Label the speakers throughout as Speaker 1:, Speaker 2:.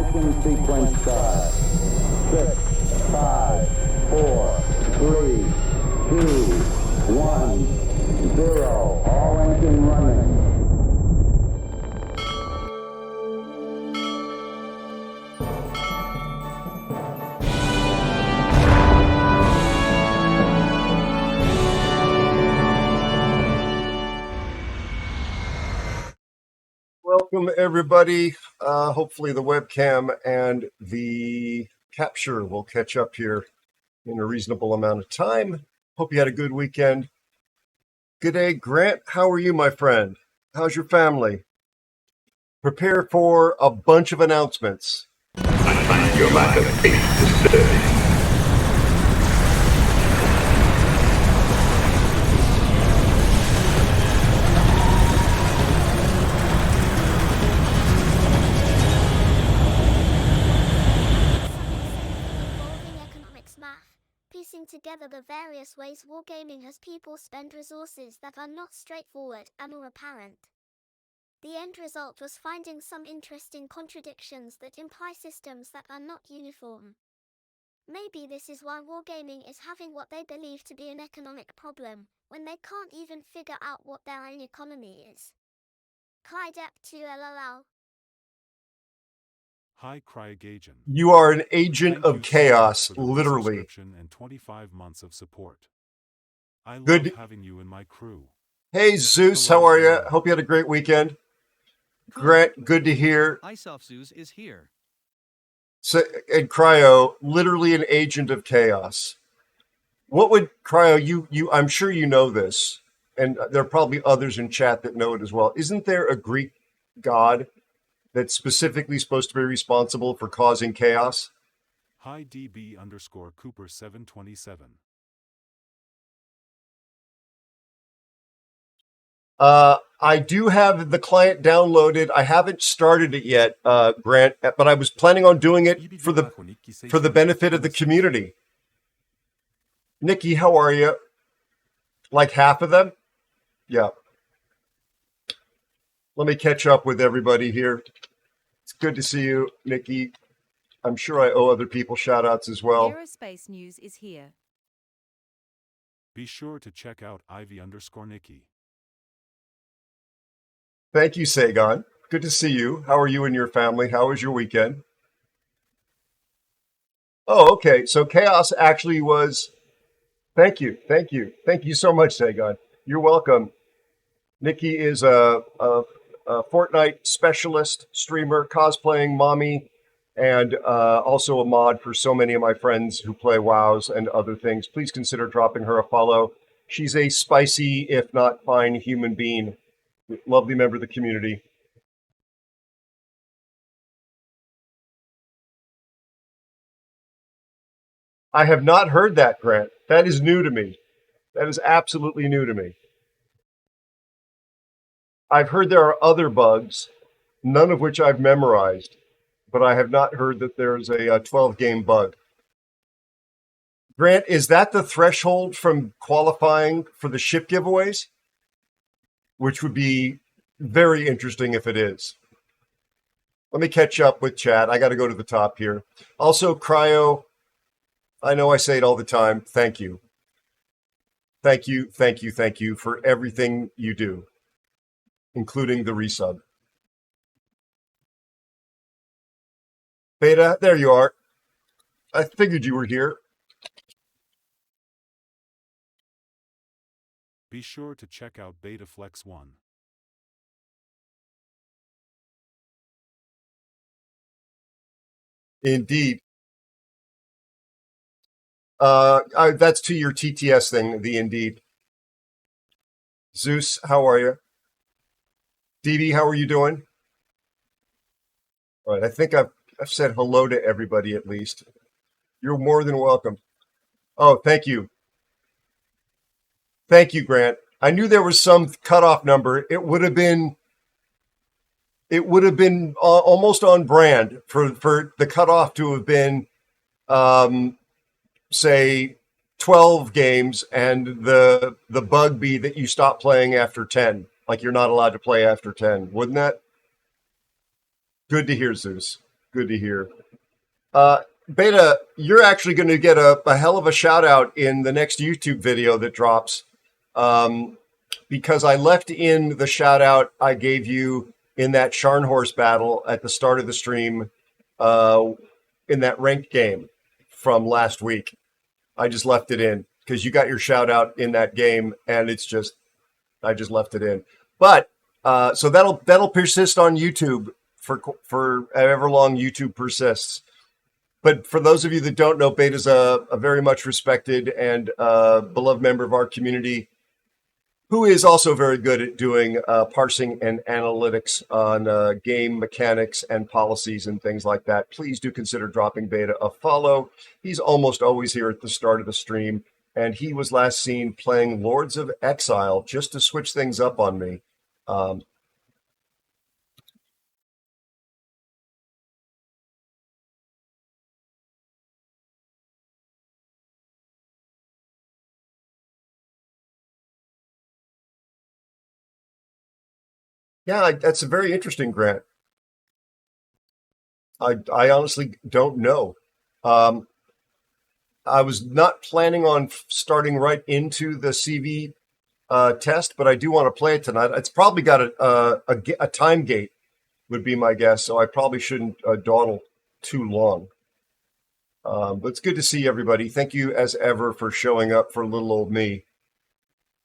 Speaker 1: Ignition sequence start. 6, 5, 4, 3, 2, 1, 0. All engine running.
Speaker 2: Welcome, everybody. Hopefully the webcam and the capture will catch up here in a reasonable amount of time. Hope you had a good weekend. Good day, Grant. How are you, my friend? How's your family? Prepare for a bunch of announcements.
Speaker 3: I find your lack of faith disturbing.
Speaker 4: Piecing together the various ways wargaming has people spend resources that are not straightforward and or apparent. The end result was finding some interesting contradictions that imply systems that are not uniform. Maybe this is why wargaming is having what they believe to be an economic problem, when they can't even figure out what their own economy is. LOL.
Speaker 5: Hi, CryAgagent.
Speaker 2: You are an agent
Speaker 5: Thank
Speaker 2: of
Speaker 5: you so
Speaker 2: chaos,
Speaker 5: much for the
Speaker 2: literally.
Speaker 5: subscription and 25 months of support. I
Speaker 2: Good.
Speaker 5: love having you in my crew.
Speaker 2: Hey, Zeus,
Speaker 5: Hello,
Speaker 2: how are you?
Speaker 5: everyone.
Speaker 2: Hope you had a great weekend. Grant, good to hear.
Speaker 6: iSoftZeus is here.
Speaker 2: So, and Cryo, literally an agent of chaos. What would Cryo? You? I'm sure you know this, and there are probably others in chat that know it as well. Isn't there a Greek god that's specifically supposed to be responsible for causing chaos?
Speaker 5: Hi, DB_Cooper 727.
Speaker 2: I do have the client downloaded. I haven't started it yet, Grant, but I was planning on doing it for the benefit of the community. Nikki, how are you? Like half of them? Yeah. Let me catch up with everybody here. It's good to see you, Nikki. I'm sure I owe other people shout outs as well.
Speaker 7: AeroSpaceNews is here.
Speaker 5: Be sure to check out Ivy_Nikki.
Speaker 2: Thank you, Sagon. Good to see you. How are you and your family? How was your weekend? Oh, okay. So chaos actually was. Thank you. Thank you. Thank you so much, Sagon. You're welcome. Nikki is a Fortnite specialist, streamer, cosplaying mommy, and also a mod for so many of my friends who play WoWs and other things. Please consider dropping her a follow. She's a spicy, if not fine, human being. Lovely member of the community. I have not heard that, Grant. That is new to me. That is absolutely new to me. I've heard there are other bugs, none of which I've memorized, but I have not heard that there's a 12-game bug. Grant, is that the threshold from qualifying for the ship giveaways? Which would be very interesting if it is. Let me catch up with chat. I got to go to the top here. Also, Cryo, I know I say it all the time. Thank you. Thank you, thank you, thank you for everything you do, including the resub. Beta, there you are. I figured you were here.
Speaker 5: Be sure to check out BetaFlex 1.
Speaker 2: Indeed. That's to your TTS thing, the Indeed. Zeus, how are you? DB, how are you doing? All right, I think I've said hello to everybody at least. You're more than welcome. Oh, thank you. Thank you, Grant. I knew there was some cutoff number. It would have been almost on brand for the cutoff to have been, say, 12 games, and the bug be that you stop playing after 10. Like you're not allowed to play after 10. Wouldn't that? Good to hear, Zeus. Good to hear. Beta, you're actually going to get a hell of a shout out in the next YouTube video that drops, because I left in the shout out I gave you in that Scharnhorst battle at the start of the stream, in that ranked game from last week. I just left it in because you got your shout out in that game, and it's just, I just left it in. But so that'll persist on YouTube for however long YouTube persists. But for those of you that don't know, Beta's a very much respected and beloved member of our community, who is also very good at doing parsing and analytics on game mechanics and policies and things like that. Please do consider dropping Beta a follow. He's almost always here at the start of the stream, and he was last seen playing Lords of Exile just to switch things up on me. Yeah, that's a very interesting, Grant. I honestly don't know. I was not planning on starting right into the CV test, but I do want to play it tonight. It's probably got a time gate, would be my guess, so I probably shouldn't dawdle too long. But it's good to see everybody. Thank you, as ever, for showing up for little old me.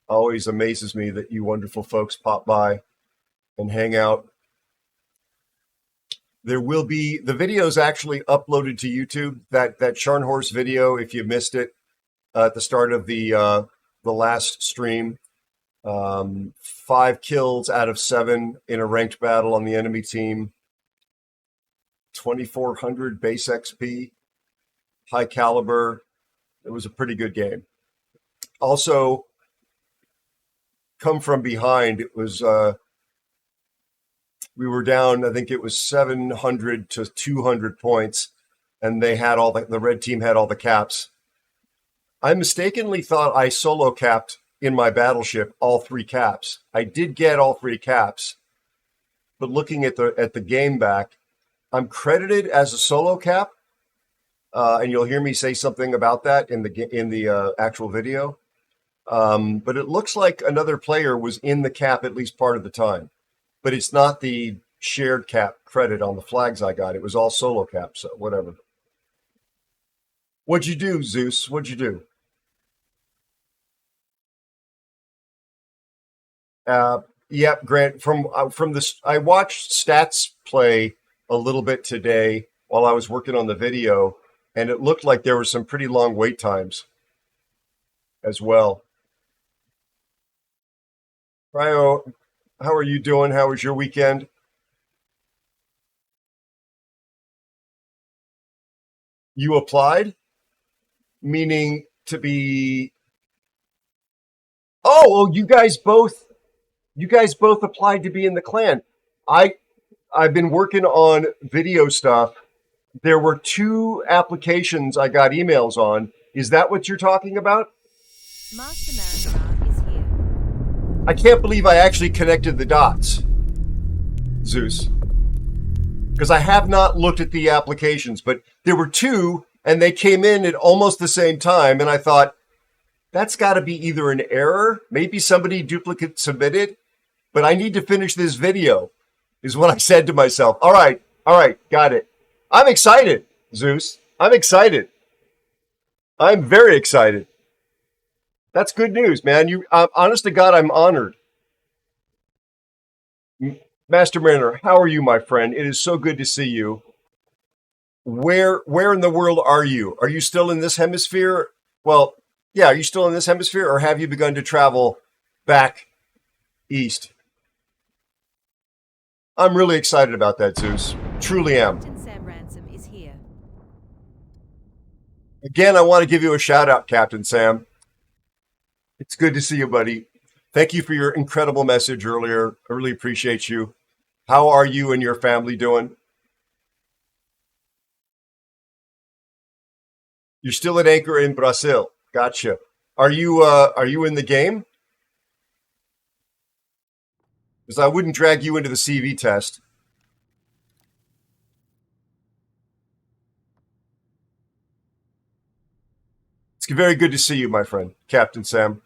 Speaker 2: Always amazes me that you wonderful folks pop by and hang out. There will be, the video is actually uploaded to YouTube. That Scharnhorst video, if you missed it at the start of the last stream, 5 kills out of 7 in a ranked battle on the enemy team, 2,400 base XP, high caliber. It was a pretty good game. Also, come from behind. It was we were down, I think it was 700 to 200 points, and they had all the red team had all the caps. I mistakenly thought I solo capped in my battleship all 3 caps. I did get all 3 caps, but looking at the game back, I'm credited as a solo cap, and you'll hear me say something about that in the actual video. But it looks like another player was in the cap at least part of the time. But it's not the shared cap credit on the flags I got. It was all solo cap, so whatever. What'd you do, Zeus? What'd you do? Yeah, Grant, from this, I watched Stats play a little bit today while I was working on the video, and it looked like there were some pretty long wait times as well. Ryo, how are you doing? How was your weekend? You applied? Meaning to be... Oh, you guys both applied to be in the clan. I've been working on video stuff. There were 2 applications I got emails on. Is that what you're talking about?
Speaker 6: Master Marathon is here.
Speaker 2: I can't believe I actually connected the dots, Zeus. Because I have not looked at the applications, but there were 2, and they came in at almost the same time, and I thought, that's got to be either an error, maybe somebody duplicate submitted, but I need to finish this video, is what I said to myself. All right, got it. I'm excited, Zeus. I'm excited. I'm very excited. That's good news, man. Honest to God, I'm honored. Master Mariner, how are you, my friend? It is so good to see you. Where in the world are you? Are you still in this hemisphere? Well, yeah, are you still in this hemisphere, or have you begun to travel back east? I'm really excited about that, Zeus. Truly am.
Speaker 6: Captain Sam Ransom is here.
Speaker 2: Again, I want to give you a shout out, Captain Sam. It's good to see you, buddy. Thank you for your incredible message earlier. I really appreciate you. How are you and your family doing? You're still at anchor in Brazil. Gotcha. Are you in the game? Because I wouldn't drag you into the CV test. It's very good to see you, my friend, Captain Sam.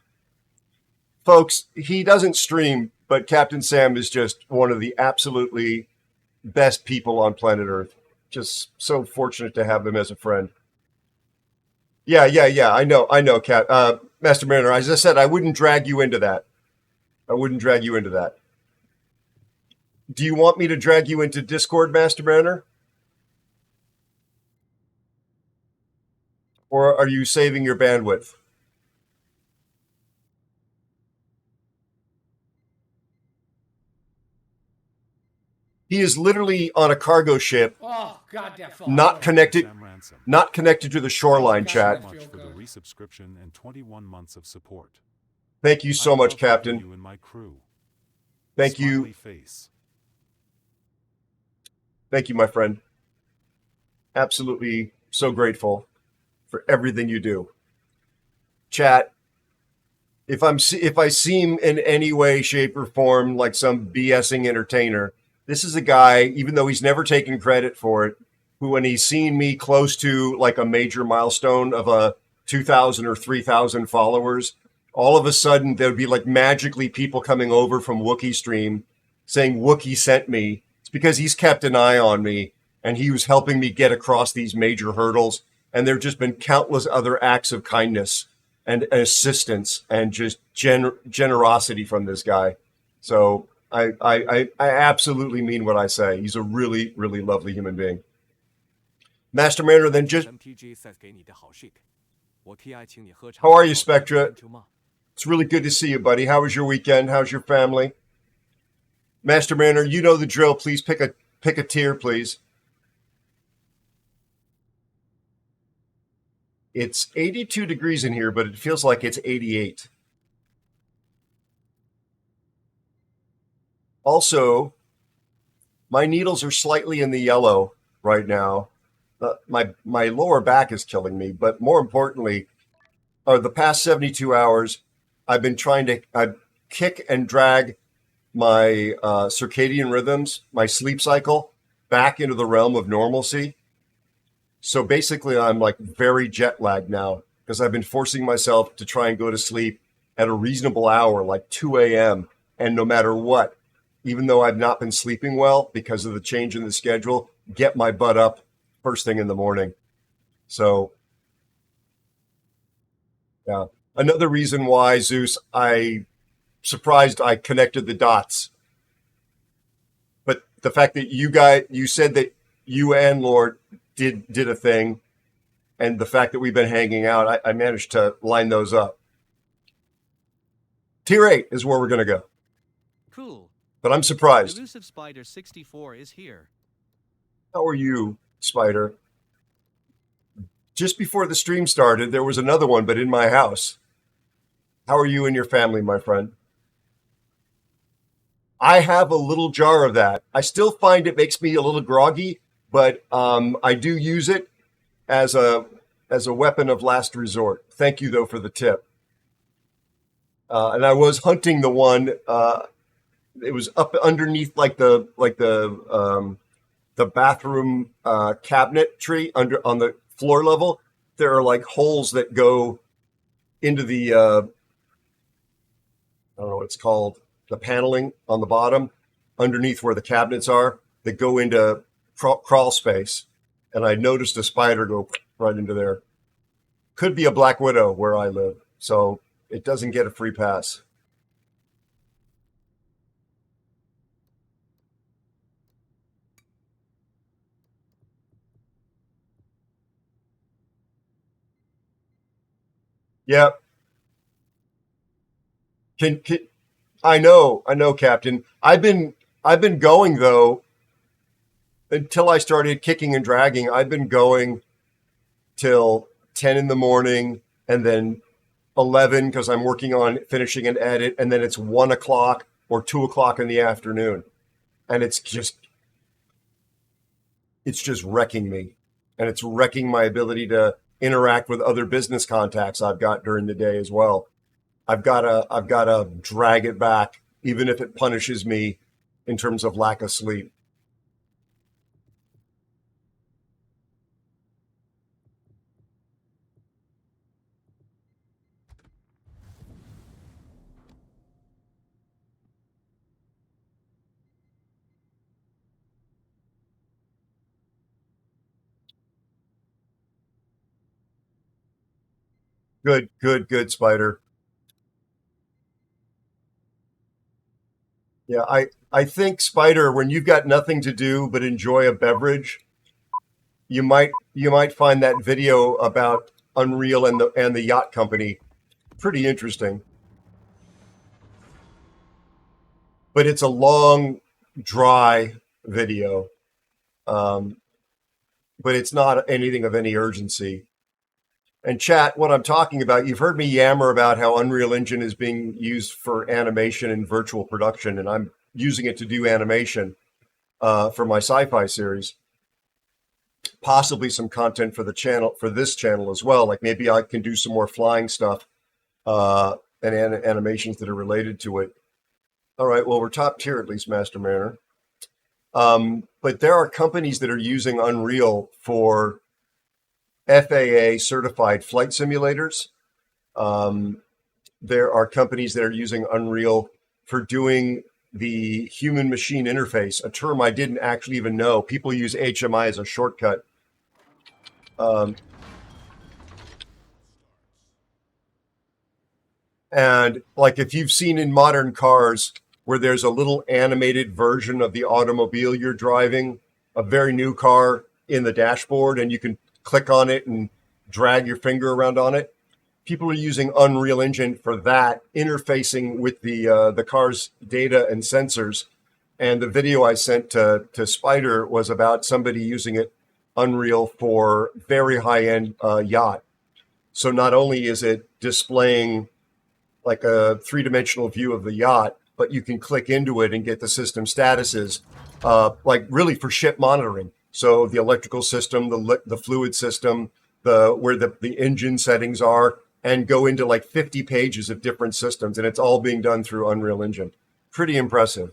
Speaker 2: Folks, he doesn't stream, but Captain Sam is just one of the absolutely best people on planet Earth. Just so fortunate to have him as a friend. Yeah. I know, Cap. Master Mariner, as I said, I wouldn't drag you into that. Do you want me to drag you into Discord, Master Mariner? Or are you saving your bandwidth? He is literally on a cargo ship, not connected to the shoreline, chat.
Speaker 5: Much for the resubscription and 21 months of support.
Speaker 2: Thank you so much,
Speaker 5: I love
Speaker 2: Captain.
Speaker 5: You and my crew.
Speaker 2: Thank you.
Speaker 5: Smiley face.
Speaker 2: Thank you, my friend. Absolutely so grateful for everything you do. Chat, if I seem in any way, shape, or form like some BSing entertainer, this is a guy, even though he's never taken credit for it, who when he's seen me close to like a major milestone of a 2,000 or 3,000 followers, all of a sudden there'd be like magically people coming over from Wookiee Stream saying Wookiee sent me. It's because he's kept an eye on me and he was helping me get across these major hurdles. And there have just been countless other acts of kindness and assistance and just generosity from this guy. So I absolutely mean what I say. He's a really, really lovely human being. Master Mariner, then just... How are you, Spectra? It's really good to see you, buddy. How was your weekend? How's your family? Master Mariner, you know the drill. Please pick a tier, please. It's 82 degrees in here, but it feels like it's 88. Also, my needles are slightly in the yellow right now. My lower back is killing me, but more importantly, the past 72 hours, I've been trying to kick and drag my circadian rhythms, my sleep cycle, back into the realm of normalcy. So basically, I'm like very jet lagged now because I've been forcing myself to try and go to sleep at a reasonable hour, like 2 a.m. And no matter what, even though I've not been sleeping well because of the change in the schedule, get my butt up first thing in the morning. So, yeah. Another reason why, Zeus, I surprised I connected the dots. But the fact that you said that you and Lord did a thing, and the fact that we've been hanging out, I managed to line those up. Tier 8 is where we're going to go.
Speaker 7: Cool.
Speaker 2: But I'm surprised.
Speaker 7: Elusive Spider 64 is here.
Speaker 2: How are you, Spider? Just before the stream started, there was another one, but in my house. How are you and your family, my friend? I have a little jar of that. I still find it makes me a little groggy, but I do use it as a weapon of last resort. Thank you, though, for the tip. And I was hunting the one. It was up underneath like the bathroom cabinetry on the floor level. There are like holes that go into the I don't know what it's called, the paneling on the bottom underneath where the cabinets are that go into crawl space. And I noticed a spider go right into there. Could be a black widow where I live, so it doesn't get a free pass. Yeah. Can I know, Captain. I've been going though until I started kicking and dragging. I've been going till 10 in the morning and then 11 because I'm working on finishing an edit, and then it's 1 o'clock or 2 o'clock in the afternoon, and it's just wrecking me, and it's wrecking my ability to interact with other business contacts I've got during the day as well. I've got to drag it back, even if it punishes me in terms of lack of sleep. Good, Spider. Yeah, I think, Spider, when you've got nothing to do but enjoy a beverage, you might find that video about Unreal and the yacht company pretty interesting. But it's a long, dry video. But it's not anything of any urgency. And chat, what I'm talking about, you've heard me yammer about how Unreal Engine is being used for animation and virtual production, and I'm using it to do animation for my sci-fi series. Possibly some content for the channel, for this channel as well. Like maybe I can do some more flying stuff and animations that are related to it. All right, well, we're top tier at least, Master Mariner. But there are companies that are using Unreal for FAA certified flight simulators. There are companies that are using Unreal for doing the human machine interface, a term I didn't actually even know. People use HMI as a shortcut. And like if you've seen in modern cars where there's a little animated version of the automobile you're driving, a very new car in the dashboard, and you can click on it and drag your finger around on it. People are using Unreal Engine for that, interfacing with the car's data and sensors. And the video I sent to Spider was about somebody using it, Unreal, for very high-end yacht. So not only is it displaying like a three-dimensional view of the yacht, but you can click into it and get the system statuses, like really for ship monitoring. So the electrical system, the fluid system, where the engine settings are, and go into like 50 pages of different systems, and it's all being done through Unreal Engine. Pretty impressive,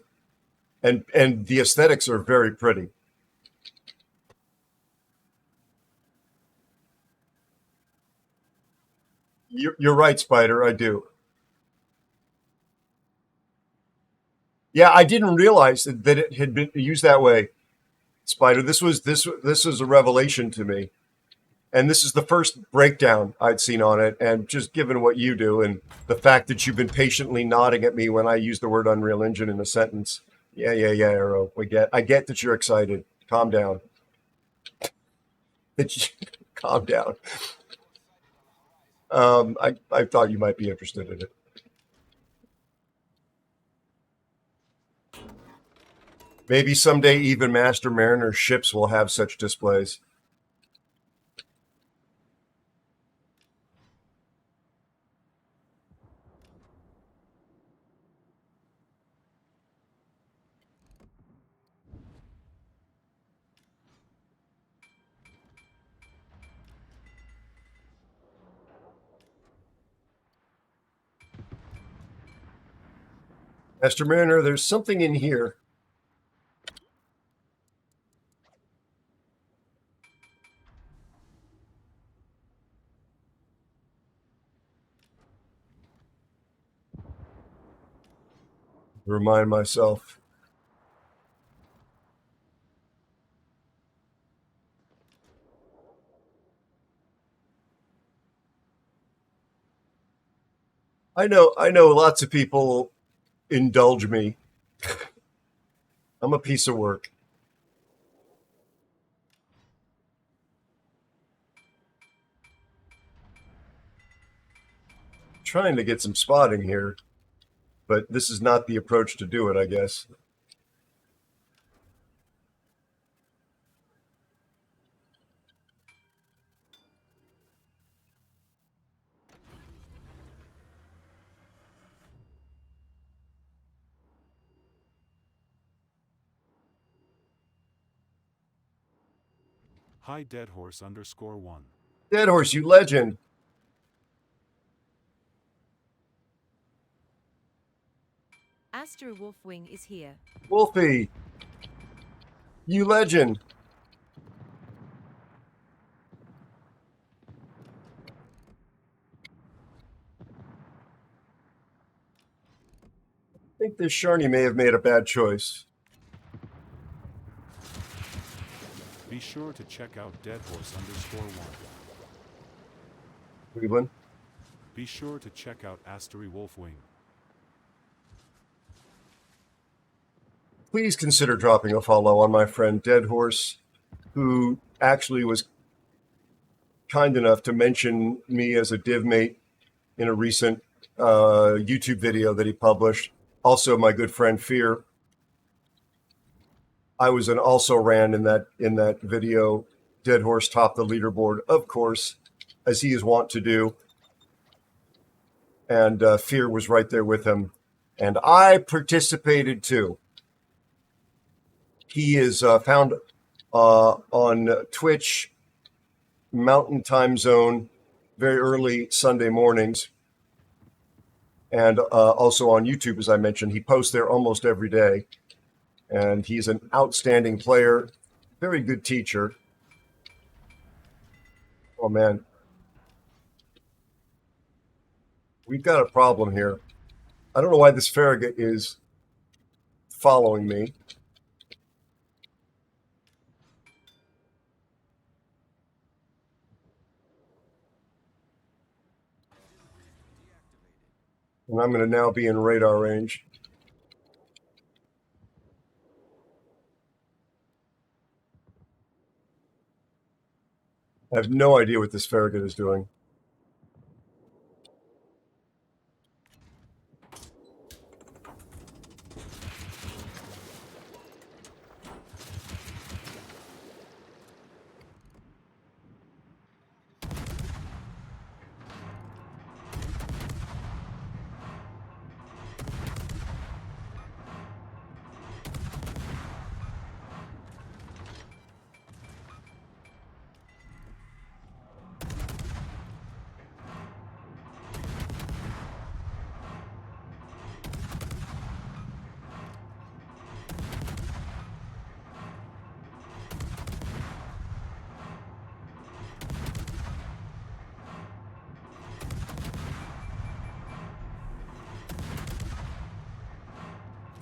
Speaker 2: and the aesthetics are very pretty. You're right, Spider. I do. Yeah, I didn't realize that it had been used that way, Spider. This was a revelation to me. And this is the first breakdown I'd seen on it. And just given what you do and the fact that you've been patiently nodding at me when I use the word Unreal Engine in a sentence. Yeah, Arrow. I get that you're excited. Calm down. Calm down. I thought you might be interested in it. Maybe someday even Master Mariner ships will have such displays. Master Mariner, there's something in here. Remind myself. I know lots of people indulge me. I'm a piece of work. Trying to get some spotting here, but this is not the approach to do it, I guess.
Speaker 5: Hi Deadhorse_1.
Speaker 2: Dead Horse, you legend.
Speaker 6: Astro Wolfwing is here.
Speaker 2: Wolfie, you legend. I think this Sharny may have made a bad choice.
Speaker 5: Be sure to check out Deadhorse_1.
Speaker 2: Cleveland.
Speaker 5: Be sure to check out Astery Wolfwing.
Speaker 2: Please consider dropping a follow on my friend Dead Horse, who actually was kind enough to mention me as a div mate in a recent YouTube video that he published. Also, my good friend Fear. I was an also ran in that video. Dead Horse topped the leaderboard, of course, as he is wont to do. And Fear was right there with him. And I participated too. He is found on Twitch, Mountain Time Zone, very early Sunday mornings. And also on YouTube, as I mentioned. He posts there almost every day. And he's an outstanding player, very good teacher. Oh, man. We've got a problem here. I don't know why this Farragut is following me. And I'm going to now be in radar range. I have no idea what this Farragut is doing.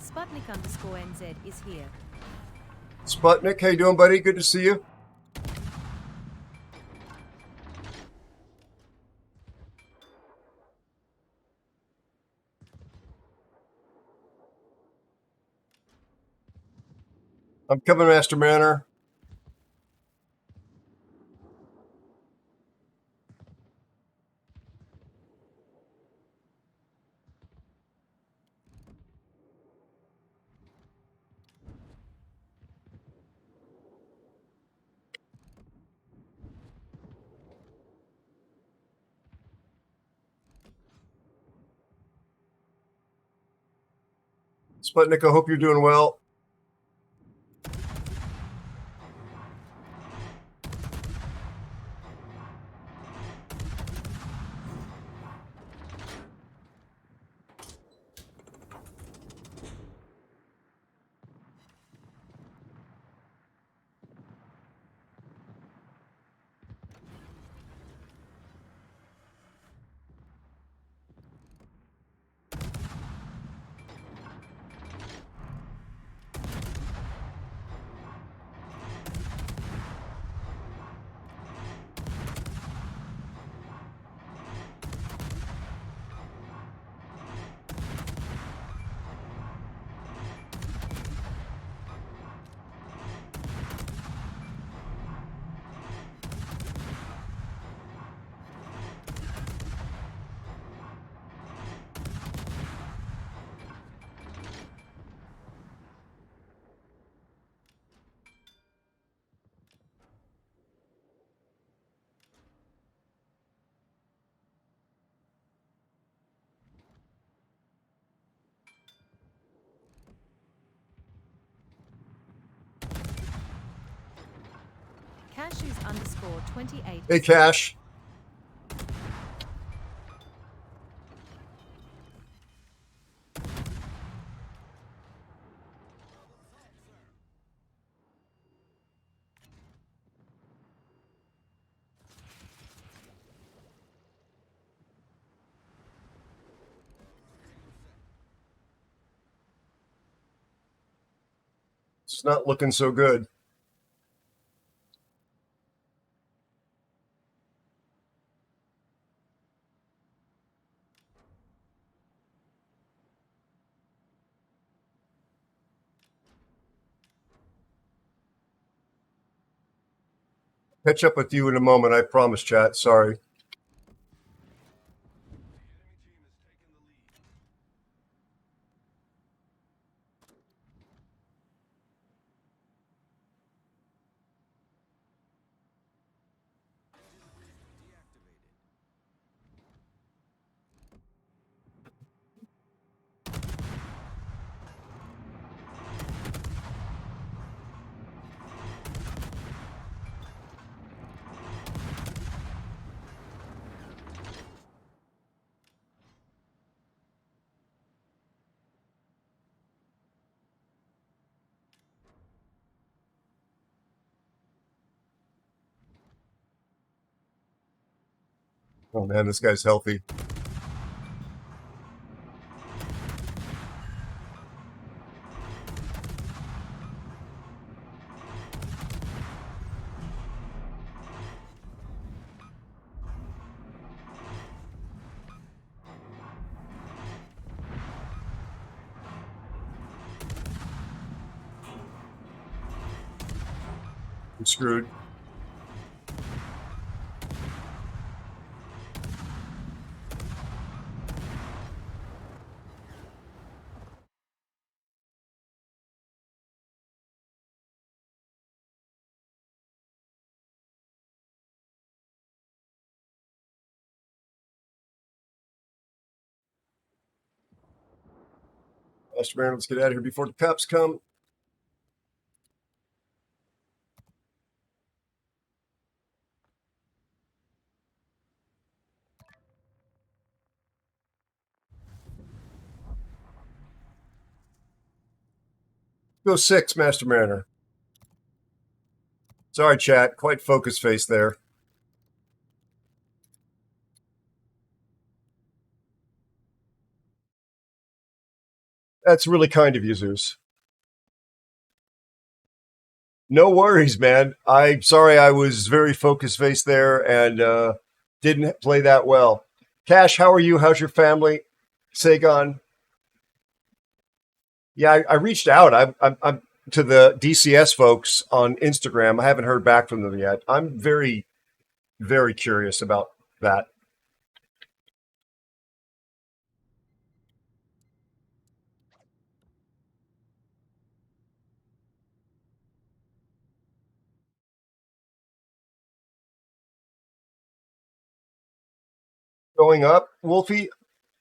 Speaker 6: Sputnik_NZ is here.
Speaker 2: Sputnik, how you doing, buddy? Good to see you. I'm coming, Master Manor. Sputnik, I hope you're doing well.
Speaker 6: Cashews_28.
Speaker 2: Hey, Cash. It's not looking so good. Catch up with you in a moment, I promise, chat. Sorry. Oh man, this guy's healthy. I'm screwed. Master Baron, let's get out of here before the cops come. Go 6, Master Mariner. Sorry, chat. Quite focus face there. That's really kind of you, Zeus. No worries, man. I'm sorry I was very focus face there and didn't play that well. Cash, how are you? How's your family? Sagon. Yeah, I reached out. I'm to the DCS folks on Instagram. I haven't heard back from them yet. I'm very, very curious about that. Going up, Wolfie?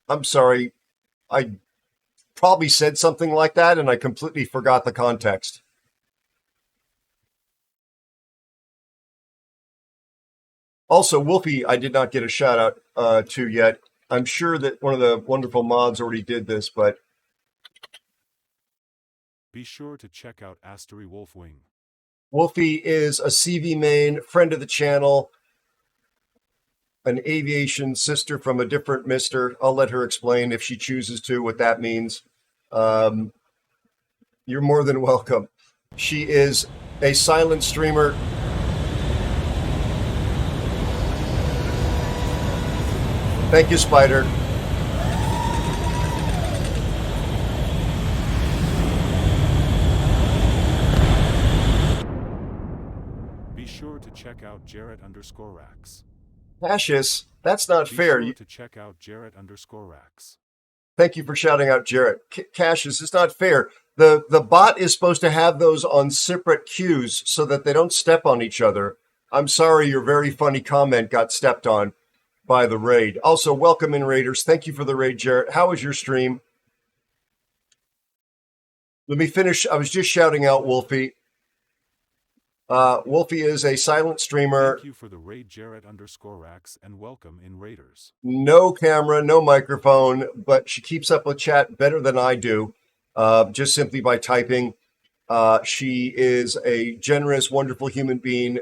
Speaker 2: I'm sorry. I probably said something like that and I completely forgot the context. Also, Wolfie, I did not get a shout out to yet. I'm sure that one of the wonderful mods already did this, but
Speaker 5: Be sure to check out Astery Wolfwing.
Speaker 2: Wolfie is a CV main, friend of the channel, an aviation sister from a different mister. I'll let her explain if she chooses to what that means. You're more than welcome. She is a silent streamer. Thank you, Spider.
Speaker 5: Be sure to check out Jarrett_Rax.
Speaker 2: Cassius, that's not
Speaker 5: Be
Speaker 2: fair.
Speaker 5: sure to check out Jarrett_Rax.
Speaker 2: Thank you for shouting out Jarrett. Cassius, it's not fair. The bot is supposed to have those on separate queues so that they don't step on each other. I'm sorry your very funny comment got stepped on by the raid. Also, welcome in, Raiders. Thank you for the raid, Jarrett. How was your stream? Let me finish. I was just shouting out Wolfie. Wolfie is a silent streamer.
Speaker 5: Thank you for the raid, Jarrett_Rax, and welcome in, Raiders.
Speaker 2: No camera, no microphone, but she keeps up with chat better than I do, just simply by typing. She is a generous, wonderful human being.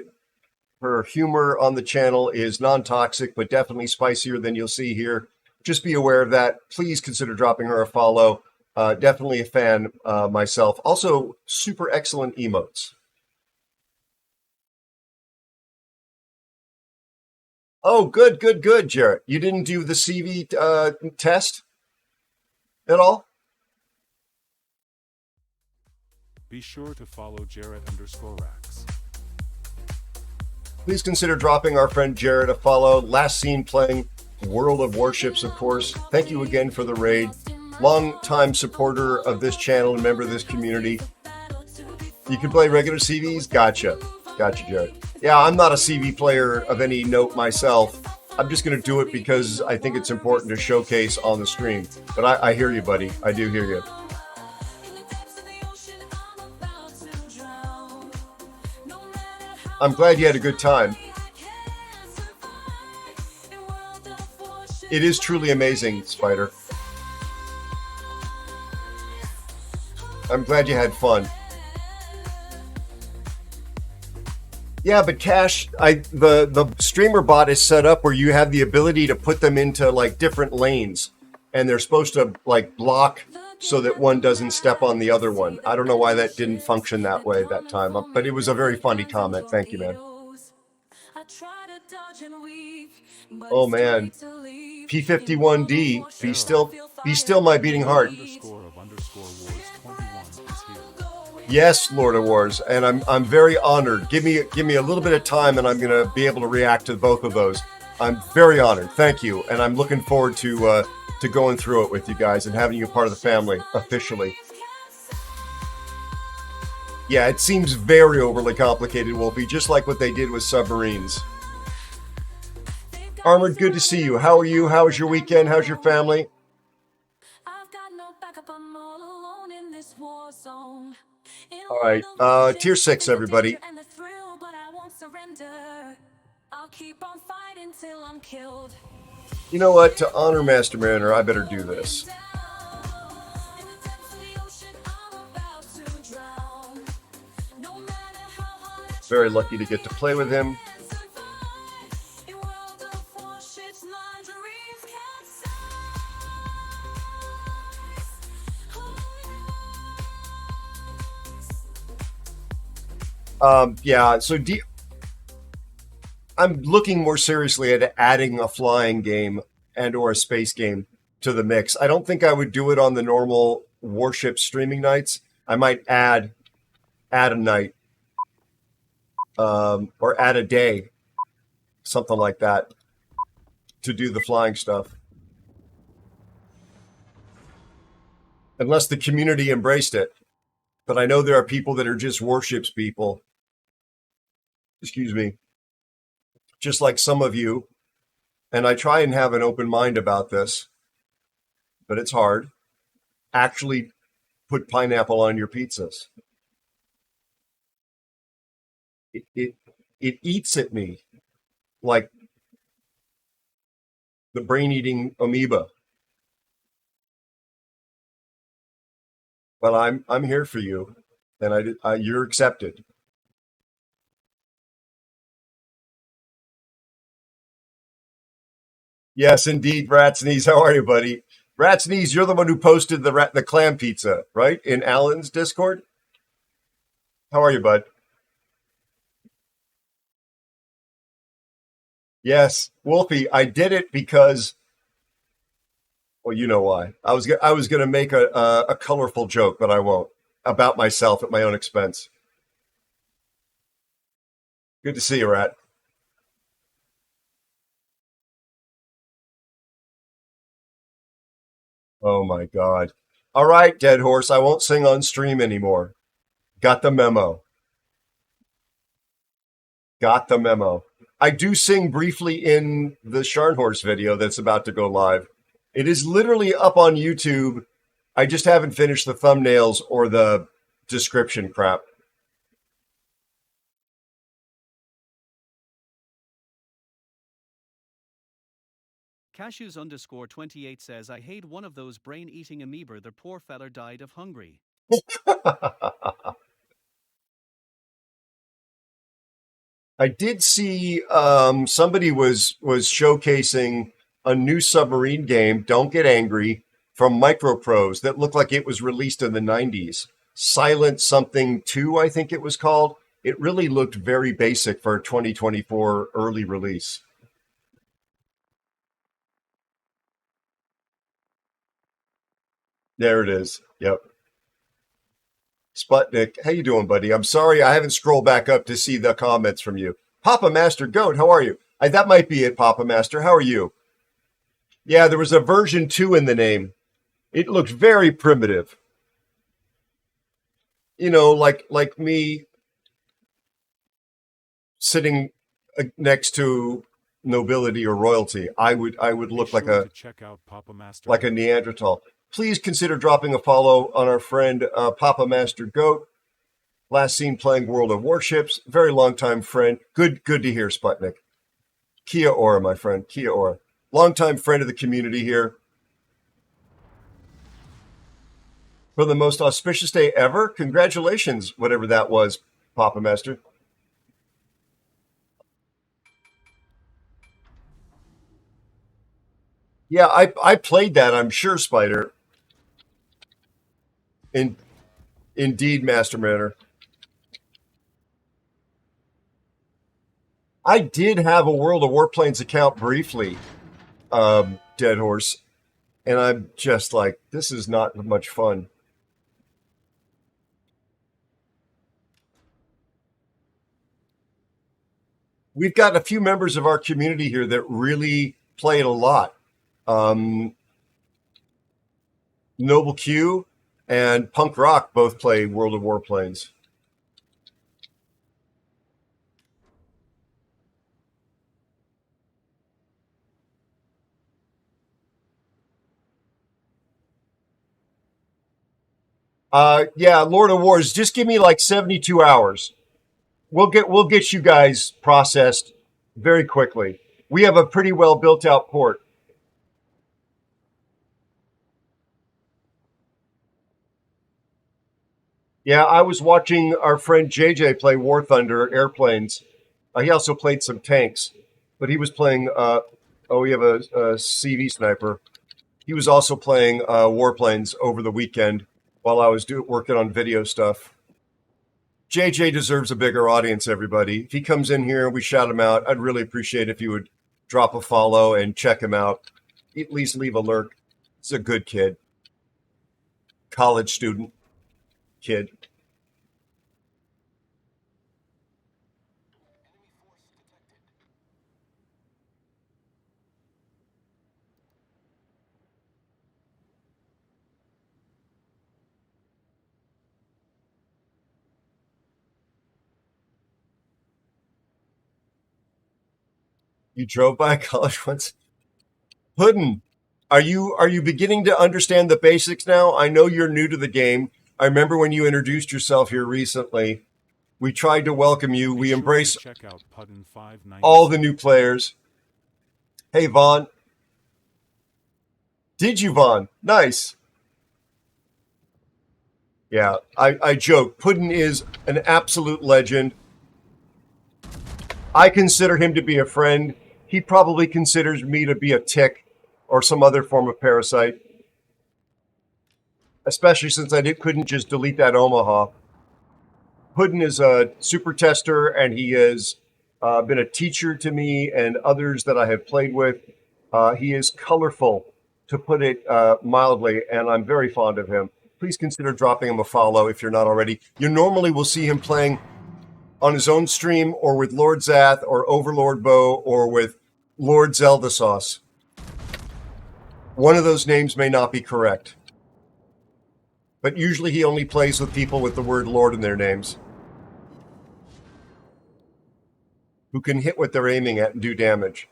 Speaker 2: Her humor on the channel is non-toxic, but definitely spicier than you'll see here. Just be aware of that. Please consider dropping her a follow. Definitely a fan myself. Also, super excellent emotes. Oh, good, good, good, Jarrett. You didn't do the CV test at all?
Speaker 5: Be sure to follow Jarrett_Rax.
Speaker 2: Please consider dropping our friend Jared a follow. Last seen playing World of Warships, of course. Thank you again for the raid. Long-time supporter of this channel and member of this community. You can play regular CVs? Gotcha, Jared. Yeah, I'm not a CV player of any note myself. I'm just going to do it because I think it's important to showcase on the stream. But I hear you, buddy. I do hear you. I'm glad you had a good time. It is truly amazing, Spider. I'm glad you had fun. Yeah, but Cash, the streamer bot is set up where you have the ability to put them into like different lanes, and they're supposed to like block so that one doesn't step on the other one. I don't know why that didn't function that way that time, but it was a very funny comment. Thank you, man. Oh man, P51D, be still my beating heart. Yes, Lord of Wars, and I'm very honored. Give me a little bit of time, and I'm gonna be able to react to both of those. I'm very honored. Thank you, and I'm looking forward to going through it with you guys and having you part of the family officially. Yeah, it seems very overly complicated, Wolfie, just like what they did with submarines. Armored, good to see you. How are you? How was your weekend? How's your family? All right, tier 6, everybody. You know what? To honor Master Mariner, I better do this. Very lucky to get to play with him. Yeah, so I'm looking more seriously at adding a flying game and or a space game to the mix. I don't think I would do it on the normal Warship streaming nights. I might add a night or add a day, something like that, to do the flying stuff. Unless the community embraced it. But I know there are people that are just Warships people. Excuse me. Just like some of you. And I try and have an open mind about this. But it's hard. Actually put pineapple on your pizzas. It eats at me like the brain-eating amoeba. But I'm here for you, and you're accepted. Yes, indeed, Rat's Knees. How are you, buddy? Rat's Knees, you're the one who posted the clam pizza, right? In Alan's Discord? How are you, bud? Yes, Wolfie, I did it because, well, you know why. I was going to make a colorful joke, but I won't, about myself at my own expense. Good to see you, Rat. Oh my God. All right, Dead Horse, I won't sing on stream anymore. Got the memo. Got the memo. I do sing briefly in the Scharnhorst video that's about to go live. It is literally up on YouTube. I just haven't finished the thumbnails or the description crap.
Speaker 7: Cashews_28 says, I hate one of those brain-eating amoeba. The poor feller died of hungry.
Speaker 2: I did see somebody was showcasing a new submarine game, Don't Get Angry, from MicroPros that looked like it was released in the 90s. Silent something 2, I think it was called. It really looked very basic for a 2024 early release. There it is. Yep. Sputnik, how you doing, buddy? I'm sorry I haven't scrolled back up to see the comments from you. Papa Master Goat, how are you? That might be it, Papa Master. How are you? Yeah, there was a version 2 in the name. It looks very primitive. You know, like me sitting next to nobility or royalty. I would look like
Speaker 5: to check out Papa Master
Speaker 2: a Neanderthal. Please consider dropping a follow on our friend Papa Master Goat. Last seen playing World of Warships. Very long time friend. Good to hear, Sputnik. Kia ora, my friend. Kia ora. Longtime friend of the community here. For the most auspicious day ever. Congratulations, whatever that was, Papa Master. Yeah, I played that, I'm sure, Spider. Indeed, Master Manor. I did have a World of Warplanes account briefly, Dead Horse, and I'm just like, this is not much fun. We've got a few members of our community here that really play it a lot. Noble Q and Punk Rock both play World of Warplanes. Yeah, Lord of Wars. Just give me like 72 hours. We'll get you guys processed very quickly. We have a pretty well built out port. Yeah, I was watching our friend JJ play War Thunder airplanes. He also played some tanks, but he was playing. We have a CV sniper. He was also playing warplanes over the weekend while I was working on video stuff. JJ deserves a bigger audience, everybody. If he comes in here and we shout him out, I'd really appreciate if you would drop a follow and check him out. At least leave a lurk. He's a good kid. College student kid. You drove by a college once? Puddin', are you beginning to understand the basics now? I know you're new to the game. I remember when you introduced yourself here recently. We tried to welcome you. We embrace all the new players. Hey, Vaughn. Did you, Vaughn? Nice. Yeah, I joke. Puddin' is an absolute legend. I consider him to be a friend. He probably considers me to be a tick or some other form of parasite. Especially since I couldn't just delete that Omaha. Puddin' is a super tester, and he has been a teacher to me and others that I have played with. He is colorful, to put it mildly, and I'm very fond of him. Please consider dropping him a follow if you're not already. You normally will see him playing on his own stream or with Lord Zath or Overlord Bo or with Lord Zelda Sauce. One of those names may not be correct. But usually he only plays with people with the word Lord in their names, who can hit what they're aiming at and do damage.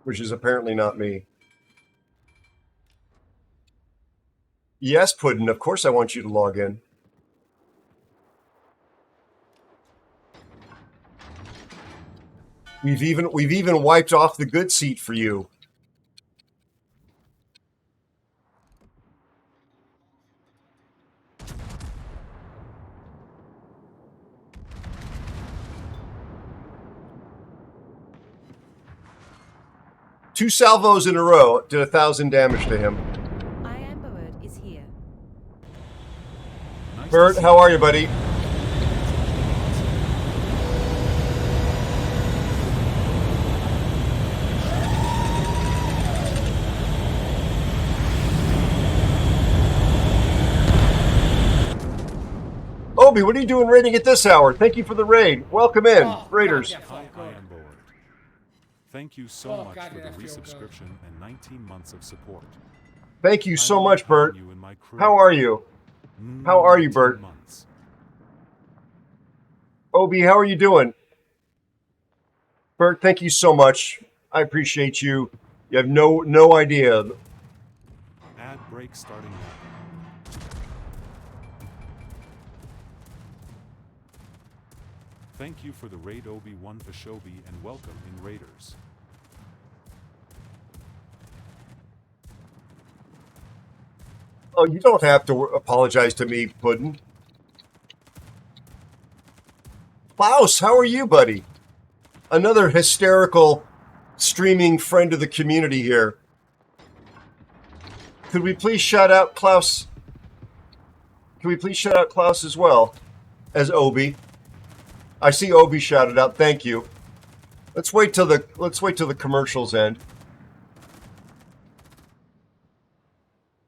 Speaker 2: Which is apparently not me. Yes, Puddin', of course I want you to log in. We've even wiped off the good seat for you. Two salvos in a row did 1,000 damage to him.
Speaker 6: I am Bird is here.
Speaker 2: Bert, how are you, buddy? Obi, what are you doing raiding at this hour? Thank you for the raid. Welcome in, raiders.
Speaker 5: Hi, I am bored. Thank you so much for the resubscription and 19 months of support.
Speaker 2: Thank you so much, Bert.
Speaker 5: You in my crew.
Speaker 2: How are you? How are you, Bert?
Speaker 5: 19 months.
Speaker 2: Obi, how are you doing? Bert, thank you so much. I appreciate you. You have no idea.
Speaker 5: Ad break starting now. Thank you for the raid Obi-Wan Fashobi and welcome in Raiders.
Speaker 2: Oh, you don't have to apologize to me, Puddin'. Klaus, how are you, buddy? Another hysterical streaming friend of the community here. Could we please shout out Klaus? Can we please shout out Klaus as well as Obi? I see Obi shouted out. Thank you. Let's wait till the commercials end.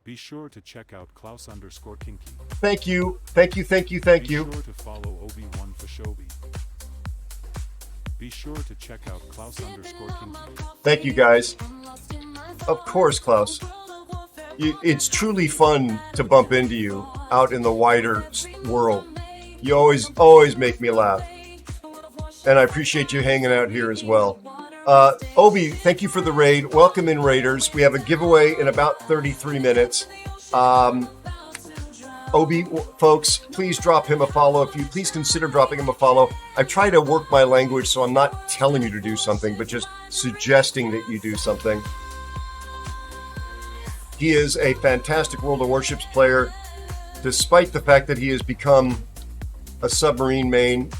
Speaker 5: Be sure to check out Klaus_Kinky.
Speaker 2: Thank you.
Speaker 5: Be sure to follow Obi-Wan Fashobi. Be sure to check out Klaus_Kinky.
Speaker 2: Thank you, guys. Of course, Klaus. It's truly fun to bump into you out in the wider world. You always make me laugh. And I appreciate you hanging out here as well. Obi, thank you for the raid. Welcome in, Raiders. We have a giveaway in about 33 minutes. Obi, folks, please drop him a follow. If you please consider dropping him a follow. I try to work my language, so I'm not telling you to do something, but just suggesting that you do something. He is a fantastic World of Warships player, despite the fact that he has become a submarine main.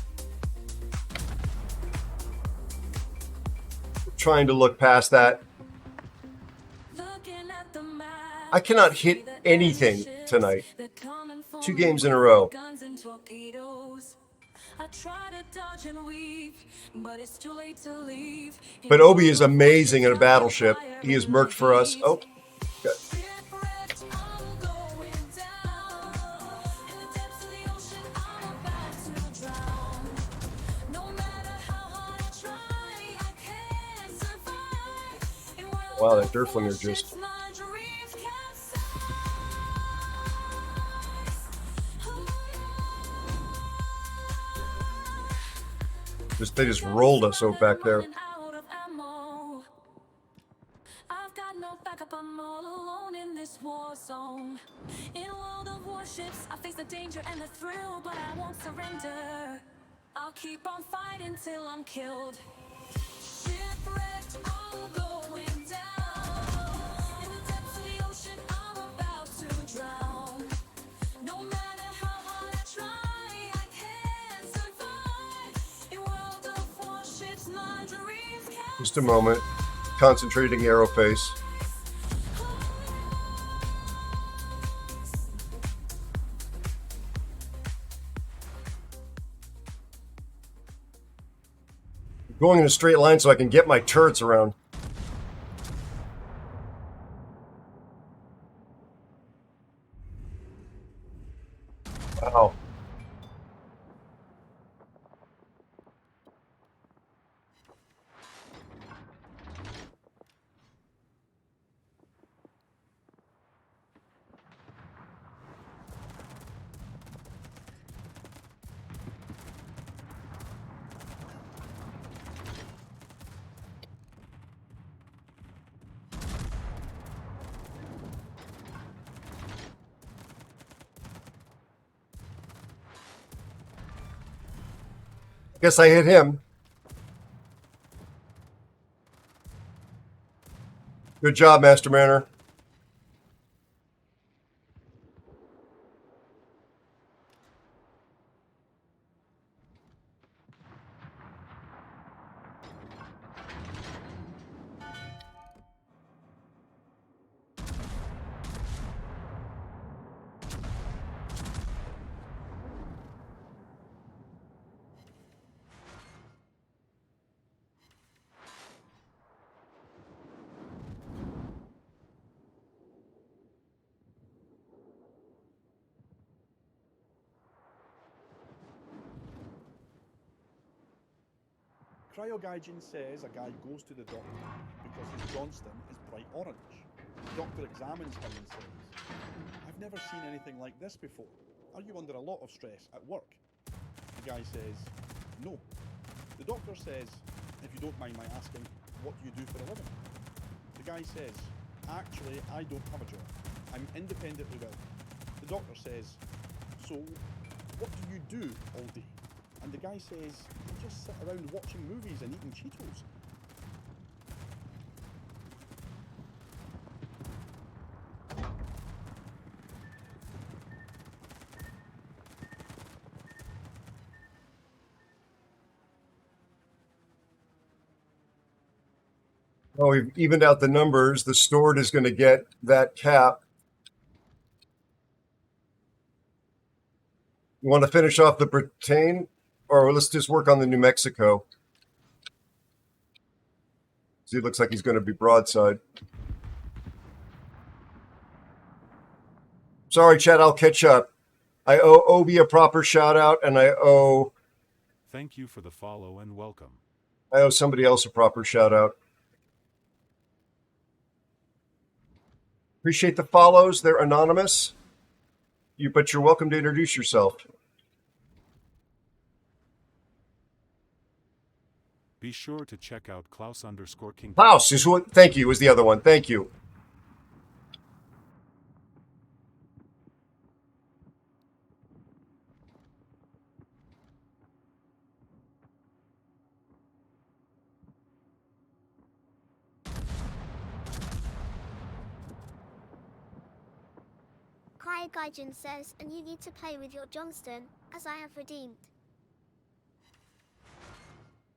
Speaker 2: Trying to look past that. I cannot hit anything tonight. 2 games in a row. But Obi is amazing in a battleship. He has merked for us. Oh, good. Wow, that Derflinger just... They just rolled us over back there.
Speaker 8: I've got no backup, I'm all alone in this war zone. In World of Warships, I face the danger and the thrill, but I won't surrender. I'll keep on fighting till I'm killed. Shipwrecked, I'm going down. In the depths of the ocean, I'm about to drown. No matter how hard I try, I can't survive. In World of Warships, my dreams can't.
Speaker 2: Just a moment. Concentrating aerospace. Going in a straight line so I can get my turrets around. Wow. Guess I hit him. Good job, Master Mariner.
Speaker 9: Cryogaijin says a guy goes to the doctor because his Johnston is bright orange. The doctor examines him and says, "I've never seen anything like this before. Are you under a lot of stress at work?" The guy says, "No." The doctor says, "If you don't mind my asking, what do you do for a living?" The guy says, "Actually, I don't have a job. I'm independently wealthy." The doctor says, "So, what do you do all day?" And the guy says, "I just sit around watching movies and eating Cheetos."
Speaker 2: Oh, we've evened out the numbers. The stored is going to get that cap. You want to finish off the Britain, or let's just work on the New Mexico? See, it looks like he's going to be broadside. Sorry, Chad, I'll catch up. I owe Obi a proper shout out, and I owe
Speaker 5: Thank you for the follow and welcome.
Speaker 2: somebody else a proper shout out. Appreciate the follows. They're anonymous. But you're welcome to introduce yourself.
Speaker 5: Be sure to check out Klaus_King.
Speaker 2: Klaus is what. Thank you. Was the other one. Thank you.
Speaker 4: Cryogaijin says, and you need to play with your Johnston, as I have redeemed.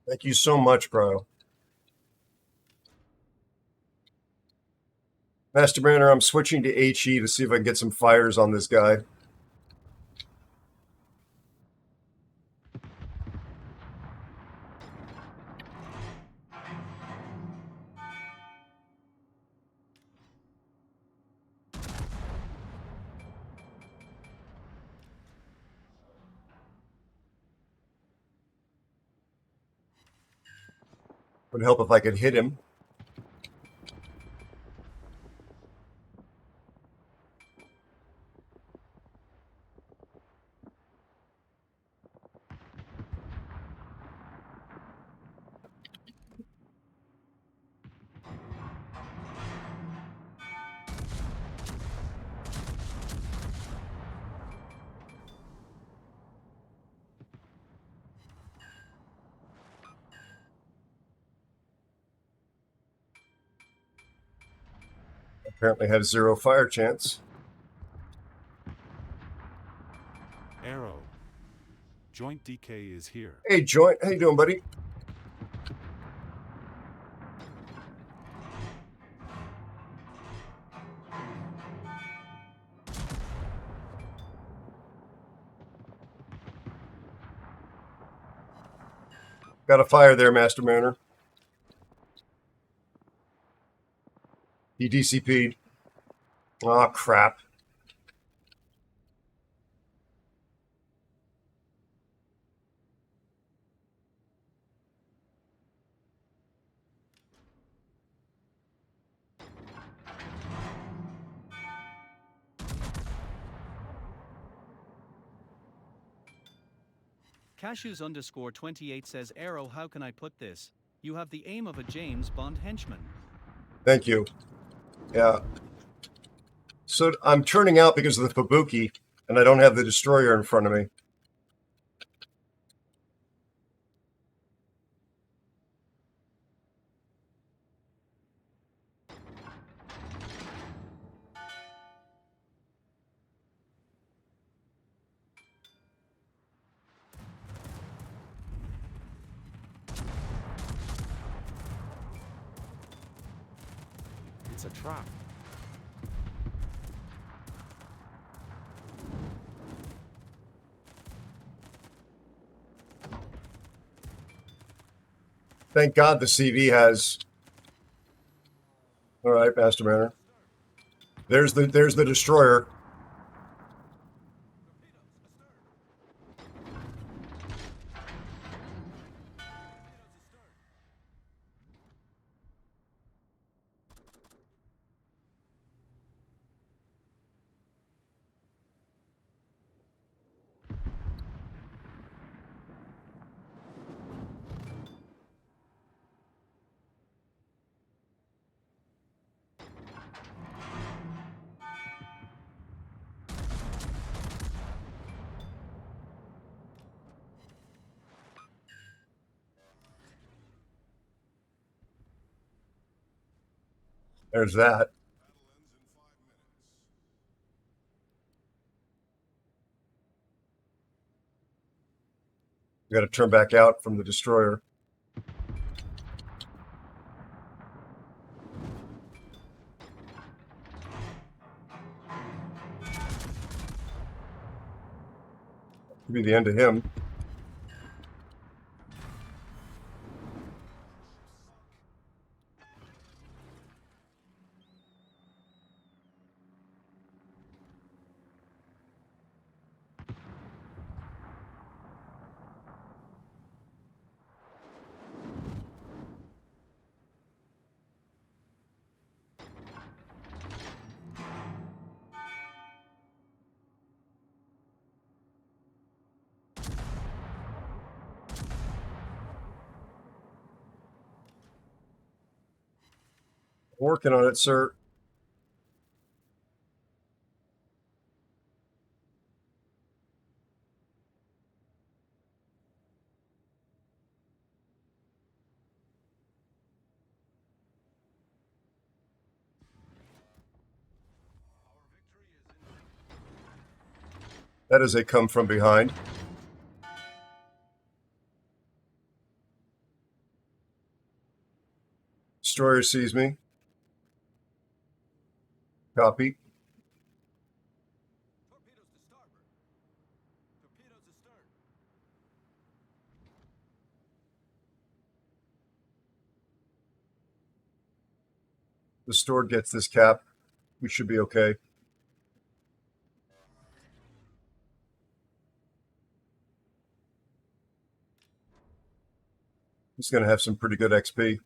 Speaker 2: Thank you so much, bro. Master Banner, I'm switching to HE to see if I can get some fires on this guy. Would help if I could hit him. Apparently have 0 fire chance.
Speaker 5: Arrow. Joint DK is here.
Speaker 2: Hey, Joint. How you doing, buddy? Got a fire there, Master Mariner. He DCP'd. Oh, crap.
Speaker 7: Cashews_28 says, Arrow, how can I put this? You have the aim of a James Bond henchman.
Speaker 2: Thank you. Yeah. So I'm turning out because of the Fubuki, and I don't have the destroyer in front of me.
Speaker 5: It's a trap.
Speaker 2: Thank God the CV has. All right, Master Mariner. There's the destroyer. There's that. We got to turn back out from the destroyer. Could be the end of him. Working on it, sir. That is a come from behind. Destroyer sees me. Copy. The Stord gets this cap. We should be okay. He's going to have some pretty good XP.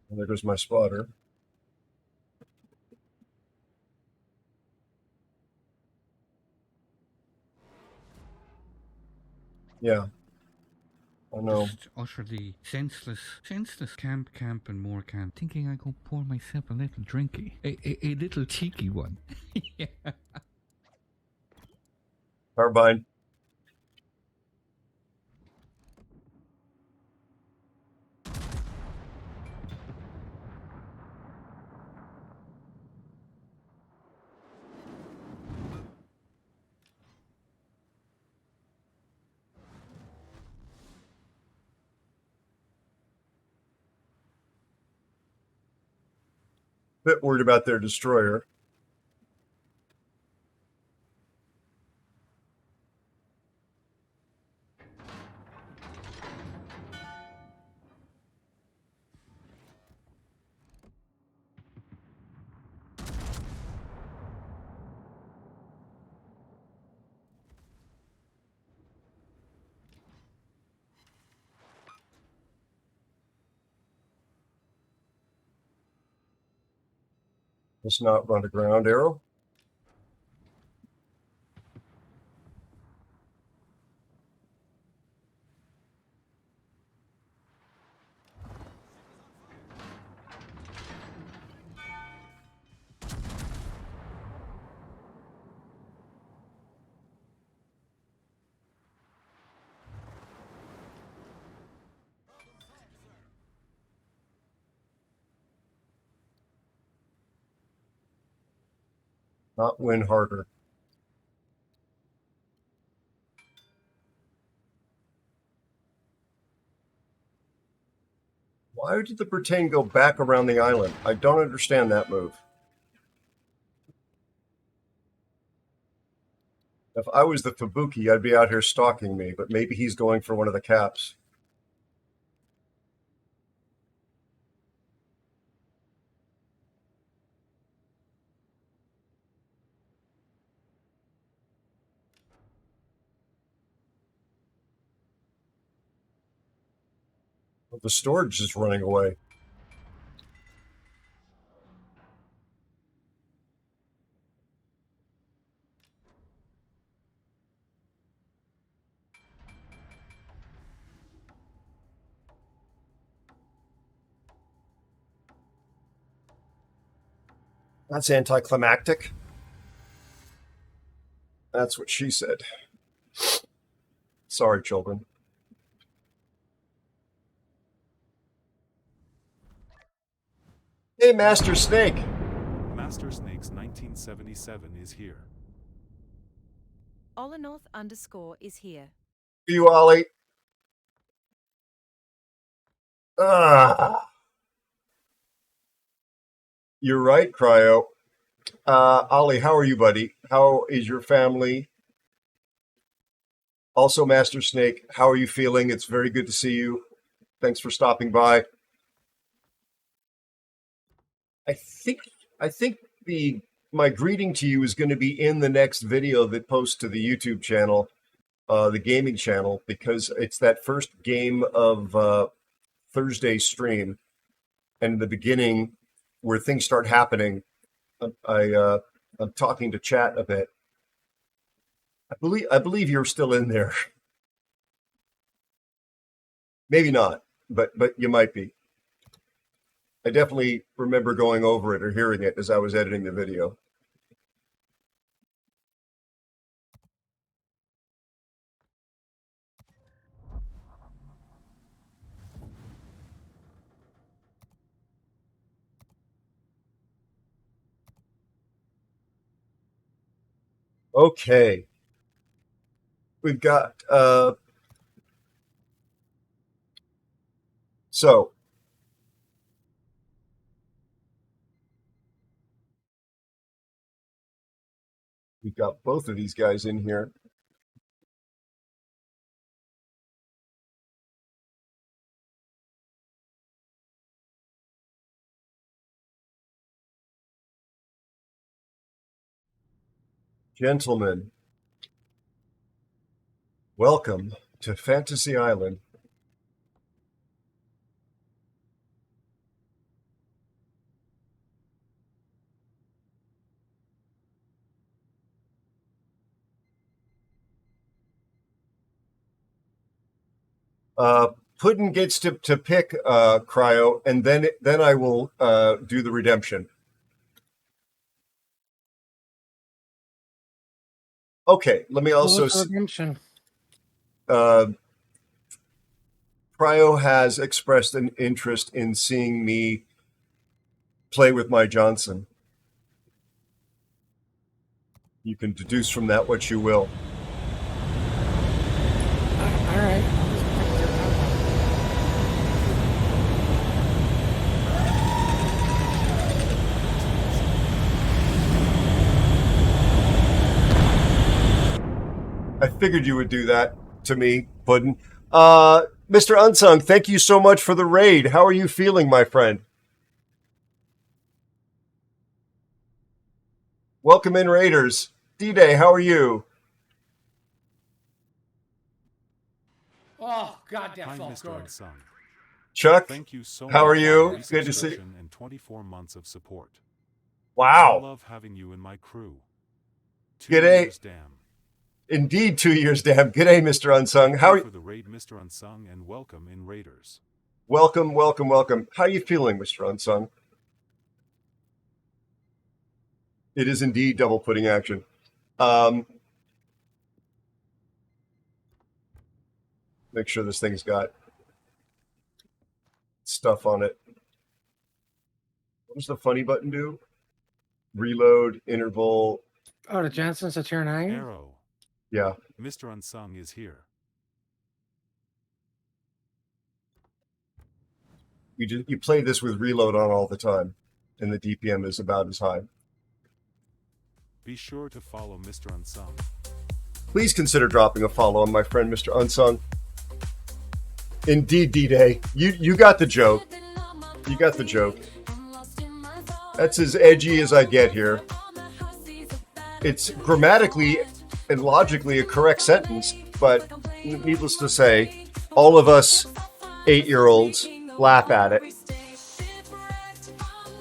Speaker 2: And there goes my spotter. Yeah. I know.
Speaker 10: Just utterly senseless camp, and more camp. Thinking I go pour myself a little drinky. A little cheeky one. Yeah.
Speaker 2: Carbine. Bit worried about their destroyer. Let's not run a ground arrow. Not win harder. Why did the Britannia go back around the island? I don't understand that move. If I was the Fubuki, I'd be out here stalking me, but maybe he's going for one of the caps. Well, the storage is running away. That's anticlimactic. That's what she said. Sorry, children. Hey, Master Snake.
Speaker 5: Master Snake's 1977 is here.
Speaker 6: Ollernorth _ is here.
Speaker 2: You, Ollie. You're right, Cryo. Ollie, how are you, buddy? How is your family? Also, Master Snake, how are you feeling? It's very good to see you. Thanks for stopping by. I think my greeting to you is going to be in the next video that posts to the YouTube channel, the gaming channel, because it's that first game of Thursday stream, and in the beginning where things start happening. I'm talking to chat a bit. I believe you're still in there. Maybe not, but you might be. I definitely remember going over it or hearing it as I was editing the video. Okay. We've got so we've got both of these guys in here. Gentlemen, welcome to Fantasy Island. Puddin gets to pick Cryo, and then I will do the redemption. Okay, let me also
Speaker 11: redemption.
Speaker 2: Cryo has expressed an interest in seeing me play with my Johnson. You can deduce from that what you will.
Speaker 11: All right.
Speaker 2: I figured you would do that to me, Puddin. Mr. Unsung, thank you so much for the raid. How are you feeling, my friend? Welcome in, Raiders. D-Day, how are you?
Speaker 11: Oh, God, that
Speaker 5: Hi,
Speaker 11: felt
Speaker 5: Mr.
Speaker 11: good.
Speaker 5: Unsung.
Speaker 2: Chuck,
Speaker 5: Thank you so
Speaker 2: how
Speaker 5: much
Speaker 2: are you?
Speaker 5: for your
Speaker 2: Good to see you.
Speaker 5: subscription and 24 months of support. I
Speaker 2: Wow.
Speaker 5: love having you in my crew. 2
Speaker 2: G'day.
Speaker 5: years, damn.
Speaker 2: Indeed, 2 years, damn. G'day, Mr. Unsung. How are
Speaker 5: Thank you for the raid, Mr. Unsung, and welcome in Raiders.
Speaker 2: Welcome, welcome, welcome. How are you feeling, Mr. Unsung? It is indeed double pudding action. Make sure this thing's got stuff on it. What does the funny button do? Reload, interval.
Speaker 11: Oh, the Johnson's a tier 9?
Speaker 5: Arrow.
Speaker 2: Yeah.
Speaker 5: Mr. Unsung is here.
Speaker 2: You play this with reload on all the time, and the DPM is about as high.
Speaker 5: Be sure to follow Mr. Unsung.
Speaker 2: Please consider dropping a follow on my friend, Mr. Unsung. Indeed, D-Day. You got the joke. You got the joke. That's as edgy as I get here. It's grammatically and logically a correct sentence, but needless to say, all of us 8-year-olds laugh at it.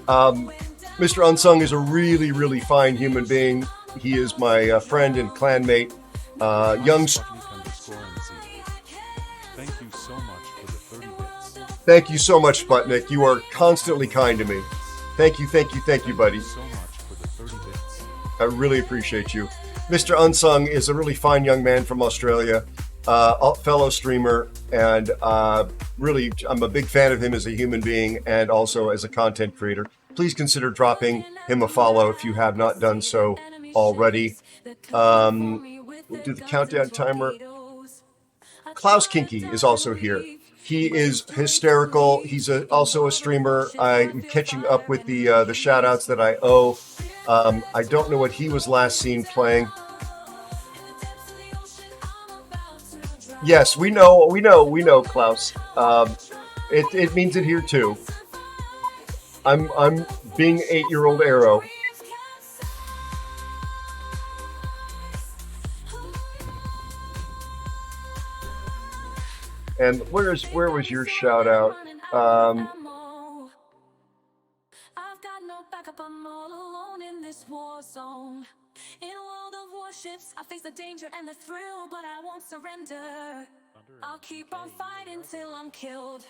Speaker 2: Mr. Unsung is a really, really fine human being. He is my friend and clanmate. Young.
Speaker 5: Thank you so much for the 30 bits.
Speaker 2: Thank you so much, Sputnik. You are constantly kind to me. Thank you, buddy.
Speaker 5: So much for the 30 bits.
Speaker 2: I really appreciate you. Mr. Unsung is a really fine young man from Australia, fellow streamer, and really, I'm a big fan of him as a human being and also as a content creator. Please consider dropping him a follow if you have not done so already. We'll do the countdown timer. Klaus Kinky is also here. He is hysterical. He's also a streamer. I'm catching up with the shout outs that I owe. I don't know what he was last seen playing. Yes, we know, Klaus. It means it here too. I'm being 8-year-old Aero. And where was your shout out?
Speaker 8: I've got no backup, I'm all alone in this war zone. In World of Warships, I face the danger and the thrill, but I won't surrender. I'll keep on fighting till I'm killed.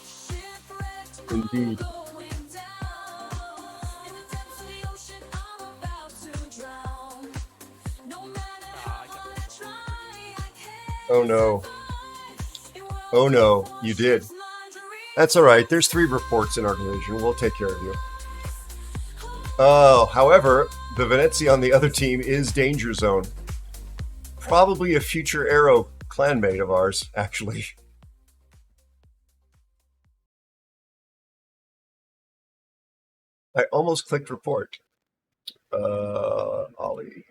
Speaker 8: Shipwrecked,
Speaker 2: Indeed.
Speaker 8: going down. In the depths of the ocean, I'm about to drown. No matter how hard I try, I can't.
Speaker 2: Oh no. Oh no, you did. That's all right. There's 3 reports in our division. We'll take care of you. Oh, however, the Venezia on the other team is Danger Zone. Probably a future Aero clanmate of ours, actually. I almost clicked report. Ollie.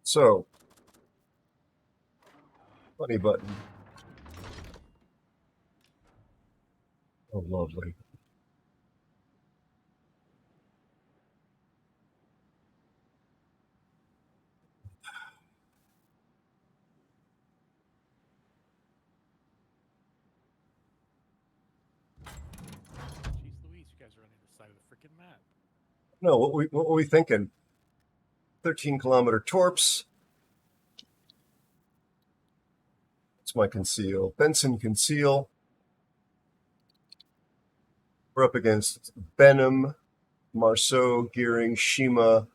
Speaker 2: So, funny button. Oh, lovely.
Speaker 5: Jeez Louise, you guys are on the other side of the freaking map.
Speaker 2: No, what were we thinking? 13-kilometer torps. It's my conceal. Benson conceal. We're up against Benham, Marceau, Gearing, Shima,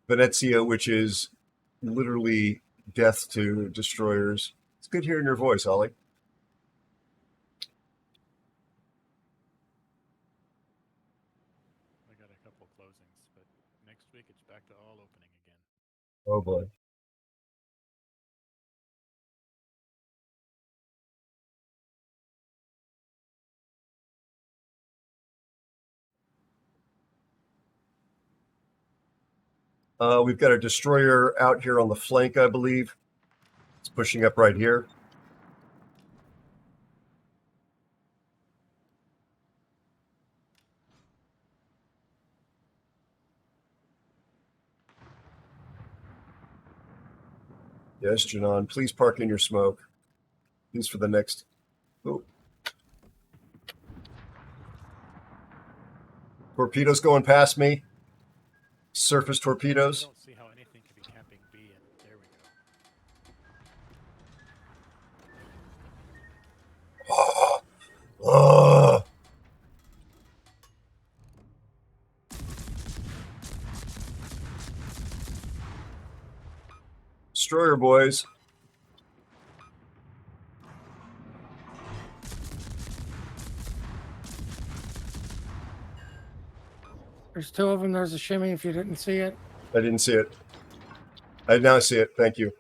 Speaker 2: Venezia, which is literally death to destroyers. It's good hearing your voice, Ollie.
Speaker 5: I got a couple closings, but next week it's back to all opening again.
Speaker 2: Oh boy. We've got a destroyer out here on the flank, I believe. It's pushing up right here. Yes, Janon, please park in your smoke. Please for the next... Oh. Torpedoes going past me. Surface torpedoes.
Speaker 5: I don't see how anything could be capping B, and there we go.
Speaker 2: Destroyer boys.
Speaker 11: There's 2 of them. There's a shimmy if you didn't see it.
Speaker 2: I didn't see it. I now see it. Thank you.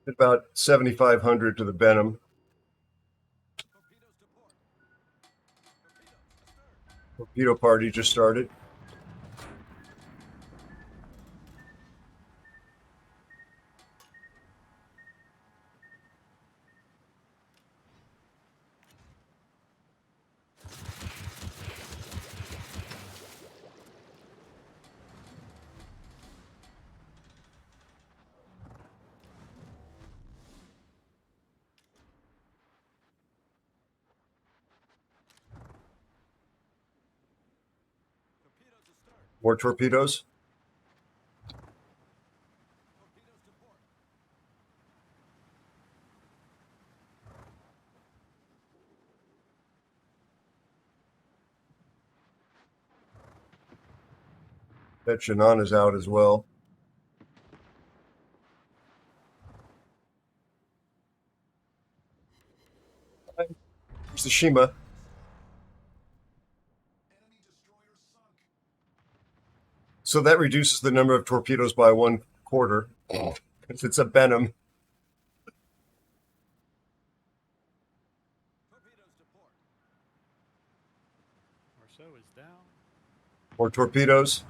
Speaker 2: About 7,500 to the Benham. Torpedo party just started. More torpedoes. That Shannon is out as well. Here's the Shima. So that reduces the number of torpedoes by 1/4. If it's a Benham.
Speaker 5: Marceau is down.
Speaker 2: More torpedoes.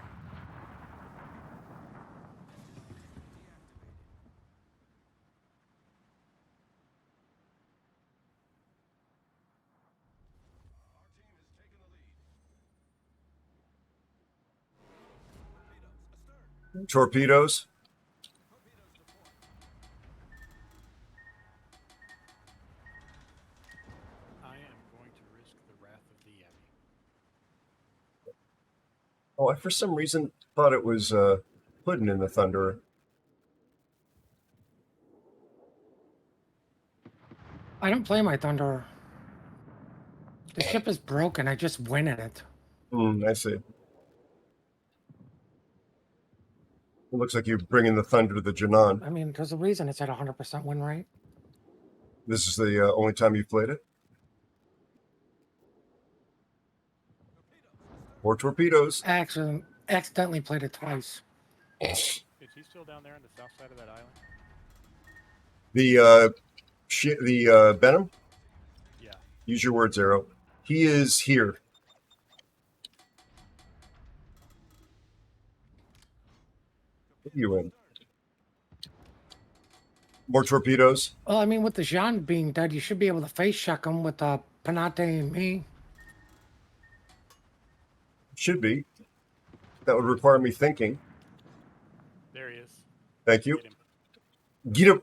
Speaker 2: Torpedoes.
Speaker 5: I am going to risk the wrath of the Yeti.
Speaker 2: Oh, I for some reason thought it was Puddin in the Thunderer.
Speaker 11: I don't play my Thunder. The ship is broken. I just win in it.
Speaker 2: I see. It looks like you're bringing the Thunder to the Janan.
Speaker 11: I mean, there's a reason it's at 100% win rate.
Speaker 2: This is the only time you've played it? More torpedoes.
Speaker 11: I actually accidentally played it twice.
Speaker 5: Is he still down there on the south side of that island?
Speaker 2: The Benham?
Speaker 5: Yeah.
Speaker 2: Use your words, Arrow. He is here. What are you in? More torpedoes.
Speaker 11: Well, I mean, with the Jean being dead, you should be able to face check him with Panate and me.
Speaker 2: Should be. That would require me thinking.
Speaker 5: There he is.
Speaker 2: Thank you.
Speaker 5: Get him.
Speaker 2: Get him.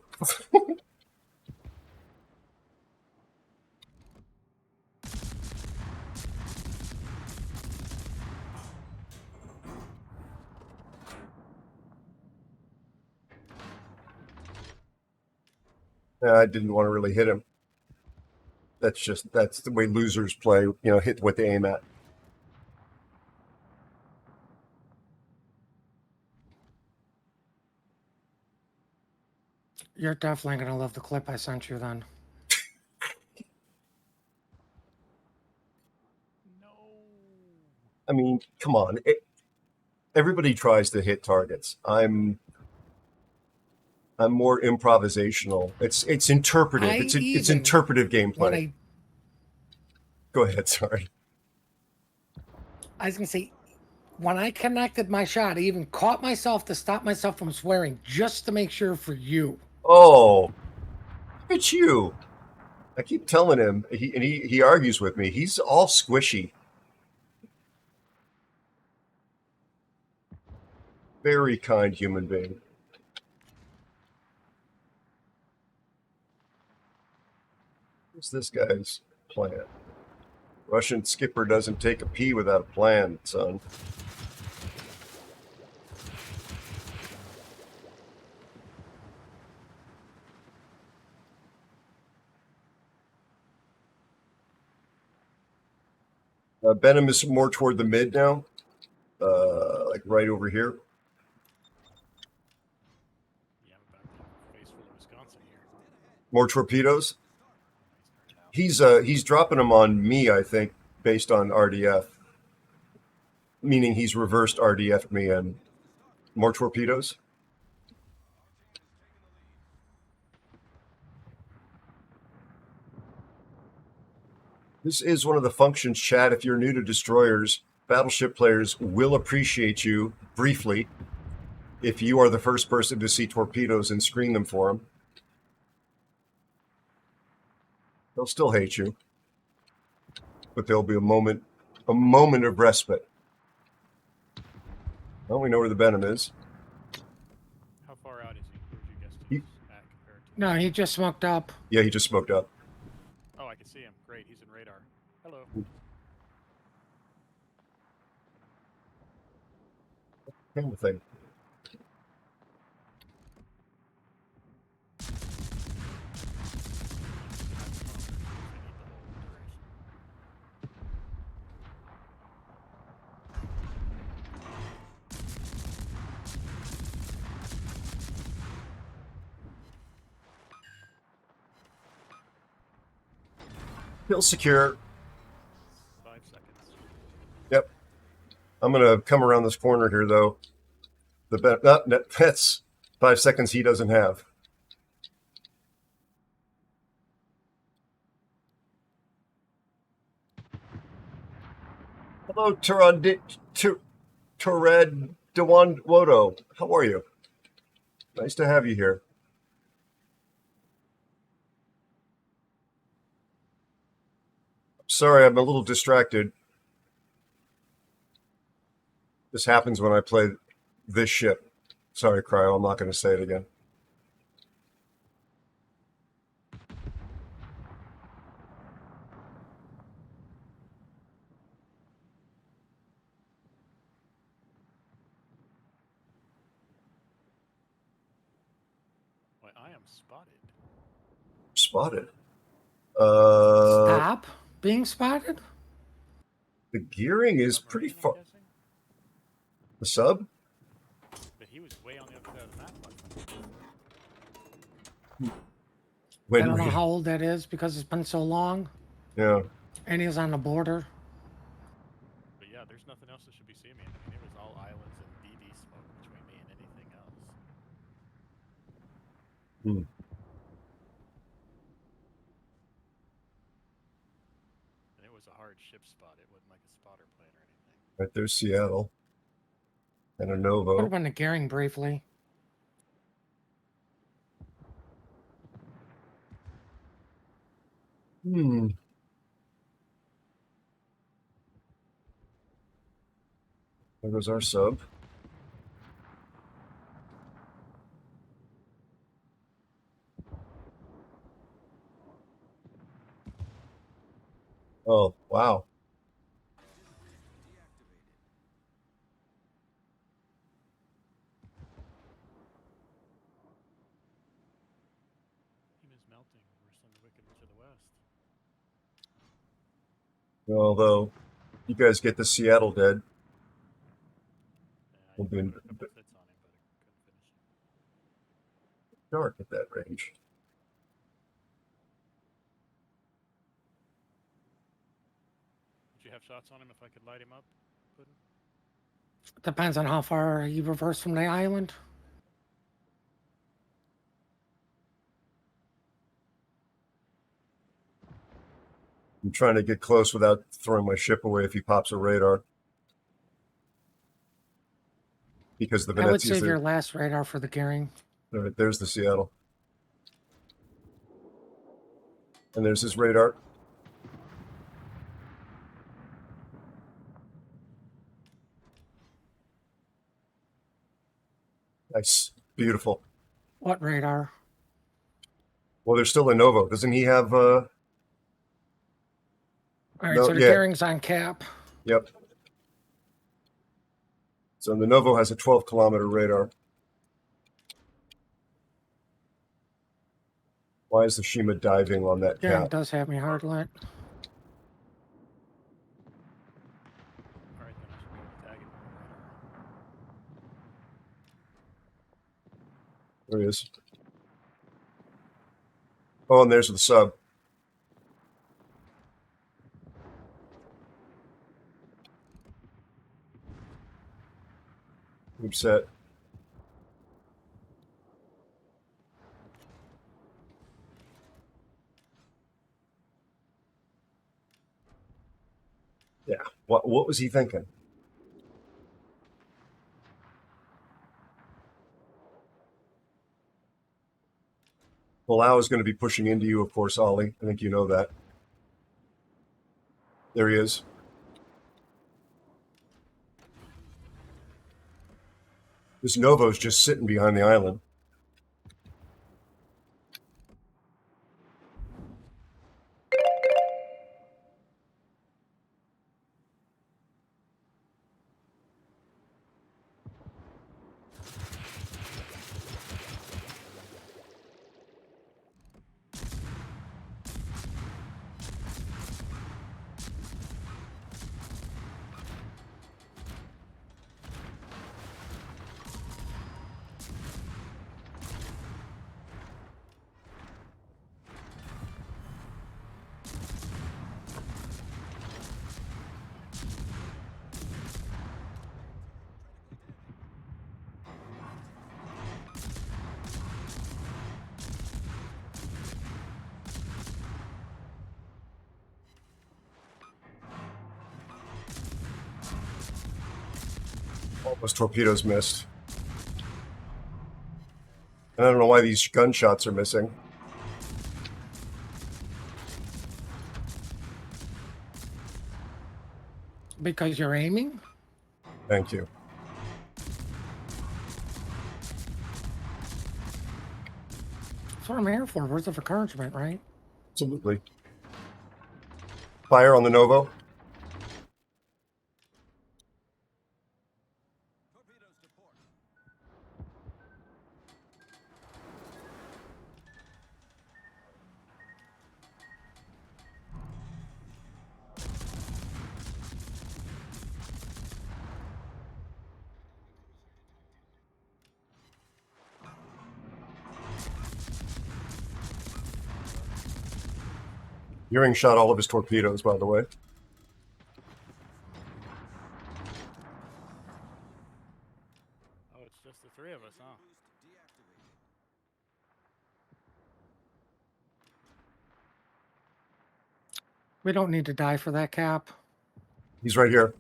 Speaker 2: I didn't want to really hit him. That's the way losers play, you know, hit what they aim at.
Speaker 11: You're definitely going to love the clip I sent you then.
Speaker 5: No.
Speaker 2: I mean, come on. Everybody tries to hit targets. I'm more improvisational. It's interpretive. It's interpretive gameplay. Go ahead, sorry.
Speaker 11: I was going to say, when I connected my shot, I even caught myself to stop myself from swearing just to make sure for you.
Speaker 2: Oh, it's you. I keep telling him, he argues with me. He's all squishy. Very kind human being. What's this guy's plan? Russian skipper doesn't take a pee without a plan, son. Benham is more toward the mid now, like right over here.
Speaker 5: Yeah, I'm about to face full of Wisconsin here.
Speaker 2: More torpedoes. He's dropping them on me, I think, based on RDF. Meaning he's reversed RDF'd me and more torpedoes. This is one of the functions, chat. If you're new to destroyers, battleship players will appreciate you briefly if you are the first person to see torpedoes and screen them for them. They'll still hate you, but there'll be a moment of respite. Well, we know where the Benham is.
Speaker 5: How far out is he? Where would you guess he's at compared to?
Speaker 11: No, he just smoked up.
Speaker 2: Yeah, he just smoked up.
Speaker 5: Oh, I can see him. Great, he's in radar. Hello.
Speaker 2: camera thing. Still secure.
Speaker 12: 5 seconds.
Speaker 2: Yep. I'm gonna come around this corner here, though. That's 5 seconds he doesn't have. Hello, Tored Dewan Wodo. How are you? Nice to have you here. Sorry, I'm a little distracted. This happens when I play this ship. Sorry, Cryo, I'm not going to say it again.
Speaker 12: Why, I am spotted.
Speaker 2: Spotted.
Speaker 11: Stop being spotted?
Speaker 2: The gearing is pretty far. The sub?
Speaker 12: But he was way on the other side of the map.
Speaker 11: I don't know how old that is because it's been so long.
Speaker 2: Yeah.
Speaker 11: And he's on the border.
Speaker 12: But yeah, there's nothing else that should be seeing me. I mean, it was all islands and BD smoke between me and anything else.
Speaker 2: Hmm.
Speaker 12: And it was a hard ship spot. It wasn't like a spotter plane or anything.
Speaker 2: Right there's Seattle. And a
Speaker 11: Would
Speaker 2: Novo.
Speaker 11: have been the gearing briefly.
Speaker 2: Hmm. There goes our sub. Oh, wow.
Speaker 12: Team is melting. Worse than the wicked to the west.
Speaker 2: Although, you guys get the Seattle dead.
Speaker 12: Yeah,
Speaker 2: We'll be in
Speaker 12: put a couple hits on him, but I couldn't finish him.
Speaker 2: dark at that range.
Speaker 12: Would you have shots on him if I could light him up? Puddin'?
Speaker 11: Depends on how far you reverse from the island.
Speaker 2: I'm trying to get close without throwing my ship away if he pops a radar. Because the
Speaker 11: I would
Speaker 2: Venezia's
Speaker 11: save
Speaker 2: there.
Speaker 11: your last radar for the gearing.
Speaker 2: All right, there's the Seattle. And there's his radar. Nice. Beautiful.
Speaker 11: What radar?
Speaker 2: Well, there's still a Novo. Doesn't he have...
Speaker 11: All right,
Speaker 2: No,
Speaker 11: so the
Speaker 2: yeah.
Speaker 11: gearing's on cap.
Speaker 2: Yep. So the Novo has a 12-kilometer radar. Why is the Shima diving on that
Speaker 11: Gearing
Speaker 2: cap?
Speaker 11: does have me hard lit.
Speaker 12: Alright, then I should be able to tag him with the radar.
Speaker 2: There he is. Oh, and there's the sub. Group set. Yeah. What was he thinking? Palau is going to be pushing into you, of course, Ollie. I think you know that. There he is. This Novo's just sitting behind the island. All those torpedoes missed. And I don't know why these gunshots are missing.
Speaker 11: Because you're aiming?
Speaker 2: Thank you.
Speaker 11: That's what I'm here for. Words of encouragement, right?
Speaker 2: Absolutely. Fire on the Novo. Earring shot all of his torpedoes, by the way.
Speaker 12: Oh, it's just the three of us, huh?
Speaker 11: We don't need to die for that, Cap.
Speaker 2: He's right here.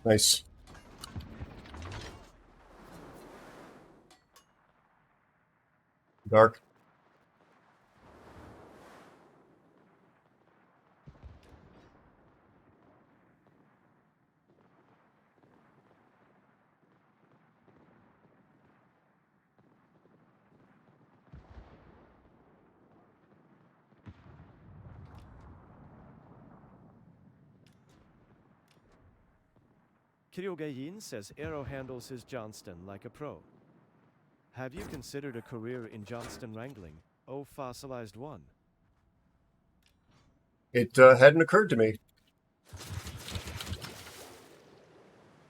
Speaker 2: Nice. Dark.
Speaker 13: Kiryogayin says Aero handles his Johnston like a pro. Have you considered a career in Johnston wrangling? Oh, fossilized one.
Speaker 2: It hadn't occurred to me.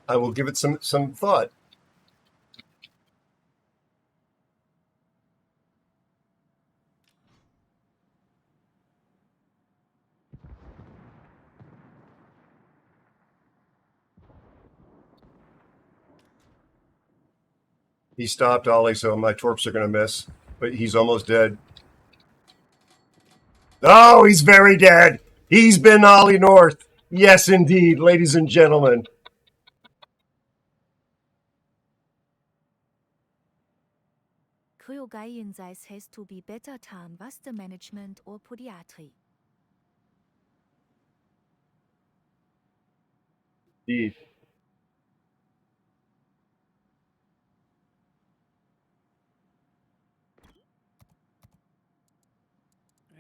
Speaker 2: I will give it some thought. He stopped Ollie, so my torps are going to miss. But he's almost dead. Oh, he's very dead. He's been Ollie North. Yes, indeed, ladies and gentlemen.
Speaker 6: Kryogayin has to be better than waste management or podiatry.
Speaker 2: Indeed.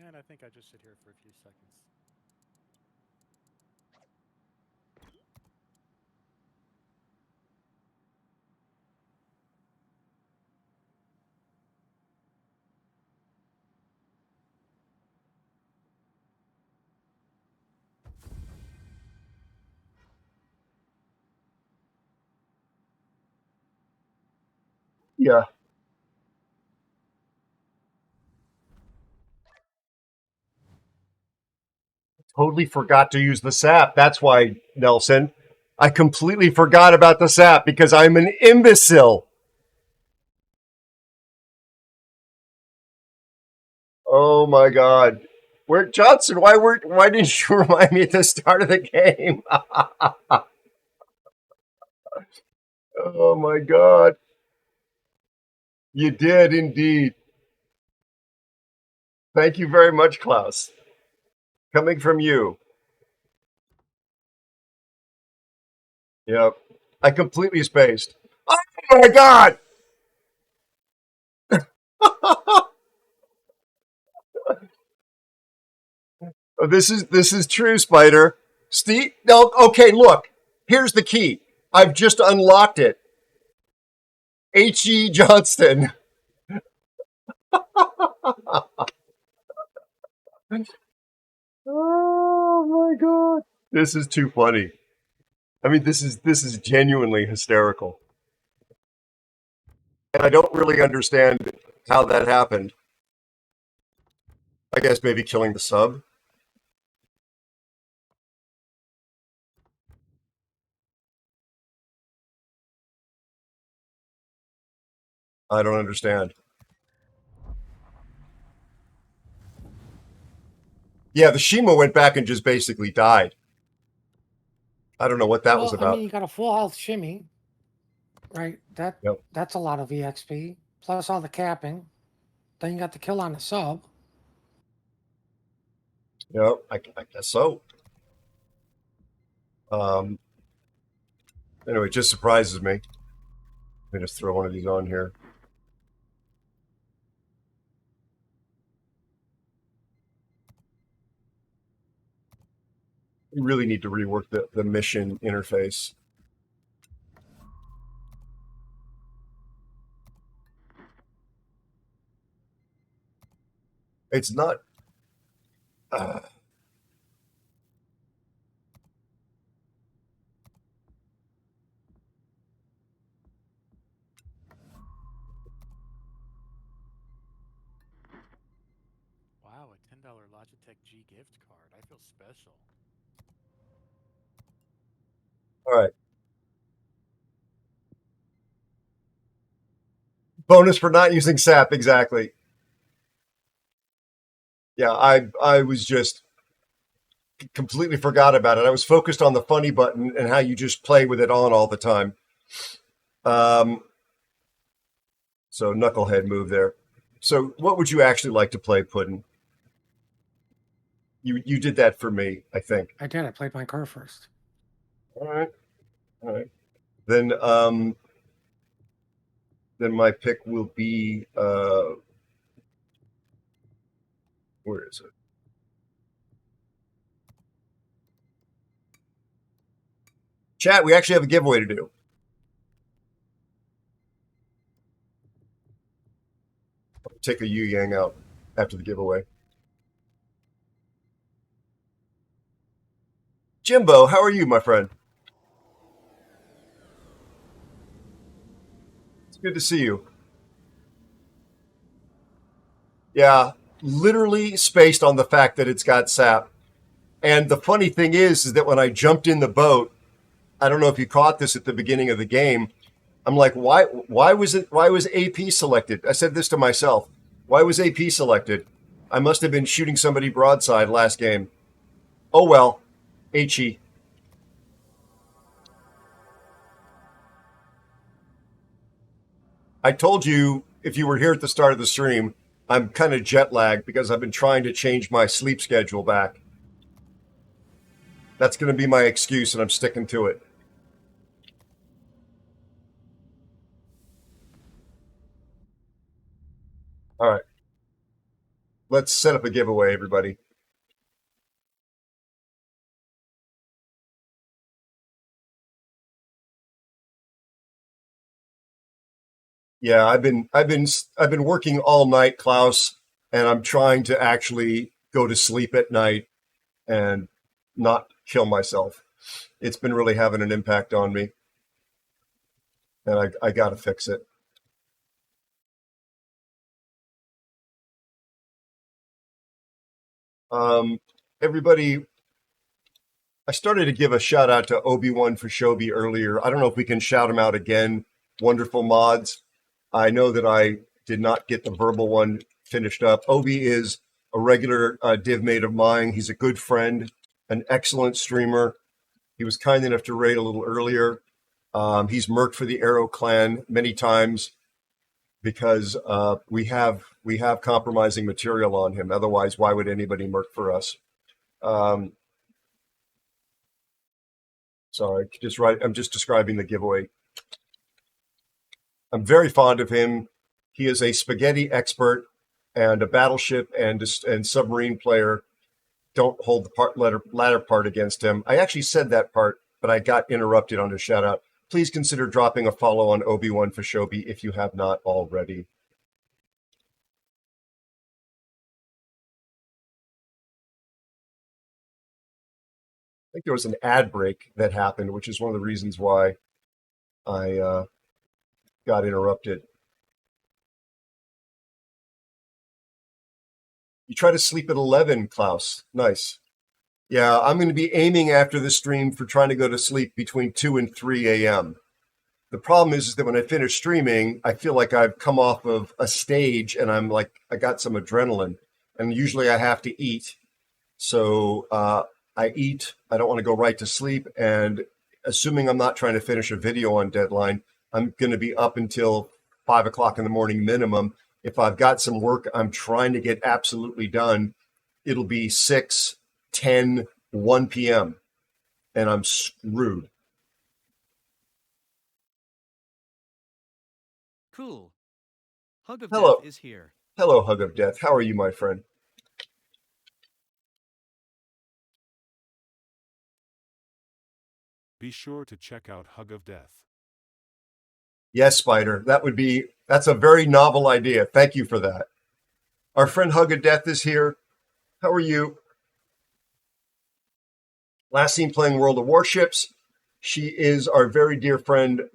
Speaker 12: And I think I just sit here for a few seconds.
Speaker 2: Yeah. Totally forgot to use the sap. That's why, Nelson. I completely forgot about the sap because I'm an imbecile. Oh my God. Where Johnson, why didn't you remind me at the start of the game? Oh my God. You did indeed. Thank you very much, Klaus. Coming from you. Yep. I completely spaced. Oh my God. This is true, Spider. Steve, no, okay, look. Here's the key. I've just unlocked it. H.E. Johnston. Oh my God. This is too funny. I mean, this is genuinely hysterical. And I don't really understand how that happened. I guess maybe killing the sub. I don't understand. Yeah, the Shima went back and just basically died. I don't know what that was
Speaker 11: Well, I
Speaker 2: about.
Speaker 11: mean, you got a full health shimmy, right?
Speaker 2: Yep.
Speaker 11: That's a lot of EXP plus all the capping. Then you got the kill on the sub.
Speaker 2: Yep, I guess so. Anyway, it just surprises me. Let me just throw one of these on here. We really need to rework the mission interface. It's not.
Speaker 12: Wow, a $10 Logitech G gift card. I feel special.
Speaker 2: All right. Bonus for not using SAP, exactly. Yeah, I was just completely forgot about it. I was focused on the funny button and how you just play with it on all the time. So knucklehead move there. So what would you actually like to play, Puddin'? You did that for me, I think.
Speaker 11: I did. I played my car first.
Speaker 2: All right. Then my pick will be where is it? Chat, we actually have a giveaway to do. I'll take a Yu Yang out after the giveaway. Jimbo, how are you, my friend? It's good to see you. Yeah, literally spaced on the fact that it's got sap. And the funny thing is that when I jumped in the boat, I don't know if you caught this at the beginning of the game. I'm like, why was AP selected? I said this to myself. Why was AP selected? I must have been shooting somebody broadside last game. Oh well, HE. I told you if you were here at the start of the stream, I'm kind of jet lagged because I've been trying to change my sleep schedule back. That's going to be my excuse, and I'm sticking to it. All right. Let's set up a giveaway, everybody. Yeah, I've been working all night, Klaus, and I'm trying to actually go to sleep at night and not kill myself. It's been really having an impact on me, and I got to fix it. Everybody, I started to give a shout out to Obi-Wan for Shobi earlier. I don't know if we can shout him out again. Wonderful mods. I know that I did not get the verbal one finished up. Obi is a regular div mate of mine. He's a good friend, an excellent streamer. He was kind enough to raid a little earlier. He's merked for the Aero clan many times because we have compromising material on him. Otherwise, why would anybody merc for us? Sorry, I'm just describing the giveaway. I'm very fond of him. He is a spaghetti expert and a battleship and submarine player. Don't hold the latter part against him. I actually said that part, but I got interrupted on his shout out. Please consider dropping a follow on Obi-Wan for Shobi if you have not already. I think there was an ad break that happened, which is one of the reasons why I got interrupted. You try to sleep at 11, Klaus. Nice. Yeah, I'm going to be aiming after the stream for trying to go to sleep between 2 and 3 a.m. The problem is that when I finish streaming, I feel like I've come off of a stage and I'm like, I got some adrenaline. And usually I have to eat. So I eat. I don't want to go right to sleep. And assuming I'm not trying to finish a video on deadline, I'm going to be up until 5 o'clock in the morning minimum. If I've got some work I'm trying to get absolutely done, it'll be 6, 10, 1 p.m. and I'm screwed.
Speaker 7: Cool. Hug of
Speaker 2: Hello.
Speaker 7: Death is here.
Speaker 2: Hello, Hug of Death. How are you, my friend?
Speaker 5: Be sure to check out Hug of Death.
Speaker 2: Yes, Spider. That's a very novel idea. Thank you for that. Our friend Hug of Death is here. How are you? Last seen playing World of Warships. She is our very dear friend,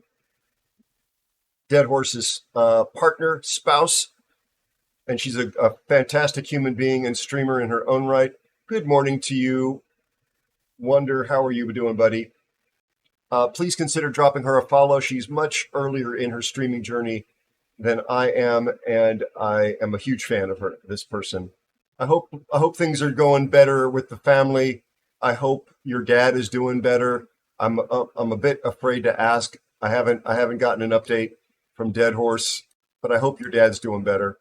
Speaker 2: Dead Horse's partner, spouse, and she's a fantastic human being and streamer in her own right. Good morning to you. Wonder, how are you doing, buddy? Please consider dropping her a follow. She's much earlier in her streaming journey than I am, and I am a huge fan of her, this person. I hope things are going better with the family. I hope your dad is doing better. I'm a bit afraid to ask. I haven't gotten an update from Dead Horse, but I hope your dad's doing better.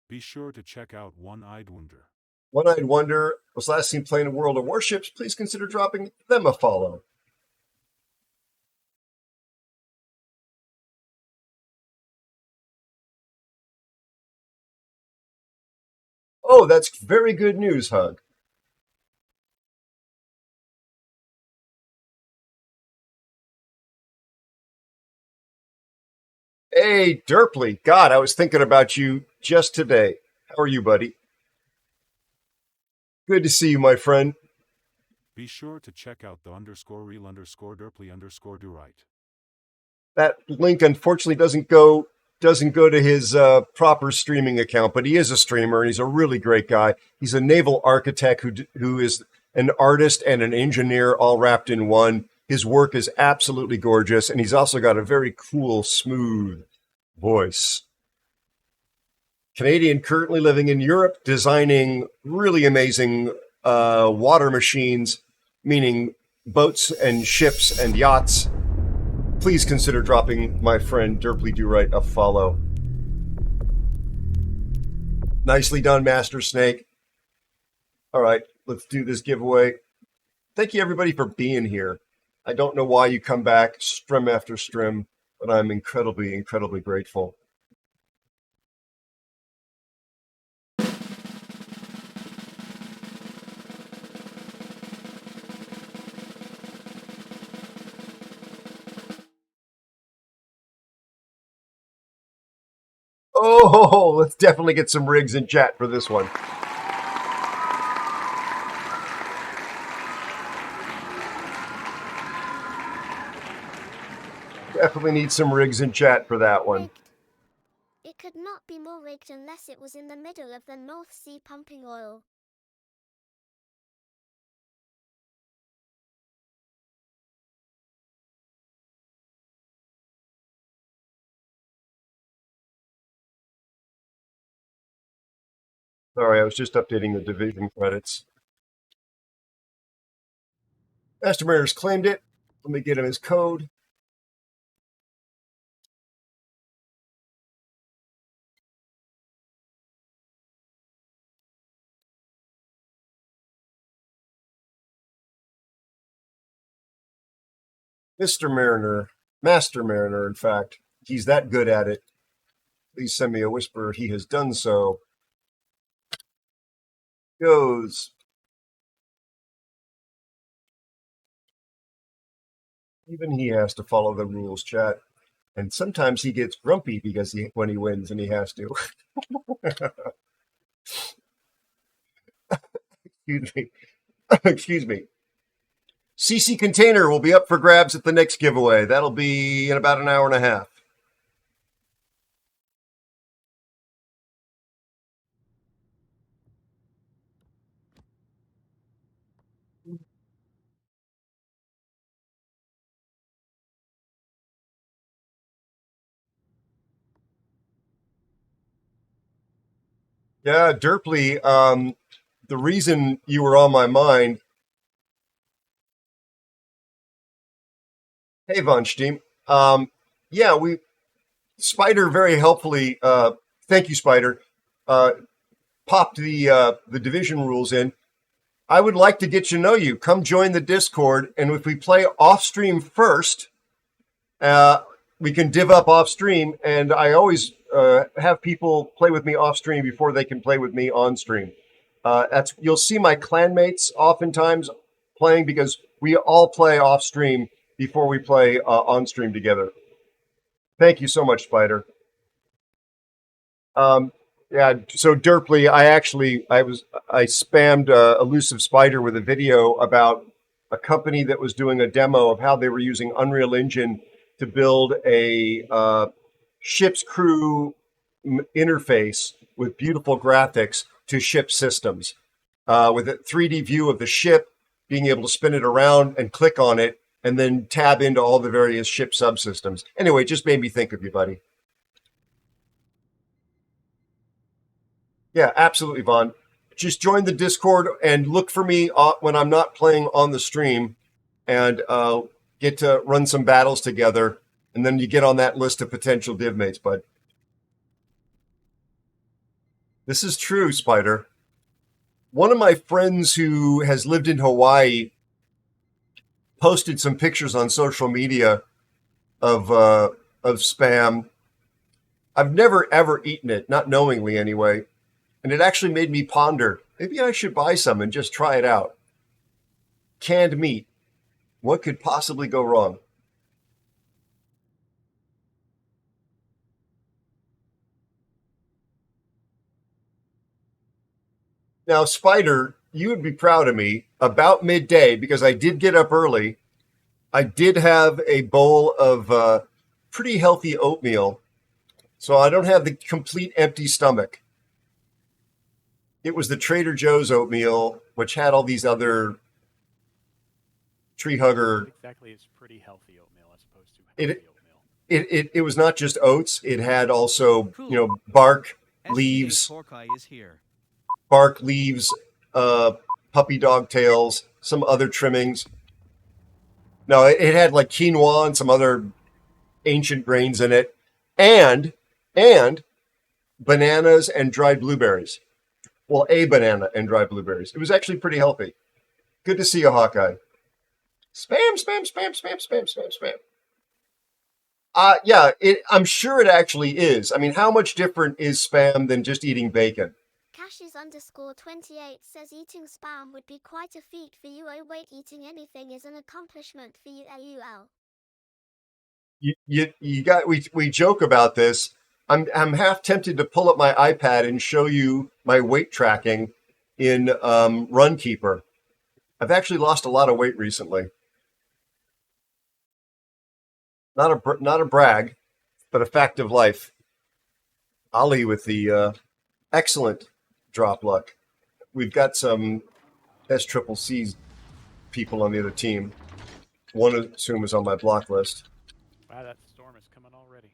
Speaker 5: Be sure to check out One-Eyed Wonder.
Speaker 2: One-Eyed Wonder was last seen playing in World of Warships. Please consider dropping them a follow. Oh, that's very good news, Hug. Hey, Derpley. God, I was thinking about you just today. How are you, buddy? Good to see you, my friend.
Speaker 5: Be sure to check out the _real_derpley_do right.
Speaker 2: That link unfortunately doesn't go to his proper streaming account, but he is a streamer and he's a really great guy. He's a naval architect who is an artist and an engineer all wrapped in one. His work is absolutely gorgeous, and he's also got a very cool, smooth voice. Canadian, currently living in Europe, designing really amazing water machines, meaning boats and ships and yachts. Please consider dropping my friend Derpley Do Right a follow. Nicely done, Master Snake. All right, let's do this giveaway. Thank you, everybody, for being here. I don't know why you come back stream after stream, but I'm incredibly, incredibly grateful. Oh, let's definitely get some rigs in chat for this one. Definitely need some rigs in chat for that one.
Speaker 4: It could not be more rigged unless it was in the middle of the North Sea pumping oil.
Speaker 2: Sorry, I was just updating the division credits. Master Mariner's claimed it. Let me get him his code. Mr. Mariner, Master Mariner, in fact, he's that good at it. Please send me a whisper he has done so. Goes. Even he has to follow the rules, chat. And sometimes he gets grumpy because when he wins and he has to. Excuse me. Excuse me. CC Container will be up for grabs at the next giveaway. That'll be in about an hour and a half. Yeah, Derpley, the reason you were on my mind. Hey, Von Steam. Yeah, Spider very helpfully, thank you, Spider, popped the division rules in. I would like to get to know you. Come join the Discord, and if we play off stream first, we can div up off stream. And I always have people play with me off stream before they can play with me on stream. You'll see my clanmates oftentimes playing because we all play off stream before we play on stream together. Thank you so much, Spider. Yeah, so Derpley, I spammed Elusive Spider with a video about a company that was doing a demo of how they were using Unreal Engine to build a ship's crew interface with beautiful graphics to ship systems, with a 3D view of the ship, being able to spin it around and click on it, and then tab into all the various ship subsystems. Anyway, it just made me think of you, buddy. Yeah, absolutely, Vaughn. Just join the Discord and look for me when I'm not playing on the stream, and get to run some battles together, and then you get on that list of potential div mates, bud. This is true, Spider. One of my friends who has lived in Hawaii posted some pictures on social media of Spam. I've never ever eaten it, not knowingly anyway. And it actually made me ponder, maybe I should buy some and just try it out. Canned meat. What could possibly go wrong? Now, Spider, you would be proud of me. About midday, because I did get up early, I did have a bowl of pretty healthy oatmeal, so I don't have the complete empty stomach. It was the Trader Joe's oatmeal, which had all these other tree hugger.
Speaker 12: Exactly, it's pretty healthy oatmeal as opposed to healthy oatmeal.
Speaker 2: It was not just oats. It had also, bark, leaves, puppy dog tails, some other trimmings. No, it had like quinoa and some other ancient grains in it, and bananas and dried blueberries. Well, a banana and dried blueberries. It was actually pretty healthy. Good to see you, Hawkeye. Spam, spam, spam, spam, spam, spam, spam. Yeah, I'm sure it actually is. I mean, how much different is spam than just eating bacon?
Speaker 4: Cashes_28 says eating spam would be quite a feat for you. Oh wait, eating anything is an accomplishment for you. AUL.
Speaker 2: We joke about this. I'm half tempted to pull up my iPad and show you my weight tracking in Runkeeper. I've actually lost a lot of weight recently. Not a brag, but a fact of life. Ali with the excellent drop luck. We've got some SCCC people on the other team. One of whom is on my block list.
Speaker 12: Wow, that storm is coming already.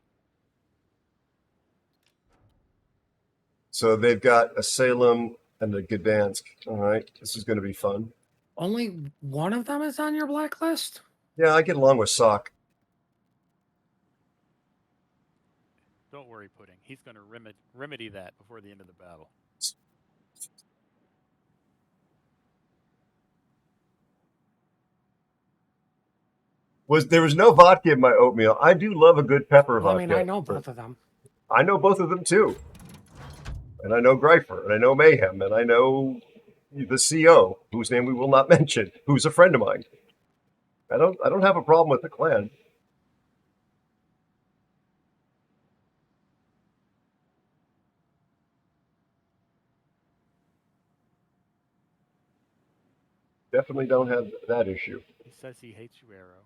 Speaker 2: So they've got a Salem and a Gdansk. All right, this is going to be fun.
Speaker 11: Only one of them is on your blacklist?
Speaker 2: Yeah, I get along with Sock.
Speaker 12: Don't worry, Pudding. He's going to remedy that before the end of the battle.
Speaker 2: There was no vodka in my oatmeal. I do love a good pepper vodka.
Speaker 11: I mean, I know both of them.
Speaker 2: I know both of them too. And I know Greifer, and I know Mayhem, and I know the CO, whose name we will not mention, who's a friend of mine. I don't have a problem with the clan. Definitely don't have that issue.
Speaker 12: He says he hates you, Arrow.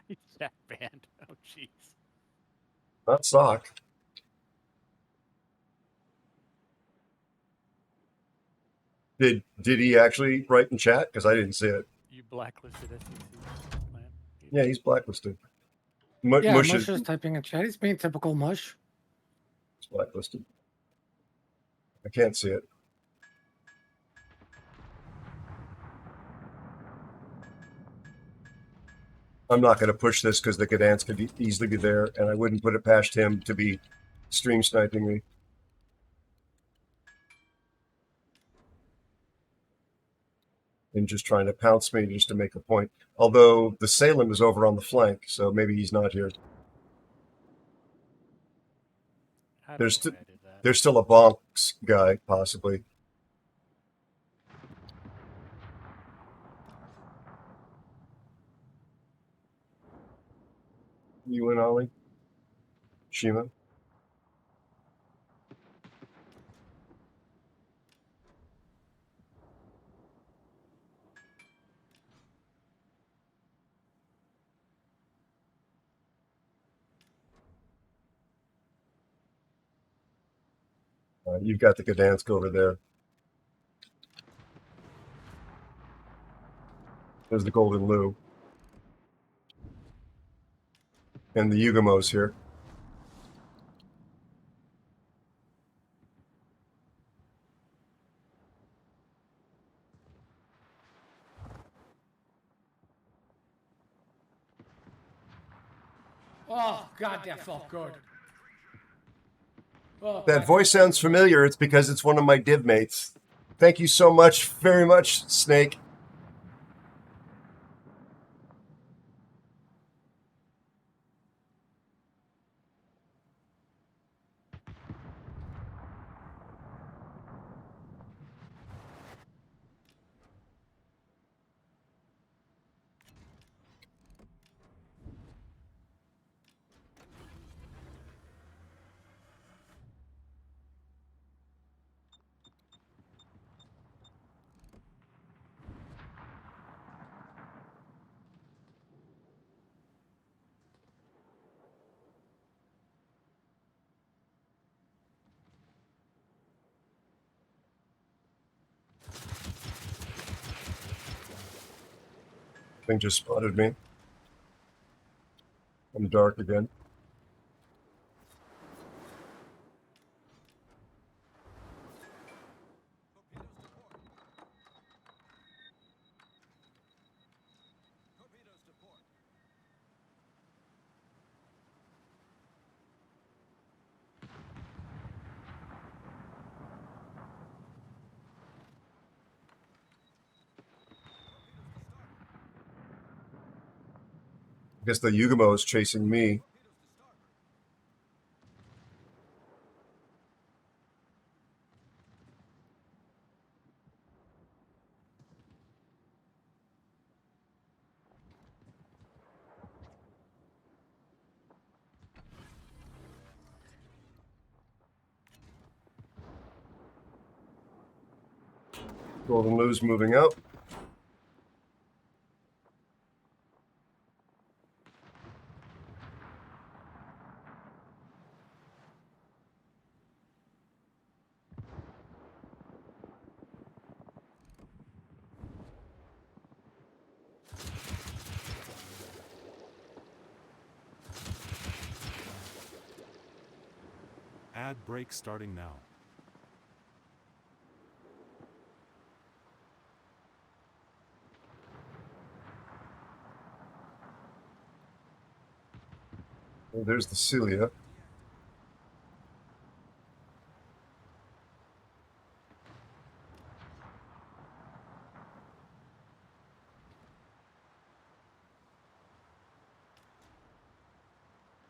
Speaker 12: He's that banned. Oh, jeez.
Speaker 2: Not Sock. Did he actually write in chat? Because I didn't see it.
Speaker 12: You blacklisted SCC clan?
Speaker 2: Yeah, he's blacklisted.
Speaker 11: Mush is typing in chat. He's being typical Mush.
Speaker 2: It's blacklisted. I can't see it. I'm not going to push this because the Gdansk could easily be there, and I wouldn't put it past him to be stream sniping me. And just trying to pounce me just to make a point. Although the Salem is over on the flank, so maybe he's not here. There's still a bonks guy, possibly. You and Ollie? Shima? You've got the Gdansk over there. There's the Golden Lou. And the Yugamos here.
Speaker 11: Oh, God, that felt good. Oh,
Speaker 2: That voice sounds familiar. It's because it's one of my div mates. Thank you so much, very much, Snake. Thing just spotted me. I'm dark again. I guess the Yugamo is chasing me. Golden Lou's moving out.
Speaker 5: Ad break starting now.
Speaker 2: Well, there's the Celia.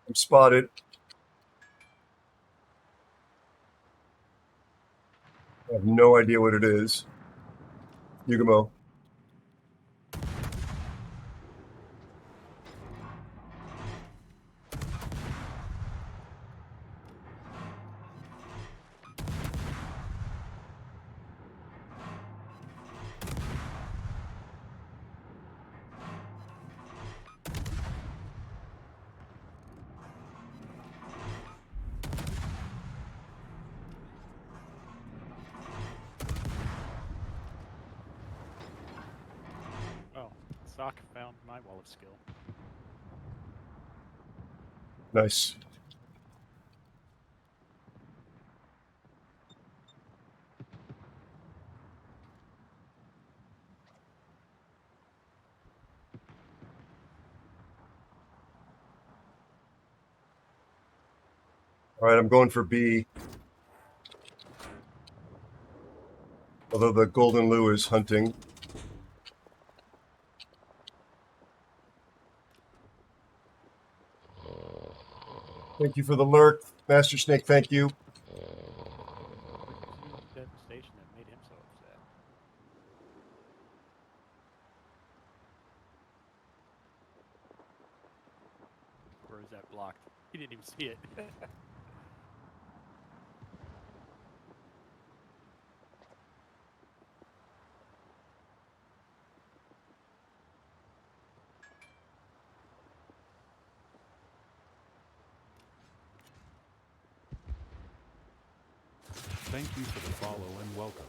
Speaker 2: I'm spotted. I have no idea what it is. Yugamo.
Speaker 12: Oh, Sock found my wall of skill.
Speaker 2: Nice. All right, I'm going for B. Although the Golden Lou is hunting. Thank you for the lurk, Master Snake. Thank you.
Speaker 12: Devastation that made him so upset. Or is that blocked? He didn't even see it.
Speaker 5: Thank you for the follow and welcome.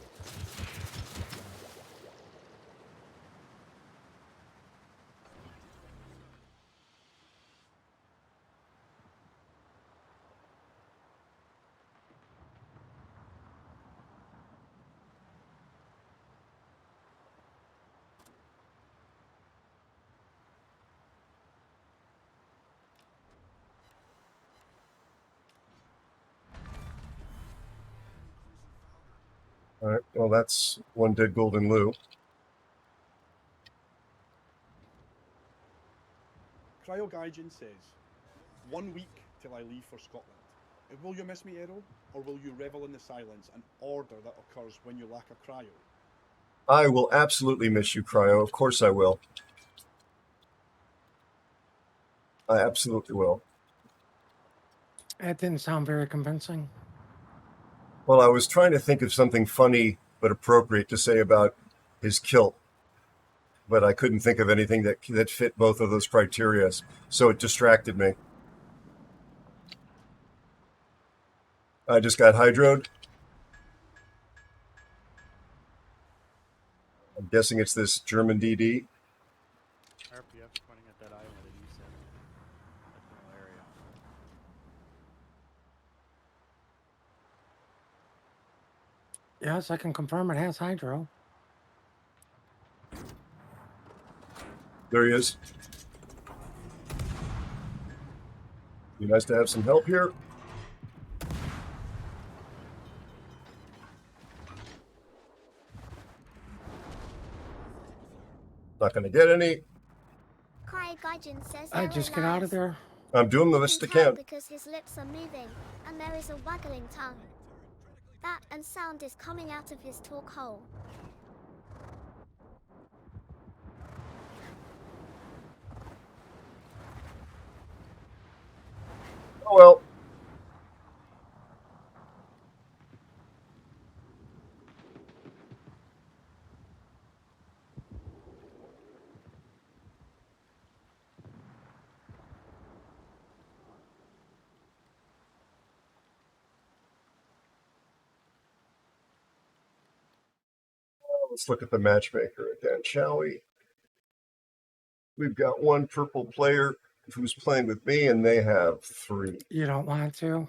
Speaker 2: All right, well, that's one dead Golden Lou.
Speaker 9: Cryo Gaijin says, 1 week till I leave for Scotland. Will you miss me, Aero? Or will you revel in the silence and order that occurs when you lack a cryo?
Speaker 2: I will absolutely miss you, Cryo. Of course I will. I absolutely will.
Speaker 11: That didn't sound very convincing.
Speaker 2: Well, I was trying to think of something funny but appropriate to say about his kilt, but I couldn't think of anything that fit both of those criteria, so it distracted me. I just got hydroed. I'm guessing it's this German DD.
Speaker 12: RPF's pointing at that island that you said. That general area.
Speaker 11: Yes, I can confirm it has hydro.
Speaker 2: There he is. Be nice to have some help here. Not going to get any.
Speaker 11: I just get out of there.
Speaker 2: I'm doing the best I can.
Speaker 4: Because his lips are moving, and there is a waggling tongue. That and sound is coming out of his talk hole.
Speaker 2: Oh well. Let's look at the matchmaker again, shall we? We've got one purple player who's playing with me, and they have 3.
Speaker 11: You don't want to?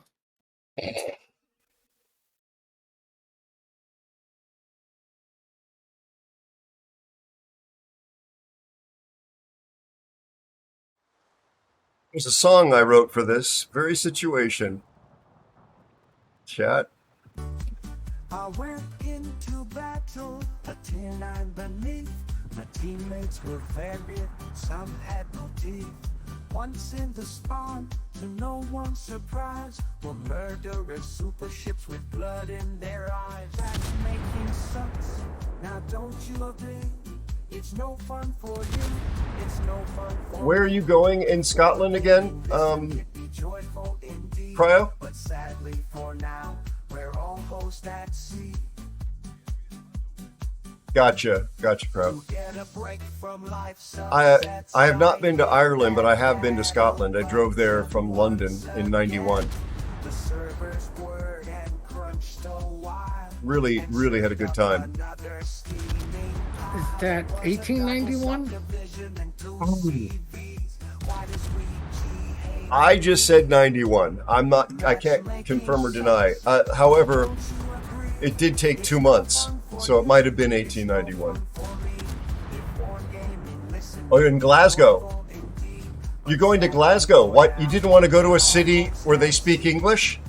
Speaker 2: There's a song I wrote for this very situation. Chat.
Speaker 14: I went into battle, a tin I beneath. My teammates were varied, some had no teeth. Once in the spawn, to no one's surprise, were murderous super ships with blood in their eyes. Matchmaking sucks, now don't you agree? It's no fun for you, it's no fun for
Speaker 2: Where are you going in Scotland again, Cryo?
Speaker 14: But sadly for now, we're almost at sea.
Speaker 2: Gotcha, Cryo. I have not been to Ireland, but I have been to Scotland. I drove there from London in '91. Really had a good time.
Speaker 11: Is that 1891?
Speaker 2: I just said 91. I can't confirm or deny. However, it did take 2 months, so it might have been 1891. Oh, you're in Glasgow. You're going to Glasgow. What? You didn't want to go to a city where they speak English?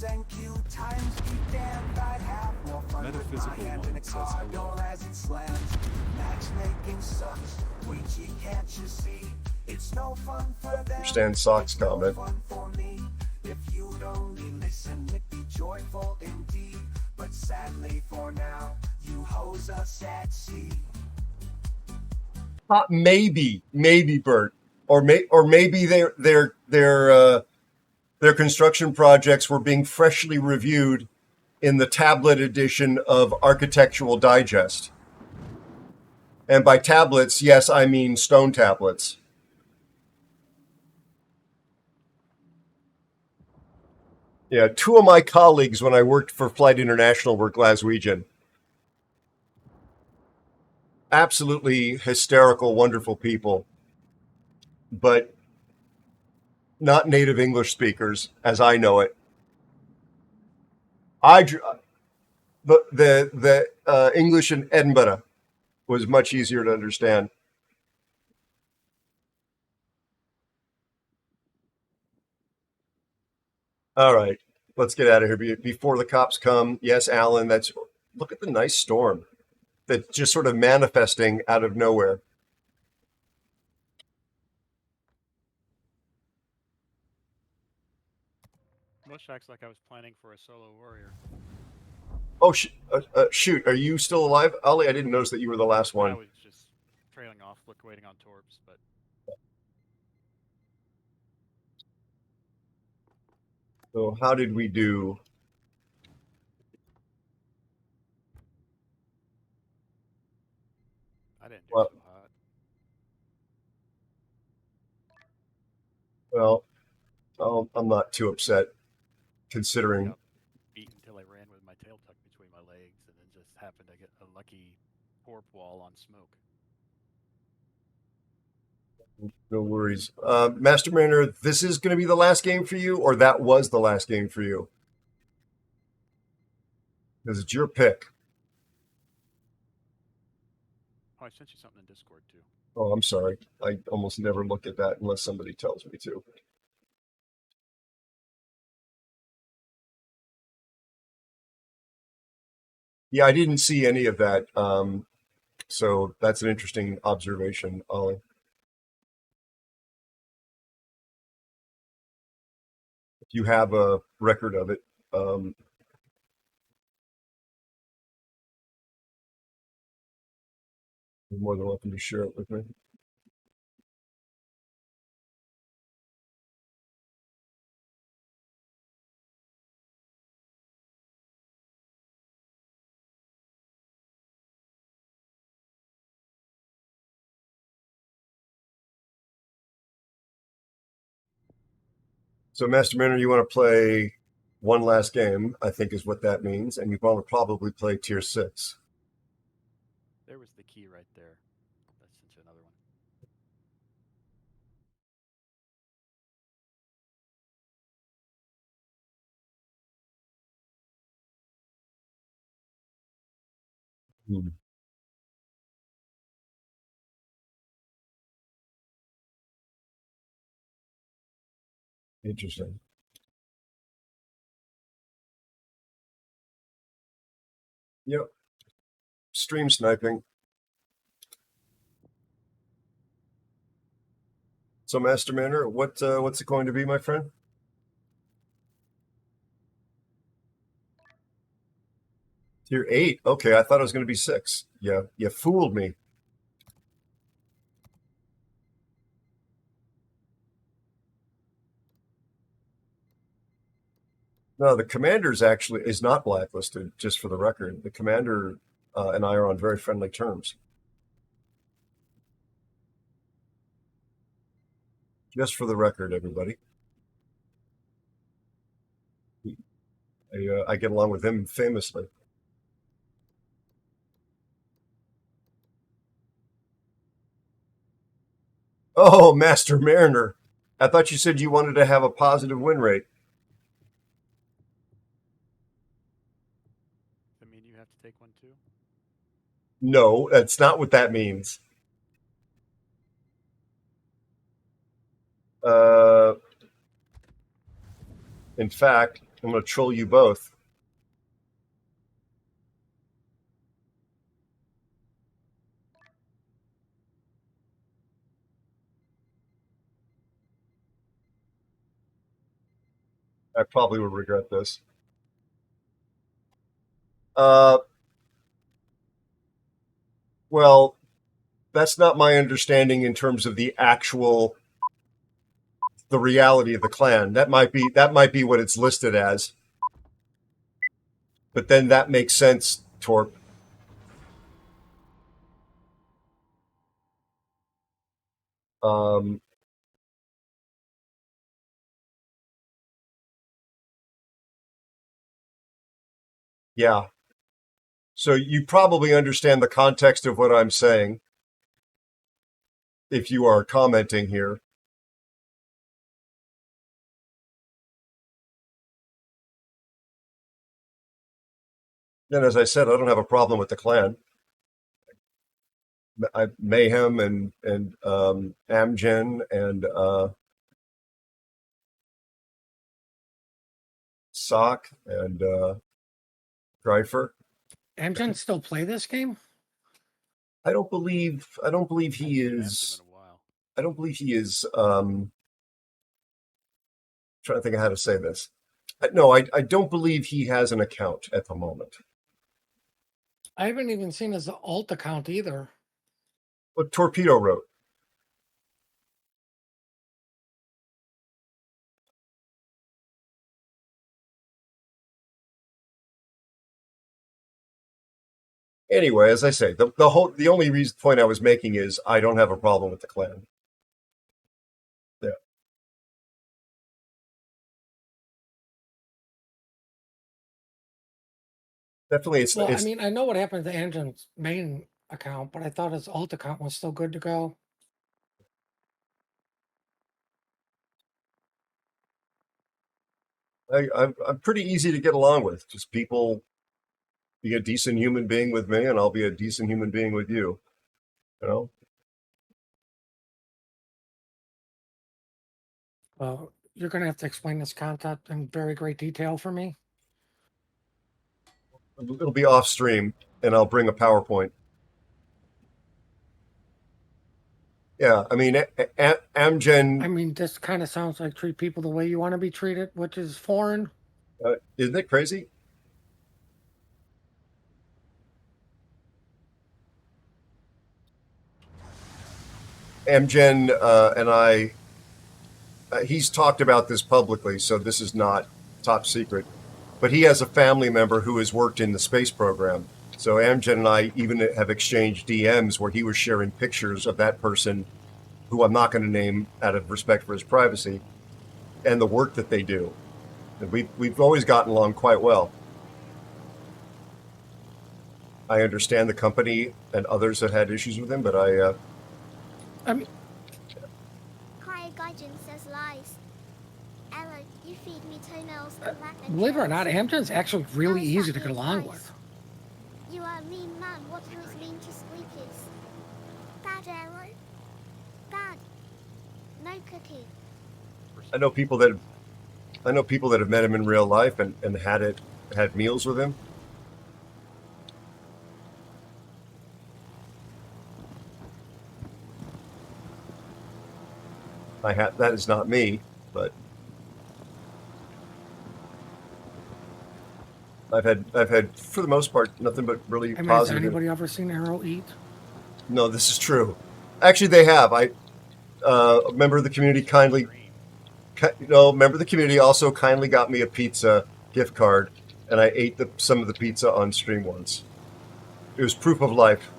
Speaker 14: thank you. Times be damned, I'd have more fun with my
Speaker 5: Metaphysical
Speaker 14: hand
Speaker 5: one
Speaker 14: in a
Speaker 5: says
Speaker 14: car
Speaker 5: hello.
Speaker 14: door as it slams. Matchmaking sucks. Ouija, can't you see? It's no fun for them.
Speaker 2: Understand Sock's comment.
Speaker 14: Fun for me. If you'd only listen, it'd be joyful indeed. But sadly for now, you hose us at sea.
Speaker 2: Maybe Bert, or maybe their construction projects were being freshly reviewed in the tablet edition of Architectural Digest. And by tablets, yes, I mean stone tablets. Yeah, two of my colleagues when I worked for Flight International were Glaswegian. Absolutely hysterical, wonderful people, but not native English speakers, as I know it. The English in Edinburgh was much easier to understand. All right, let's get out of here before the cops come. Yes, Alan, look at the nice storm that's just sort of manifesting out of nowhere.
Speaker 12: Mush acts like I was planning for a solo warrior.
Speaker 2: Oh, shoot. Are you still alive? Ollie, I didn't notice that you were the last one.
Speaker 12: I was just trailing off, waiting on Torbs, but...
Speaker 2: So how did we do?
Speaker 12: I didn't do so hot.
Speaker 2: Well, I'm not too upset, considering.
Speaker 12: Beat until I ran with my tail tucked between my legs, and then just happened to get a lucky porp wall on smoke.
Speaker 2: No worries. Master Mariner, this is going to be the last game for you, or that was the last game for you? Because it's your pick.
Speaker 12: Oh, I sent you something in Discord, too.
Speaker 2: Oh, I'm sorry. I almost never look at that unless somebody tells me to. Yeah, I didn't see any of that. So that's an interesting observation, Ollie. If you have a record of it, you're more than welcome to share it with me. So, Master Mariner, you want to play one last game, I think is what that means, and you want to probably play Tier 6.
Speaker 12: There was the key right there. I sent you another one.
Speaker 2: Interesting. Yep. Stream sniping. So, Master Mariner, what's it going to be, my friend? Tier 8. Okay, I thought it was going to be 6. Yeah, you fooled me. No, the commander's actually is not blacklisted, just for the record. The commander and I are on very friendly terms. Just for the record, everybody. I get along with him famously. Oh, Master Mariner. I thought you said you wanted to have a positive win rate.
Speaker 12: Does that mean you have to take one, too?
Speaker 2: No, that's not what that means. In fact, I'm going to troll you both. I probably would regret this. Well, that's not my understanding in terms of the reality of the clan. That might be what it's listed as. But then that makes sense, Torp. Yeah. So you probably understand the context of what I'm saying if you are commenting here. And as I said, I don't have a problem with the clan. Mayhem and Amgen and Sock and Greifer.
Speaker 11: Amgen still play this game?
Speaker 2: I don't believe he is. I don't believe he is. Trying to think of how to say this. No, I don't believe he has an account at the moment.
Speaker 11: I haven't even seen his alt account either.
Speaker 2: What Torpedo wrote. Anyway, as I say, the only point I was making is I don't have a problem with the clan. Yeah. Definitely, it's.
Speaker 11: Well, I mean, I know what happened to Amgen's main account, but I thought his alt account was still good to go.
Speaker 2: I'm pretty easy to get along with. Just people be a decent human being with me, and I'll be a decent human being with you. You know.
Speaker 11: Well, you're going to have to explain this concept in very great detail for me.
Speaker 2: It'll be off stream, and I'll bring a PowerPoint. Yeah, I mean, Amgen.
Speaker 11: I mean, this kind of sounds like treat people the way you want to be treated, which is foreign.
Speaker 2: Isn't it crazy? Amgen and I, he's talked about this publicly, so this is not top secret. But he has a family member who has worked in the space program. So Amgen and I even have exchanged DMs where he was sharing pictures of that person, who I'm not going to name out of respect for his privacy, and the work that they do. And we've always gotten along quite well. I understand the company and others have had issues with him, but
Speaker 11: I mean,
Speaker 4: Kai Gaijin says lies. Ella, you feed me toenails and lack and
Speaker 11: believe it or not, Amgen's actually really easy to get along with.
Speaker 4: You are a mean man. What you is mean to squeakies? Bad arrow. Bad. No cookie.
Speaker 2: I know people that have met him in real life and had meals with him. That is not me, but I've had for the most part nothing but really
Speaker 11: I mean,
Speaker 2: positive.
Speaker 11: has anybody ever seen Arrow eat?
Speaker 2: No, this is true. Actually, they have. A member of the community member of the community also kindly got me a pizza gift card, and I ate some of the pizza on stream once. It was proof of life.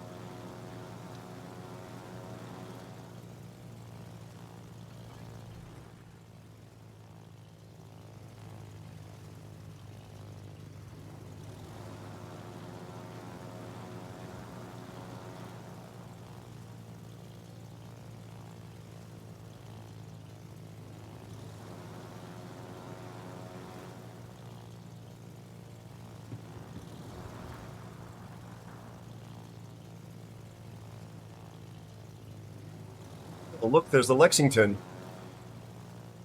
Speaker 2: Well, look, there's the Lexington.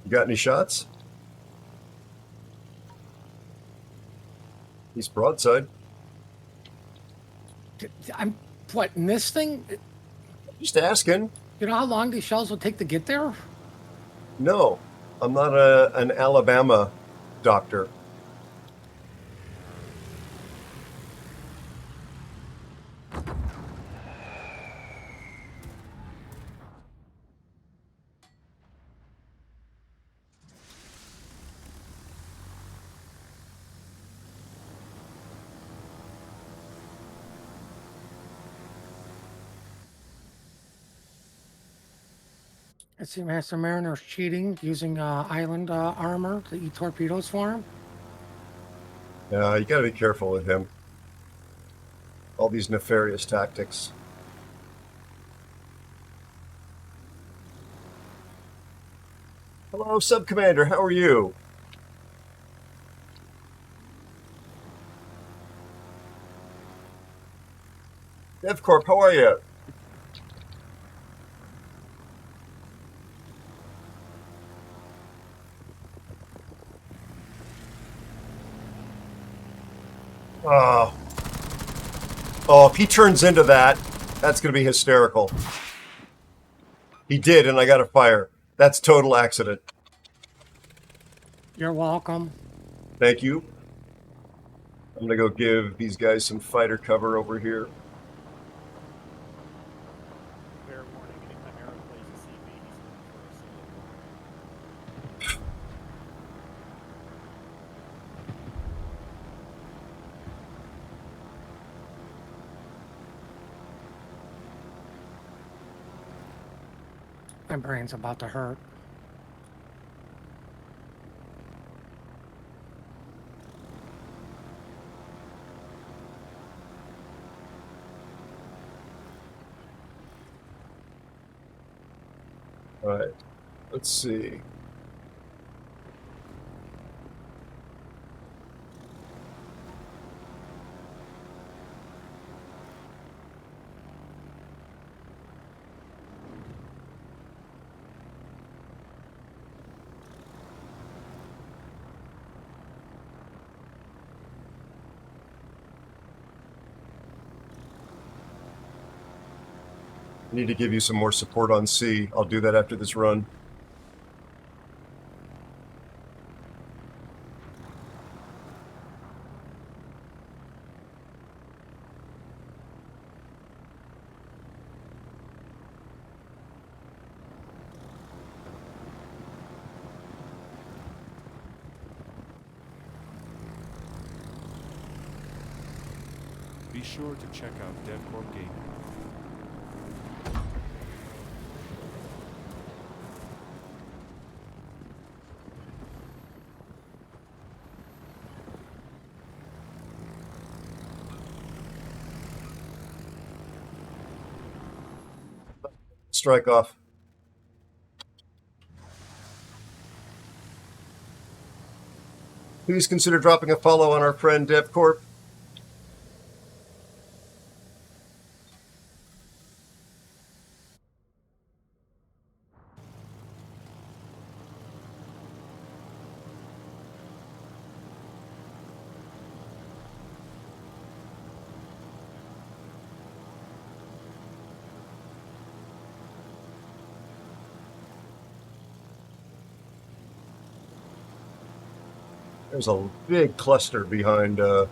Speaker 2: You got any shots? He's broadside.
Speaker 11: I'm what in this thing?
Speaker 2: Just asking.
Speaker 11: You know how long these shells will take to get there?
Speaker 2: No, I'm not an Alabama doctor.
Speaker 11: I see Master Mariner's cheating, using island armor to eat torpedoes for him.
Speaker 2: Yeah, you gotta be careful with him. All these nefarious tactics. Hello, Sub-Commander, how are you? DevCorp, how are you? Oh. Oh, if he turns into that, that's going to be hysterical. He did, and I got a fire. That's total accident.
Speaker 11: You're welcome.
Speaker 2: Thank you. I'm going to go give these guys some fighter cover over here.
Speaker 12: Fair warning, anytime Arrow plays a CB, he's looking for a single one.
Speaker 11: My brain's about to hurt.
Speaker 2: All right, let's see. I need to give you some more support on C. I'll do that after this run.
Speaker 5: Be sure to check out DevCorp Gaming.
Speaker 2: Strike off. Please consider dropping a follow on our friend DevCorp. There's a big cluster behind, well,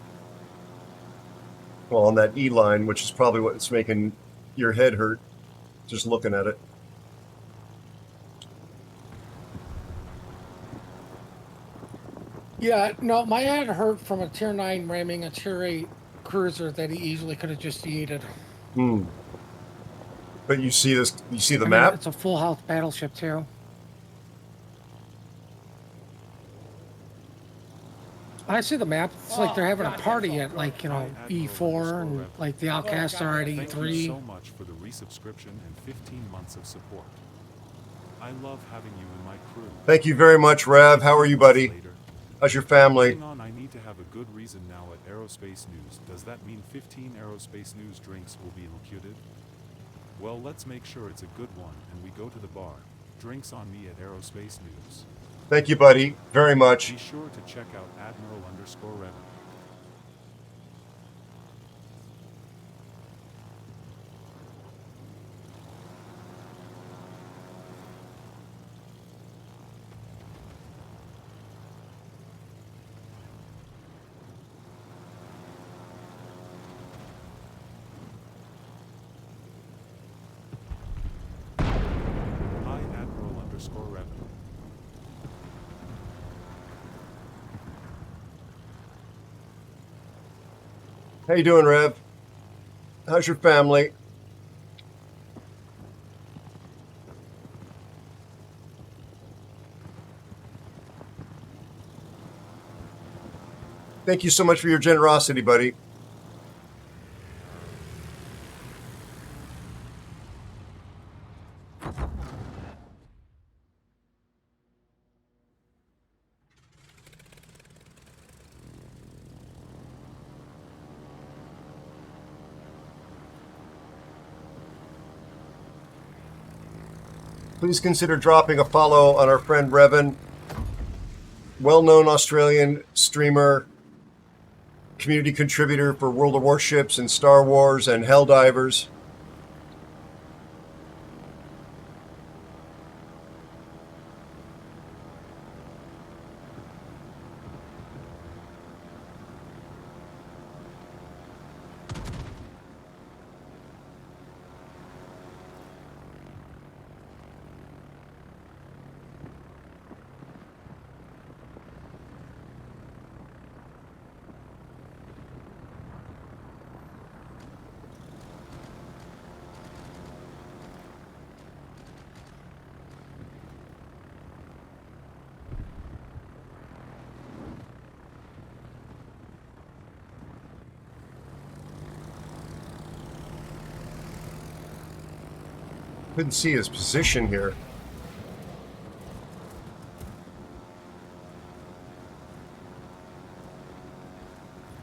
Speaker 2: on that E line, which is probably what's making your head hurt just looking at it.
Speaker 11: Yeah, no, my head hurt from a Tier 9 ramming a Tier 8 cruiser that he easily could have just yeeted.
Speaker 2: Hmm. But you see this, you see the
Speaker 11: I
Speaker 2: map?
Speaker 11: mean, it's a full health battleship, too. I see the map. It's like they're having a party at, like, you know, E4, and, like, the Outcasts are at E3.
Speaker 5: Thank you so much for the resubscription and 15 months of support. I love having you in my crew.
Speaker 2: Thank you very much, Rev. How are you, buddy? How's your family?
Speaker 5: Moving on, I need to have a good reason now at Aerospace News. Does that mean 15 Aerospace News drinks will be locuted? Well, let's make sure it's a good one, and we go to the bar. Drinks on me at Aerospace News.
Speaker 2: Thank you, buddy, very much.
Speaker 5: Be sure to check out Admiral_Revan.
Speaker 2: How you doing, Rev? How's your family? Thank you so much for your generosity, buddy. Please consider dropping a follow on our friend Revan, well-known Australian streamer, community contributor for World of Warships and Star Wars and Helldivers. Couldn't see his position here.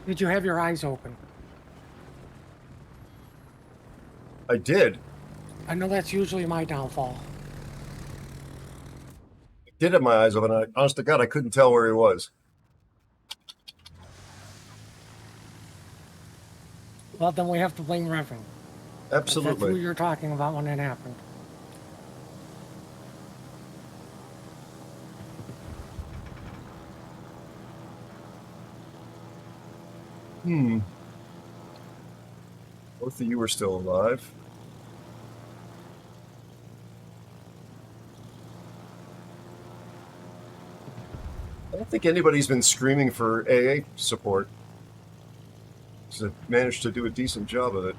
Speaker 11: Did you have your eyes open?
Speaker 2: I did.
Speaker 11: I know that's usually my downfall.
Speaker 2: I did have my eyes open. Honest to God, I couldn't tell where he was.
Speaker 11: Well, then we have to blame Reverend.
Speaker 2: Absolutely.
Speaker 11: That's who you're talking about when that happened.
Speaker 2: Both of you are still alive. I don't think anybody's been screaming for AA support. So they've managed to do a decent job of it.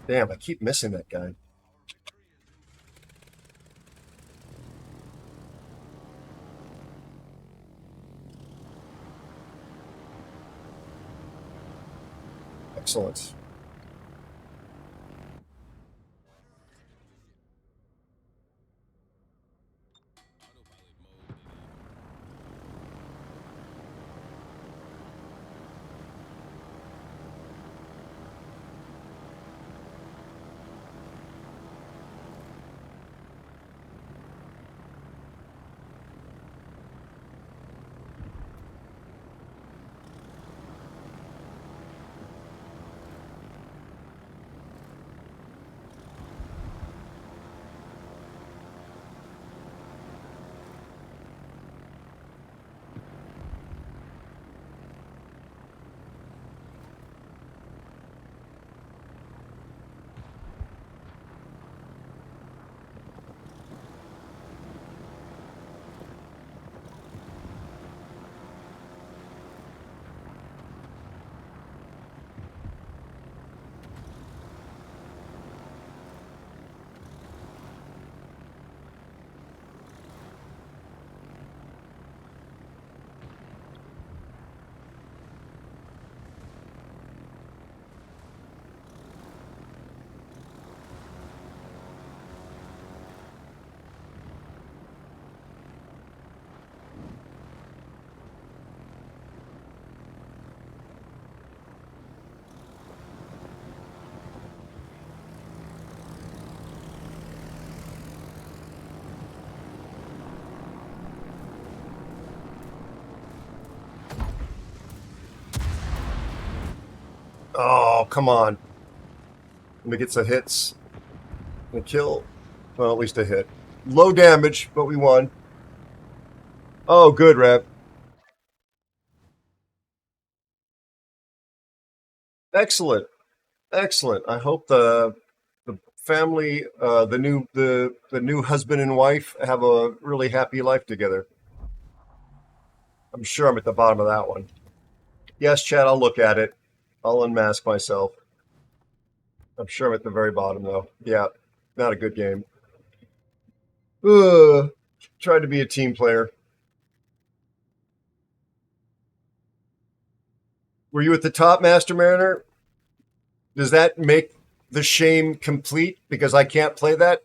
Speaker 2: Damn, I keep missing that guy. Excellent. Oh, come on. Let me get some hits. A kill. Well, at least a hit. Low damage, but we won. Oh, good, Rev. Excellent. Excellent. I hope the family, the new husband and wife have a really happy life together. I'm sure I'm at the bottom of that one. Yes, Chad, I'll look at it. I'll unmask myself. I'm sure I'm at the very bottom, though. Yeah, not a good game. Tried to be a team player. Were you at the top, Master Mariner? Does that make the shame complete because I can't play that?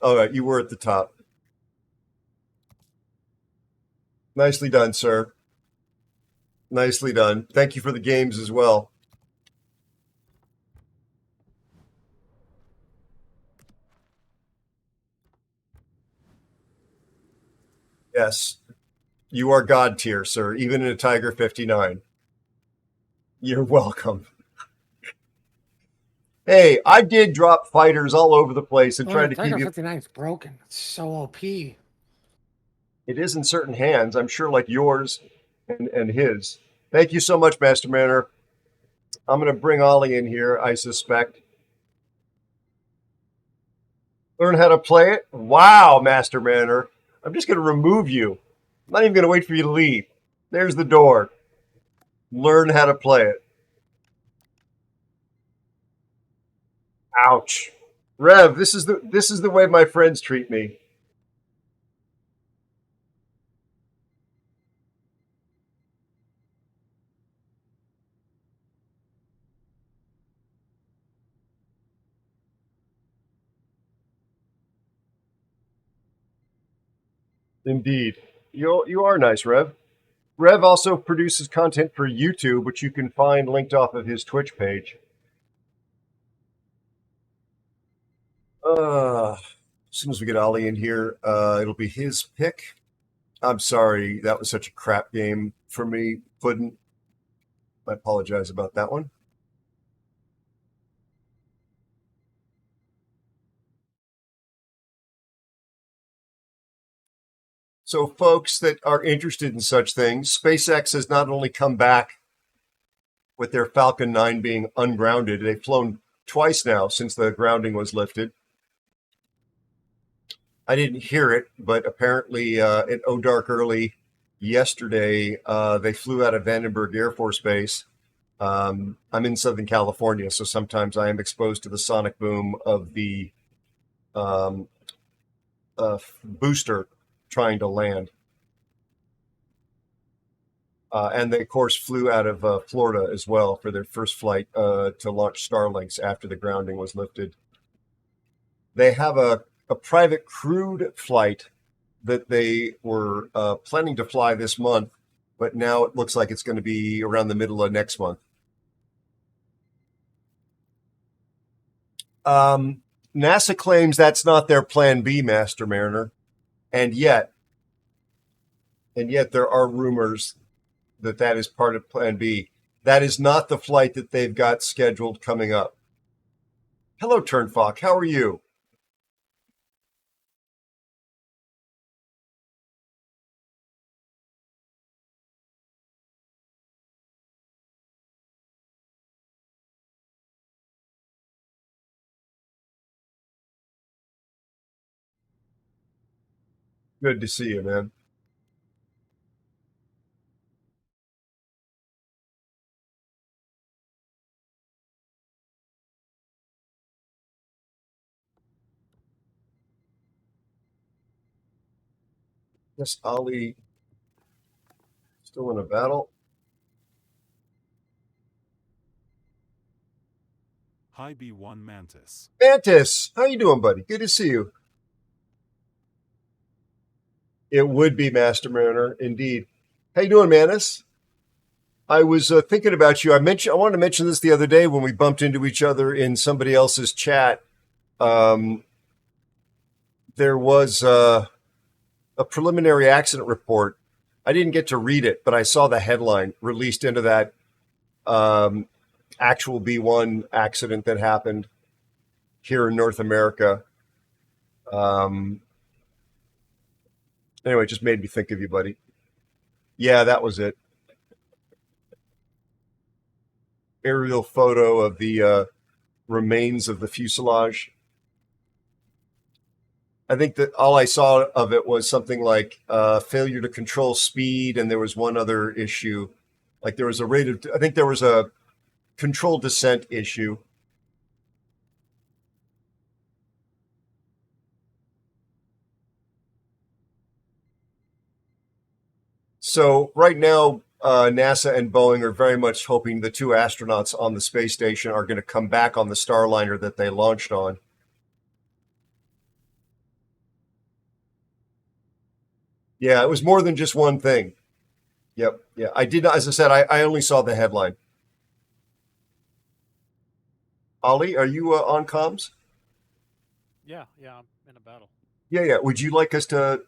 Speaker 2: All right, you were at the top. Nicely done, sir. Nicely done. Thank you for the games as well. Yes. You are God tier, sir, even in a Tiger 59. You're welcome. Hey, I did drop fighters all over the place and tried to keep
Speaker 11: Tiger
Speaker 2: you.
Speaker 11: 59 is broken. It's so OP.
Speaker 2: It is in certain hands, I'm sure, like yours and his. Thank you so much, Master Manor. I'm going to bring Ollie in here, I suspect. Learn how to play it? Wow, Master Manor. I'm just going to remove you. I'm not even going to wait for you to leave. There's the door. Learn how to play it. Ouch. Rev, this is the way my friends treat me. Indeed. You are nice, Rev. Rev also produces content for YouTube, which you can find linked off of his Twitch page. As soon as we get Ollie in here, it'll be his pick. I'm sorry, that was such a crap game for me, Puddin'. I apologize about that one. So, folks that are interested in such things, SpaceX has not only come back with their Falcon 9 being ungrounded, they've flown twice now since the grounding was lifted. I didn't hear it, but apparently at Dark early yesterday, they flew out of Vandenberg Air Force Base. I'm in Southern California, so sometimes I am exposed to the sonic boom of the booster trying to land. And they, of course, flew out of Florida as well for their first flight to launch Starlinks after the grounding was lifted. They have a private crewed flight that they were planning to fly this month, but now it looks like it's going to be around the middle of next month. NASA claims that's not their plan B, Master Mariner, and yet there are rumors that is part of plan B. That is not the flight that they've got scheduled coming up. Hello, Turnfock. How are you? Good to see you, man. Yes, Ollie still in a battle.
Speaker 5: Hi B1 Mantis.
Speaker 2: Mantis, how you doing, buddy? Good to see you. It would be Master Mariner, indeed. How you doing, Mantis? I was thinking about you. I wanted to mention this the other day when we bumped into each other in somebody else's chat. There was a preliminary accident report. I didn't get to read it, but I saw the headline released into that actual B1 accident that happened here in North America. Anyway, it just made me think of you, buddy. Yeah, that was it. Aerial photo of the remains of the fuselage. I think that all I saw of it was something like failure to control speed, and there was one other issue. Like there was a rate of, I think there was a control descent issue. So right now, NASA and Boeing are very much hoping the two astronauts on the space station are going to come back on the Starliner that they launched on. Yeah, it was more than just one thing. Yep. Yeah, I did. As I said, I only saw the headline. Ollie, are you on comms?
Speaker 12: Yeah, I'm in a battle.
Speaker 2: Yeah. Would you like us to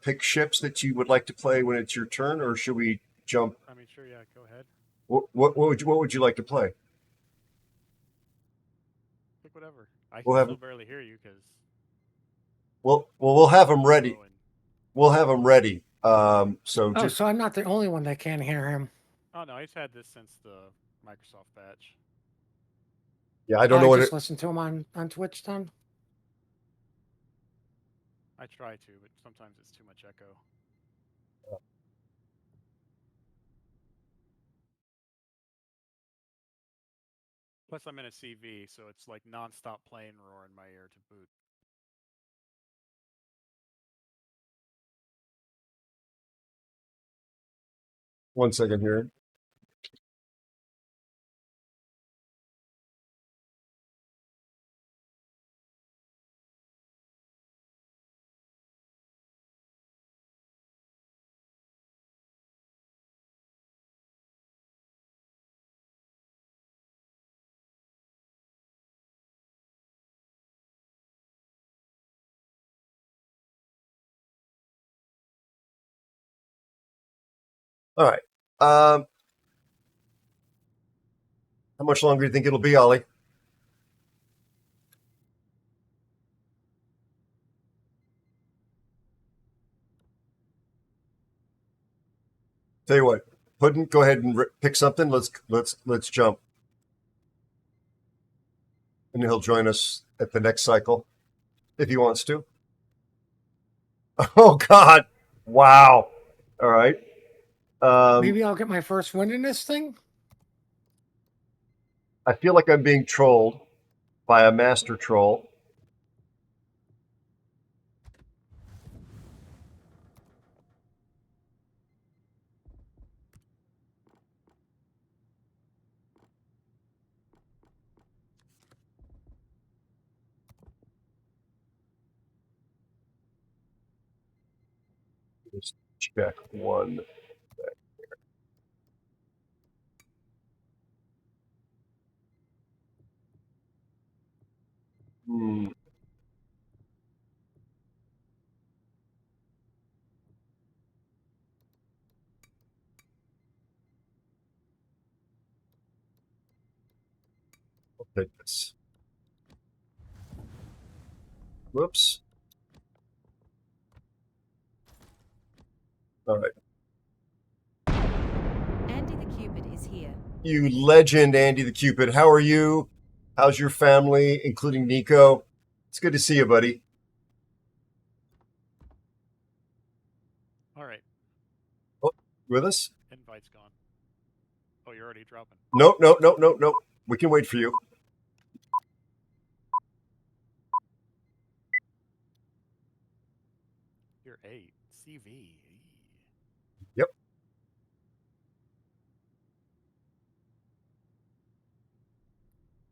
Speaker 2: pick ships that you would like to play when it's your turn, or should we jump?
Speaker 12: I mean, sure, yeah, go ahead.
Speaker 2: What would you like to play?
Speaker 12: Pick whatever. I can
Speaker 2: We'll have-
Speaker 12: still barely hear you because.
Speaker 2: We'll have them ready. We'll have them ready. So
Speaker 11: Oh,
Speaker 2: just
Speaker 11: so I'm not the only one that can't hear him.
Speaker 12: Oh no, he's had this since the Microsoft patch.
Speaker 2: yeah, I don't know what
Speaker 11: just
Speaker 2: it.
Speaker 11: listen to him on Twitch then.
Speaker 12: I try to, but sometimes it's too much echo. Plus, I'm in a CV, so it's like nonstop plane roar in my ear to boot.
Speaker 2: One second here. All right. How much longer do you think it'll be, Ollie? Tell you what, Puddin', go ahead and pick something. Let's jump, and he'll join us at the next cycle if he wants to. Oh God! Wow. All right.
Speaker 11: Maybe I'll get my first win in this thing.
Speaker 2: I feel like I'm being trolled by a master troll. Just check one. Hmm. I'll take this. Whoops. All right.
Speaker 6: Andy the Cupid is here.
Speaker 2: You legend, Andy the Cupid. How are you? How's your family, including Nico? It's good to see you, buddy.
Speaker 12: All right.
Speaker 2: Oh, with us?
Speaker 12: Invite's gone. Oh, you're already dropping.
Speaker 2: Nope. We can wait for you.
Speaker 12: You're 8. CV.
Speaker 2: Yep.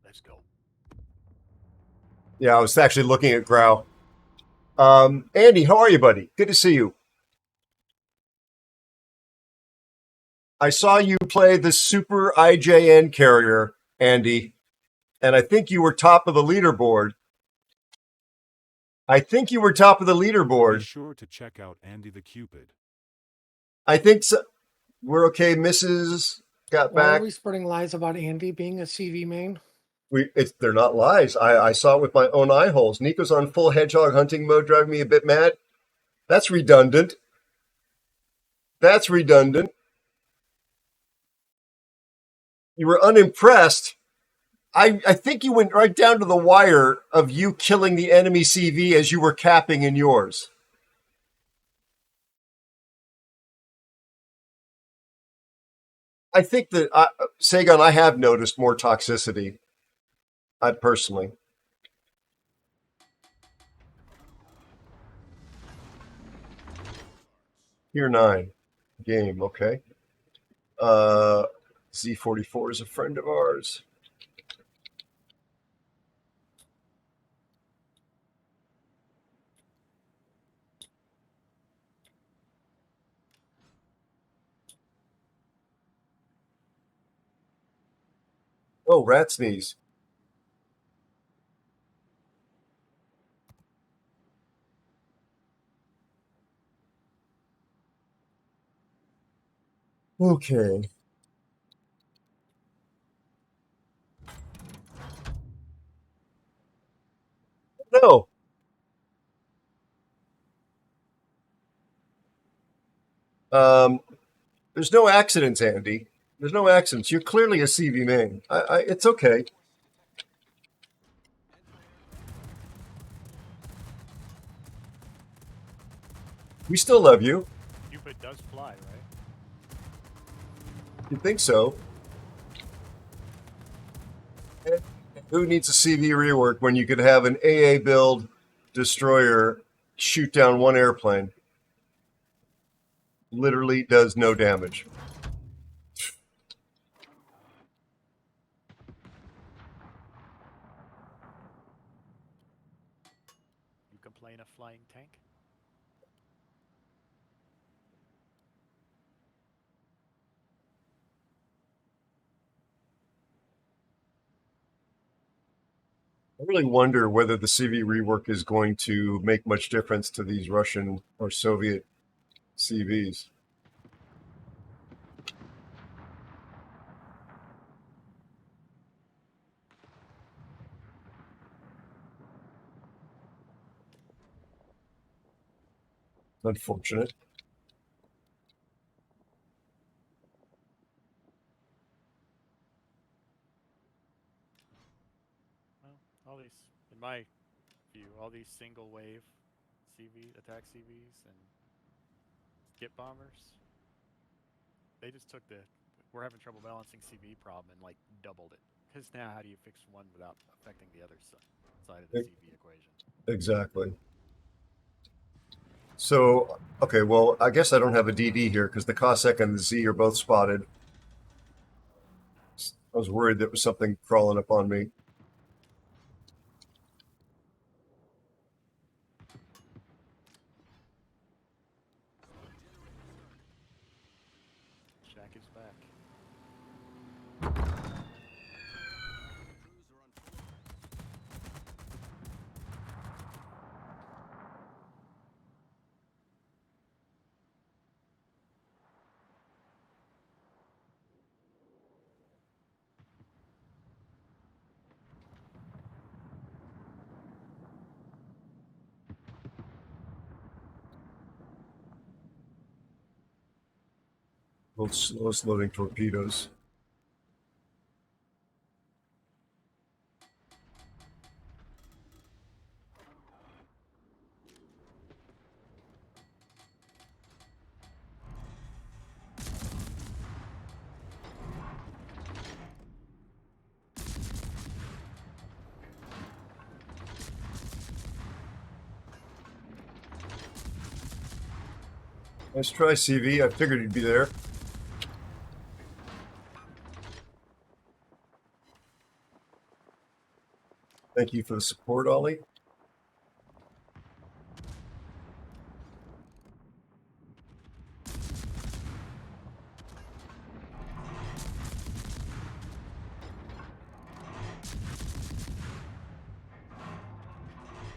Speaker 12: Let's go.
Speaker 2: Yeah, I was actually looking at Grau. Andy, how are you, buddy? Good to see you. I saw you play the Super IJN carrier, Andy, and I think you were top of the leaderboard.
Speaker 5: Be sure to check out Andy the Cupid.
Speaker 2: I think so. We're okay. Mrs. got
Speaker 11: Why
Speaker 2: back.
Speaker 11: are we spreading lies about Andy being a CV main?
Speaker 2: They're not lies. I saw it with my own eye holes. Nico's on full hedgehog hunting mode, driving me a bit mad. That's redundant. That's redundant. You were unimpressed. I think you went right down to the wire of you killing the enemy CV as you were capping in yours. I think that, Sagan, I have noticed more toxicity. I personally. Tier 9 game, okay. Z44 is a friend of ours. Oh, rat sneeze. Okay. No. There's no accidents, Andy. There's no accidents. You're clearly a CV main. It's okay. We still love you.
Speaker 12: Cupid does fly, right?
Speaker 2: You think so? And who needs a CV rework when you could have an AA build destroyer shoot down one airplane? Literally does no damage.
Speaker 12: You complain of flying tank?
Speaker 2: I really wonder whether the CV rework is going to make much difference to these Russian or Soviet CVs. Unfortunate.
Speaker 12: Well, all these, in my view, all these single wave attack CVs and skip bombers, they just took we're having trouble balancing CV problem and like doubled it. Because now how do you fix one without affecting the other side of the CV equation?
Speaker 2: Exactly. So, okay, well, I guess I don't have a DD here because the Cossack and the Z are both spotted. I was worried there was something crawling up on me.
Speaker 12: Shack is back.
Speaker 2: Both slowest loading torpedoes. Nice try, CV. I figured you'd be there. Thank you for the support, Ollie.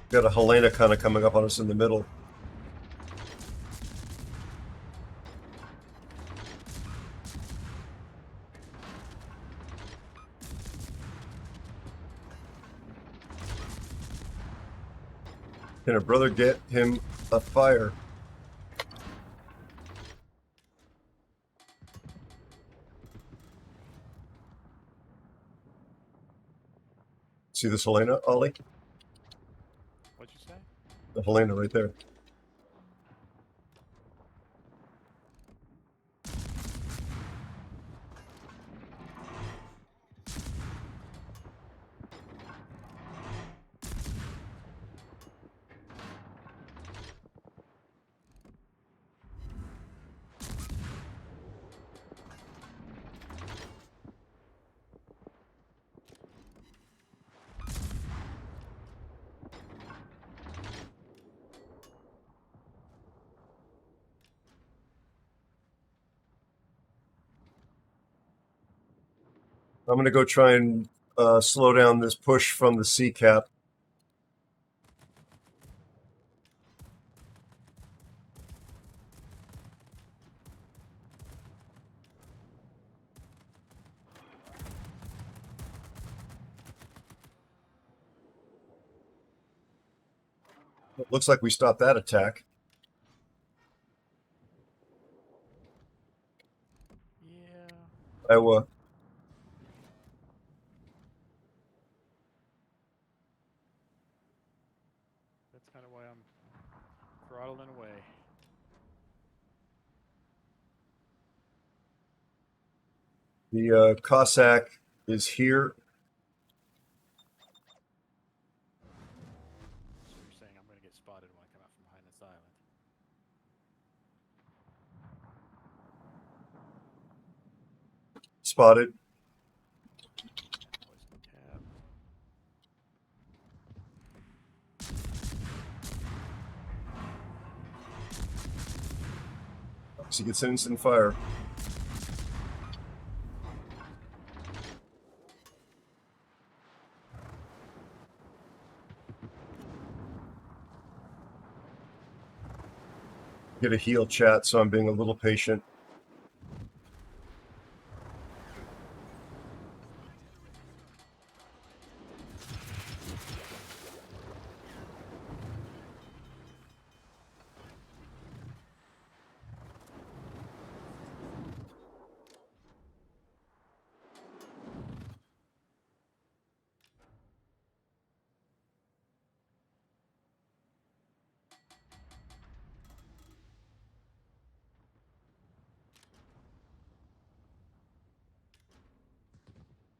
Speaker 2: Got a Helena kind of coming up on us in the middle. Can a brother get him a fire? See this Helena, Ollie?
Speaker 12: What'd you say?
Speaker 2: The Helena right there. I'm going to go try and slow down this push from the C cap. It looks like we stopped that attack.
Speaker 12: Yeah.
Speaker 2: Iowa.
Speaker 12: That's kind of why I'm throttling away.
Speaker 2: The Cossack is here.
Speaker 12: So you're saying I'm going to get spotted when I come out from behind this island.
Speaker 2: Spotted.
Speaker 12: Tab.
Speaker 2: So he gets instant fire. Get a heal chat, so I'm being a little patient.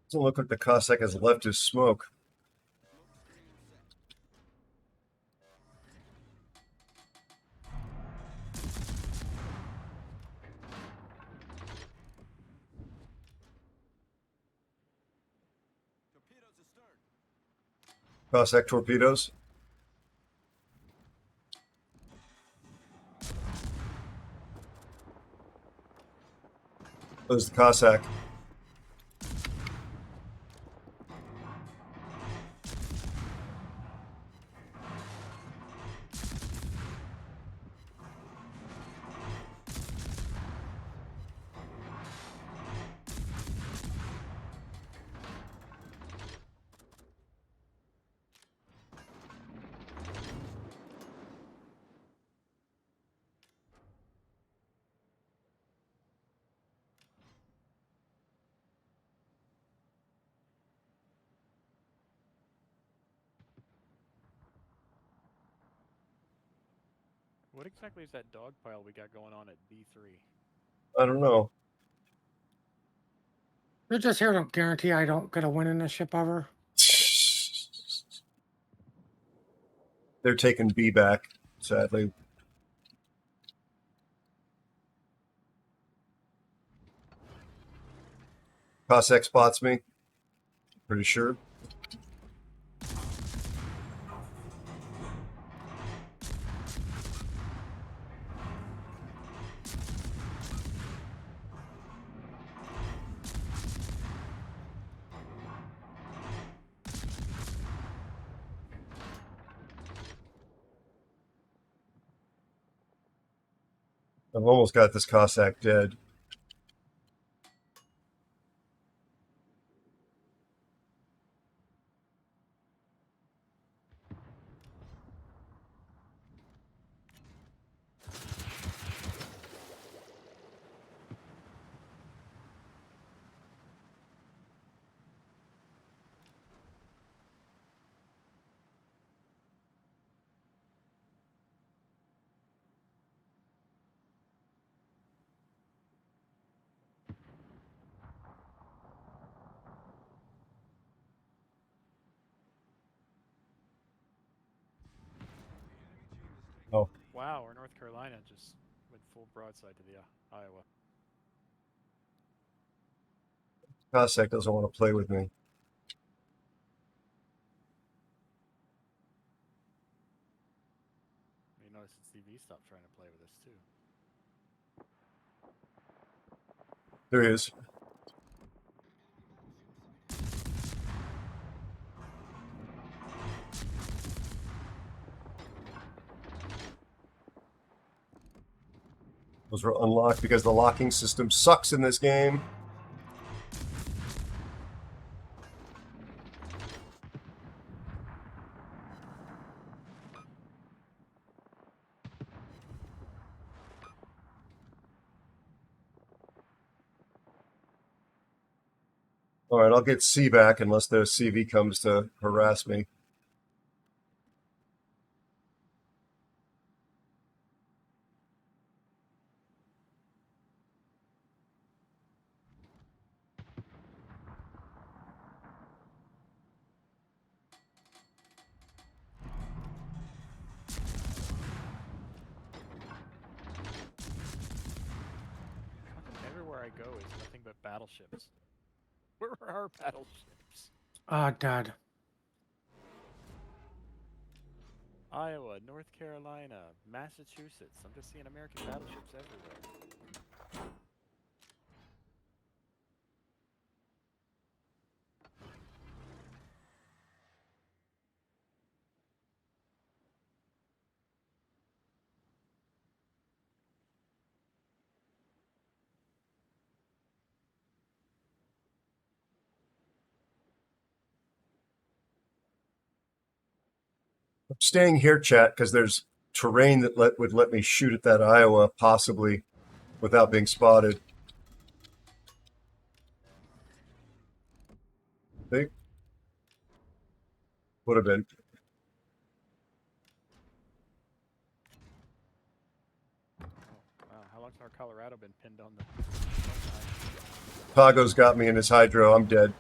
Speaker 2: Doesn't look like the Cossack has left his smoke. Cossack torpedoes. There's the Cossack.
Speaker 12: What exactly is that dog pile we got going on at B3?
Speaker 2: I don't know.
Speaker 11: They're just here to guarantee I don't get a win in this ship ever.
Speaker 2: They're taking B back, sadly. Cossack spots me. Pretty sure. I've almost got this Cossack dead. Oh,
Speaker 12: Wow, or North Carolina just went full broadside to the Iowa.
Speaker 2: Cossack doesn't want to play with me.
Speaker 12: You notice the CV stopped trying to play with us too.
Speaker 2: There he is. Those were unlocked because the locking system sucks in this game. All right, I'll get C back unless the CV comes to harass me.
Speaker 12: Everywhere I go is nothing but battleships. Where are our battleships?
Speaker 11: Oh, God.
Speaker 12: Iowa, North Carolina, Massachusetts. I'm just seeing American battleships everywhere.
Speaker 2: I'm staying here, chat, because there's terrain that would let me shoot at that Iowa, possibly, without being spotted. Think would have been.
Speaker 12: Wow, how long's our Colorado been pinned on the...
Speaker 2: Pago's got me in his hydro. I'm dead.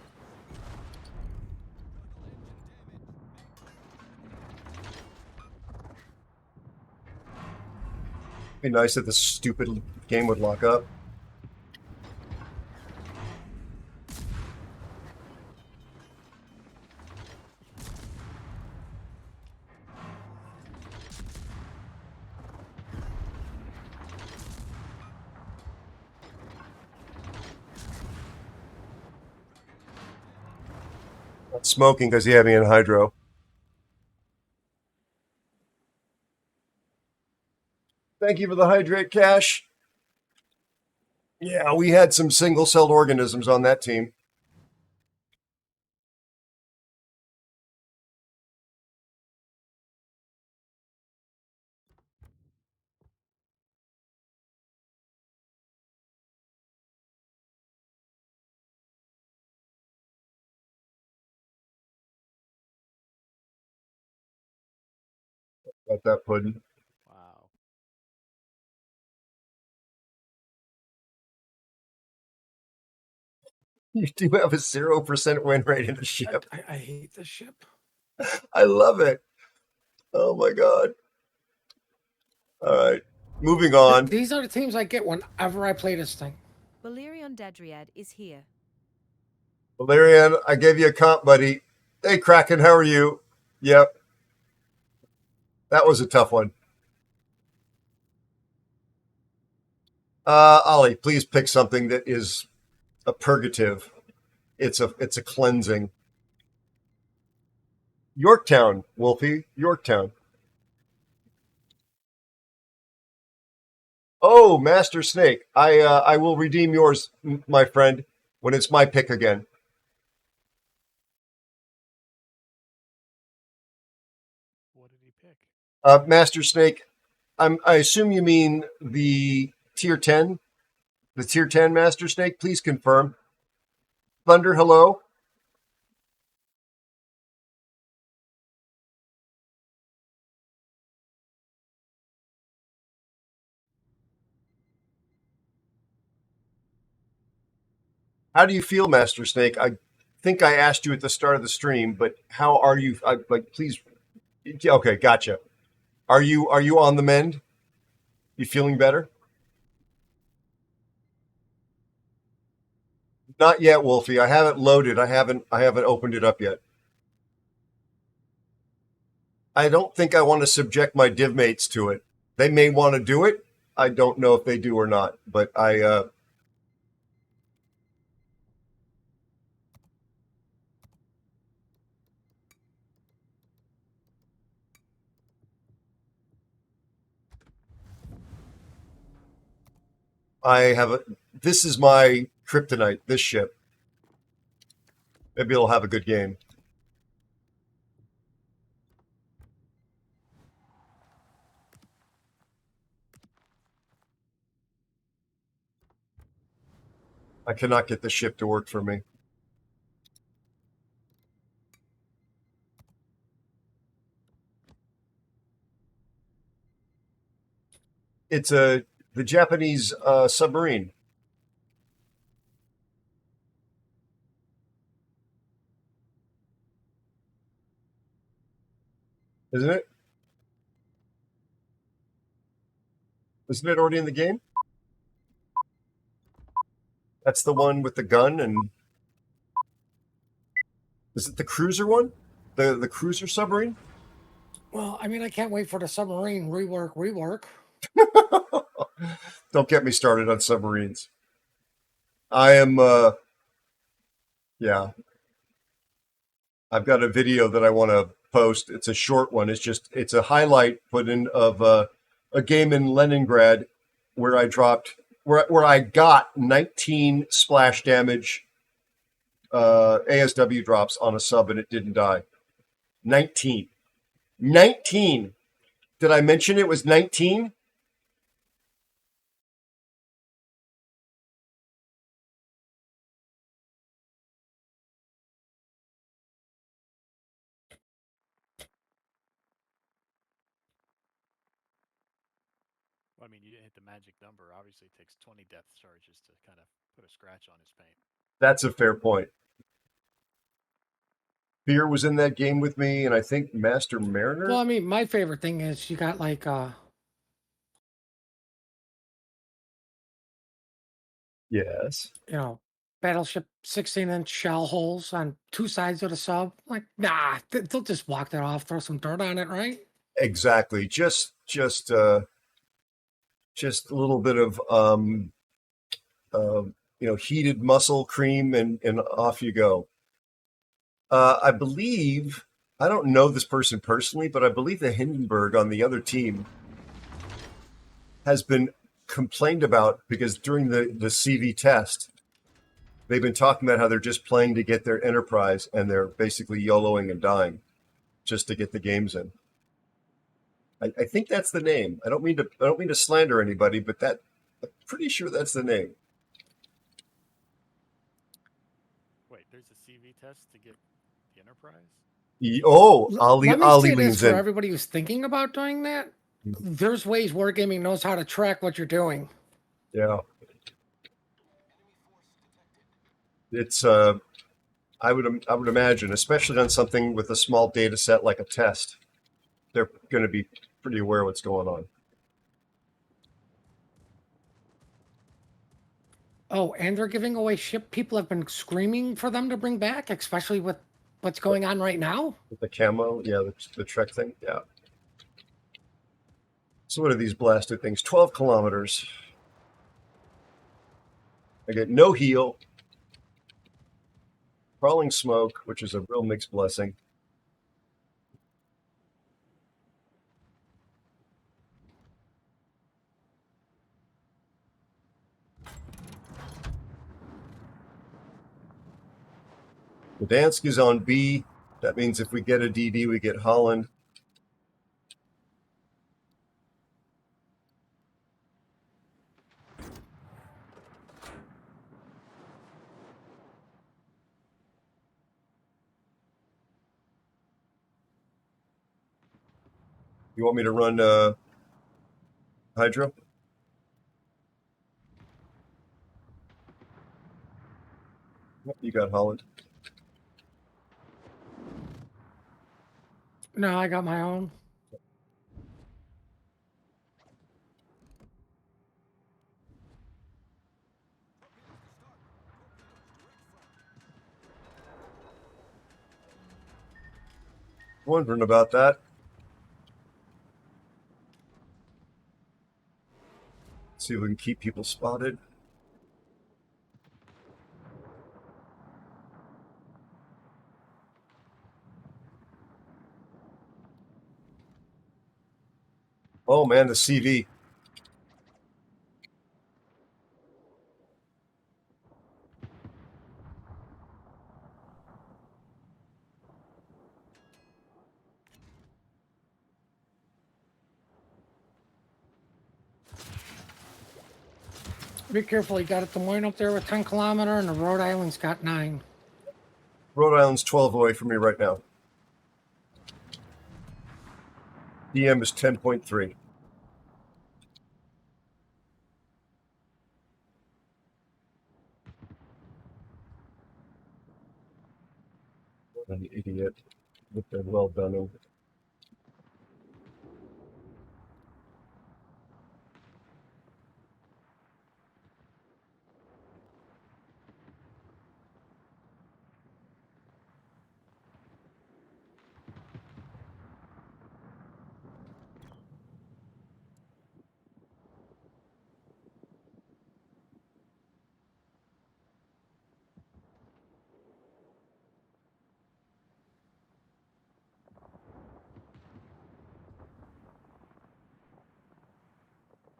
Speaker 2: Be nice if this stupid game would lock up. Not smoking because he had me in hydro. Thank you for the hydrate, Cash. Yeah, we had some single-celled organisms on that team. Got that pudding.
Speaker 12: Wow.
Speaker 2: You do have a 0% win rate in the ship.
Speaker 11: I hate this ship.
Speaker 2: I love it. Oh my god. All right. Moving on.
Speaker 11: These are the teams I get whenever I play this thing.
Speaker 6: Valerian Dadriad is here.
Speaker 2: Valerian, I gave you a comp, buddy. Hey, Kraken, how are you? Yep. That was a tough one. Ollie, please pick something that is a purgative. It's a cleansing. Yorktown, Wolfie. Yorktown. Oh, Master Snake. I will redeem yours, my friend, when it's my pick again.
Speaker 12: What did he pick?
Speaker 2: Master Snake, I assume you mean the tier 10? The tier 10 Master Snake? Please confirm. Thunder, hello? How do you feel, Master Snake? I think I asked you at the start of the stream, but how are you? Please. Okay, gotcha. Are you on the mend? You feeling better? Not yet, Wolfie. I haven't loaded. I haven't opened it up yet. I don't think I want to subject my div mates to it. They may want to do it. I don't know if they do or not, but this is my kryptonite, this ship. Maybe it'll have a good game. I cannot get the ship to work for me. It's the Japanese submarine. Isn't it? Isn't it already in the game? That's the one with the gun, and is it the cruiser one? The cruiser submarine?
Speaker 11: Well, I mean, I can't wait for the submarine rework.
Speaker 2: Don't get me started on submarines. I am yeah. I've got a video that I want to post. It's a short one. It's a highlight put in of a game in Leningrad where I dropped where I got 19 splash damage ASW drops on a sub and it didn't die. 19. 19. Did I mention it was 19?
Speaker 12: Well, I mean, you didn't hit the magic number. Obviously, it takes 20 depth charges to kind of put a scratch on his paint.
Speaker 2: That's a fair point. Beer was in that game with me, and I think Master Mariner.
Speaker 11: Well, I mean, my favorite thing is you got like
Speaker 2: yes,
Speaker 11: you know, battleship 16-inch shell holes on two sides of the sub. Like, nah, they'll just walk that off, throw some dirt on it, right?
Speaker 2: Exactly. Just a little bit of heated muscle cream, and off you go. I believe, I don't know this person personally, but I believe the Hindenburg on the other team has been complained about because during the CV test, they've been talking about how they're just playing to get their enterprise and they're basically YOLOing and dying just to get the games in. I think that's the name. I don't mean to slander anybody, but I'm pretty sure that's the name.
Speaker 12: Wait, there's a CV test to get the Enterprise?
Speaker 11: Let me
Speaker 2: Ali
Speaker 11: say this
Speaker 2: leans
Speaker 11: for
Speaker 2: in.
Speaker 11: everybody who's thinking about doing that. There's ways Wargaming knows how to track what you're doing.
Speaker 2: Yeah. It's I would imagine, especially on something with a small data set like a test, they're going to be pretty aware of what's going on.
Speaker 11: Oh, and they're giving away ship. People have been screaming for them to bring back, especially with what's going on right now.
Speaker 2: With the camo, yeah, the Trek thing, yeah. So what are these blasted things? 12 kilometers. I get no heal. Crawling smoke, which is a real mixed blessing. Gdansk is on B. That means if we get a DD, we get Holland. You want me to run Hydro? You got Holland.
Speaker 11: No, I got my own.
Speaker 2: Wondering about that. See if we can keep people spotted. Oh man, the CV.
Speaker 11: Be careful, you got a Des Moines up there with 10 kilometer, and the Rhode Island's got 9.
Speaker 2: Rhode Island's 12 away from me right now. DM is 10.3. What an idiot with their well done.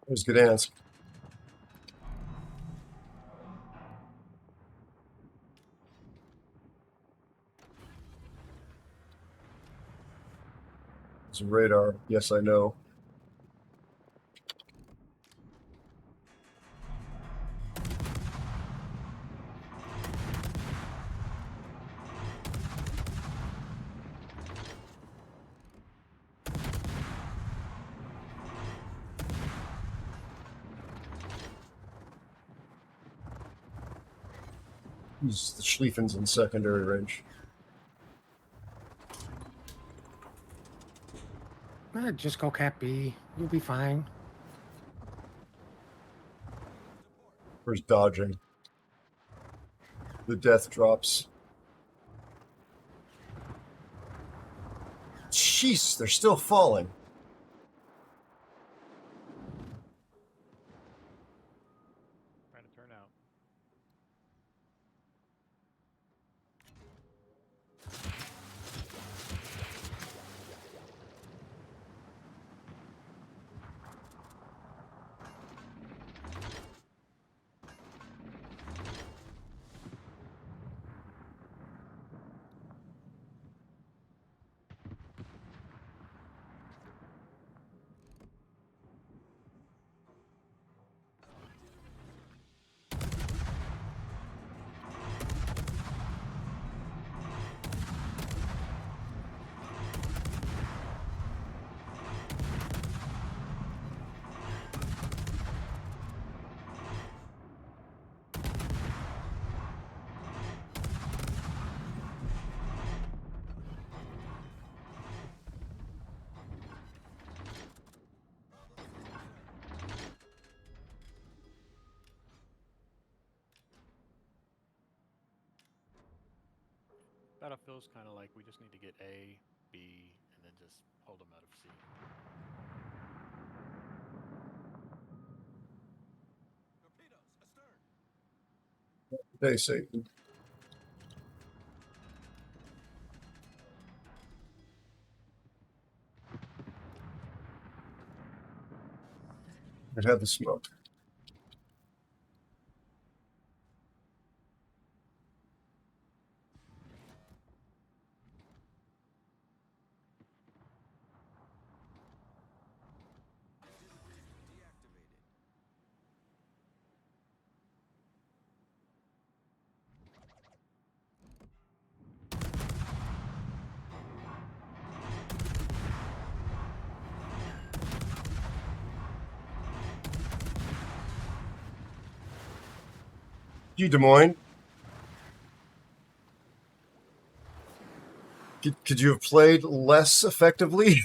Speaker 2: There's Gdansk. It's a radar. Yes, I know. The Schlieffen's in secondary range.
Speaker 11: Just go Cat B. You'll be fine.
Speaker 2: Where's dodging? The death drops. Jeez, they're still falling.
Speaker 12: Trying to turn out. Battlefield's kind of like we just need to get A, B, and then just hold them out of C.
Speaker 2: They say. It had the smoke. You, Des Moines. Could you have played less effectively?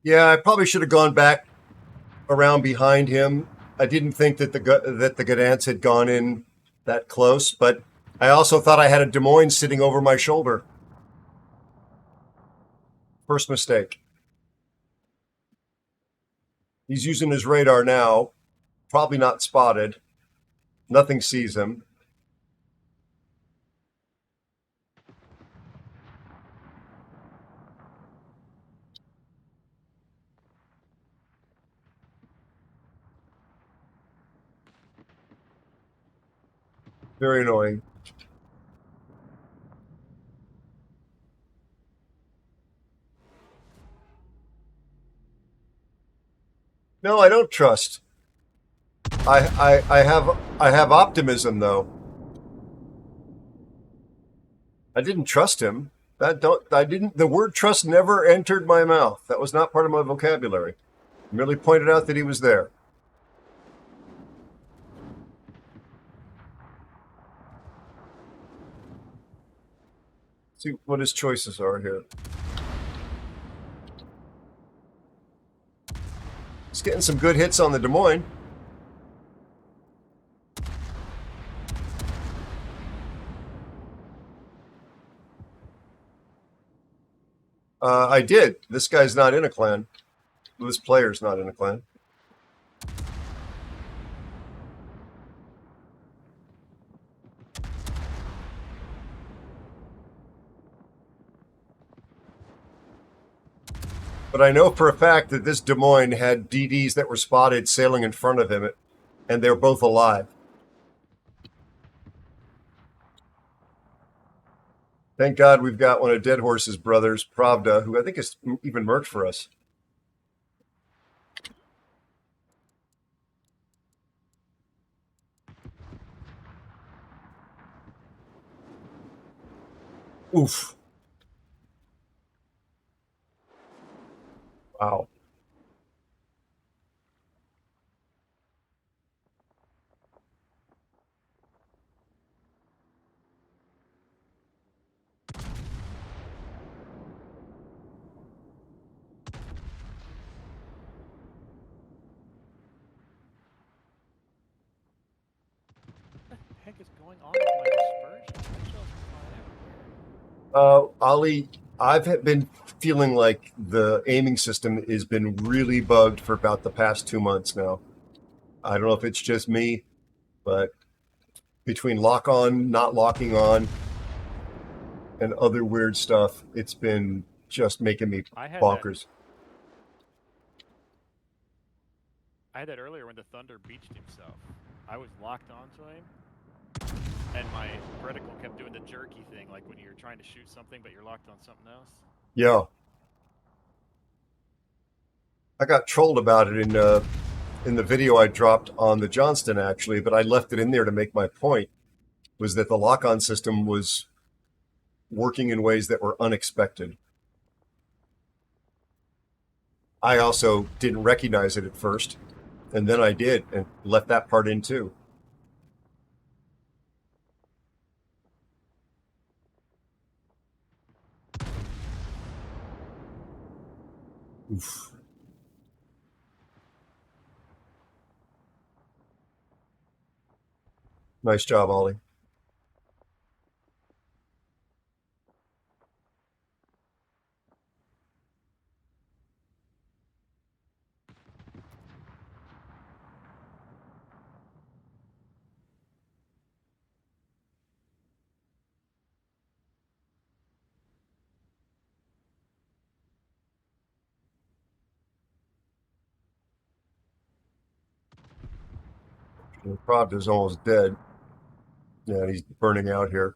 Speaker 2: Yeah, I probably should have gone back around behind him. I didn't think that the Gdansk had gone in that close, but I also thought I had a Des Moines sitting over my shoulder. First mistake. He's using his radar now. Probably not spotted. Nothing sees him. Very annoying. No, I don't trust. I have optimism though. I didn't trust him. The word trust never entered my mouth. That was not part of my vocabulary. I merely pointed out that he was there. See what his choices are here. He's getting some good hits on the Des Moines. I did. This guy's not in a clan. This player's not in a clan. But I know for a fact that this Des Moines had DDs that were spotted sailing in front of him, and they're both alive. Thank God we've got one of Dead Horse's brothers, Pravda, who I think has even merged for us. Oof. Wow.
Speaker 12: What the heck is going on with my dispersion? My shells are flying everywhere.
Speaker 2: Ollie, I've been feeling like the aiming system has been really bugged for about the past 2 months now. I don't know if it's just me, but between lock on, not locking on, and other weird stuff, it's been just making me bonkers.
Speaker 12: I had that earlier when the Thunder beached himself. I was locked onto him, and my reticle kept doing the jerky thing, like when you're trying to shoot something but you're locked on something else.
Speaker 2: Yeah. I got trolled about it in the video I dropped on the Johnston, actually, but I left it in there to make my point, was that the lock-on system was working in ways that were unexpected. I also didn't recognize it at first, and then I did, and left that part in too. Oof. Nice job, Ollie. Pravda's almost dead. Yeah, he's burning out here.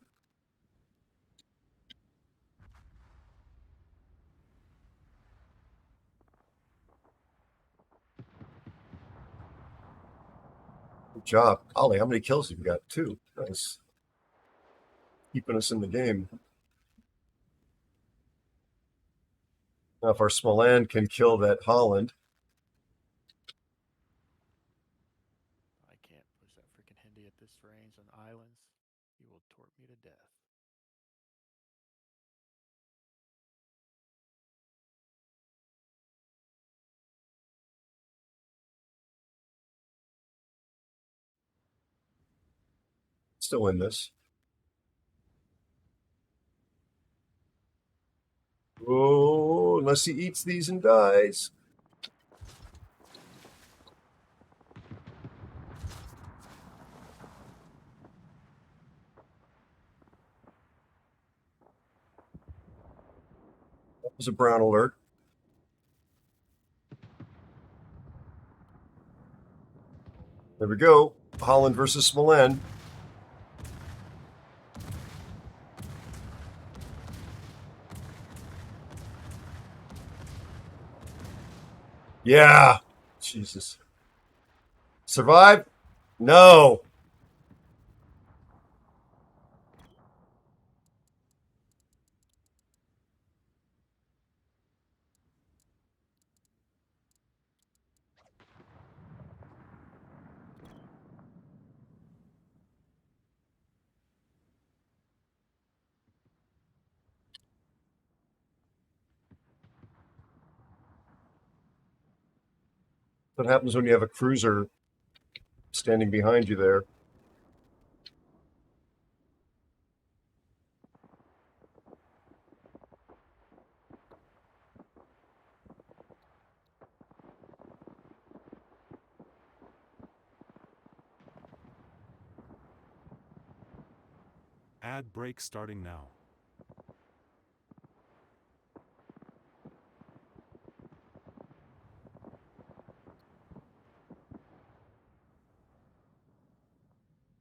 Speaker 2: Good job. Ollie, how many kills have you got? 2. Nice. Keeping us in the game. Now, if our Smolan can kill that Holland.
Speaker 12: I can't push that freaking Hindi at this range on islands. He will torp me to death.
Speaker 2: Still in this. Oh, unless he eats these and dies. That was a brown alert. There we go. Holland versus Smolensk. Yeah. Jesus. Survive? No. What happens when you have a cruiser standing behind you there?
Speaker 5: Ad break starting now.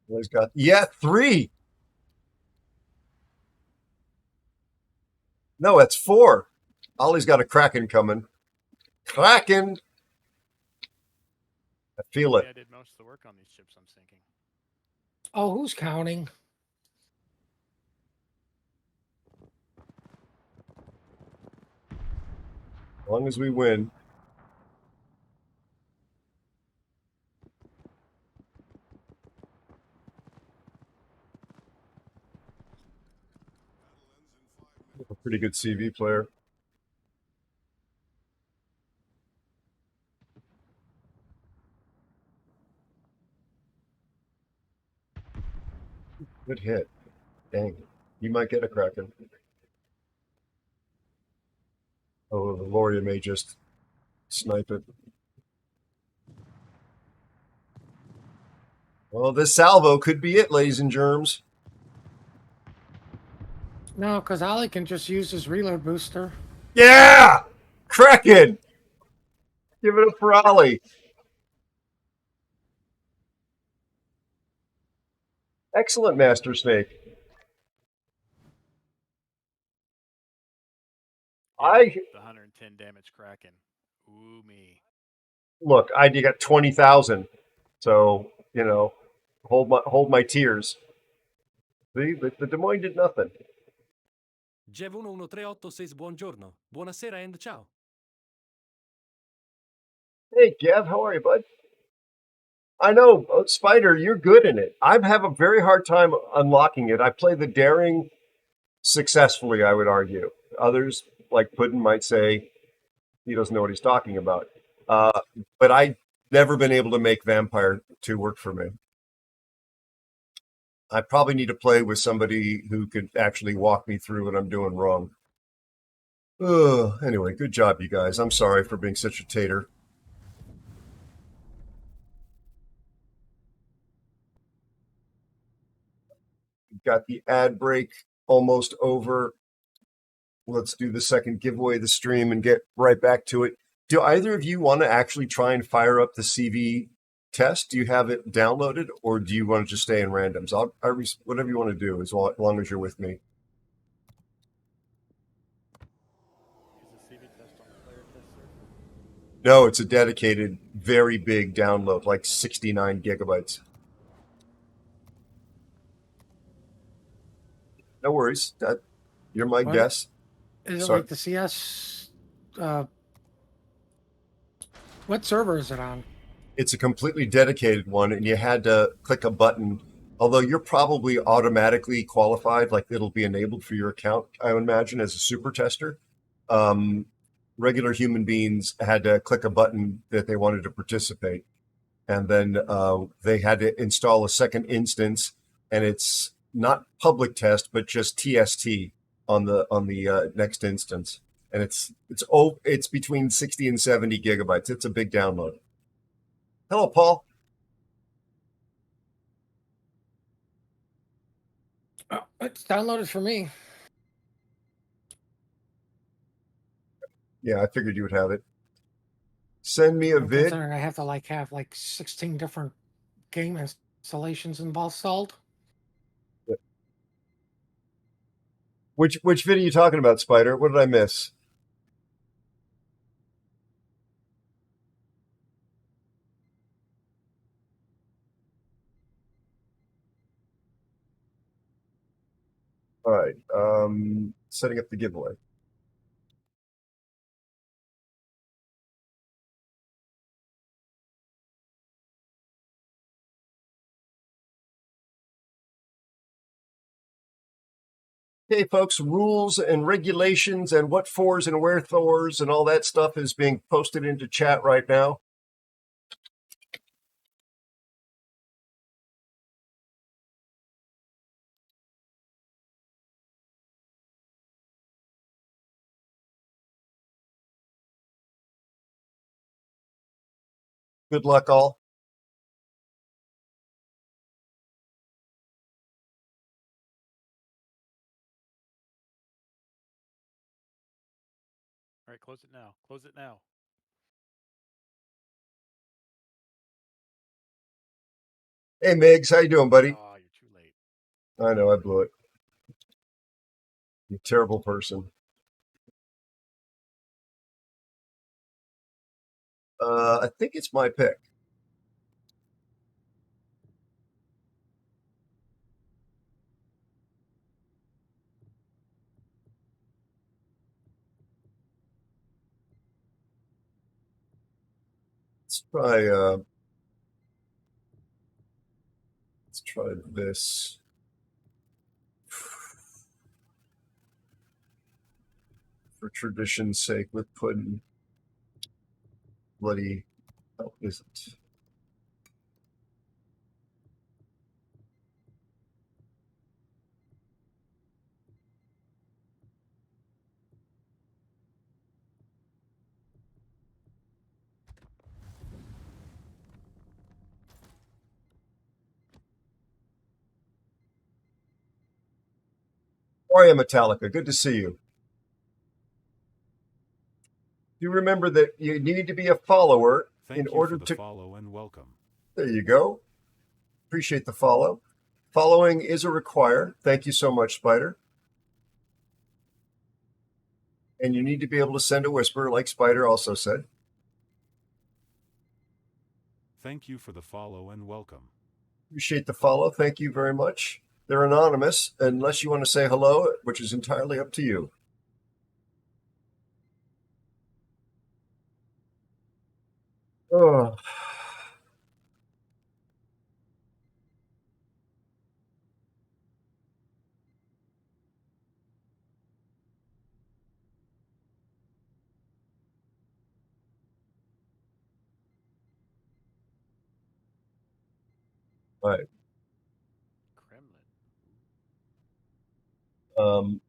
Speaker 2: Well, he's got, yeah, 3. No, it's 4. Ollie's got a Kraken coming. Kraken! I feel it.
Speaker 12: I did most of the work on these ships, I'm thinking.
Speaker 11: Oh, who's counting?
Speaker 2: As long as we win. A pretty good CV player. Good hit. Dang. You might get a Kraken. Oh, the Loria may just snipe it. Well, this salvo could be it, ladies and germs.
Speaker 11: No, because Ollie can just use his reload booster.
Speaker 2: Yeah! Kraken! Give it up for Ollie. Excellent, Master Snake.
Speaker 12: The 110 damage Kraken. Ooh, me.
Speaker 2: Look, I got 20,000. So, you know, hold my tears. See, the Des Moines did nothing.
Speaker 15: Jev1138 says buongiorno. Buonasera and ciao.
Speaker 2: Hey, Gav, how are you, bud? I know, Spider, you're good in it. I have a very hard time unlocking it. I play the daring successfully, I would argue. Others, like Puddin, might say he doesn't know what he's talking about. But I've never been able to make Vampire 2 work for me. I probably need to play with somebody who could actually walk me through what I'm doing wrong. Anyway, good job, you guys. I'm sorry for being such a tater. Got the ad break almost over. Let's do the second giveaway of the stream and get right back to it. Do either of you want to actually try and fire up the CV test? Do you have it downloaded, or do you want to just stay in randoms? Whatever you want to do, as long as you're with me.
Speaker 12: Is the CV test on the player test server?
Speaker 2: No, it's a dedicated, very big download, like 69 gigabytes. No worries. You're my guess.
Speaker 11: Is it like the CS? What server is it on?
Speaker 2: It's a completely dedicated one, and you had to click a button. Although you're probably automatically qualified, like it'll be enabled for your account, I would imagine, as a super tester. Regular human beings had to click a button that they wanted to participate. And then they had to install a second instance and it's not public test, but just TST on the next instance, and it's between 60 and 70 gigabytes. It's a big download. Hello, Paul.
Speaker 11: It's downloaded for me.
Speaker 2: Yeah, I figured you would have it. Send me a vid.
Speaker 11: Considering I have to have 16 different game installations installed.
Speaker 2: Which vid are you talking about, Spider? What did I miss? All right. Setting up the giveaway. Okay, folks, rules and regulations and what fors and where thors and all that stuff is being posted into chat right now. Good luck, all.
Speaker 12: All right, close it now. Close it now.
Speaker 2: Hey, Migs, how you doing, buddy?
Speaker 12: Oh, you're too late.
Speaker 2: I know, I blew it. You terrible person. I think it's my pick. Let's try this. For tradition's sake, with pudding. Bloody, how is it? Oria Metallica, good to see you. Do remember that you need to be a follower in order to
Speaker 5: follow and welcome.
Speaker 2: There you go. Appreciate the follow. Following is a require. Thank you so much, Spider. And you need to be able to send a whisper, like Spider also said.
Speaker 5: Thank you for the follow and welcome.
Speaker 2: Appreciate the follow. Thank you very much. They're anonymous, unless you want to say hello, which is entirely up to you. Oh. All right.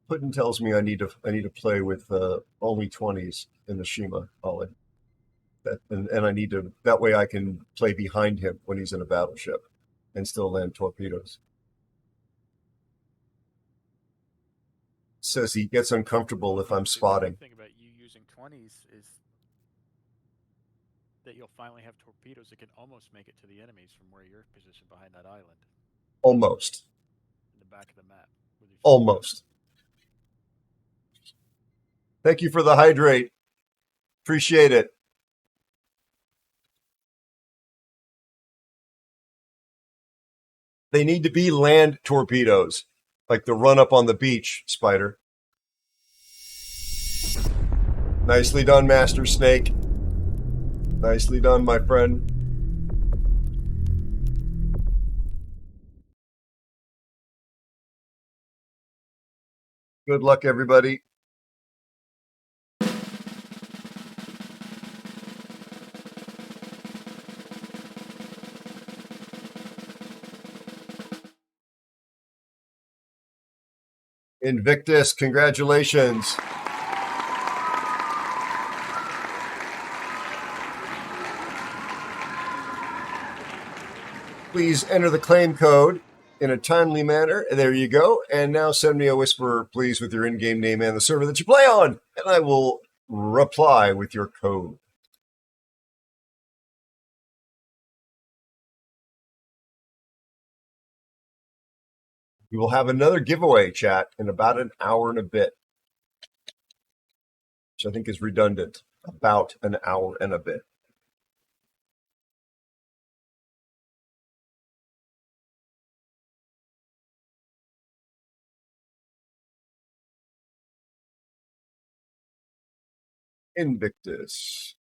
Speaker 2: Puddin tells me I need to play with only 20s in the Shima Ollie. And I need to, that way I can play behind him when he's in a battleship and still land torpedoes. Says he gets uncomfortable if I'm spotting.
Speaker 12: The thing about you using 20s is that you'll finally have torpedoes that can almost make it to the enemies from where you're positioned behind that island.
Speaker 2: Almost.
Speaker 12: In the back of the map.
Speaker 2: Almost. Thank you for the hydrate. Appreciate it. They need to be land torpedoes, like the run up on the beach, Spider. Nicely done, Master Snake. Nicely done, my friend. Good luck, everybody. Invictus, congratulations. Please enter the claim code in a timely manner. There you go. And now send me a whisper, please, with your in-game name and the server that you play on, and I will reply with your code. We will have another giveaway, chat, in about an hour and a bit, which I think is redundant. About an hour and a bit. Invictus.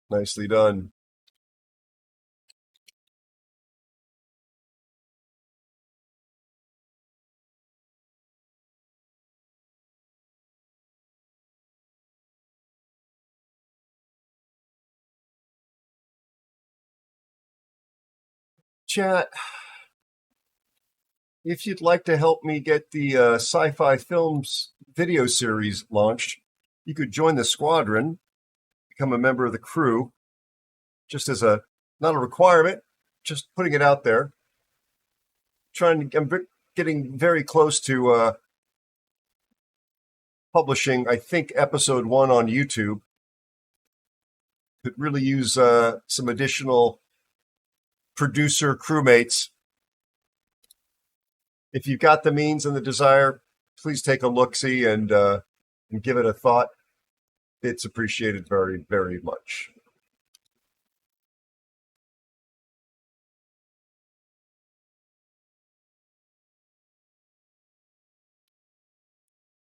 Speaker 2: Nicely done. Chat, if you'd like to help me get the sci-fi films video series launched, you could join the squadron, become a member of the crew, just as a, not a requirement, just putting it out there. I'm getting very close to publishing, I think, episode 1 on YouTube. Could really use some additional producer crewmates. If you've got the means and the desire, please take a look-see and give it a thought. It's appreciated very, very much.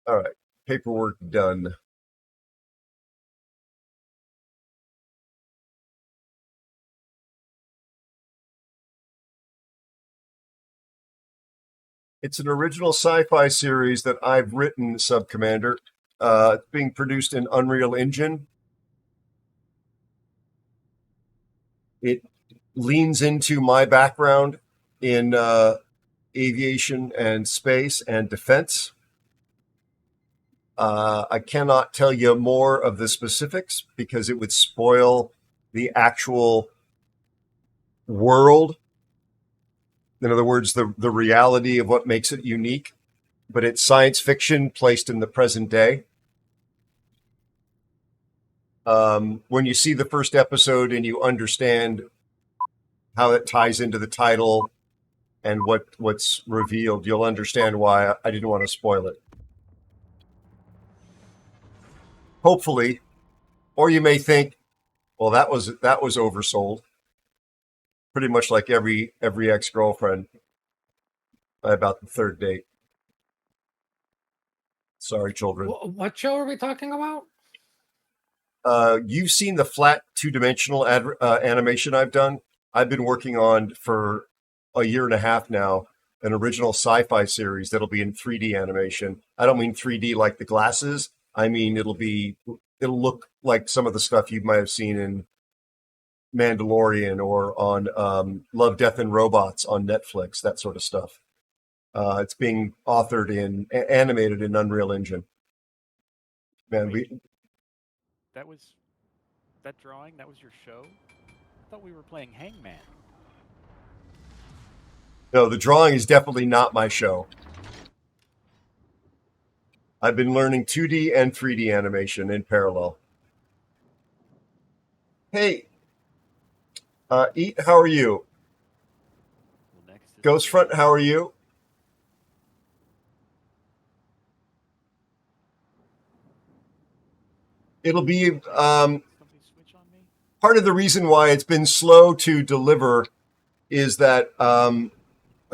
Speaker 2: All right, paperwork done. It's an original sci-fi series that I've written, Sub-Commander. It's being produced in Unreal Engine. It leans into my background in aviation and space and defense. I cannot tell you more of the specifics because it would spoil the actual world. In other words, the reality of what makes it unique. But it's science fiction placed in the present day. When you see the first episode and you understand how it ties into the title and what's revealed, you'll understand why I didn't want to spoil it. Hopefully, or you may think, well, that was oversold. Pretty much like every ex-girlfriend by about the third date. Sorry, children.
Speaker 11: What show are we talking about?
Speaker 2: You've seen the flat two-dimensional animation I've done. I've been working on for a year and a half now an original sci-fi series that'll be in 3D animation. I don't mean 3D like the glasses. I mean it'll look like some of the stuff you might have seen in Mandalorian or on Love, Death, and Robots on Netflix, that sort of stuff. It's being animated in Unreal Engine. Man,
Speaker 12: that drawing, that was your show? I thought we were playing Hangman.
Speaker 2: No, the drawing is definitely not my show. I've been learning 2D and 3D animation in parallel. Hey, Eat, how are you? Ghost Front, how are you? It'll be part of the reason why it's been slow to deliver is that a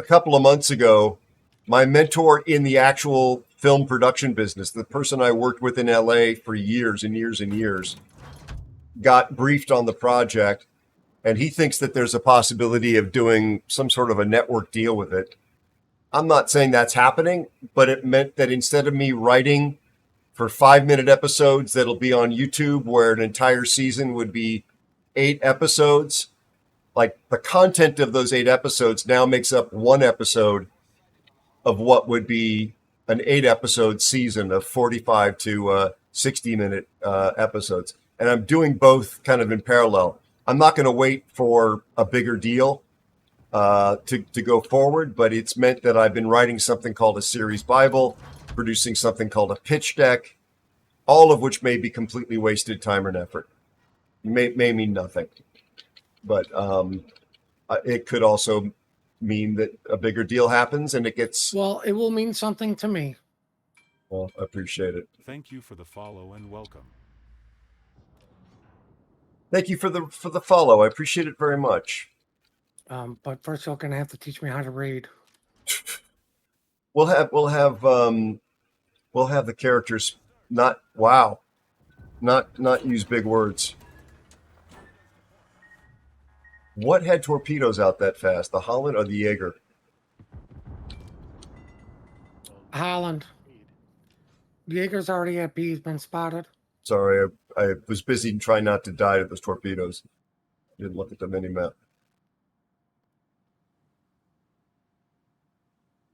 Speaker 2: couple of months ago, my mentor in the actual film production business, the person I worked with in LA for years and years and years, got briefed on the project, and he thinks that there's a possibility of doing some sort of a network deal with it. I'm not saying that's happening, but it meant that instead of me writing for 5-minute episodes that'll be on YouTube, where an entire season would be 8 episodes, like the content of those 8 episodes now makes up 1 episode of what would be an 8-episode season of 45 to 60-minute episodes, and I'm doing both kind of in parallel. I'm not going to wait for a bigger deal to go forward, but it's meant that I've been writing something called a series Bible, producing something called a pitch deck, all of which may be completely wasted time and effort. May mean nothing, but it could also mean that a bigger deal happens and it gets.
Speaker 11: Well, it will mean something to me.
Speaker 2: Well, I appreciate it.
Speaker 5: Thank you for the follow and welcome.
Speaker 2: Thank you for the follow. I appreciate it very much.
Speaker 11: But first you're gonna have to teach me how to read.
Speaker 2: We'll have the characters not use big words. What had torpedoes out that fast? The Holland or the Jaeger?
Speaker 11: Holland. Jaeger's already at B. He's been spotted.
Speaker 2: Sorry, I was busy trying not to die to those torpedoes. Didn't look at the mini map.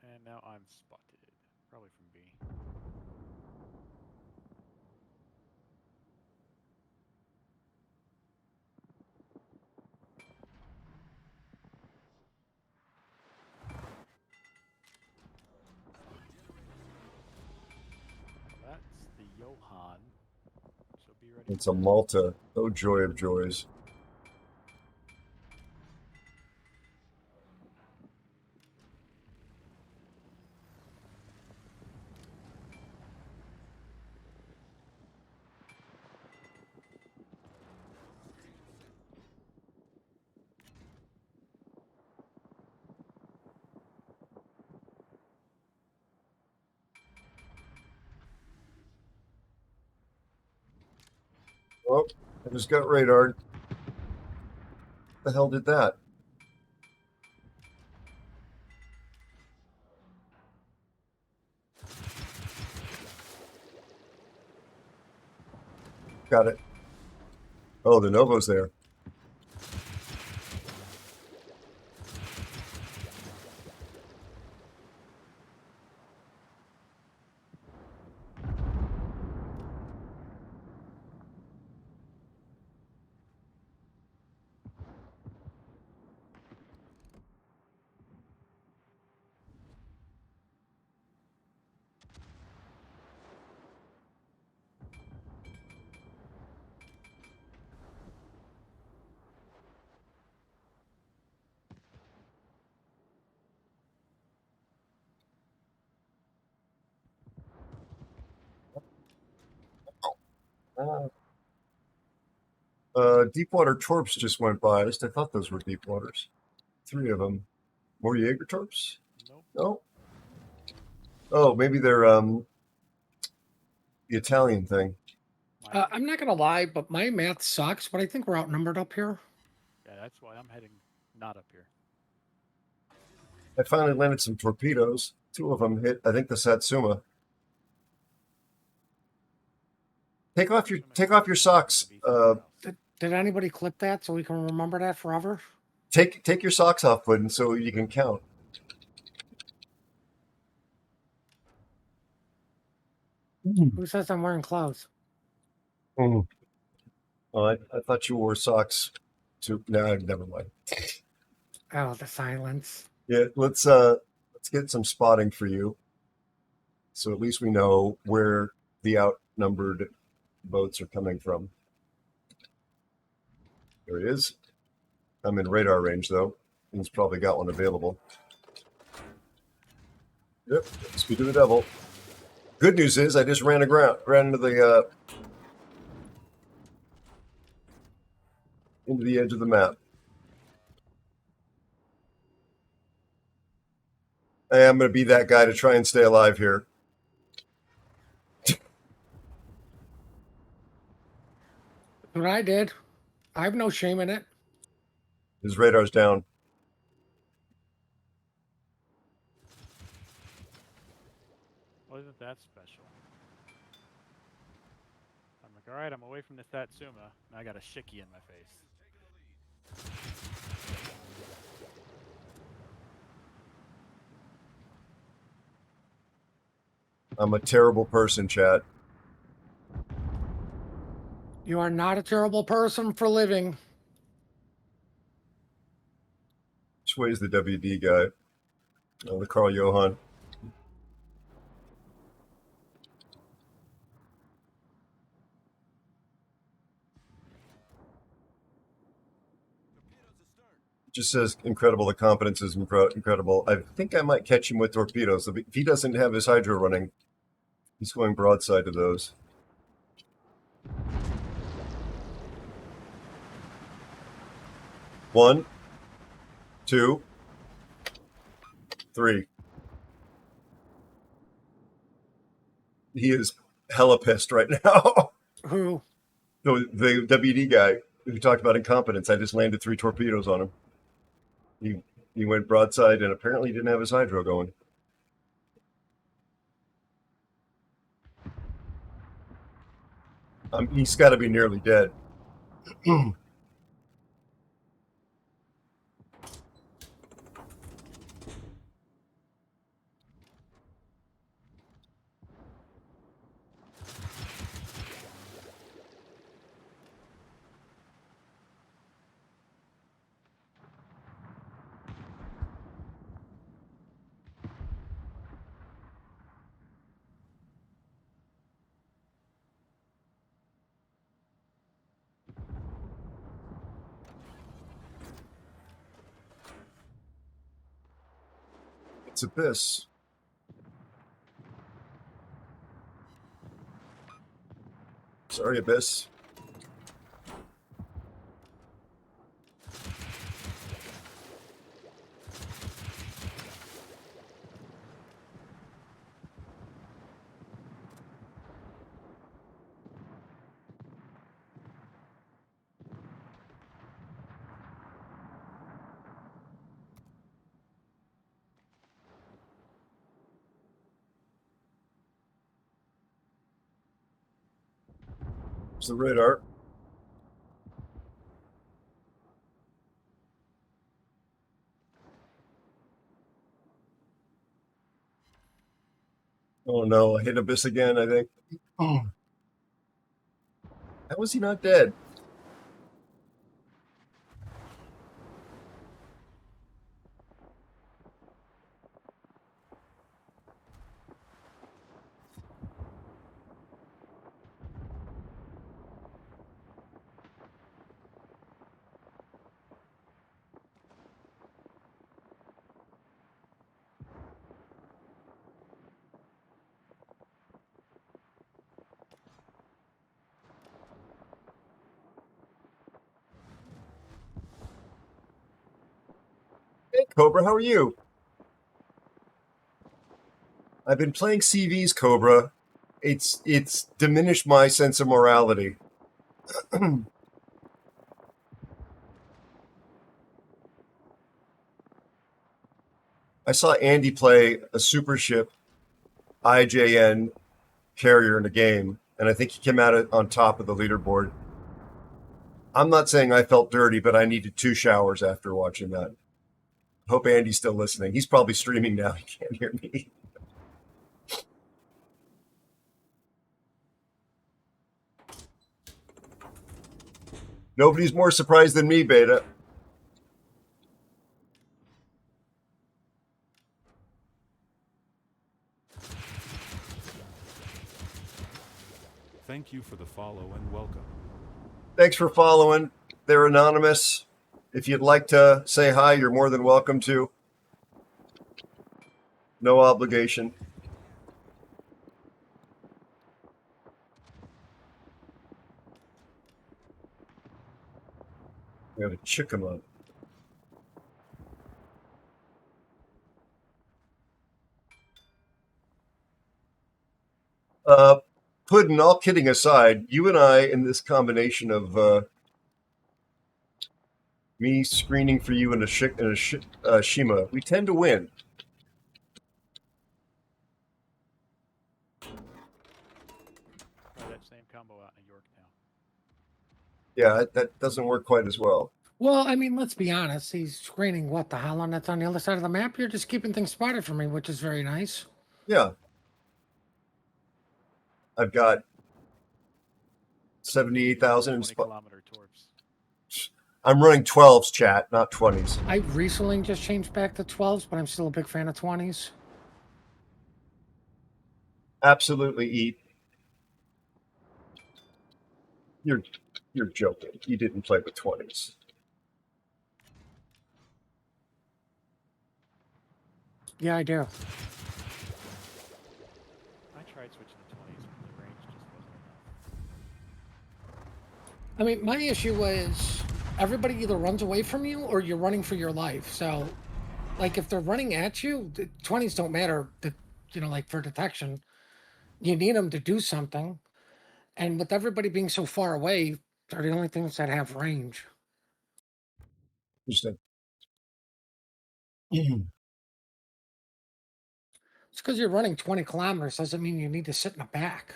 Speaker 12: And now I'm spotted. Probably from B. That's the Johan. So be ready.
Speaker 2: It's a Malta. Oh, joy of joys. Oh, I just got radared. What the hell did that? Got it. Oh, the Novo's there. Deepwater Torps just went by. At least I thought those were Deepwaters. 3 of them. More Jaeger Torps?
Speaker 12: Nope.
Speaker 2: No? Oh, maybe they're the Italian thing.
Speaker 11: I'm not gonna lie, but my math sucks. But I think we're outnumbered up here.
Speaker 12: Yeah, that's why I'm heading not up here.
Speaker 2: I finally landed some torpedoes. 2 of them hit, I think, the Satsuma. Take off your socks.
Speaker 11: Did anybody clip that so we can remember that forever?
Speaker 2: Take your socks off, Puddin, so you can count.
Speaker 11: Who says I'm wearing clothes?
Speaker 2: Oh, I thought you wore socks too. No, never mind.
Speaker 11: Oh, the silence.
Speaker 2: Yeah, let's get some spotting for you, so at least we know where the outnumbered boats are coming from. There he is. I'm in radar range though. He's probably got one available. Yep. Speak of the devil. Good news is I just ran into the edge of the map. Hey, I'm going to be that guy to try and stay alive here.
Speaker 11: What I did. I have no shame in it.
Speaker 2: His radar's down.
Speaker 12: Wasn't that special? I'm like, alright, I'm away from the Satsuma, and I got a shiki in my face.
Speaker 2: I'm a terrible person, chat.
Speaker 11: You are not a terrible person for living.
Speaker 2: Which way is the WD guy? Oh, the Carl Johan. Just says incredible. The competence is incredible. I think I might catch him with torpedoes. If he doesn't have his hydro running, he's going broadside to those. One, two, three. He is hella pissed right now.
Speaker 11: Who?
Speaker 2: The WD guy who talked about incompetence. I just landed 3 torpedoes on him. He went broadside and apparently didn't have his hydro going. He's got to be nearly dead. It's Abyss. Sorry, Abyss. It's the radar. Oh no, I hit Abyss again, I think. How was he not dead? Hey, Cobra, how are you? I've been playing CVs, Cobra. It's diminished my sense of morality. I saw Andy play a super ship IJN carrier in a game, and I think he came out on top of the leaderboard. I'm not saying I felt dirty, but I needed 2 showers after watching that. Hope Andy's still listening. He's probably streaming now. He can't hear me. Nobody's more surprised than me, Beta.
Speaker 5: Thank you for the follow and welcome.
Speaker 2: Thanks for following. They're anonymous. If you'd like to say hi, you're more than welcome to. No obligation. I got a chicken up. Puddin', all kidding aside, you and I, in this combination of me screening for you in a Shima, we tend to win.
Speaker 12: Try that same combo out in Yorktown.
Speaker 2: Yeah, that doesn't work quite as well.
Speaker 11: Well, I mean, let's be honest. He's screening what the hell that's on the other side of the map. You're just keeping things spotted for me, which is very nice.
Speaker 2: Yeah. I've got 78,000 in
Speaker 12: 20 kilometer torps.
Speaker 2: I'm running 12s, chat, not 20s.
Speaker 11: I recently just changed back to 12s, but I'm still a big fan of 20s.
Speaker 2: Absolutely, eat. You're joking. You didn't play with 20s.
Speaker 11: Yeah, I do.
Speaker 12: I tried switching to 20s, but the range just wasn't enough.
Speaker 11: I mean, my issue was everybody either runs away from you or you're running for your life. So, like, if they're running at you, the 20s don't matter, like for detection. You need them to do something. And with everybody being so far away, they're the only things that have range.
Speaker 2: Interesting.
Speaker 11: It's because you're running 20 kilometers doesn't mean you need to sit in the back.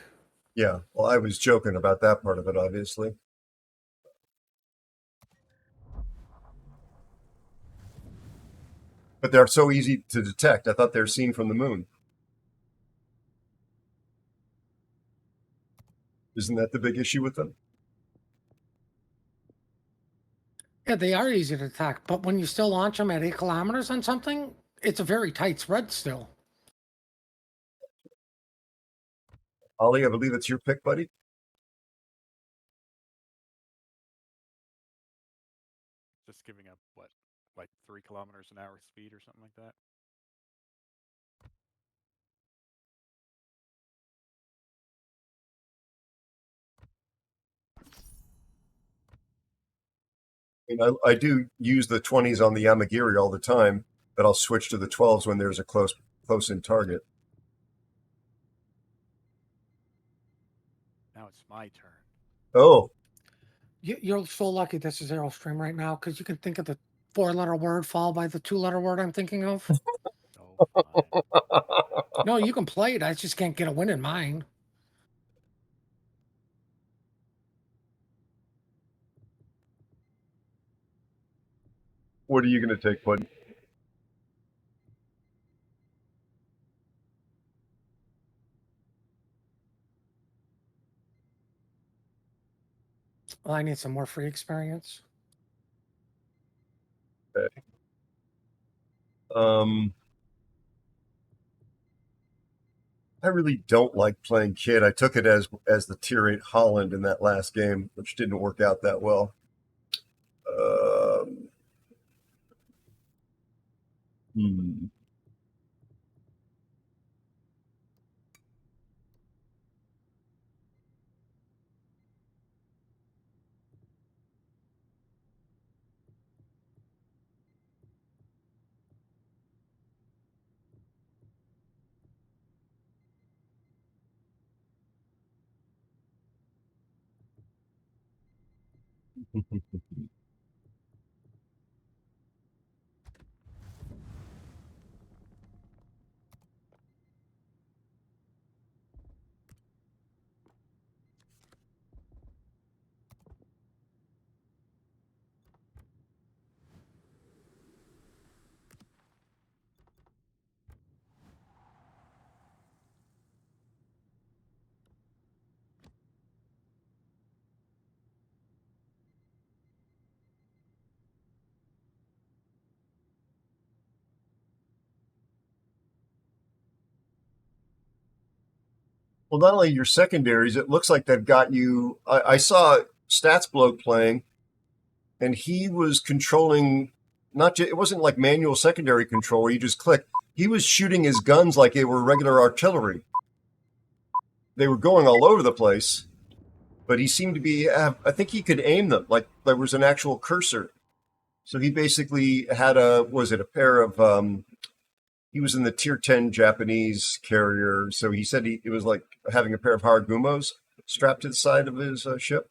Speaker 2: Yeah, well, I was joking about that part of it, obviously. But they're so easy to detect. I thought they were seen from the moon. Isn't that the big issue with them?
Speaker 11: Yeah, they are easy to detect, but when you still launch them at 8 kilometers on something, it's a very tight spread still.
Speaker 2: Ollie, I believe it's your pick, buddy.
Speaker 12: Just giving up, what, like 3 kilometers an hour speed or something like that?
Speaker 2: I do use the 20s on the Yamagiri all the time, but I'll switch to the 12s when there's a close-in target.
Speaker 12: Now it's my turn.
Speaker 2: Oh.
Speaker 11: You're so lucky this is AeroStream right now, because you can think of the 4-letter word followed by the 2-letter word I'm thinking of. No, you can play it. I just can't get a win in mine.
Speaker 2: What are you going to take, buddy?
Speaker 11: Well, I need some more free experience.
Speaker 2: Okay. I really don't like playing Kid. I took it as the tier 8 Holland in that last game, which didn't work out that well. Well, not only your secondaries, it looks like they've got you. I saw Stats Bloke playing, and he was controlling it wasn't like manual secondary control where you just click. He was shooting his guns like they were regular artillery. They were going all over the place, but he seemed to be, I think he could aim them like there was an actual cursor. So he basically had a pair of, he was in the tier 10 Japanese carrier. So he said it was like having a pair of Haragumos strapped to the side of his ship.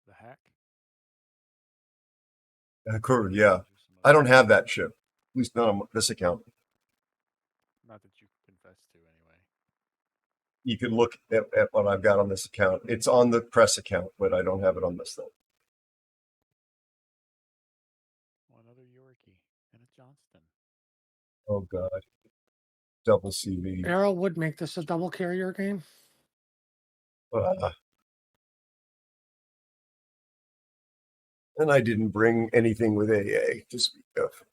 Speaker 12: The hack?
Speaker 2: Yeah. I don't have that ship, at least not on this account.
Speaker 12: Not that you confess to, anyway.
Speaker 2: You can look at what I've got on this account. It's on the press account, but I don't have it on this thing.
Speaker 12: Another Yorkie and a Johnston.
Speaker 2: Oh, God. Double CV.
Speaker 11: Arrow would make this a double carrier game.
Speaker 2: And I didn't bring anything with AA to speak of.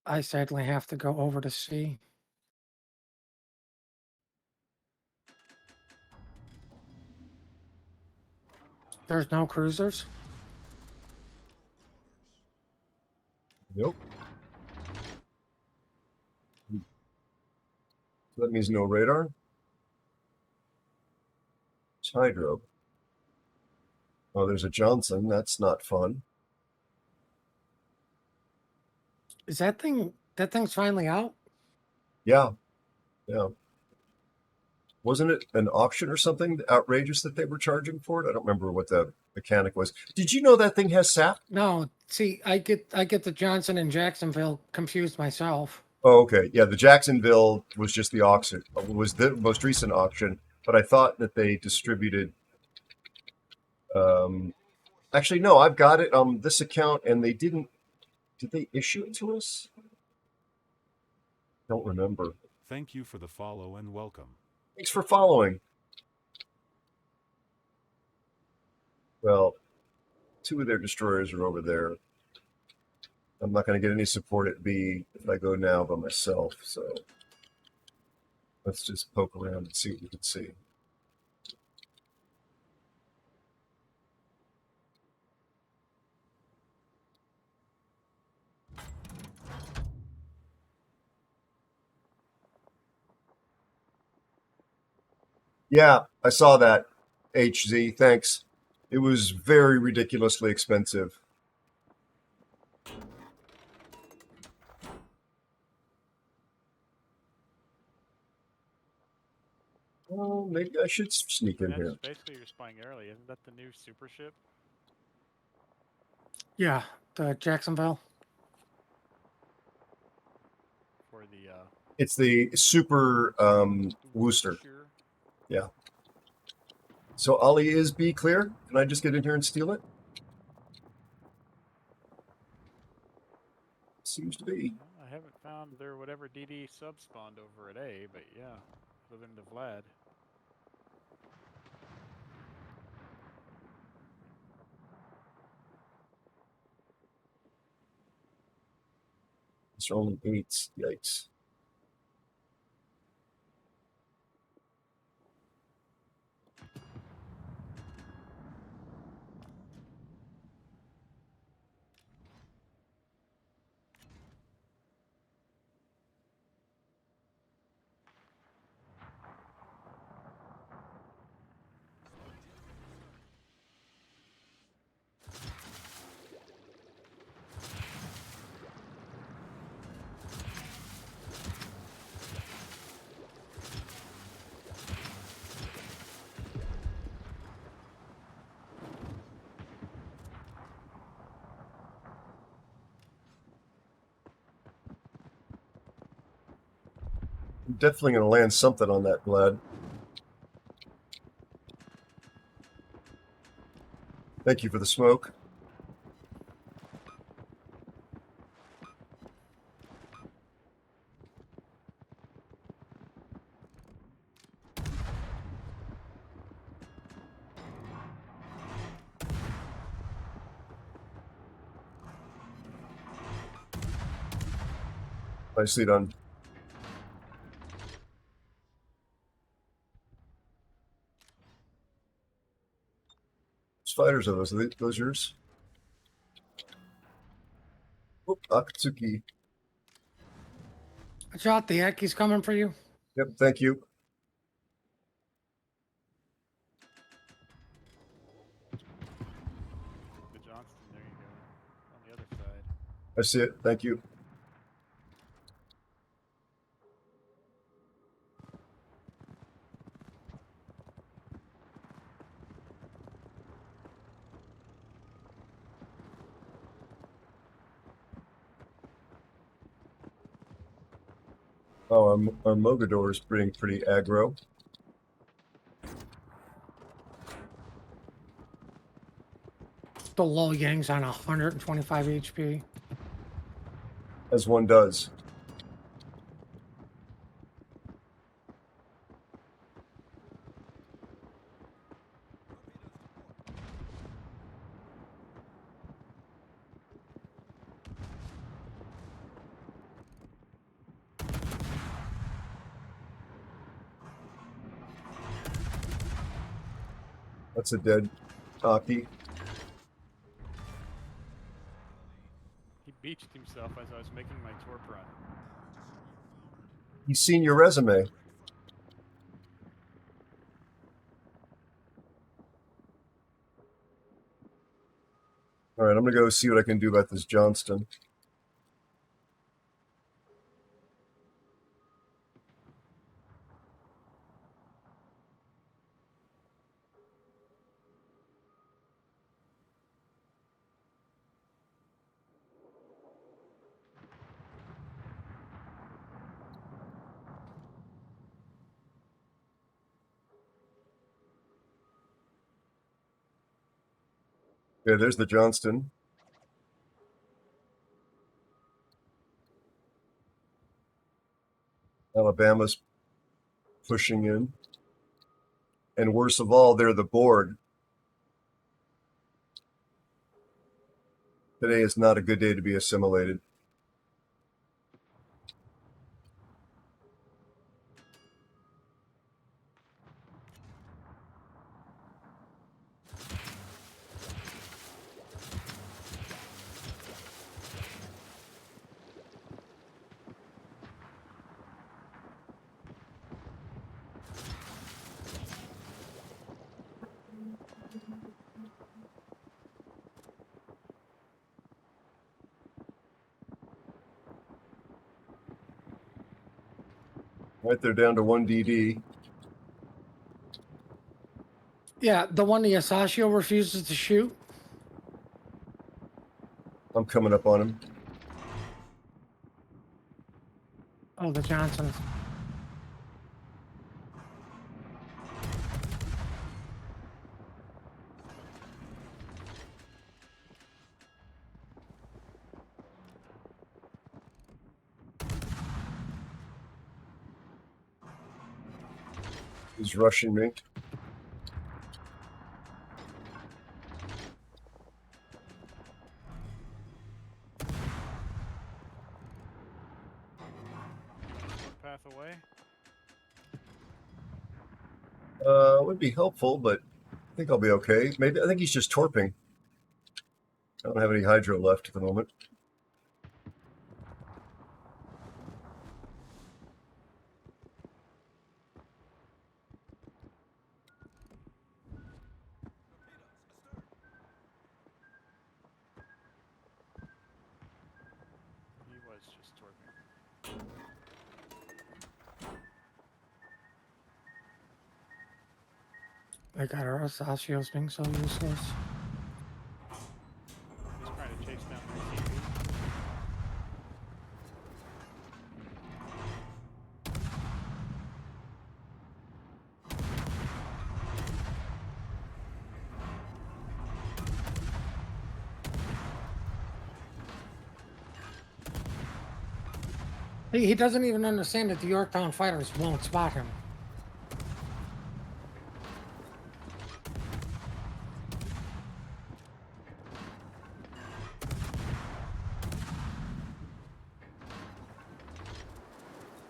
Speaker 11: I sadly have to go over to sea. There's no cruisers?
Speaker 2: Nope. So that means no radar. It's hydro. Oh, there's a Johnson. That's not fun.
Speaker 11: Is that thing's finally out?
Speaker 2: Yeah. Yeah. Wasn't it an auction or something outrageous that they were charging for it? I don't remember what the mechanic was. Did you know that thing has SAP?
Speaker 11: No, see, I get the Johnson and Jacksonville confused myself.
Speaker 2: Oh, okay. Yeah, the Jacksonville was just the auction. Was the most recent auction, but I thought that they distributed. Actually, no, I've got it on this account, and they didn't. Did they issue it to us? Don't remember.
Speaker 5: Thank you for the follow and welcome.
Speaker 2: Thanks for following. Well, 2 of their destroyers are over there. I'm not going to get any support at B if I go now by myself, so let's just poke around and see what we can see. Yeah, I saw that, HZ. Thanks. It was very ridiculously expensive. Well, maybe I should sneak in here.
Speaker 12: Basically, you're spying early. Isn't that the new super ship?
Speaker 11: Yeah, the Jacksonville.
Speaker 12: For the
Speaker 2: It's the super Wooster. Yeah. So Ollie is B clear. Can I just get in here and steal it? Seems to be.
Speaker 12: I haven't found their whatever DD sub spawned over at A, but yeah, other than the Vlad.
Speaker 2: It's only 8. Yikes. I'm definitely going to land something on that Vlad. Thank you for the smoke. Nicely done. Which fighters are those? Are those yours? Oop, Akatsuki.
Speaker 11: I shot the Aki's coming for you.
Speaker 2: Yep, thank you.
Speaker 12: The Johnston, there you go. On the other side.
Speaker 2: I see it. Thank you. Oh, our Mogador is pretty aggro.
Speaker 11: The Low Yang's on 125 HP.
Speaker 2: As one does. That's a dead Aki.
Speaker 12: He beached himself as I was making my torp run.
Speaker 2: He's seen your resume. All right, I'm going to go see what I can do about this Johnston. Yeah, there's the Johnston. Alabama's pushing in. And worst of all, they're the board. Today is not a good day to be assimilated. Right, they're down to 1 DD.
Speaker 11: Yeah, the one the Asashio refuses to shoot.
Speaker 2: I'm coming up on him.
Speaker 11: Oh, the Johnsons.
Speaker 2: He's rushing me.
Speaker 12: Path away.
Speaker 2: Would be helpful, but I think I'll be okay. Maybe I think he's just torping. I don't have any hydro left at the moment.
Speaker 12: He was just torping.
Speaker 11: I got our Asashio's being so useless.
Speaker 12: He's trying to chase down my CV.
Speaker 11: He doesn't even understand that the Yorktown fighters won't spot him.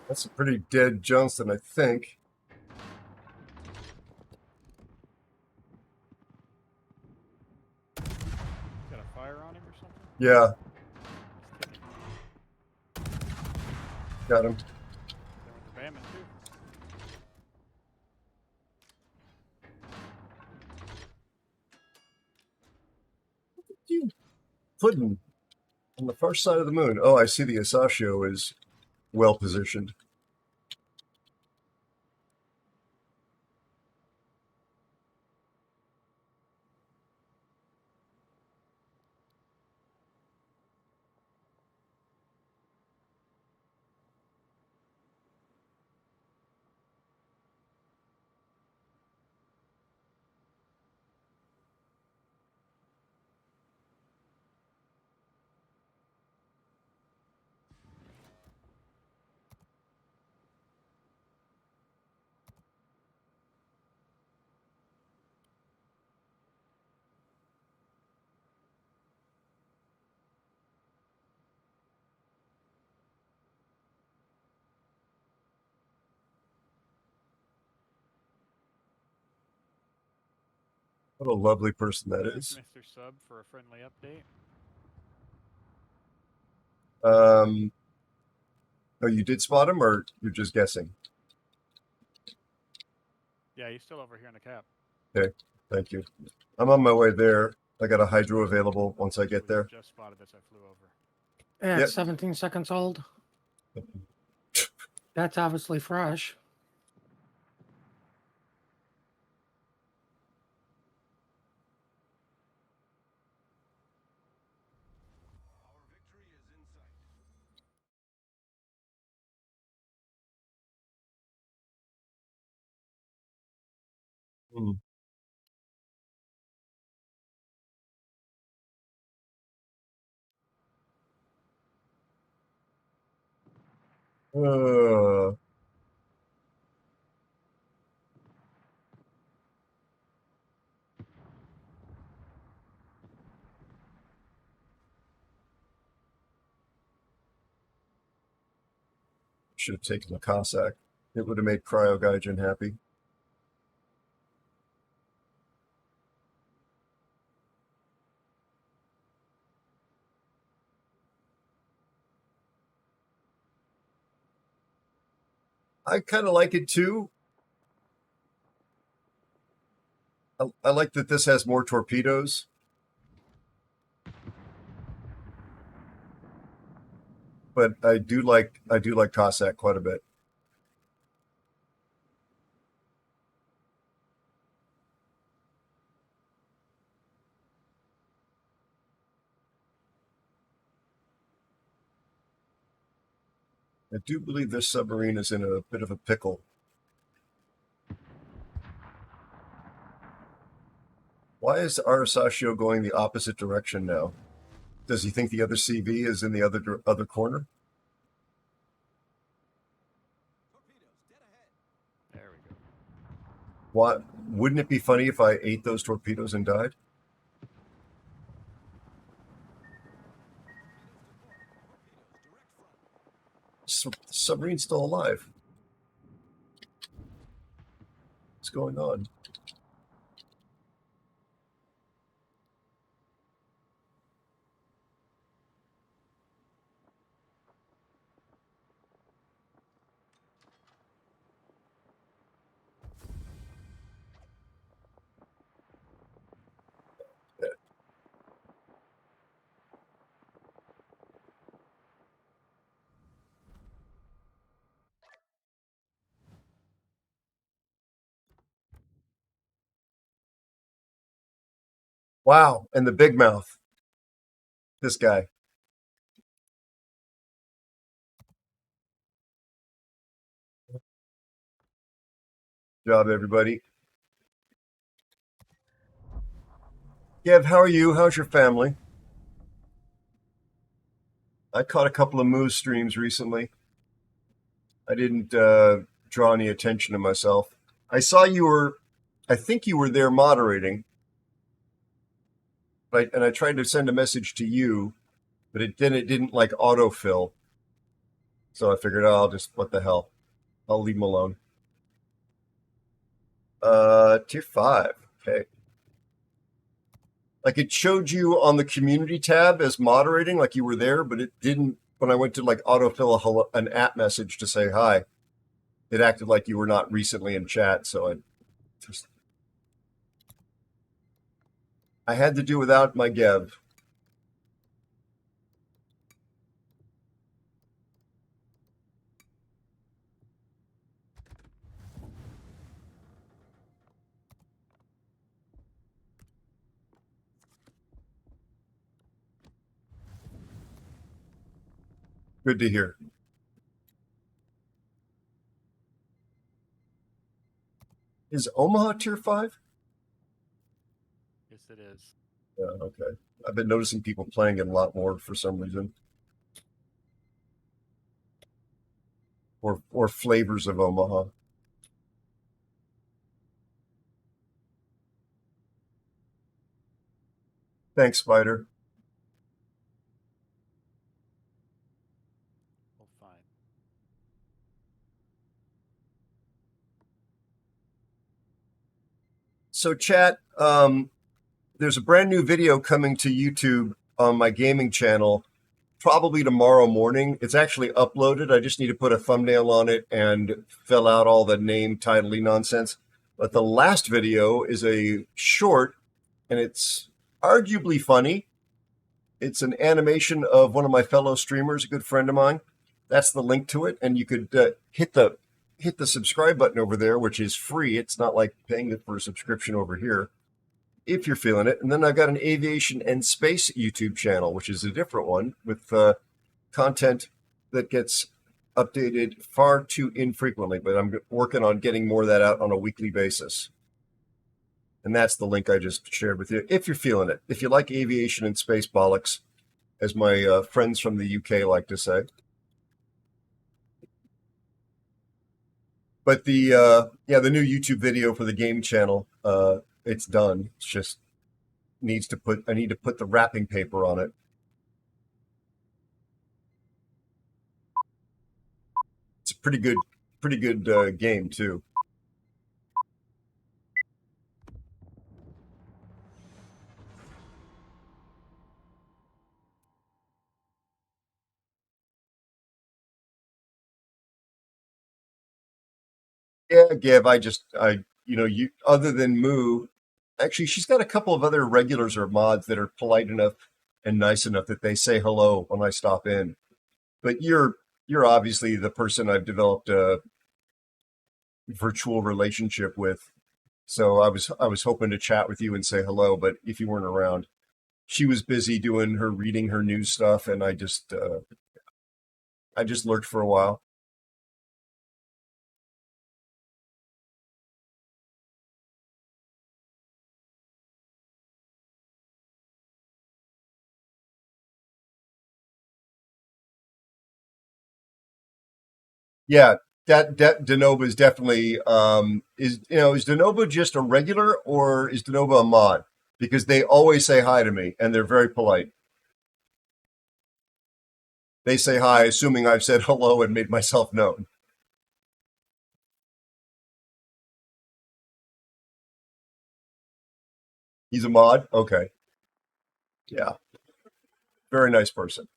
Speaker 2: That's a pretty dead Johnston, I think.
Speaker 12: Got a fire on him or something?
Speaker 2: Yeah. Got him.
Speaker 12: There went the Bama too.
Speaker 2: You putting on the far side of the moon. Oh, I see the Asashio is well positioned. What a lovely person that
Speaker 12: Thanks,
Speaker 2: is.
Speaker 12: Mr. Sub, for a friendly update.
Speaker 2: Oh, you did spot him, or you're just guessing?
Speaker 12: Yeah, he's still over here in the cap.
Speaker 2: Okay, thank you. I'm on my way there. I got a hydro available once I get there.
Speaker 12: Just spotted this. I flew over.
Speaker 11: Yeah,
Speaker 2: Yep.
Speaker 11: it's 17 seconds old. That's obviously fresh.
Speaker 2: Hmm. Should have taken the Cossack. It would have made Cryo Gaijin happy. I kind of like it too. I like that this has more torpedoes. But I do like Cossack quite a bit. I do believe this submarine is in a bit of a pickle. Why is Arasashio going the opposite direction now? Does he think the other CV is in the other corner?
Speaker 12: There we go.
Speaker 2: What? Wouldn't it be funny if I ate those torpedoes and died? Submarine's still alive. What's going on? Wow, and the big mouth. This guy. Good job, everybody. Gev, how are you? How's your family? I caught a couple of Moose streams recently. I didn't draw any attention to myself. I saw you were, I think you were there moderating, and I tried to send a message to you, but it didn't like autofill. So I figured, oh, I'll just, what the hell, I'll leave him alone. Tier 5. Okay. Like it showed you on the community tab as moderating, like you were there, but it didn't when I went to like autofill an app message to say hi. It acted like you were not recently in chat, so I had to do without my Gev. Good to hear. Is Omaha tier 5?
Speaker 12: Yes, it is.
Speaker 2: Yeah, okay. I've been noticing people playing it a lot more for some reason. Or flavors of Omaha. Thanks, Spider.
Speaker 12: Well, fine.
Speaker 2: So, chat, There's a brand new video coming to YouTube on my gaming channel probably tomorrow morning. It's actually uploaded. I just need to put a thumbnail on it and fill out all the name, title-y nonsense. But the last video is a short, and it's arguably funny. It's an animation of one of my fellow streamers, a good friend of mine. That's the link to it, and you could hit the subscribe button over there, which is free. It's not like paying for a subscription over here, if you're feeling it. And then I've got an aviation and space YouTube channel, which is a different one with content that gets updated far too infrequently, but I'm working on getting more of that out on a weekly basis. And that's the link I just shared with you, if you're feeling it. If you like aviation and space bollocks, as my friends from the UK like to say. But the new YouTube video for the game channel, it's done. It's just I need to put the wrapping paper on it. It's a pretty good game too. Yeah, Gib, you other than Moo, actually, she's got a couple of other regulars or mods that are polite enough and nice enough that they say hello when I stop in. But you're obviously the person I've developed a virtual relationship with. So I was hoping to chat with you and say hello, but if you weren't around, she was busy reading her news stuff, and I just lurked for a while. Yeah, that Denova is definitely is Denova just a regular or is Denova a mod? Because they always say hi to me and they're very polite. They say hi, assuming I've said hello and made myself known. He's a mod? Okay. Yeah. Very nice person.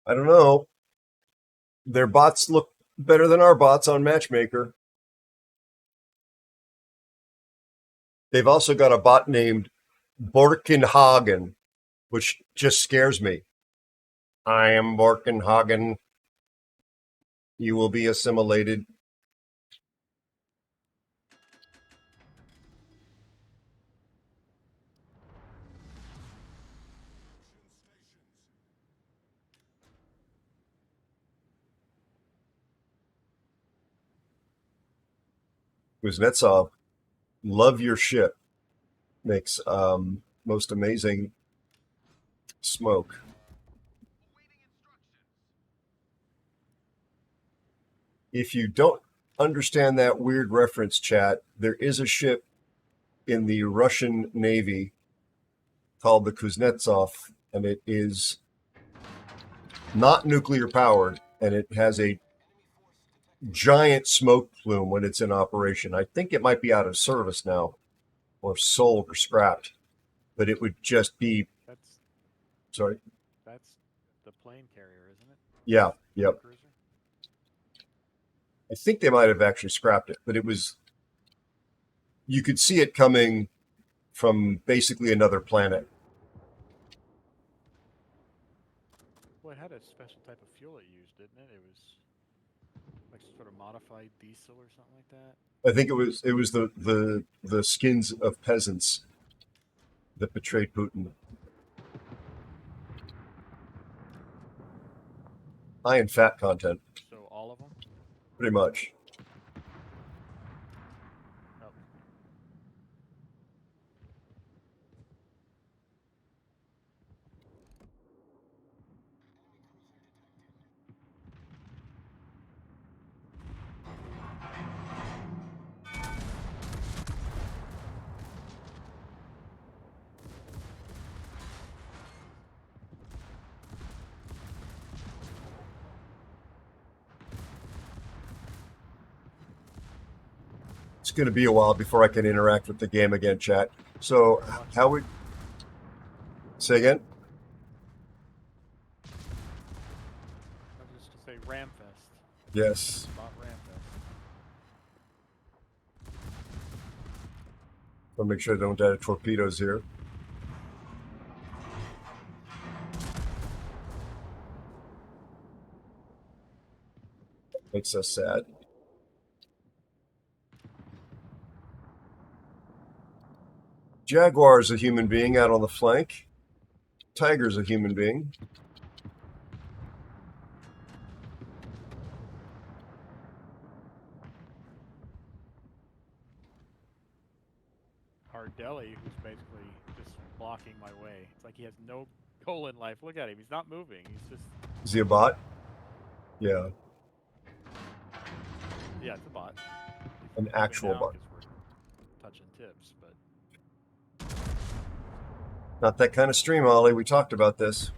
Speaker 2: I don't know. Their bots look better than our bots on Matchmaker. They've also got a bot named Borkenhagen, which just scares me. I am Borkenhagen. You will be assimilated. Kuznetsov, love your ship. Makes most amazing smoke. If you don't understand that weird reference, chat, there is a ship in the Russian Navy called the Kuznetsov, and it is not nuclear powered, and it has a giant smoke plume when it's in operation. I think it might be out of service now, or sold or scrapped, but it would just be. Sorry.
Speaker 12: That's the plane carrier, isn't it?
Speaker 2: Yeah. Yep. I think they might have actually scrapped it, but it was. You could see it coming from basically another planet.
Speaker 12: Well, it had a special type of fuel it used, didn't it? It was like sort of modified diesel or something like that.
Speaker 2: I think it was the skins of peasants that betrayed Putin. High in fat content.
Speaker 12: So all of them?
Speaker 2: Pretty much.
Speaker 12: Oh.
Speaker 2: It's going to be a while before I can interact with the game again, chat. So, how would... Say again?
Speaker 12: I was just to say Ramfest.
Speaker 2: Yes.
Speaker 12: About Ramfest.
Speaker 2: I'll make sure I don't die to torpedoes here. Makes us sad. Jaguar is a human being out on the flank. Tiger's a human being.
Speaker 12: Deli, who's basically just blocking my way. It's like he has no goal in life. Look at him. He's not moving. He's just...
Speaker 2: Is he a bot? Yeah.
Speaker 12: Yeah, it's a bot.
Speaker 2: An actual bot.
Speaker 12: We're touching tips, but...
Speaker 2: Not that kind of stream, Ollie. We talked about this.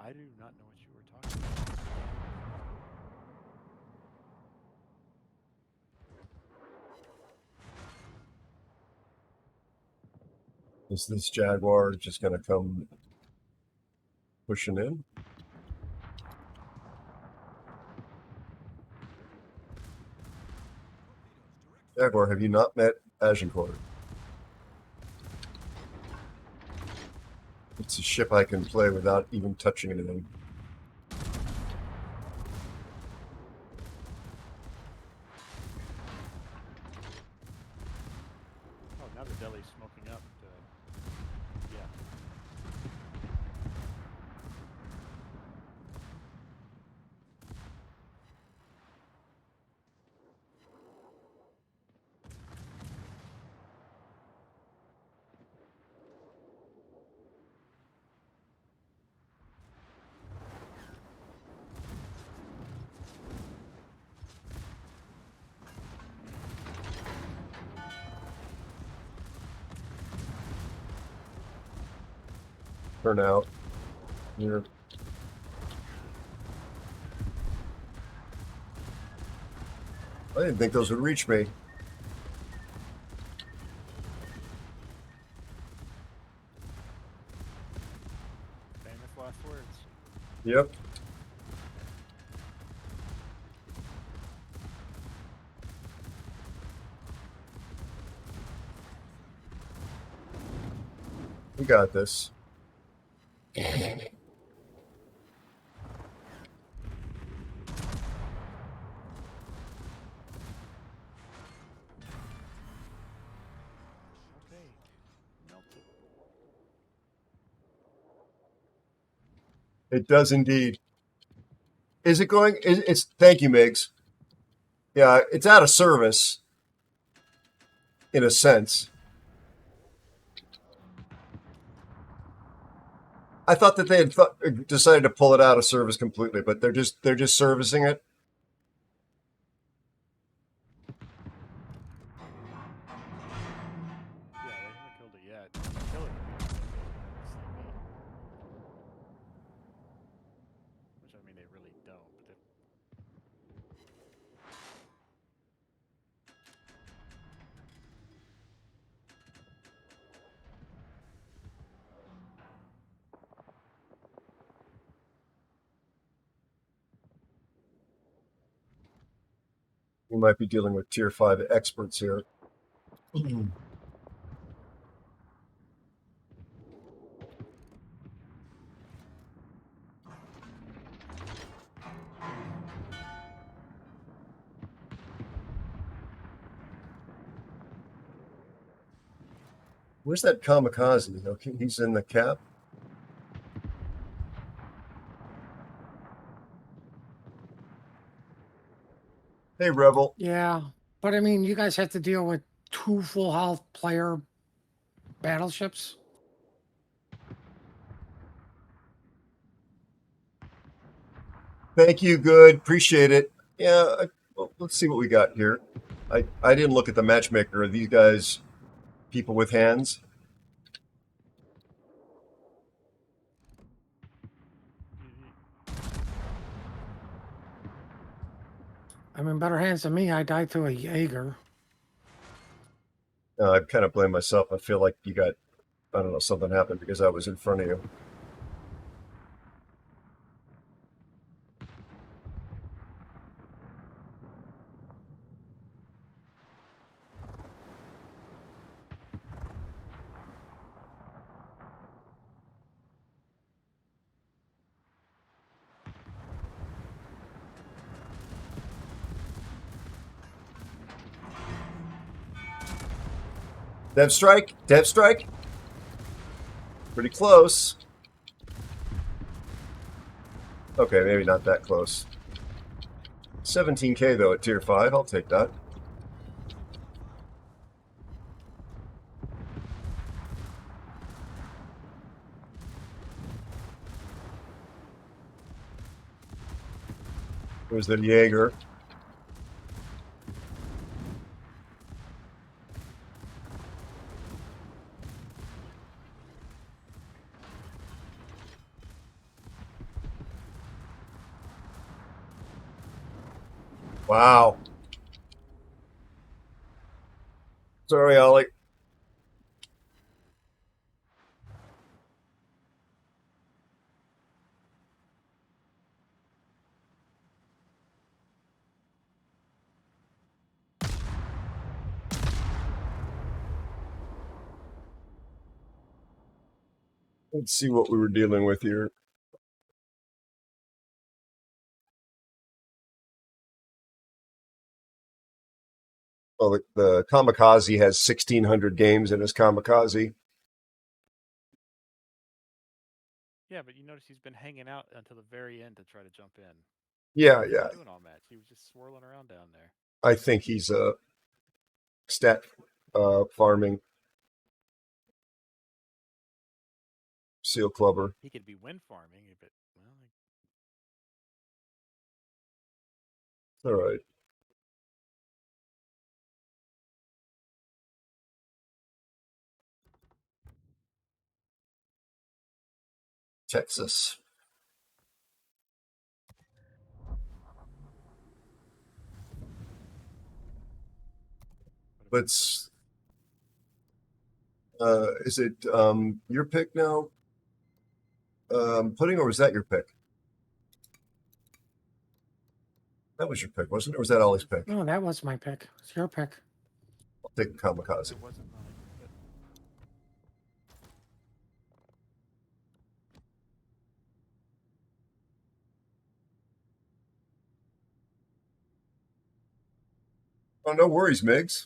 Speaker 12: I do not know what you were talking about.
Speaker 2: Is this Jaguar just going to come pushing in? Jaguar, have you not met Agincourt? It's a ship I can play without even touching anything.
Speaker 12: Oh, now the deli's smoking up. Yeah.
Speaker 2: Turn out. Here. I didn't think those would reach me.
Speaker 12: Famous last words.
Speaker 2: Yep. We got this. It does indeed. Is it going? It's thank you, Migs. Yeah, it's out of service in a sense. I thought that they had decided to pull it out of service completely, but they're just servicing it.
Speaker 12: Yeah, they haven't killed it yet. Kill it. Which I mean, they really don't. But
Speaker 2: We might be dealing with tier 5 experts here. Where's that kamikaze? Okay, he's in the cap. Hey, Rebel.
Speaker 11: Yeah, but I mean, you guys have to deal with 2 full health player battleships.
Speaker 2: Thank you, good. Appreciate it. Yeah, well, let's see what we got here. I didn't look at the matchmaker. Are these guys people with hands?
Speaker 11: I'm in better hands than me. I died to a Jaeger.
Speaker 2: I kind of blame myself. I feel like you got, I don't know, something happened because I was in front of you. Dev strike, dev strike. Pretty close. Okay, maybe not that close. 17K though at tier 5. I'll take that. There's the Jaeger. Wow. Sorry, Ollie. Let's see what we were dealing with here. Well, the Kamikaze has 1,600 games in his Kamikaze.
Speaker 12: Yeah, but you notice he's been hanging out until the very end to try to jump in.
Speaker 2: Yeah,
Speaker 12: What was
Speaker 2: yeah.
Speaker 12: he doing all match? He was just swirling around down there.
Speaker 2: I think he's stat farming seal clubber.
Speaker 12: He could be wind farming, but well,
Speaker 2: All right. Texas. Let's. Is it your pick now? Pudding, or was that your pick? That was your pick, wasn't it? Or was that Ollie's pick?
Speaker 11: No, that was my pick. It's your pick.
Speaker 2: I'll take the Kamikaze.
Speaker 12: That wasn't mine.
Speaker 2: Oh, no worries, Migs.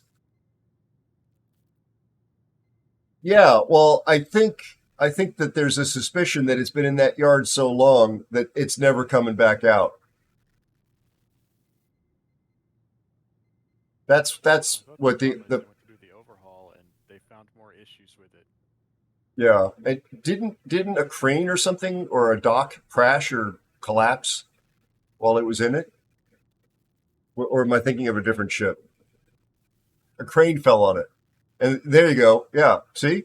Speaker 2: Yeah, well, I think that there's a suspicion that it's been in that yard so long that it's never coming back out. That's what the
Speaker 12: went to do the overhaul, and they found more issues with it.
Speaker 2: yeah. And didn't a crane or something or a dock crash or collapse while it was in it? Or am I thinking of a different ship? A crane fell on it. And there you go. Yeah, see?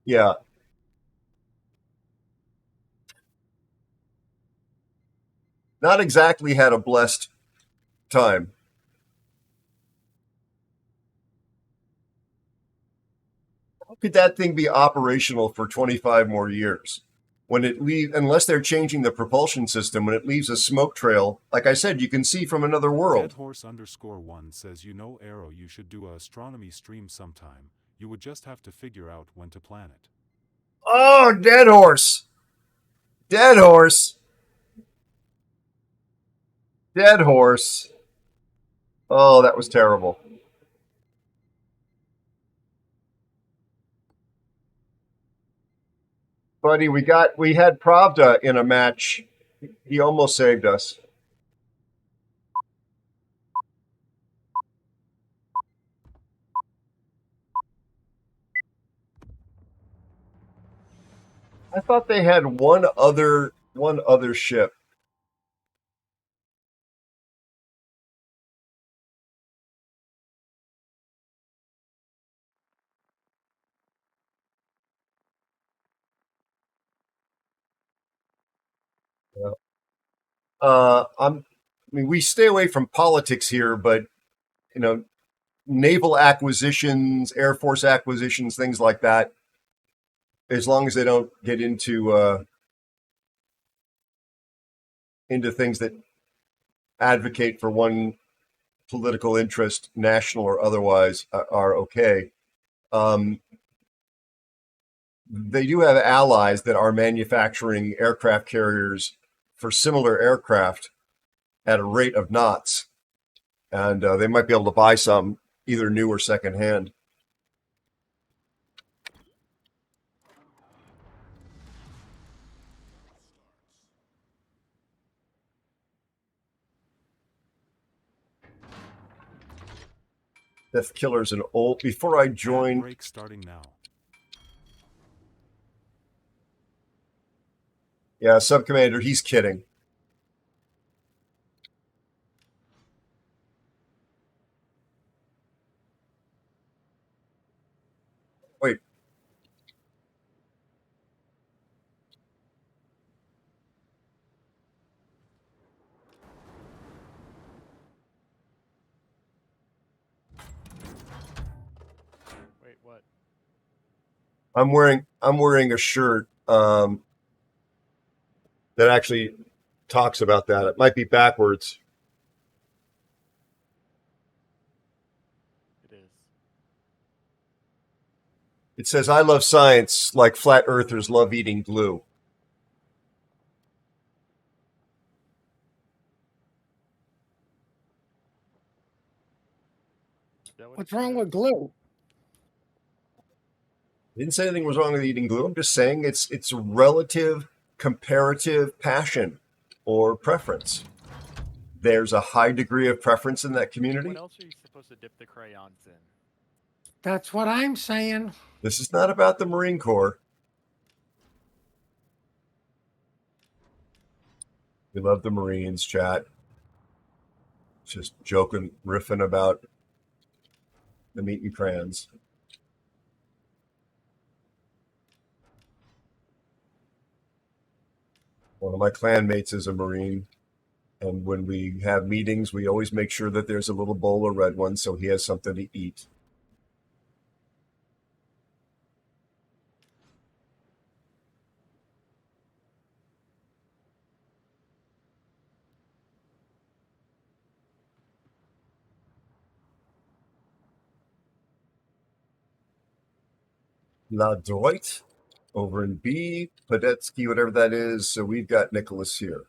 Speaker 2: Yeah. Not exactly had a blessed time. How could that thing be operational for 25 more years? When it unless they're changing the propulsion system, when it leaves a smoke trail, like I said, you can see from another world.
Speaker 5: Deadhorse_1 says, you know, Aero, you should do a astronomy stream sometime. You would just have to figure out when to plan it.
Speaker 2: Oh, Dead Horse. Dead Horse. Dead Horse. Oh, that was terrible. Buddy, we had Pravda in a match. He almost saved us. I thought they had one other ship. I mean, we stay away from politics here, but you know, naval acquisitions, Air Force acquisitions, things like that, as long as they don't get into things that advocate for one political interest, national or otherwise, are okay. They do have allies that are manufacturing aircraft carriers for similar aircraft at a rate of knots, and they might be able to buy some either new or secondhand. Death Killer's an old. Before I joined,
Speaker 5: Break starting now.
Speaker 2: Yeah, Sub-Commander, he's kidding. Wait.
Speaker 12: Wait, what?
Speaker 2: I'm wearing a shirt that actually talks about that. It might be backwards.
Speaker 12: It is.
Speaker 2: It says, "I love science like flat earthers love eating glue."
Speaker 11: What's wrong with glue?
Speaker 2: I didn't say anything was wrong with eating glue. I'm just saying it's a relative comparative passion or preference. There's a high degree of preference in that community.
Speaker 12: What else are you supposed to dip the crayons in?
Speaker 11: That's what I'm saying.
Speaker 2: This is not about the Marine Corps. We love the Marines, chat. Just joking, riffing about the meat and crayons. One of my clanmates is a Marine, and when we have meetings, we always make sure that there's a little bowl of red ones so he has something to eat. La Droite over in B, Podetsky, whatever that is. So we've got Nicholas here.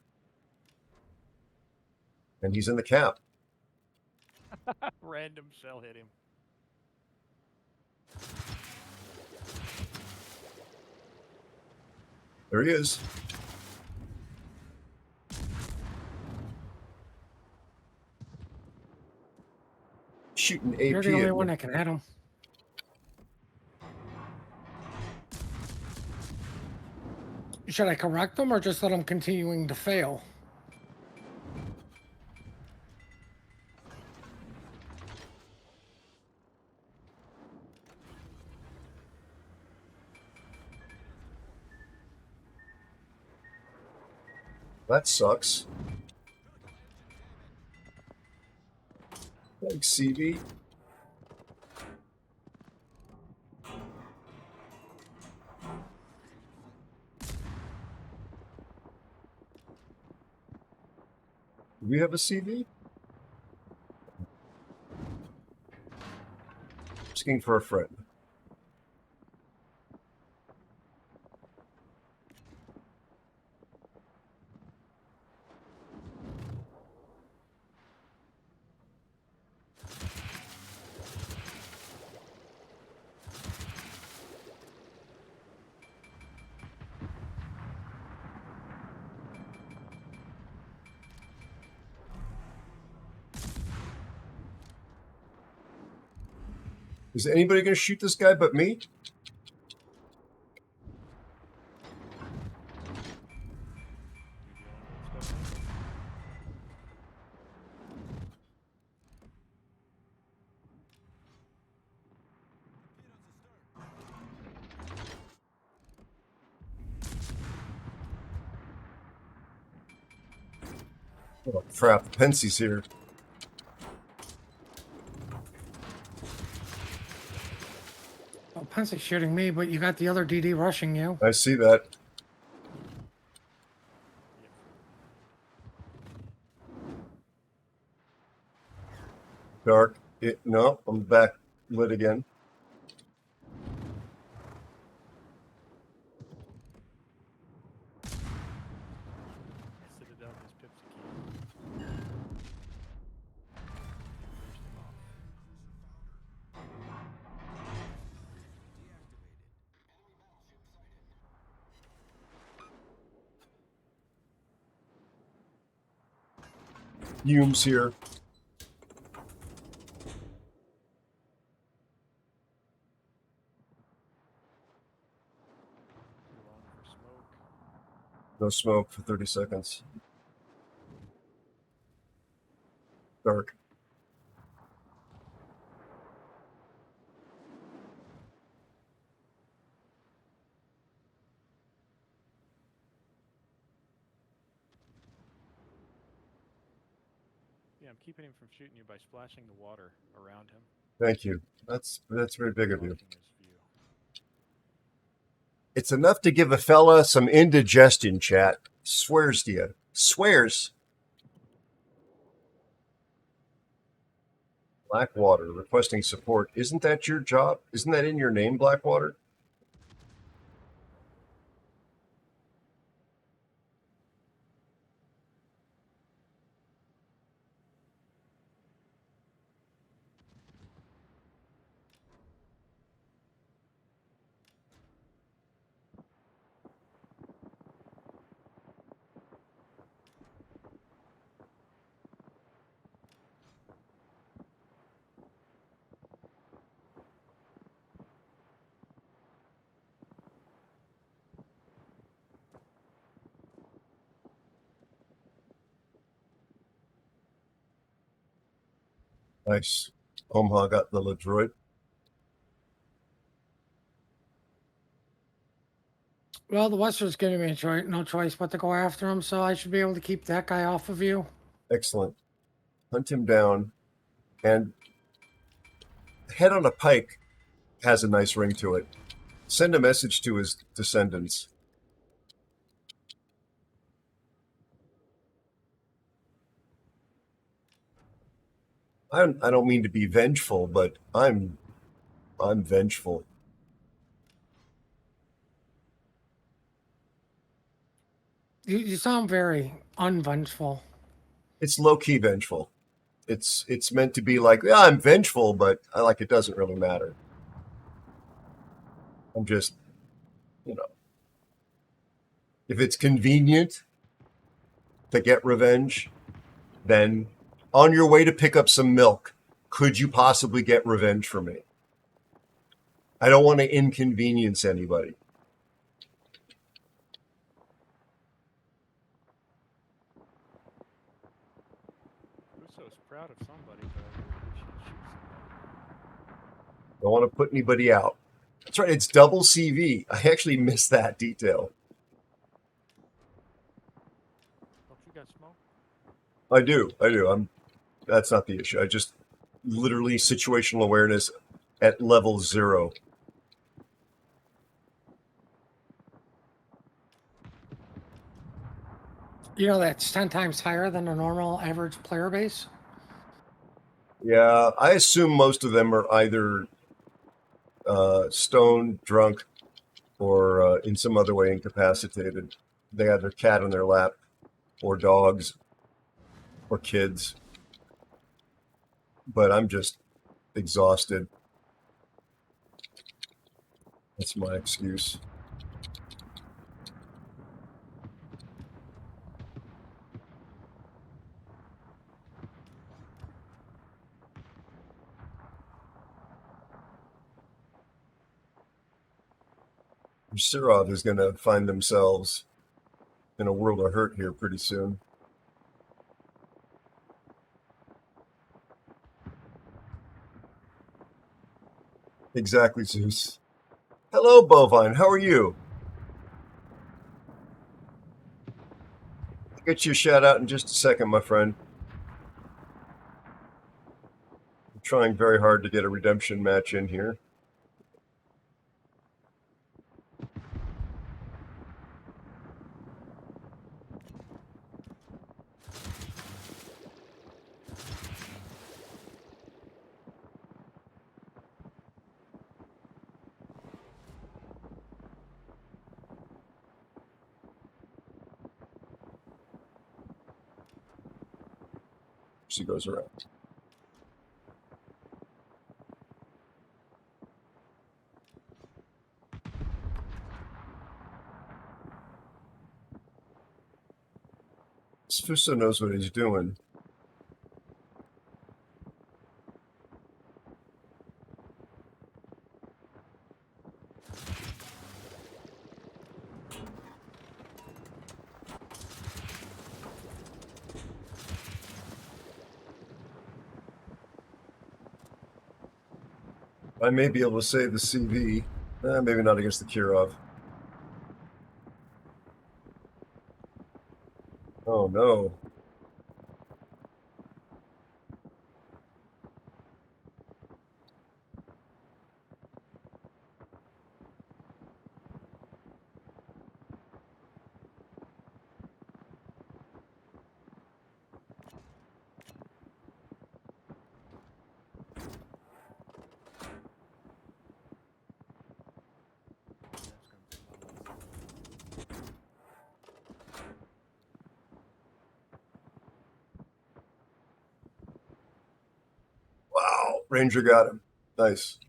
Speaker 2: And he's in the cap.
Speaker 12: Random shell hit him.
Speaker 2: There he is. Shooting AP.
Speaker 11: You're the only one that can hit him. Should I correct them or just let them continuing to fail?
Speaker 2: That sucks. Thanks, CV. Do we have a CV? Asking for a friend. Is anybody going to shoot this guy but me? Oh, crap. Pensie's here.
Speaker 11: Well, Pensie's shooting me, but you got the other DD rushing you.
Speaker 2: I see that. Dark. No, I'm back lit again.
Speaker 12: Citadel has Pipsy key.
Speaker 2: Hume's here. No smoke for 30 seconds. Dark.
Speaker 12: Yeah, I'm keeping him from shooting you by splashing the water around him.
Speaker 2: Thank you. That's very big of you. It's enough to give a fella some indigestion, chat. Swears to you. Swears. Blackwater requesting support. Isn't that your job? Isn't that in your name, Blackwater? Nice. Omaha got the Ledroit.
Speaker 11: Well, the Western's giving me no choice but to go after him, so I should be able to keep that guy off of you.
Speaker 2: Excellent. Hunt him down. And head on a pike has a nice ring to it. Send a message to his descendants. I don't mean to be vengeful, but I'm vengeful.
Speaker 11: You sound very unvengeful.
Speaker 2: It's low-key vengeful. It's meant to be like, yeah, I'm vengeful, but it doesn't really matter. I'm just, if it's convenient to get revenge, then on your way to pick up some milk, could you possibly get revenge for me? I don't want to inconvenience anybody.
Speaker 12: Russo's proud of somebody, but I really wish he'd shoot somebody.
Speaker 2: Don't want to put anybody out. That's right, it's double CV. I actually missed that detail.
Speaker 12: Don't you got smoke?
Speaker 2: I do. That's not the issue. I just literally situational awareness at level 0.
Speaker 11: You know that's 10 times higher than a normal average player base?
Speaker 2: Yeah, I assume most of them are either stoned, drunk, or in some other way incapacitated. They have their cat on their lap, or dogs, or kids. But I'm just exhausted. That's my excuse. Sirov is going to find themselves in a world of hurt here pretty soon. Exactly, Zeus. Hello, Bovine. How are you? Get you a shout out in just a second, my friend. I'm trying very hard to get a redemption match in here. She goes around. Fuso knows what he's doing. I may be able to save the CV. Maybe not against the Kirov. Oh no. Wow, Ranger got him. Nice.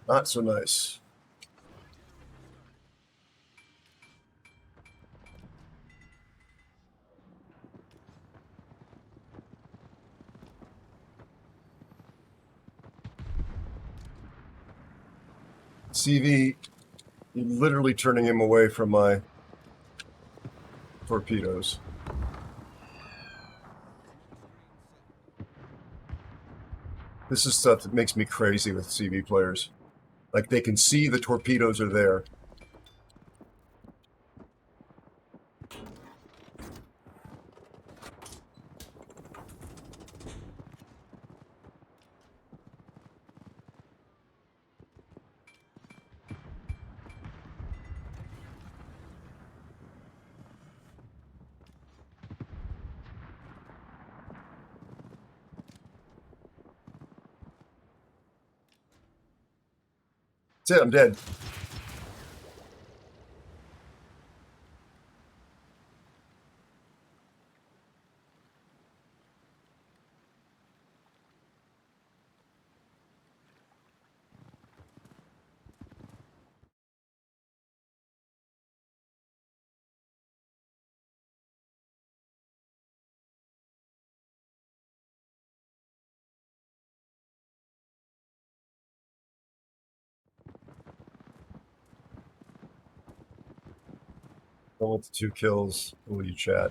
Speaker 2: Not so nice. CV, you're literally turning him away from my torpedoes. This is stuff that makes me crazy with CV players. Like, they can see the torpedoes are there. That's it, I'm dead. I want the 2 kills. Will you chat?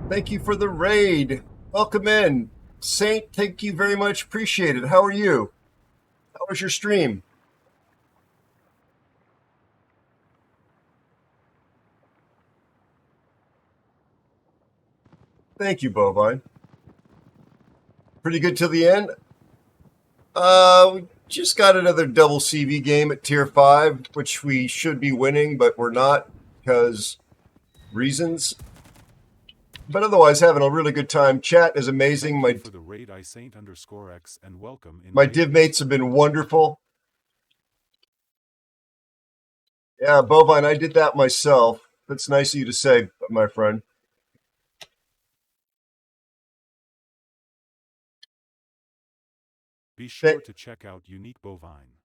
Speaker 2: Thank you for the raid. Welcome in. Saint, thank you very much. Appreciate it. How are you? How was your stream? Thank you, Bovine. Pretty good till the end? We just got another double CV game at Tier 5, which we should be winning, but we're not because reasons. But otherwise, having a really good time. Chat is amazing.
Speaker 5: Thank you for the raid, Saint_X, and welcome in.
Speaker 2: My div mates have been wonderful. Yeah, Bovine, I did that myself. That's nice of you to say, my friend.
Speaker 5: Be sure to check out Unique Bovine.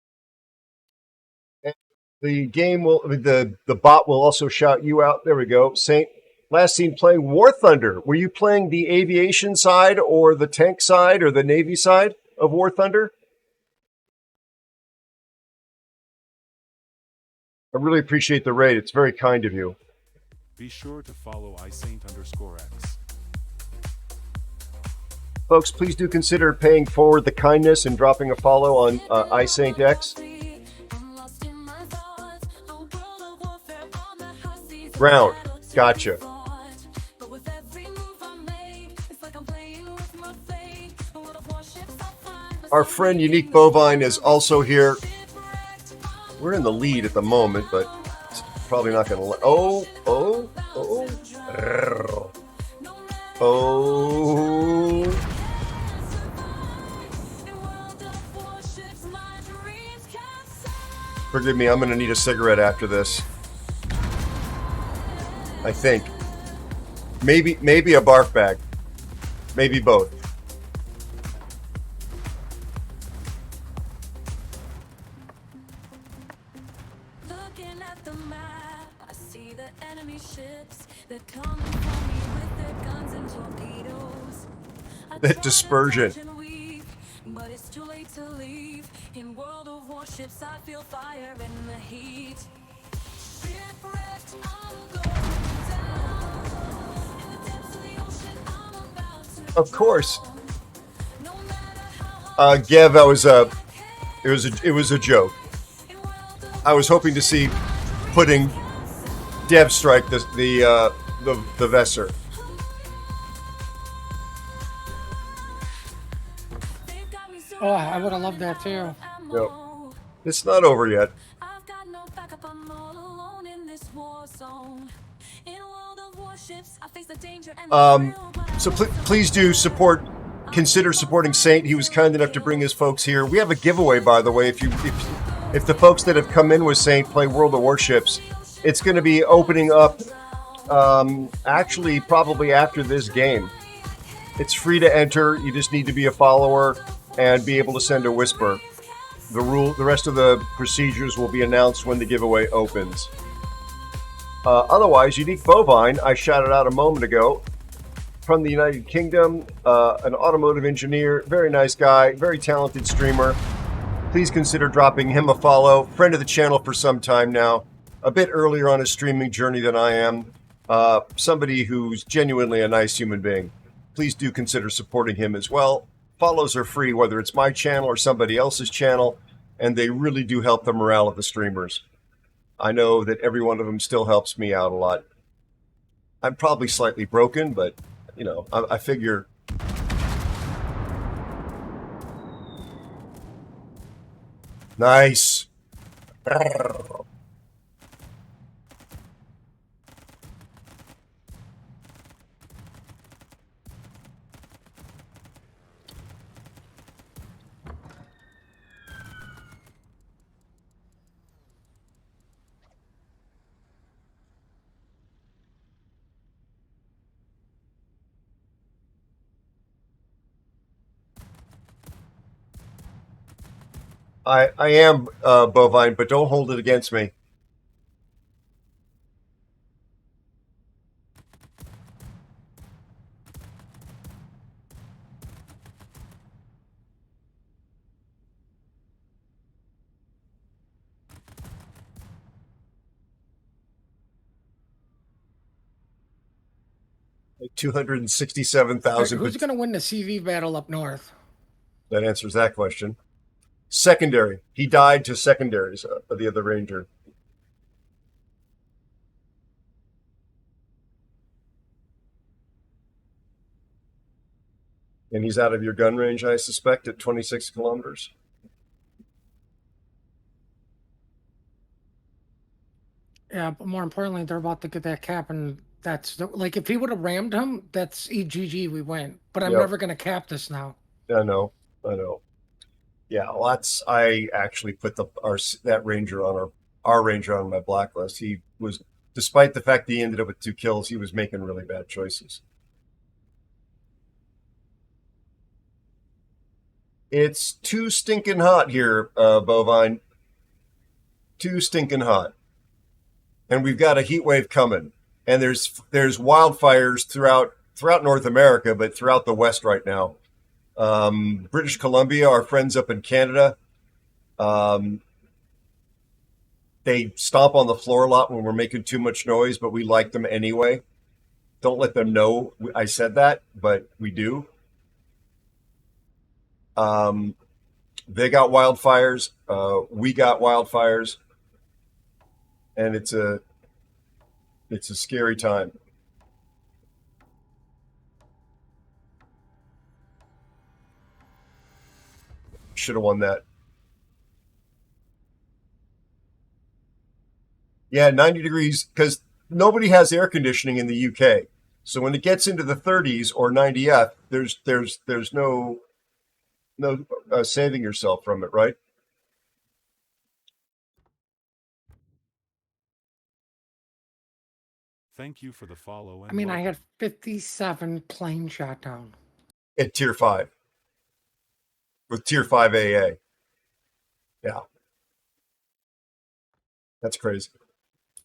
Speaker 2: The game will, the bot will also shout you out. There we go. Saint, last seen playing War Thunder. Were you playing the aviation side or the tank side or the Navy side of War Thunder? I really appreciate the raid. It's very kind of you.
Speaker 5: Be sure to follow iSaint_X.
Speaker 2: Folks, please do consider paying forward the kindness and dropping a follow on iSaintX. Round. Gotcha. Our friend Unique Bovine is also here. We're in the lead at the moment, but it's probably not going to... Oh. Forgive me, I'm going to need a cigarette after this. I think. Maybe a barf bag. Maybe both.
Speaker 8: Looking at the map, I see the enemy ships. They're coming for me with their guns and torpedoes.
Speaker 2: That dispersion.
Speaker 8: But it's too late to leave. In World of Warships, I feel fire in the heat. Shipwrecked, I'm going down. In the depths of the ocean, I'm about to
Speaker 2: Of course. Gev, it was a joke. I was hoping to see putting Dev strike the Vesser.
Speaker 11: Oh, I would have loved that too.
Speaker 2: Yep. It's not over yet.
Speaker 8: I've got no backup, I'm all alone in this war zone. In World of Warships, I face the danger and
Speaker 2: So please do consider supporting Saint. He was kind enough to bring his folks here. We have a giveaway, by the way. If the folks that have come in with Saint play World of Warships, it's going to be opening up actually probably after this game. It's free to enter. You just need to be a follower and be able to send a whisper. The rest of the procedures will be announced when the giveaway opens. Otherwise, Unique Bovine, I shouted out a moment ago, from the United Kingdom, an automotive engineer, very nice guy, very talented streamer. Please consider dropping him a follow. Friend of the channel for some time now, a bit earlier on his streaming journey than I am. Somebody who's genuinely a nice human being. Please do consider supporting him as well. Follows are free, whether it's my channel or somebody else's channel, and they really do help the morale of the streamers. I know that every one of them still helps me out a lot. I'm probably slightly broken, but, you know, I figure... Nice! I am Bovine, but don't hold it against me. Like 267,000.
Speaker 11: Who's going to win the CV battle up north?
Speaker 2: That answers that question. Secondary. He died to secondaries, the other Ranger. And he's out of your gun range, I suspect, at 26 kilometers.
Speaker 11: Yeah, but more importantly, they're about to get that cap, and that's like if he would have rammed him, that's EGG. We win. But I'm never going to cap this now.
Speaker 2: I know. Yeah, well, I actually put that Ranger on our Ranger on my blacklist. He was, despite the fact that he ended up with 2 kills, he was making really bad choices. It's too stinking hot here, Bovine. Too stinking hot. And we've got a heat wave coming. And there's wildfires throughout North America, but throughout the West right now. British Columbia, our friends up in Canada, they stomp on the floor a lot when we're making too much noise, but we like them anyway. Don't let them know I said that, but we do. They got wildfires. We got wildfires, and it's a scary time. Should have won that. Yeah, 90 degrees, because nobody has air conditioning in the UK. So when it gets into the 30s or 90F, there's no saving yourself from it, right?
Speaker 5: Thank you for the follow. And
Speaker 11: I mean, I
Speaker 5: welcome.
Speaker 11: had 57 planes shot down.
Speaker 2: At Tier 5. With Tier 5 AA. Yeah. That's crazy.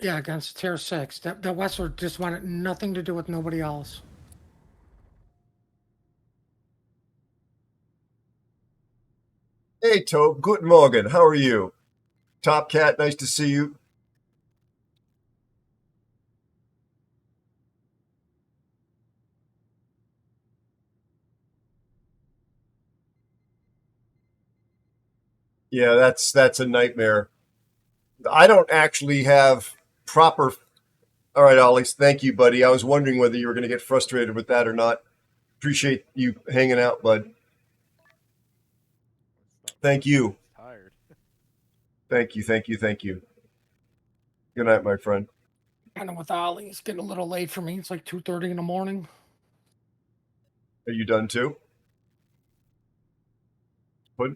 Speaker 11: Yeah, against Tier 6. The Westward just wanted nothing to do with nobody else.
Speaker 2: Hey, Tobe. Guten Morgen. How are you? Top Cat, nice to see you. Yeah, that's a nightmare. I don't actually have proper. All right, Ollie. Thank you, buddy. I was wondering whether you were going to get frustrated with that or not. Appreciate you hanging out, bud. Thank you.
Speaker 12: Tired.
Speaker 2: Thank you. Thank you. Thank you. Good night, my friend.
Speaker 11: Kind of with Ollie, it's getting a little late for me. It's like 2:30 in the morning.
Speaker 2: Are you done too? What?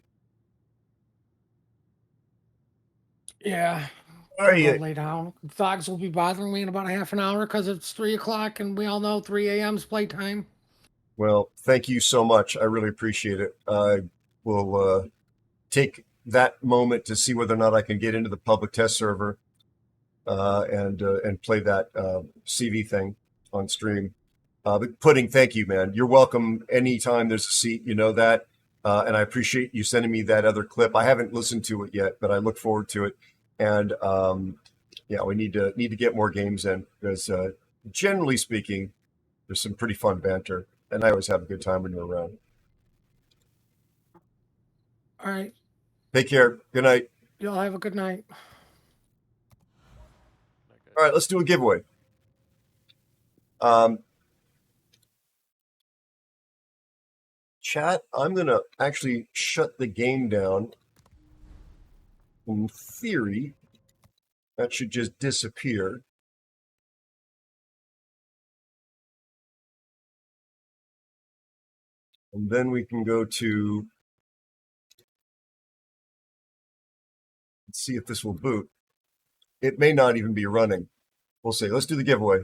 Speaker 11: Yeah.
Speaker 2: Are you?
Speaker 11: Lay down. Dogs will be bothering me in about a half an hour because it's 3 o'clock, and we all know 3 a.m.'s playtime.
Speaker 2: Well, thank you so much. I really appreciate it. I will take that moment to see whether or not I can get into the public test server and play that CV thing on stream. But Pudding, thank you, man. You're welcome anytime there's a seat. You know that, and I appreciate you sending me that other clip. I haven't listened to it yet, but I look forward to it. And yeah, we need to get more games in because generally speaking, there's some pretty fun banter, and I always have a good time when you're around.
Speaker 11: All right.
Speaker 2: Take care. Good night.
Speaker 11: Y'all have a good night.
Speaker 2: All right, let's do a giveaway. Chat, I'm going to actually shut the game down. In theory, that should just disappear. And then we can go to, let's see if this will boot. It may not even be running. We'll see. Let's do the giveaway.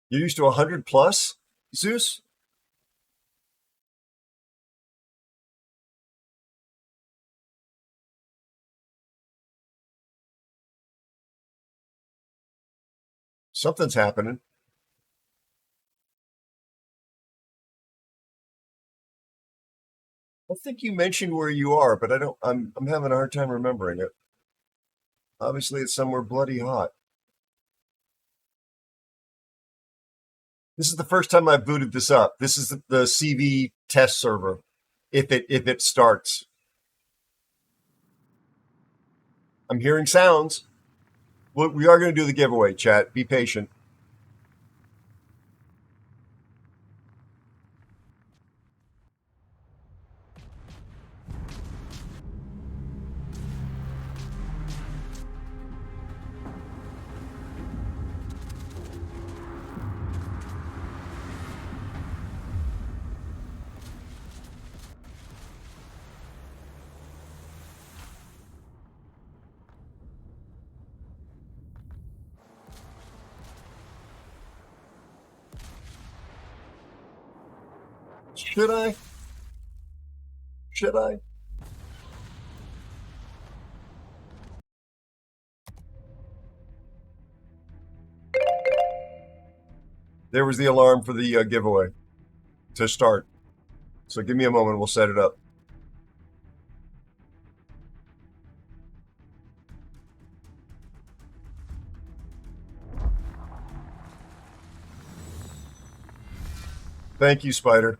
Speaker 2: You're used to 100 plus, Zeus? Something's happening. I think you mentioned where you are, but I don't. I'm having a hard time remembering it. Obviously, it's somewhere bloody hot. This is the first time I've booted this up. This is the CV test server. If it starts, I'm hearing sounds. We are going to do the giveaway. Chat, be patient. Should I? Should I? There was the alarm for the giveaway to start. So give me a moment, we'll set it up. Thank you, Spider.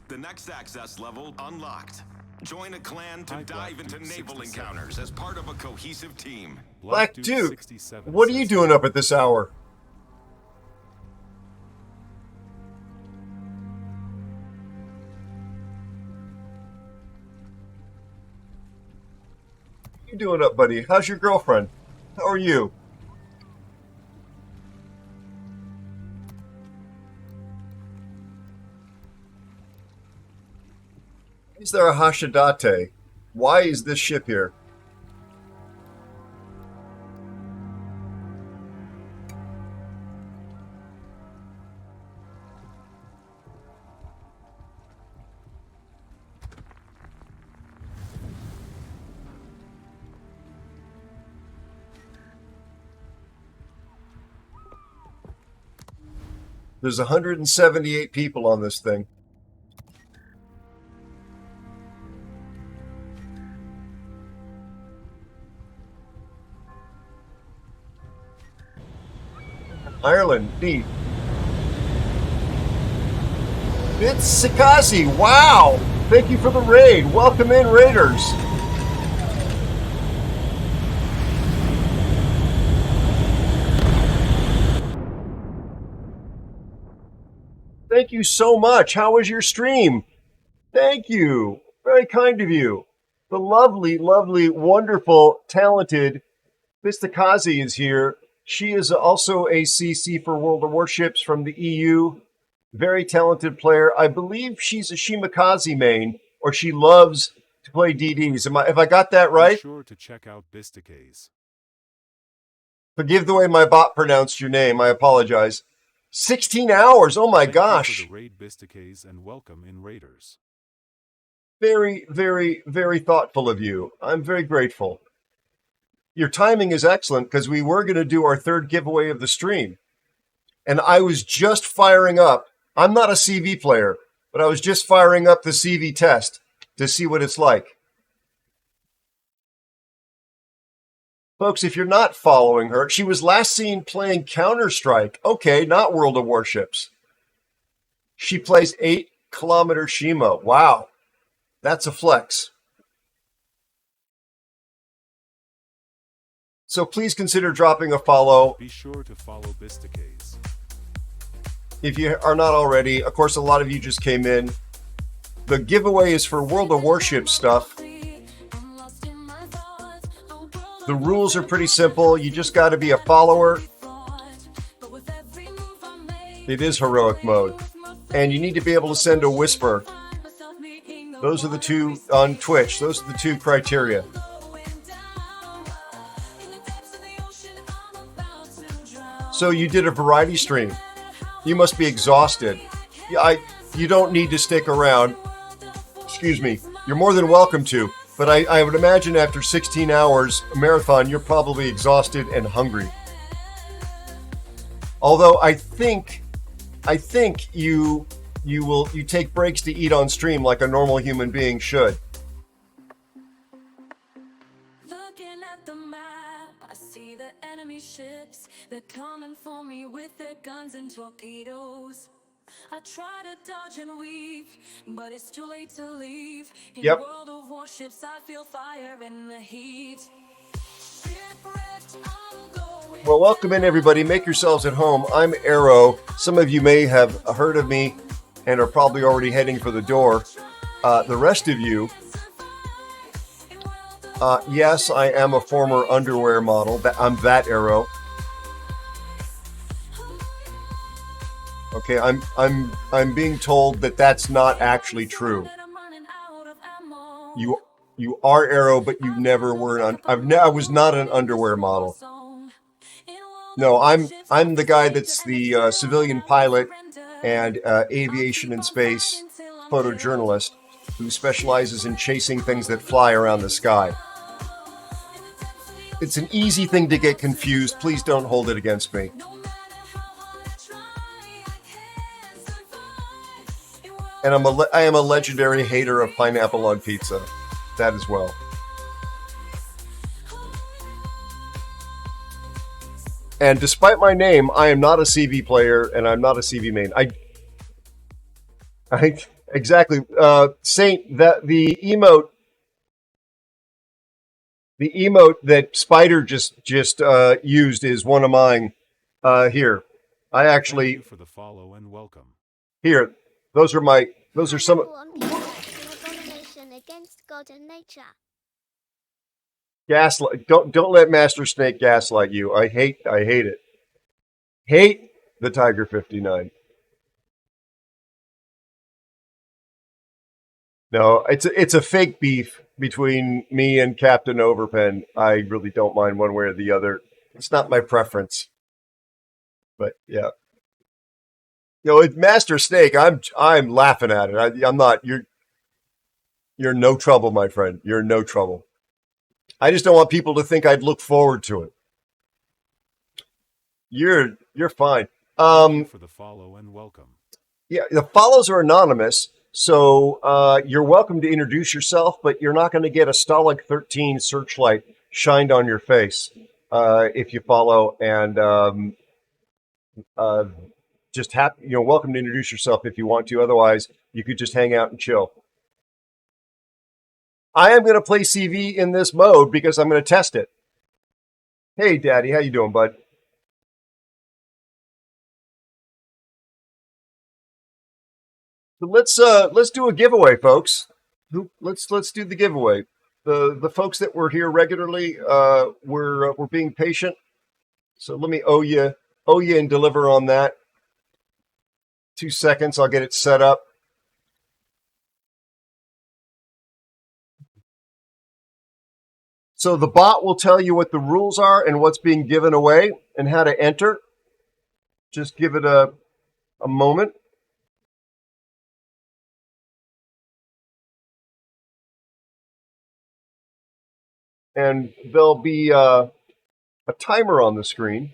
Speaker 16: The next access level unlocked. Join a clan to dive into naval encounters as part of a cohesive team.
Speaker 2: Black Duke, what are you doing up at this hour? What are you doing up, buddy? How's your girlfriend? How are you? Is there a Hashidate? Why is this ship here? There's 178 people on this thing. Ireland, neat. It's Sikazi, wow! Thank you for the raid. Welcome in, Raiders. Thank you so much. How was your stream? Thank you. Very kind of you. The lovely, lovely, wonderful, talented Vistakazi is here. She is also a CC for World of Warships from the EU. Very talented player. I believe she's a Shimakaze main, or she loves to play DDs. Have I got that right?
Speaker 5: Be sure to check out Vistakaze.
Speaker 2: Forgive the way my bot pronounced your name. I apologize. 16 hours. Oh my gosh.
Speaker 5: Thank you for the raid Vistakaze and welcome in Raiders.
Speaker 2: Very, very, very thoughtful of you. I'm very grateful. Your timing is excellent because we were going to do our third giveaway of the stream. And I was just firing up. I'm not a CV player, but I was just firing up the CV test to see what it's like. Folks, if you're not following her, she was last seen playing Counter-Strike. Okay, not World of Warships. She plays 8-kilometer Shima. Wow, that's a flex. So please consider dropping a follow.
Speaker 5: Be sure to follow Vistakaze.
Speaker 2: If you are not already, of course, a lot of you just came in. The giveaway is for World of Warships stuff. The rules are pretty simple. You just got to be a follower. It is heroic mode. And you need to be able to send a whisper. Those are the two on Twitch. Those are the two criteria. So you did a variety stream. You must be exhausted. You don't need to stick around. Excuse me. You're more than welcome to. But I would imagine after 16 hours marathon, you're probably exhausted and hungry. Although I think you take breaks to eat on stream like a normal human being should.
Speaker 8: Looking at the map, I see the enemy ships. They're coming for me with their guns and torpedoes. I try to dodge and weave, but it's too late to leave. In
Speaker 2: Yep.
Speaker 8: World of Warships, I feel fire in the heat.
Speaker 2: Well, welcome in, everybody. Make yourselves at home. I'm Aero. Some of you may have heard of me and are probably already heading for the door. The rest of you, yes, I am a former underwear model. I'm that Aero. Okay, I'm being told that that's not actually true. You are Aero, but you never were I was not an underwear model. No, I'm the guy that's the civilian pilot and aviation and space photojournalist who specializes in chasing things that fly around the sky. It's an easy thing to get confused. Please don't hold it against me. And I am a legendary hater of pineapple on pizza. That as well. And despite my name, I am not a CV player and I'm not a CV main. I exactly. Saint, that the emote that Spider just used is one of mine. Here, I actually
Speaker 5: Thank you for the follow and welcome.
Speaker 2: Here, those are some.
Speaker 4: Abomination against God and nature.
Speaker 2: Gaslight. Don't let Master Snake gaslight you. I hate it. Hate the Tiger 59. No, it's a fake beef between me and Captain Overpen. I really don't mind one way or the other. It's not my preference. But yeah. With Master Snake, I'm laughing at it. I'm not. You're no trouble, my friend. You're no trouble. I just don't want people to think I'd look forward to it. You're fine.
Speaker 5: Thank you for the follow and welcome.
Speaker 2: Yeah, the follows are anonymous, so you're welcome to introduce yourself, but you're not going to get a Stalag 13 searchlight shined on your face if you follow. And just welcome to introduce yourself if you want to. Otherwise, you could just hang out and chill. I am going to play CV in this mode because I'm going to test it. Hey, Daddy, how you doing, bud? So let's do a giveaway, folks. Let's do the giveaway. The folks that were here regularly, we're being patient. So let me owe you and deliver on that. 2 seconds, I'll get it set up. So the bot will tell you what the rules are and what's being given away and how to enter. Just give it a moment. And there'll be a timer on the screen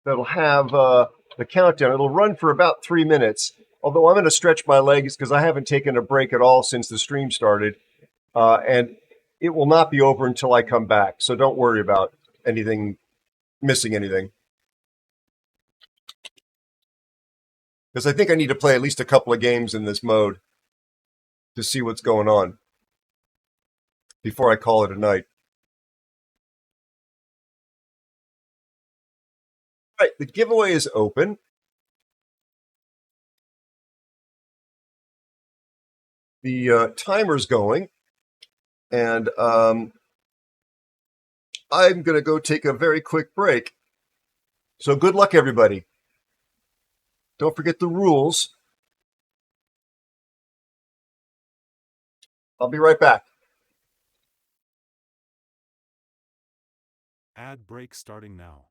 Speaker 2: that'll have the countdown. It'll run for about 3 minutes, although I'm going to stretch my legs because I haven't taken a break at all since the stream started. And it will not be over until I come back. So don't worry about missing anything. Because I think I need to play at least a couple of games in this mode to see what's going on before I call it a night. All right, the giveaway is open. The timer's going. And I'm going to go take a very quick break. So good luck, everybody. Don't forget the rules. I'll be right back.
Speaker 5: Ad break starting now.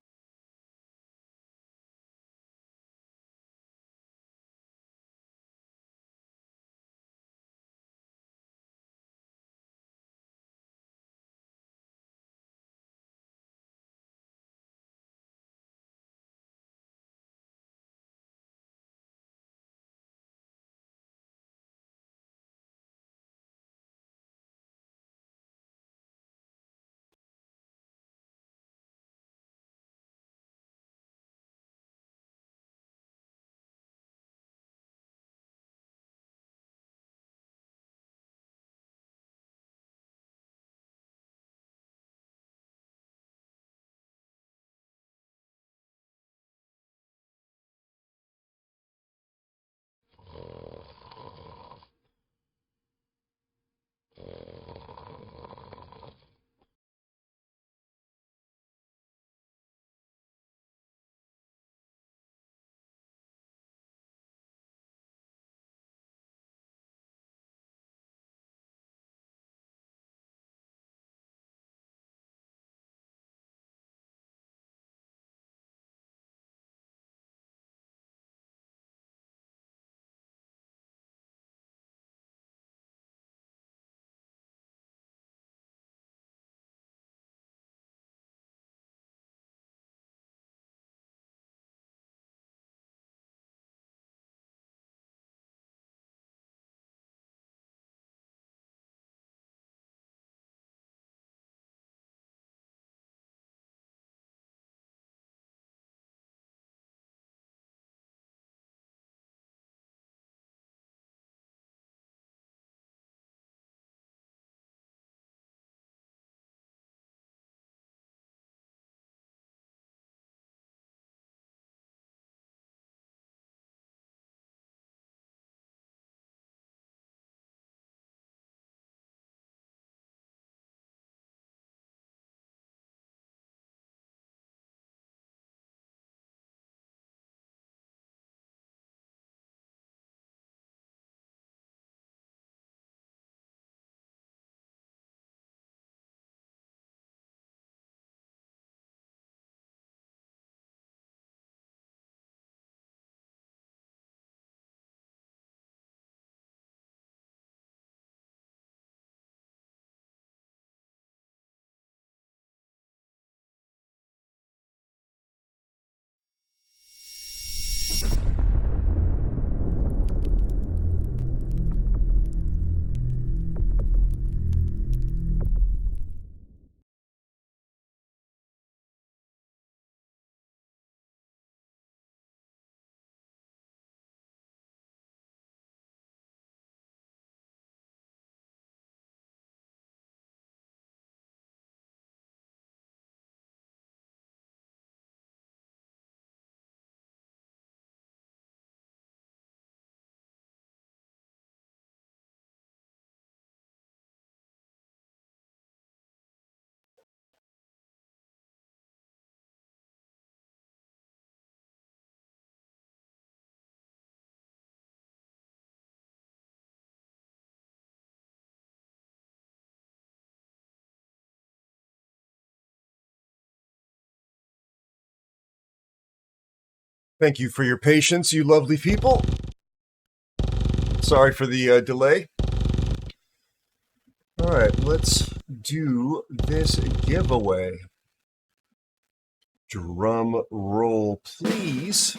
Speaker 2: Thank you for your patience, you lovely people. Sorry for the delay. All right, let's do this giveaway. Drum roll, please.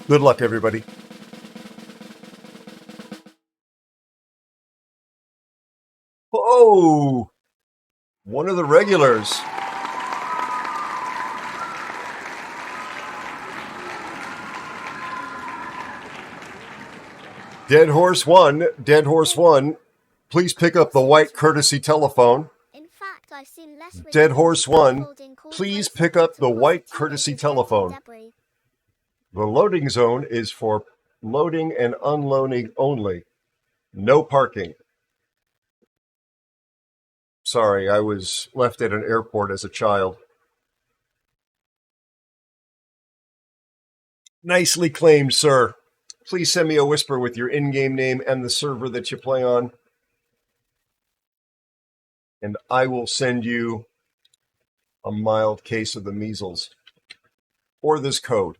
Speaker 2: Good luck, everybody. Oh, one of the regulars. Dead Horse 1, Dead Horse 1, please pick up the white courtesy telephone.
Speaker 4: In fact, I've seen less
Speaker 2: Dead Horse 1, please pick up the white courtesy telephone. The loading zone is for loading and unloading only. No parking. Sorry, I was left at an airport as a child. Nicely claimed, sir. Please send me a whisper with your in-game name and the server that you play on. And I will send you a mild case of the measles. Or this code.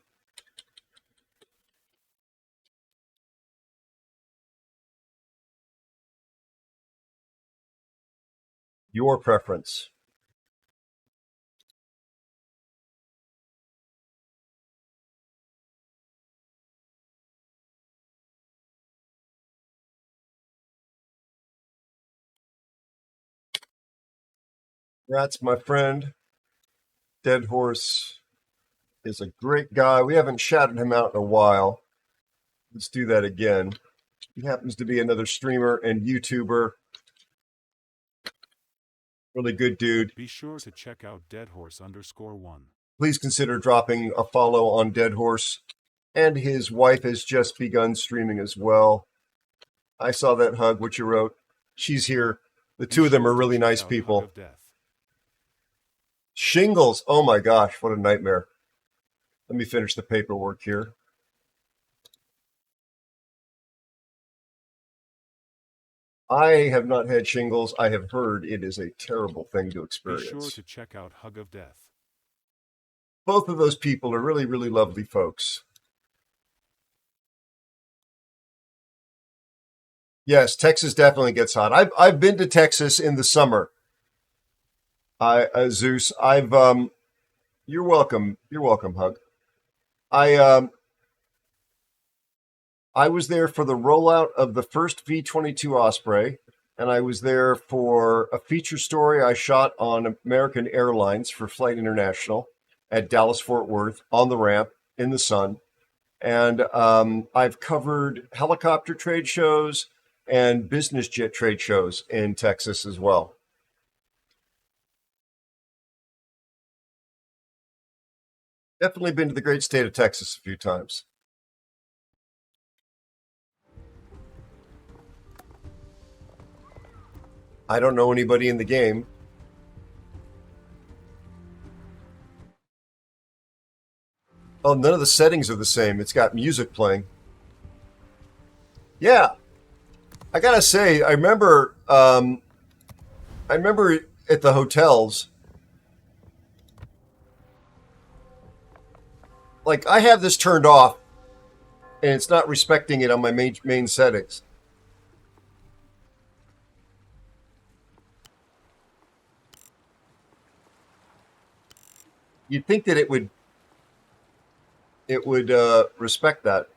Speaker 2: Your preference. That's my friend. Dead Horse is a great guy. We haven't shouted him out in a while. Let's do that again. He happens to be another streamer and YouTuber. Really good dude.
Speaker 5: Be sure to check out deadhorse_1.
Speaker 2: Please consider dropping a follow on Dead Horse. And his wife has just begun streaming as well. I saw that, Hug, what you wrote. She's here. The two of them are really nice people. Shingles. Oh my gosh, what a nightmare. Let me finish the paperwork here. I have not had shingles. I have heard it is a terrible thing to experience.
Speaker 5: Be sure to check out Hug of Death.
Speaker 2: Both of those people are really, really lovely folks. Yes, Texas definitely gets hot. I've been to Texas in the summer. Zeus, you're welcome. You're welcome, Hug. I was there for the rollout of the first V-22 Osprey, and I was there for a feature story I shot on American Airlines for Flight International at Dallas-Fort Worth on the ramp in the sun. And I've covered helicopter trade shows and business jet trade shows in Texas as well. Definitely been to the great state of Texas a few times. I don't know anybody in the game. Oh, none of the settings are the same. It's got music playing. Yeah. I gotta say, I remember at the hotels, like I have this turned off and it's not respecting it on my main settings. You'd think that it would respect that.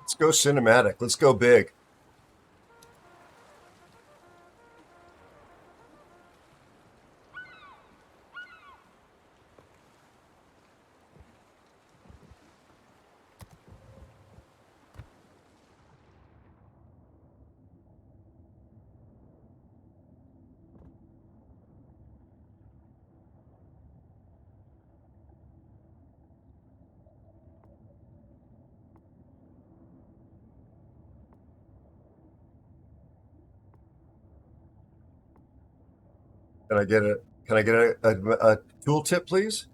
Speaker 2: Let's go cinematic. Let's go big. Can I get a tooltip, please?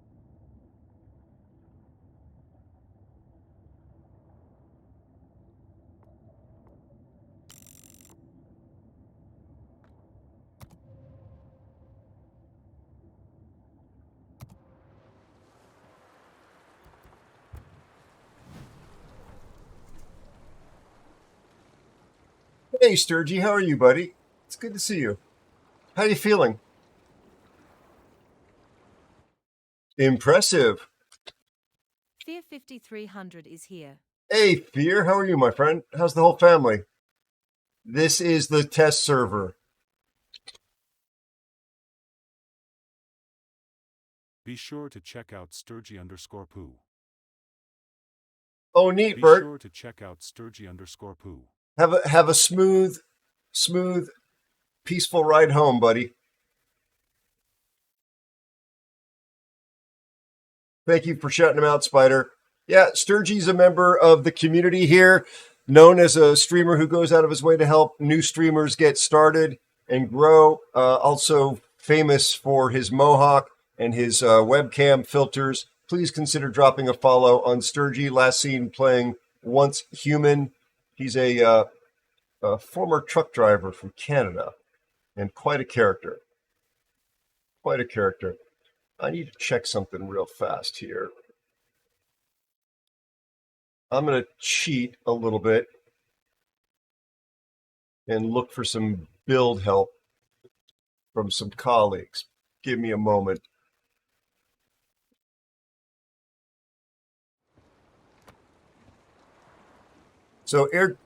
Speaker 2: Hey, Sturgy, how are you, buddy? It's good to see you. How you feeling? Impressive.
Speaker 6: Fear 5300 is here.
Speaker 2: Hey, Fear, how are you, my friend? How's the whole family? This is the test server.
Speaker 5: Be sure to check out Sturgy_poo.
Speaker 2: Oh, neat,
Speaker 5: Be
Speaker 2: Bert.
Speaker 5: sure to check out Sturgy_poo.
Speaker 2: Have a smooth, peaceful ride home, buddy. Thank you for shouting him out, Spider. Yeah, Sturgy's a member of the community here, known as a streamer who goes out of his way to help new streamers get started and grow. Also famous for his mohawk and his webcam filters. Please consider dropping a follow on Sturgy. Last seen playing Once Human. He's a former truck driver from Canada and quite a character. Quite a character. I need to check something real fast here. I'm going to cheat a little bit and look for some build help from some colleagues. Give me a moment. So air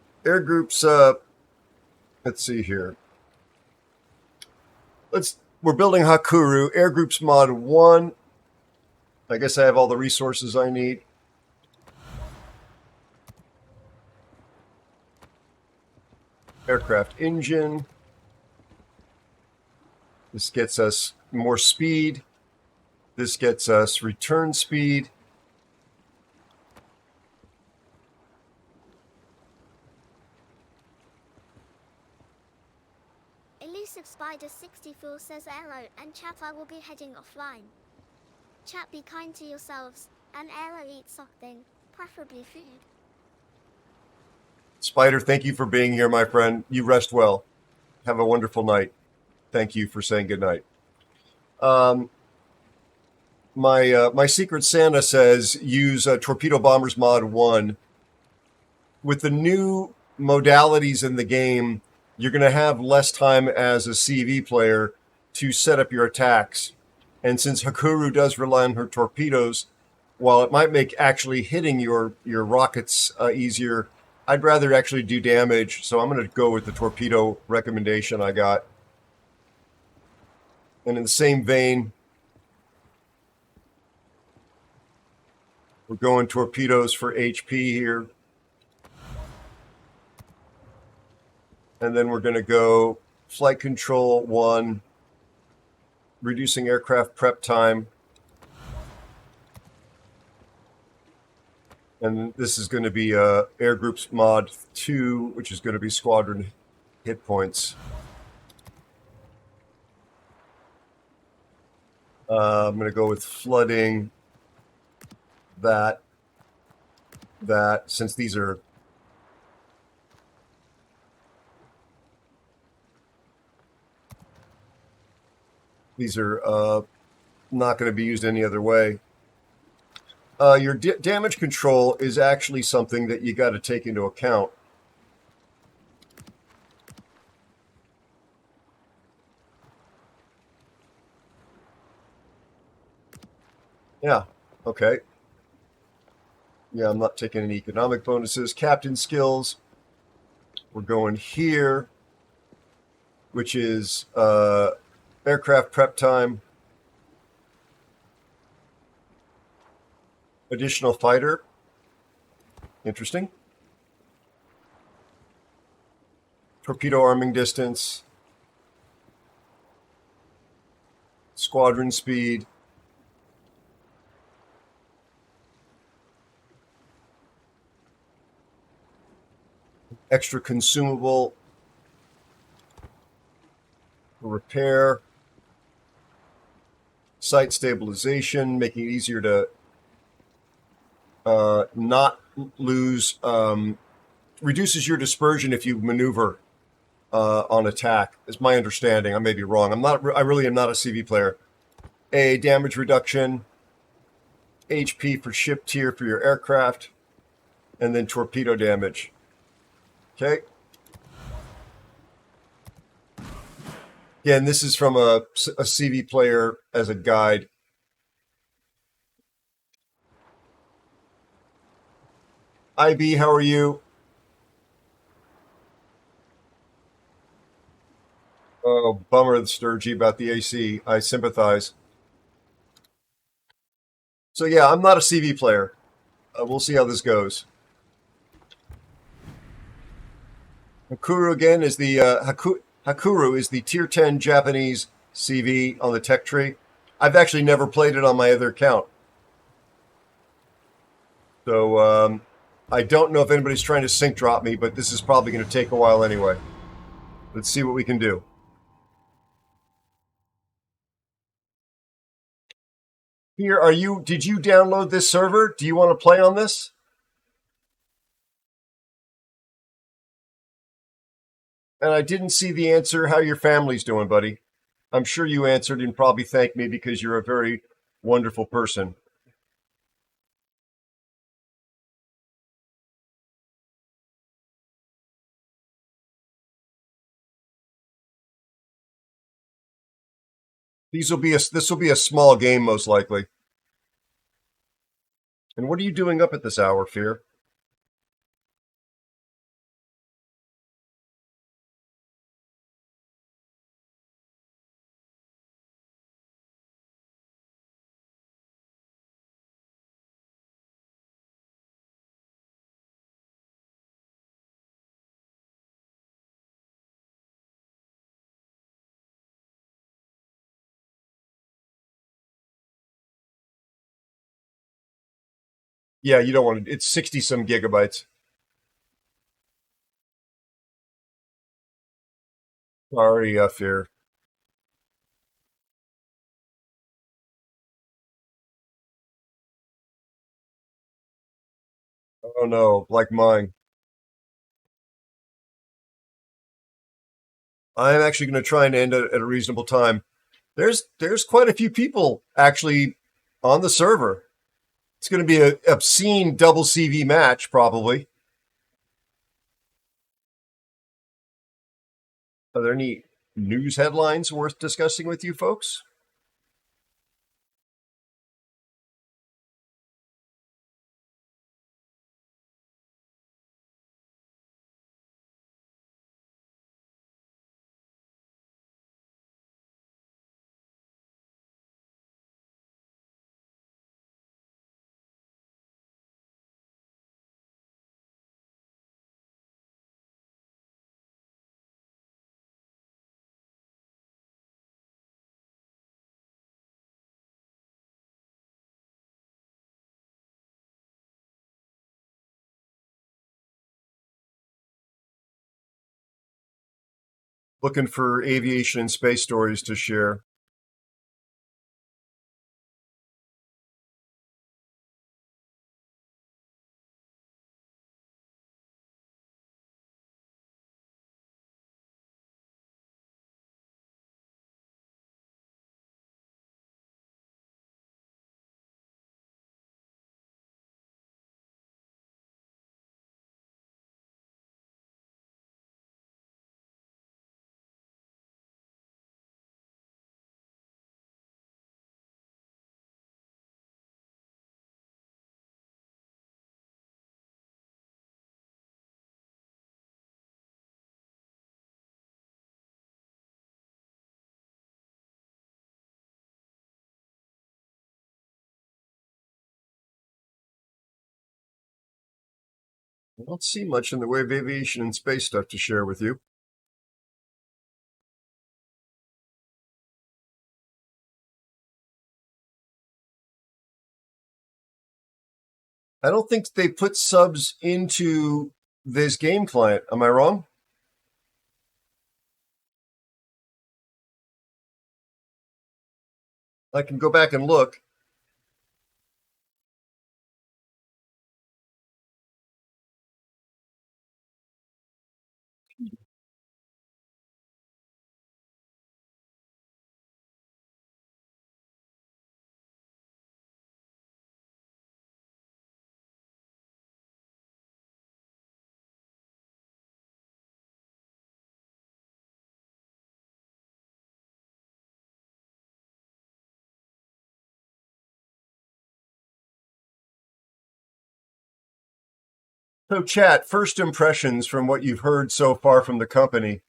Speaker 2: groups, let's see here. We're building Hakuru, air groups mod 1. I guess I have all the resources I need. Aircraft engine. This gets us more speed. This gets us return speed.
Speaker 4: Elusive Spider 64 says Aero and chat I will be heading offline. Chat be kind to yourselves, and Aero eat something, preferably food.
Speaker 2: Spider, thank you for being here, my friend. You rest well. Have a wonderful night. Thank you for saying good night. My Secret Santa says use Torpedo Bombers Mod 1. With the new modalities in the game, you're going to have less time as a CV player to set up your attacks. And since Hakuru does rely on her torpedoes, while it might make actually hitting your rockets easier, I'd rather actually do damage. So I'm going to go with the torpedo recommendation I got. And in the same vein, we're going torpedoes for HP here. And then we're going to go flight control 1, reducing aircraft prep time. And this is going to be air groups mod 2, which is going to be squadron hit points. I'm going to go with flooding that, since these are not going to be used any other way. Your damage control is actually something that you got to take into account. Yeah, okay. Yeah, I'm not taking any economic bonuses. Captain skills, we're going here, which is aircraft prep time. Additional fighter. Interesting. Torpedo arming distance. Squadron speed. Extra consumable for repair. Site stabilization, making it easier to not lose, reduces your dispersion if you maneuver on attack, is my understanding. I may be wrong. I really am not a CV player. A damage reduction, HP for ship tier for your aircraft, and then torpedo damage. Okay. Again, this is from a CV player as a guide. IB, how are you? Oh, bummer, Sturgy, about the AC. I sympathize. So yeah, I'm not a CV player. We'll see how this goes. Hakuru again is the Hakuru is the tier 10 Japanese CV on the tech tree. I've actually never played it on my other account. So I don't know if anybody's trying to sync drop me, but this is probably going to take a while anyway. Let's see what we can do. Here, did you download this server? Do you want to play on this? And I didn't see the answer. How your family's doing, buddy? I'm sure you answered and probably thanked me because you're a very wonderful person. This will be a small game, most likely. And what are you doing up at this hour, Fear? Yeah, you don't want to. It's 60 some gigabytes. Sorry, Fear. Oh no, like mine. I'm actually going to try and end it at a reasonable time. There's quite a few people actually on the server. It's going to be an obscene double CV match, probably. Are there any news headlines worth discussing with you folks? Looking for aviation and space stories to share. I don't see much in the way of aviation and space stuff to share with you. I don't think they put subs into this game client. Am I wrong? I can go back and look. So, chat, first impressions from what you've heard so far from the company.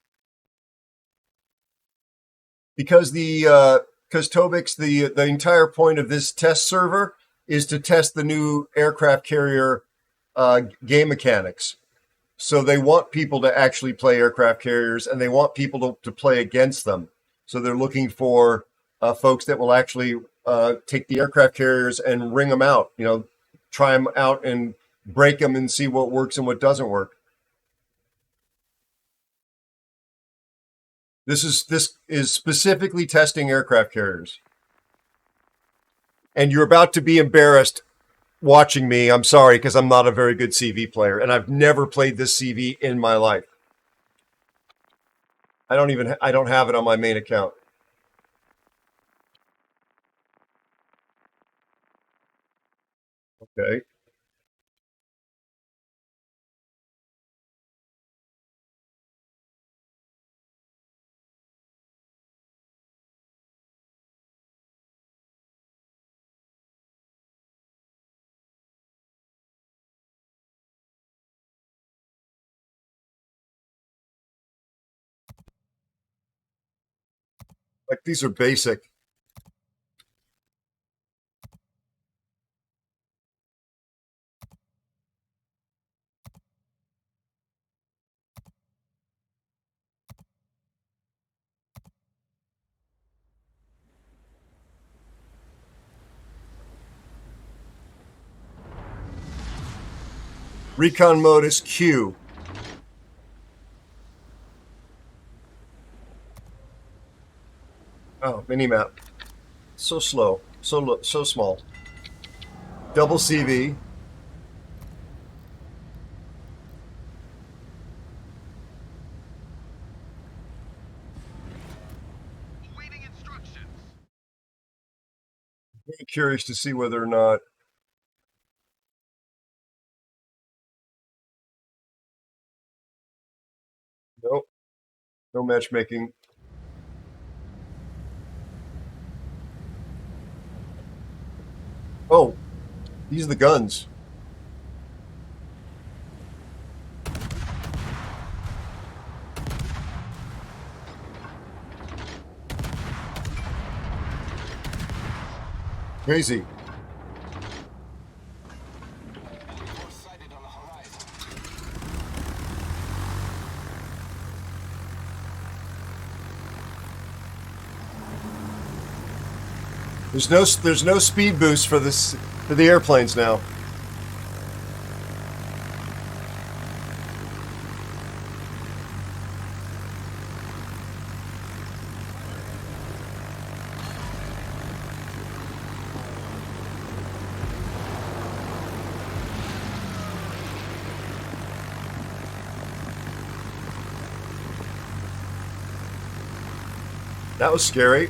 Speaker 2: Because Tobix, the entire point of this test server is to test the new aircraft carrier game mechanics. So they want people to actually play aircraft carriers, and they want people to play against them. So they're looking for folks that will actually take the aircraft carriers and ring them out, try them out and break them and see what works and what doesn't work. This is specifically testing aircraft carriers. And you're about to be embarrassed watching me. I'm sorry, because I'm not a very good CV player, and I've never played this CV in my life. I don't have it on my main account. Okay. Like, these are basic. Recon mode is Q. Oh, minimap. So slow. So small. Double CV. Very curious to see whether or not. Nope. No matchmaking. Oh, these are the guns. Crazy. There's no speed boost for the airplanes now. That was scary.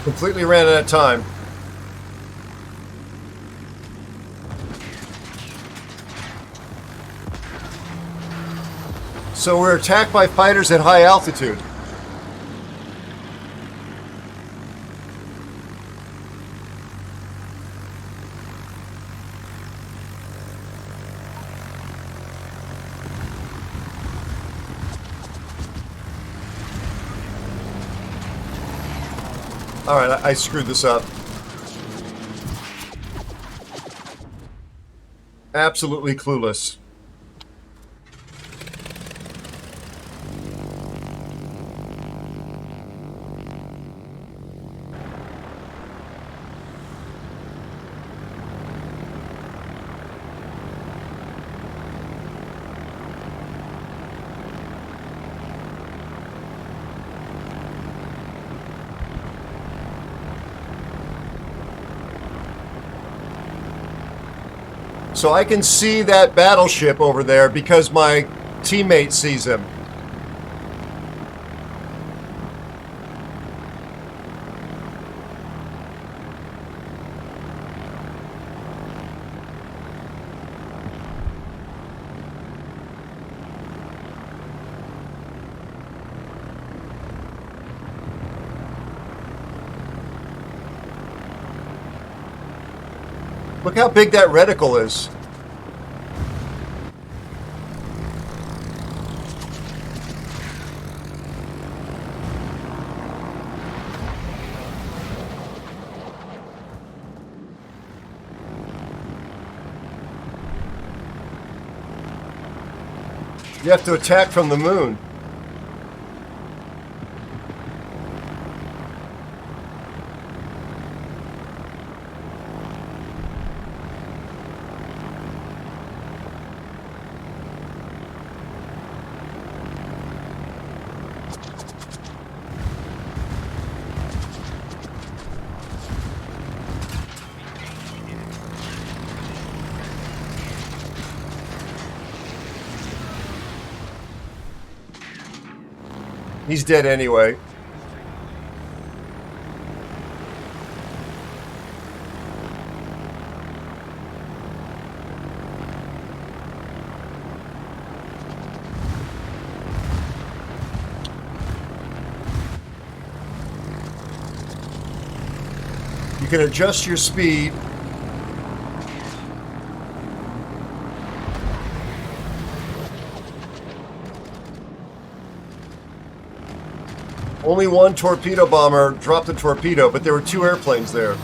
Speaker 2: Completely ran out of time. So we're attacked by fighters at high altitude. All right, I screwed this up. Absolutely clueless. So I can see that battleship over there because my teammate sees him. Look how big that reticle is. You have to attack from the moon. He's dead anyway. You can adjust your speed. Only one torpedo bomber dropped a torpedo, but there were two airplanes there.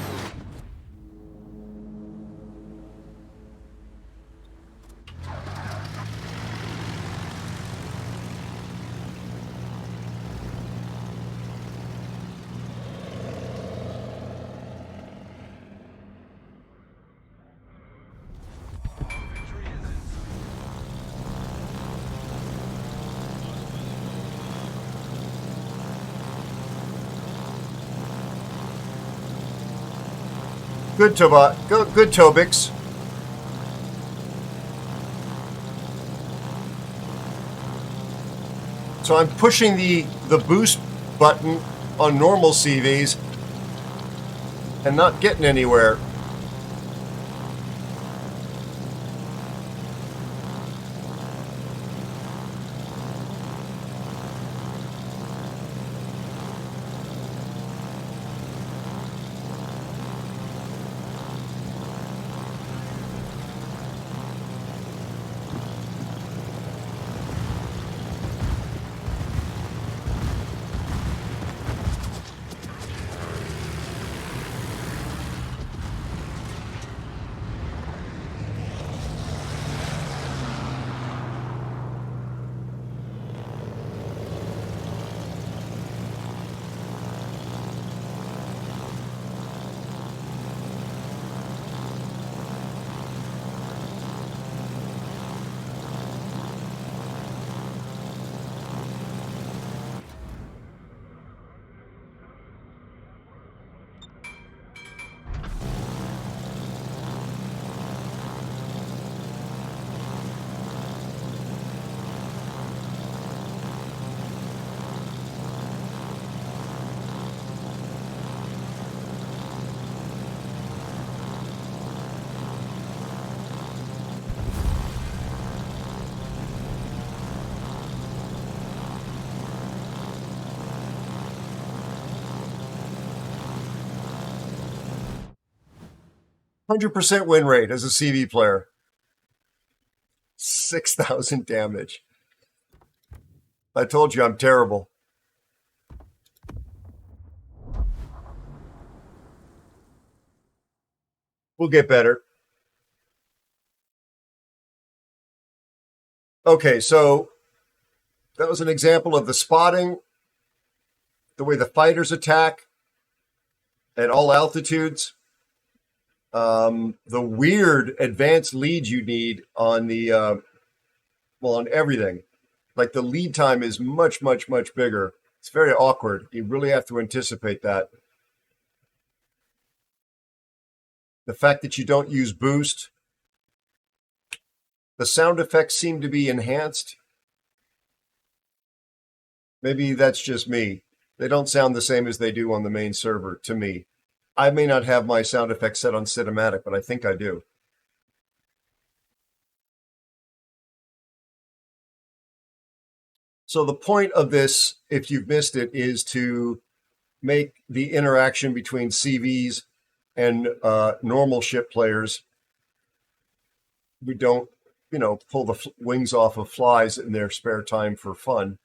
Speaker 2: Good good Tobix. So I'm pushing the boost button on normal CVs and not getting anywhere. 100% win rate as a CV player. 6,000 damage. I told you I'm terrible. We'll get better. Okay, so that was an example of the spotting, the way the fighters attack at all altitudes, the weird advanced leads you need on the, on everything. Like the lead time is much, much, much bigger. It's very awkward. You really have to anticipate that. The fact that you don't use boost. The sound effects seem to be enhanced. Maybe that's just me. They don't sound the same as they do on the main server to me. I may not have my sound effects set on cinematic, but I think I do. So the point of this, if you've missed it, is to make the interaction between CVs and normal ship players who don't, pull the wings off of flies in their spare time for fun.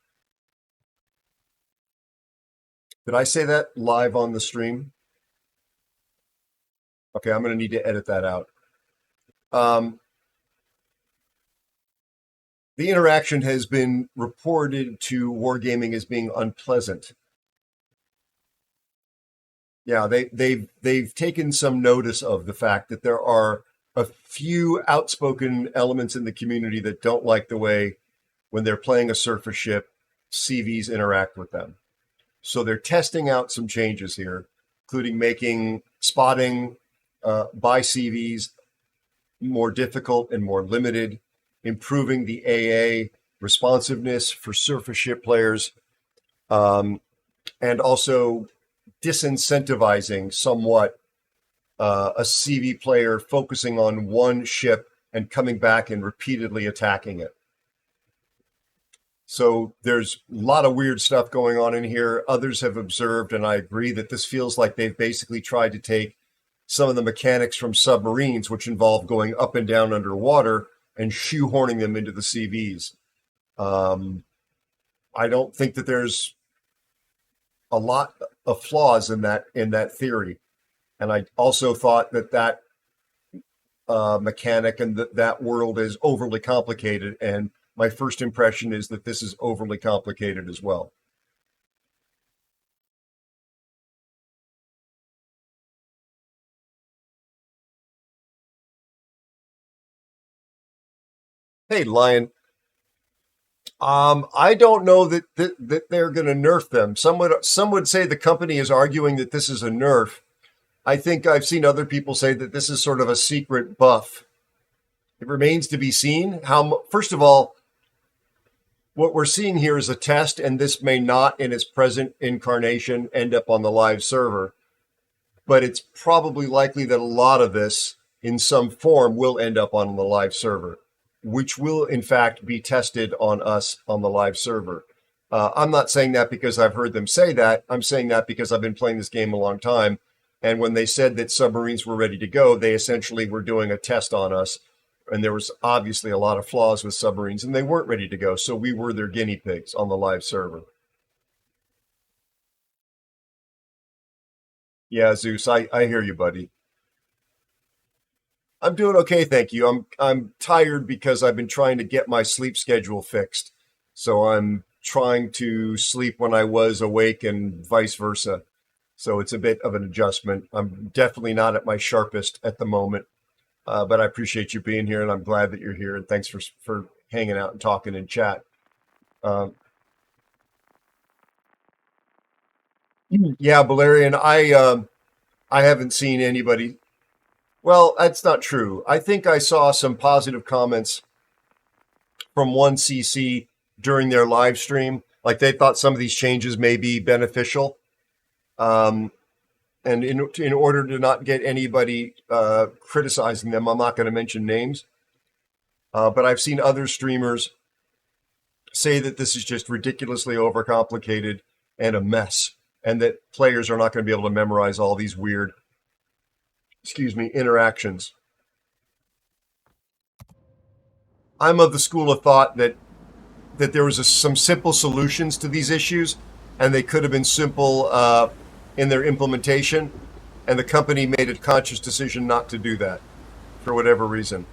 Speaker 2: Did I say that live on the stream? Okay, I'm going to need to edit that out. The interaction has been reported to Wargaming as being unpleasant. Yeah, they've taken some notice of the fact that there are a few outspoken elements in the community that don't like the way, when they're playing a surface ship, CVs interact with them. So they're testing out some changes here, including making spotting by CVs more difficult and more limited, improving the AA responsiveness for surface ship players, and also disincentivizing somewhat a CV player focusing on one ship and coming back and repeatedly attacking it. So there's a lot of weird stuff going on in here. Others have observed, and I agree, that this feels like they've basically tried to take some of the mechanics from submarines, which involve going up and down underwater, and shoehorning them into the CVs. I don't think that there's a lot of flaws in that theory. And I also thought that mechanic and that world is overly complicated. And my first impression is that this is overly complicated as well. Hey, Lion. I don't know that they're going to nerf them. Some would say the company is arguing that this is a nerf. I think I've seen other people say that this is sort of a secret buff. It remains to be seen. First of all, what we're seeing here is a test, and this may not, in its present incarnation, end up on the live server. But it's probably likely that a lot of this, in some form, will end up on the live server, which will, in fact, be tested on us on the live server. I'm not saying that because I've heard them say that. I'm saying that because I've been playing this game a long time. And when they said that submarines were ready to go, they essentially were doing a test on us. And there was obviously a lot of flaws with submarines, and they weren't ready to go. So we were their guinea pigs on the live server. Yeah, Zeus, I hear you, buddy. I'm doing okay, thank you. I'm tired because I've been trying to get my sleep schedule fixed. So I'm trying to sleep when I was awake and vice versa. So it's a bit of an adjustment. I'm definitely not at my sharpest at the moment, but I appreciate you being here, and I'm glad that you're here. And thanks for hanging out and talking in chat. Yeah, Valerian, I haven't seen anybody. Well, that's not true. I think I saw some positive comments from 1CC during their live stream. Like they thought some of these changes may be beneficial. And in order to not get anybody criticizing them, I'm not going to mention names. But I've seen other streamers say that this is just ridiculously overcomplicated and a mess, and that players are not going to be able to memorize all these weird interactions. I'm of the school of thought that there was some simple solutions to these issues, and they could have been simple in their implementation, and the company made a conscious decision not to do that for whatever reason.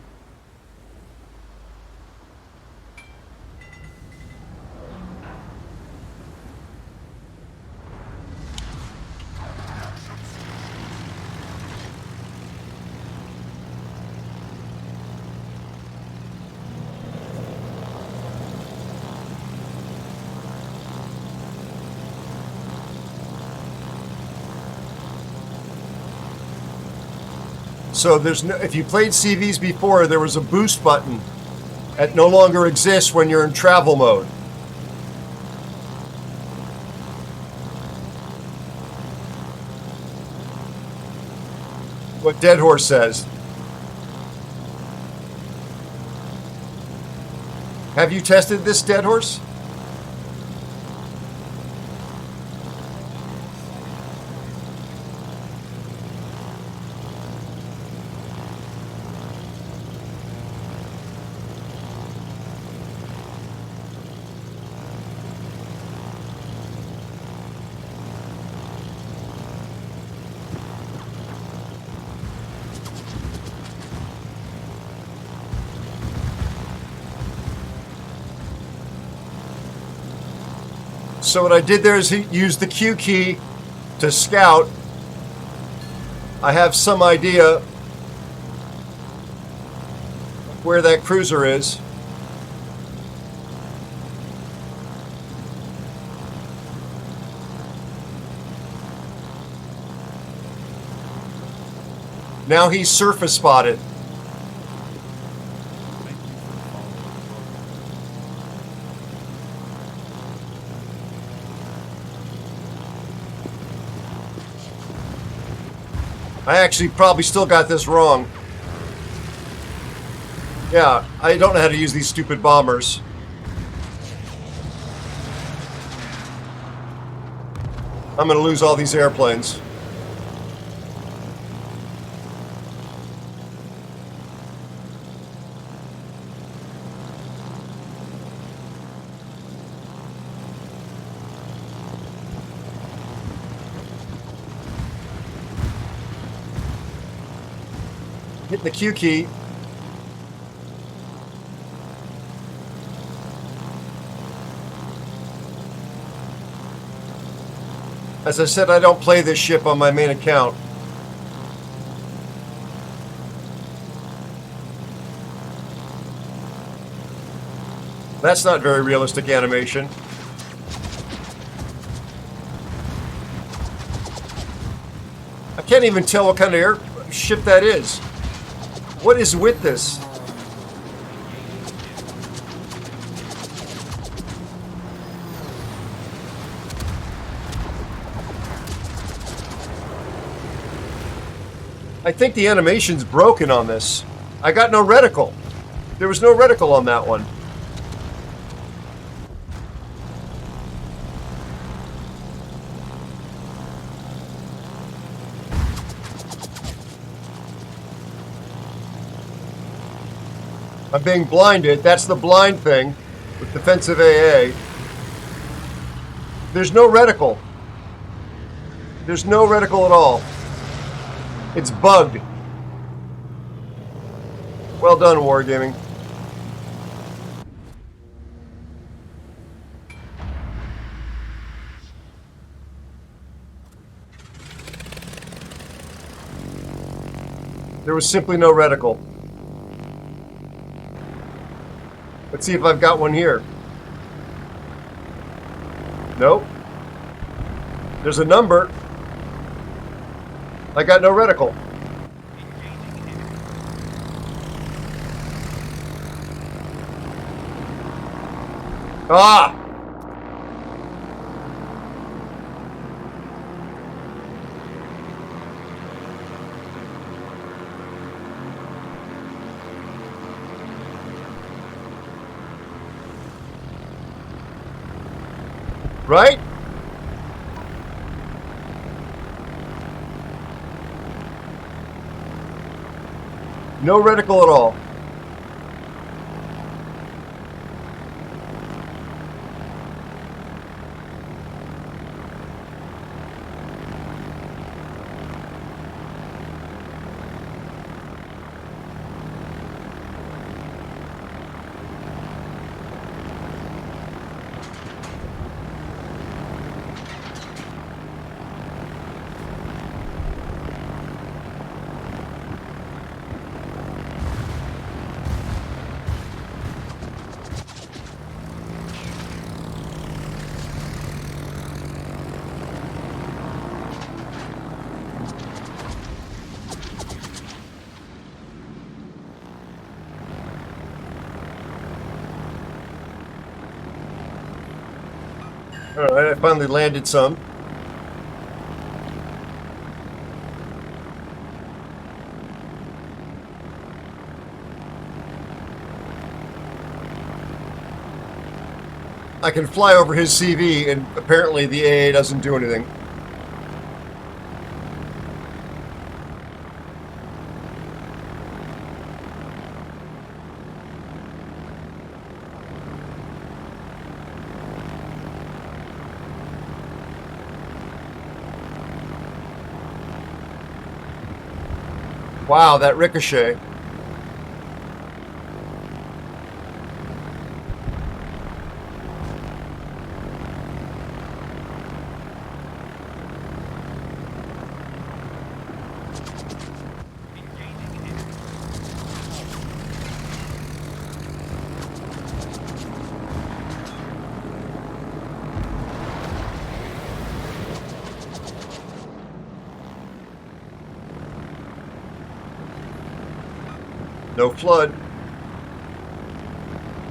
Speaker 2: So there's no, if you played CVs before, there was a boost button that no longer exists when you're in travel mode. What Dead Horse says. Have you tested this, Dead Horse? So what I did there is use the Q key to scout. I have some idea where that cruiser is. Now he's surface spotted. I actually probably still got this wrong. Yeah, I don't know how to use these stupid bombers. I'm going to lose all these airplanes. Hit the Q key. As I said, I don't play this ship on my main account. That's not very realistic animation. I can't even tell what kind of airship that is. What is with this? I think the animation's broken on this. I got no reticle. There was no reticle on that one. I'm being blinded. That's the blind thing with defensive AA. There's no reticle. There's no reticle at all. It's bugged. Well done, Wargaming. There was simply no reticle. Let's see if I've got one here. Nope. There's a number. I got no reticle. Ah! Right? No reticle at all. Alright, I finally landed some. I can fly over his CV, and apparently the AA doesn't do anything. Wow, that ricochet. No flood.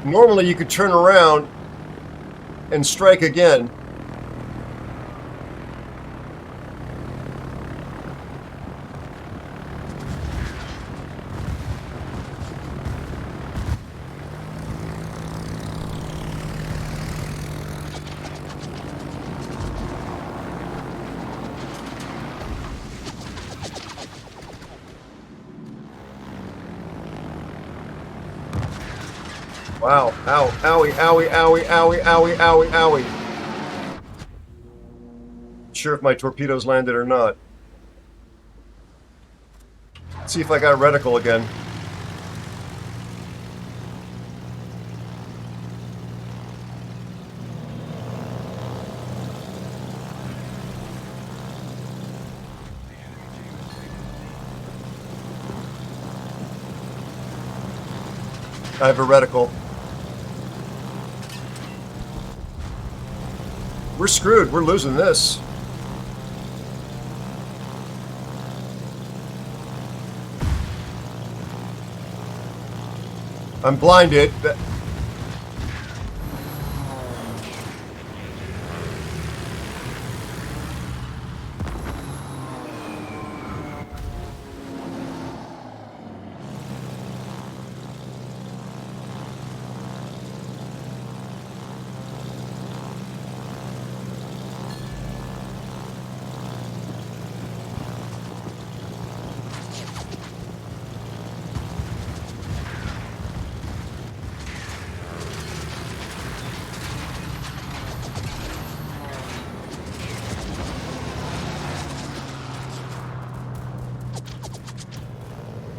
Speaker 2: Normally you could turn around and strike again. Wow. Ow. Owie, owie, owie, owie, owie, owie, owie. Not sure if my torpedoes landed or not. Let's see if I got reticle again. I have a reticle. We're screwed. We're losing this. I'm blinded.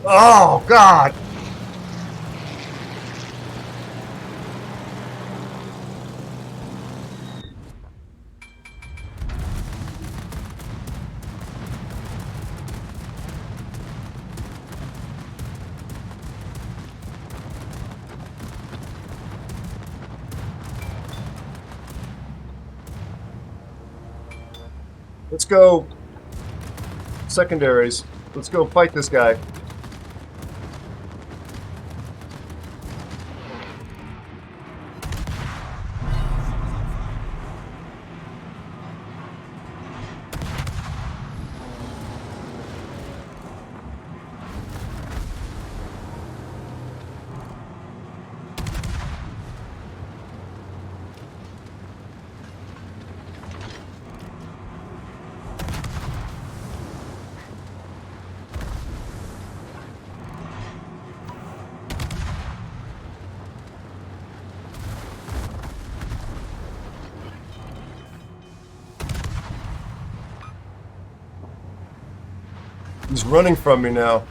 Speaker 2: Oh, God! Let's go secondaries. Let's go fight this guy. He's running from me now.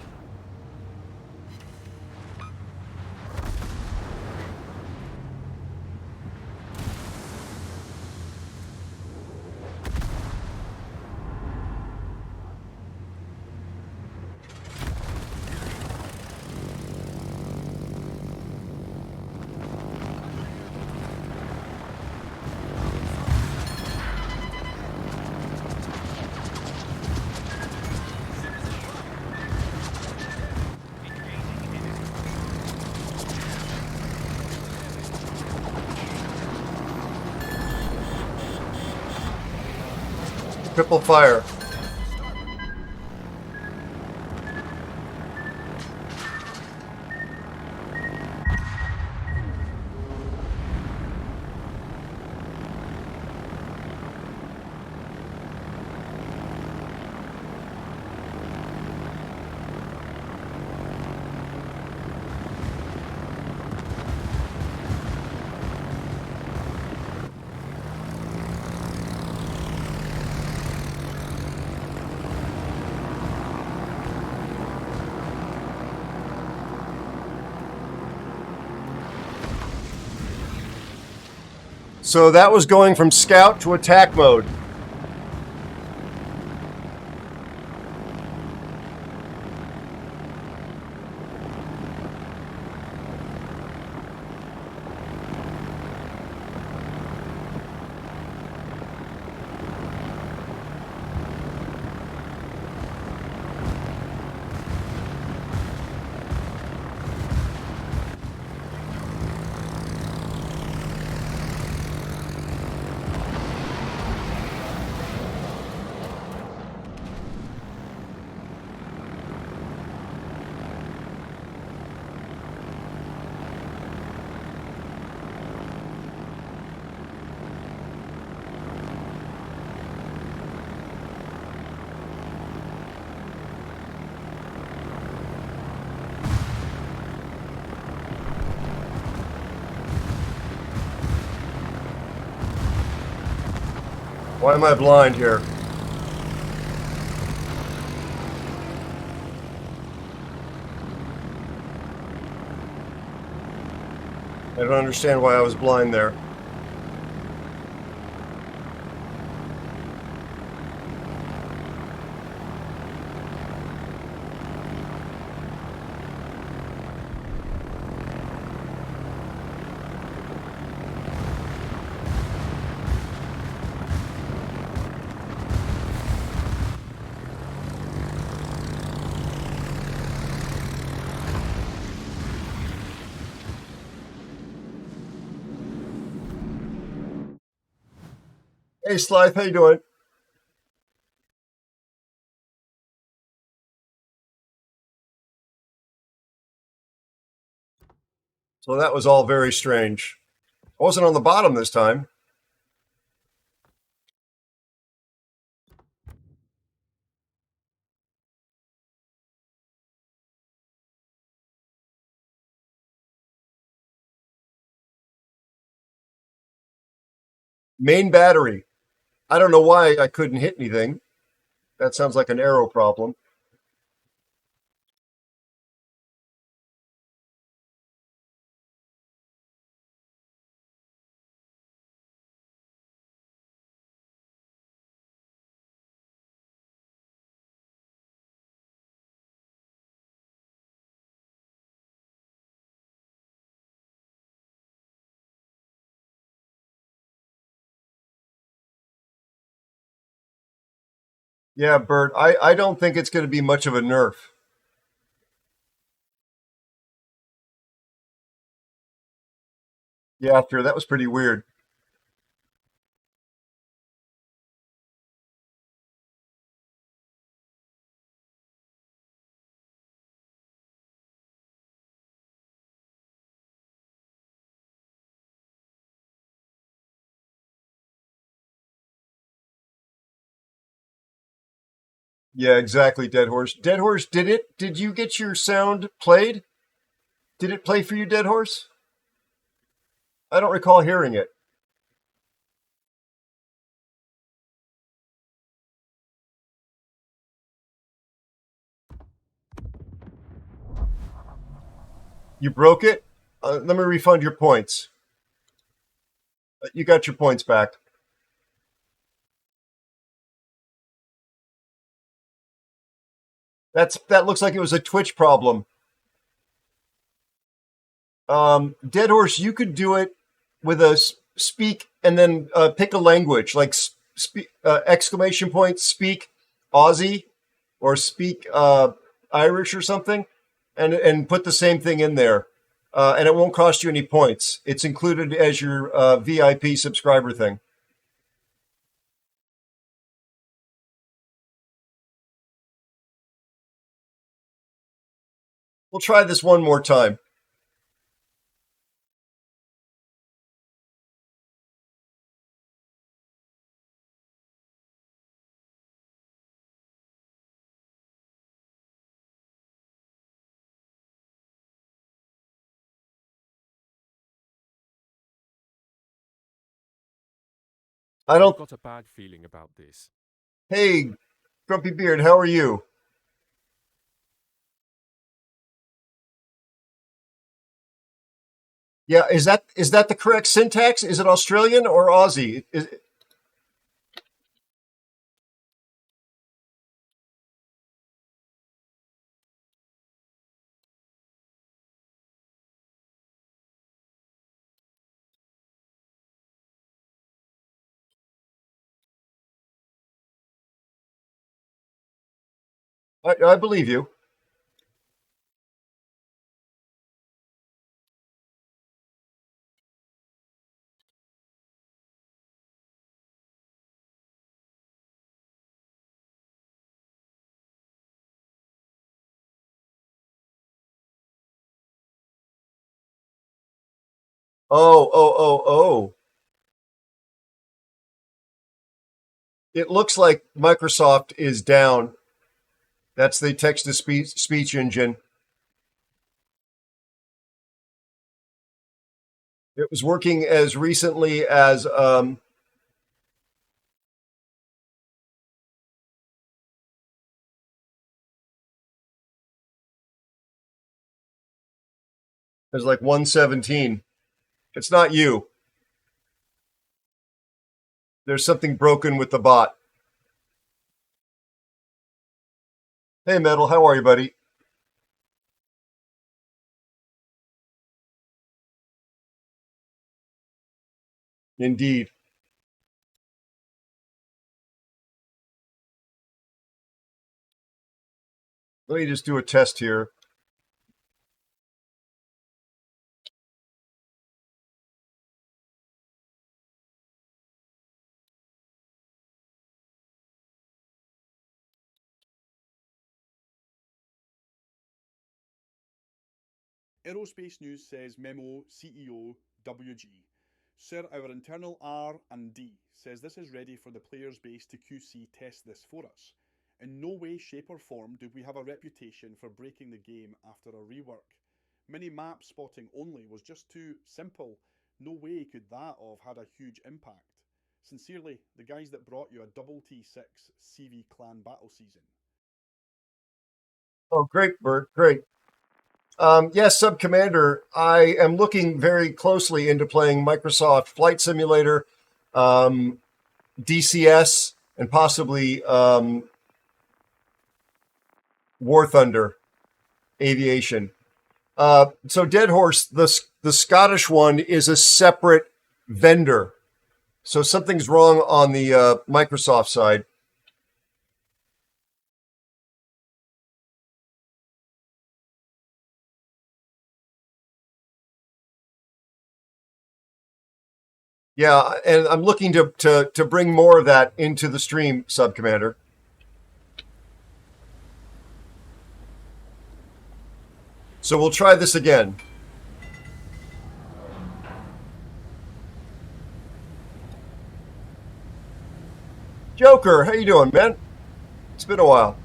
Speaker 2: Triple fire. So that was going from scout to attack mode. Why am I blind here? I don't understand why I was blind there. Hey, Slythe, how you doing? So that was all very strange. I wasn't on the bottom this time. Main battery. I don't know why I couldn't hit anything. That sounds like an arrow problem. Yeah, Bert, I don't think it's going to be much of a nerf. Yeah, after that was pretty weird. Yeah, exactly, Dead Horse. Dead Horse, did you get your sound played? Did it play for you, Dead Horse? I don't recall hearing it. You broke it? Let me refund your points. You got your points back. That looks like it was a Twitch problem. Dead Horse, you could do it with a speak and then pick a language, like exclamation point, speak Aussie or speak Irish or something, and put the same thing in there. And it won't cost you any points. It's included as your VIP subscriber thing. We'll try this one more time. I don't.
Speaker 17: I've got a bad feeling about this.
Speaker 2: Hey, Grumpy Beard, how are you? Yeah, is that the correct syntax? Is it Australian or Aussie? I believe you. Oh. It looks like Microsoft is down. That's the text-to-speech engine. It was working as recently as like 117. It's not you. There's something broken with the bot. Hey, Metal, how are you, buddy? Indeed. Let me just do a test here.
Speaker 9: Aerospace News says Memo CEO WG. Sir, our internal R&D says this is ready for the players base to QC test this for us. In no way, shape or form do we have a reputation for breaking the game after a rework. Mini-map spotting only was just too simple. No way could that have had a huge impact. Sincerely, the guys that brought you a double T6 CV clan battle season.
Speaker 2: Oh, great, Bert, great. Yes, Sub-Commander, I am looking very closely into playing Microsoft Flight Simulator, DCS, and possibly War Thunder Aviation. So Dead Horse, the Scottish one is a separate vendor. So something's wrong on the Microsoft side. Yeah, and I'm looking to bring more of that into the stream, Sub-Commander. So we'll try this again. Joker, how you doing, man? It's been a while.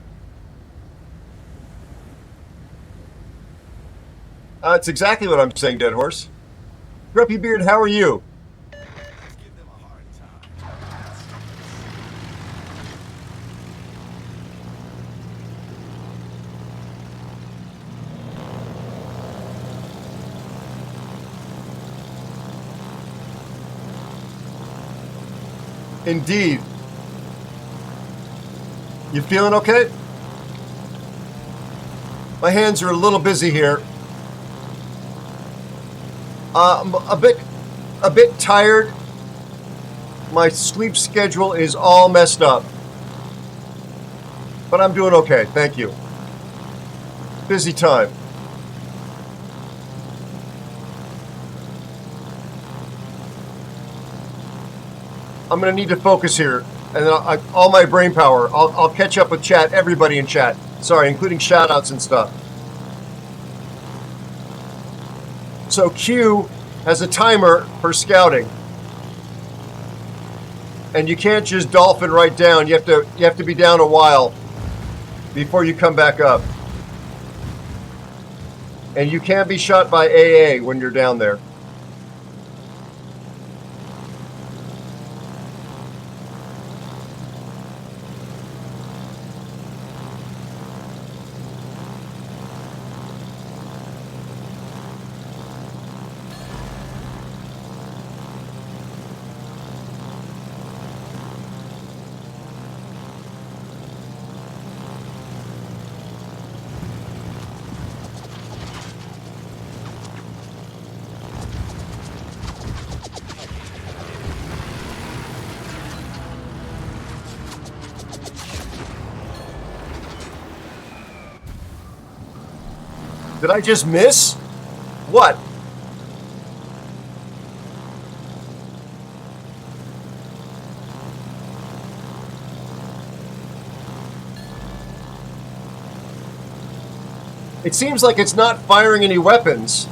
Speaker 2: It's exactly what I'm saying, Dead Horse. Grumpy Beard, how are you? Indeed. You feeling okay? My hands are a little busy here. I'm a bit tired. My sleep schedule is all messed up. But I'm doing okay, thank you. Busy time. I'm going to need to focus here. And then all my brain power. I'll catch up with chat, everybody in chat. Sorry, including shout-outs and stuff. So Q has a timer for scouting. And you can't just dolphin right down. You have to be down a while before you come back up. And you can't be shot by AA when you're down there. Did I just miss? What? It seems like it's not firing any weapons.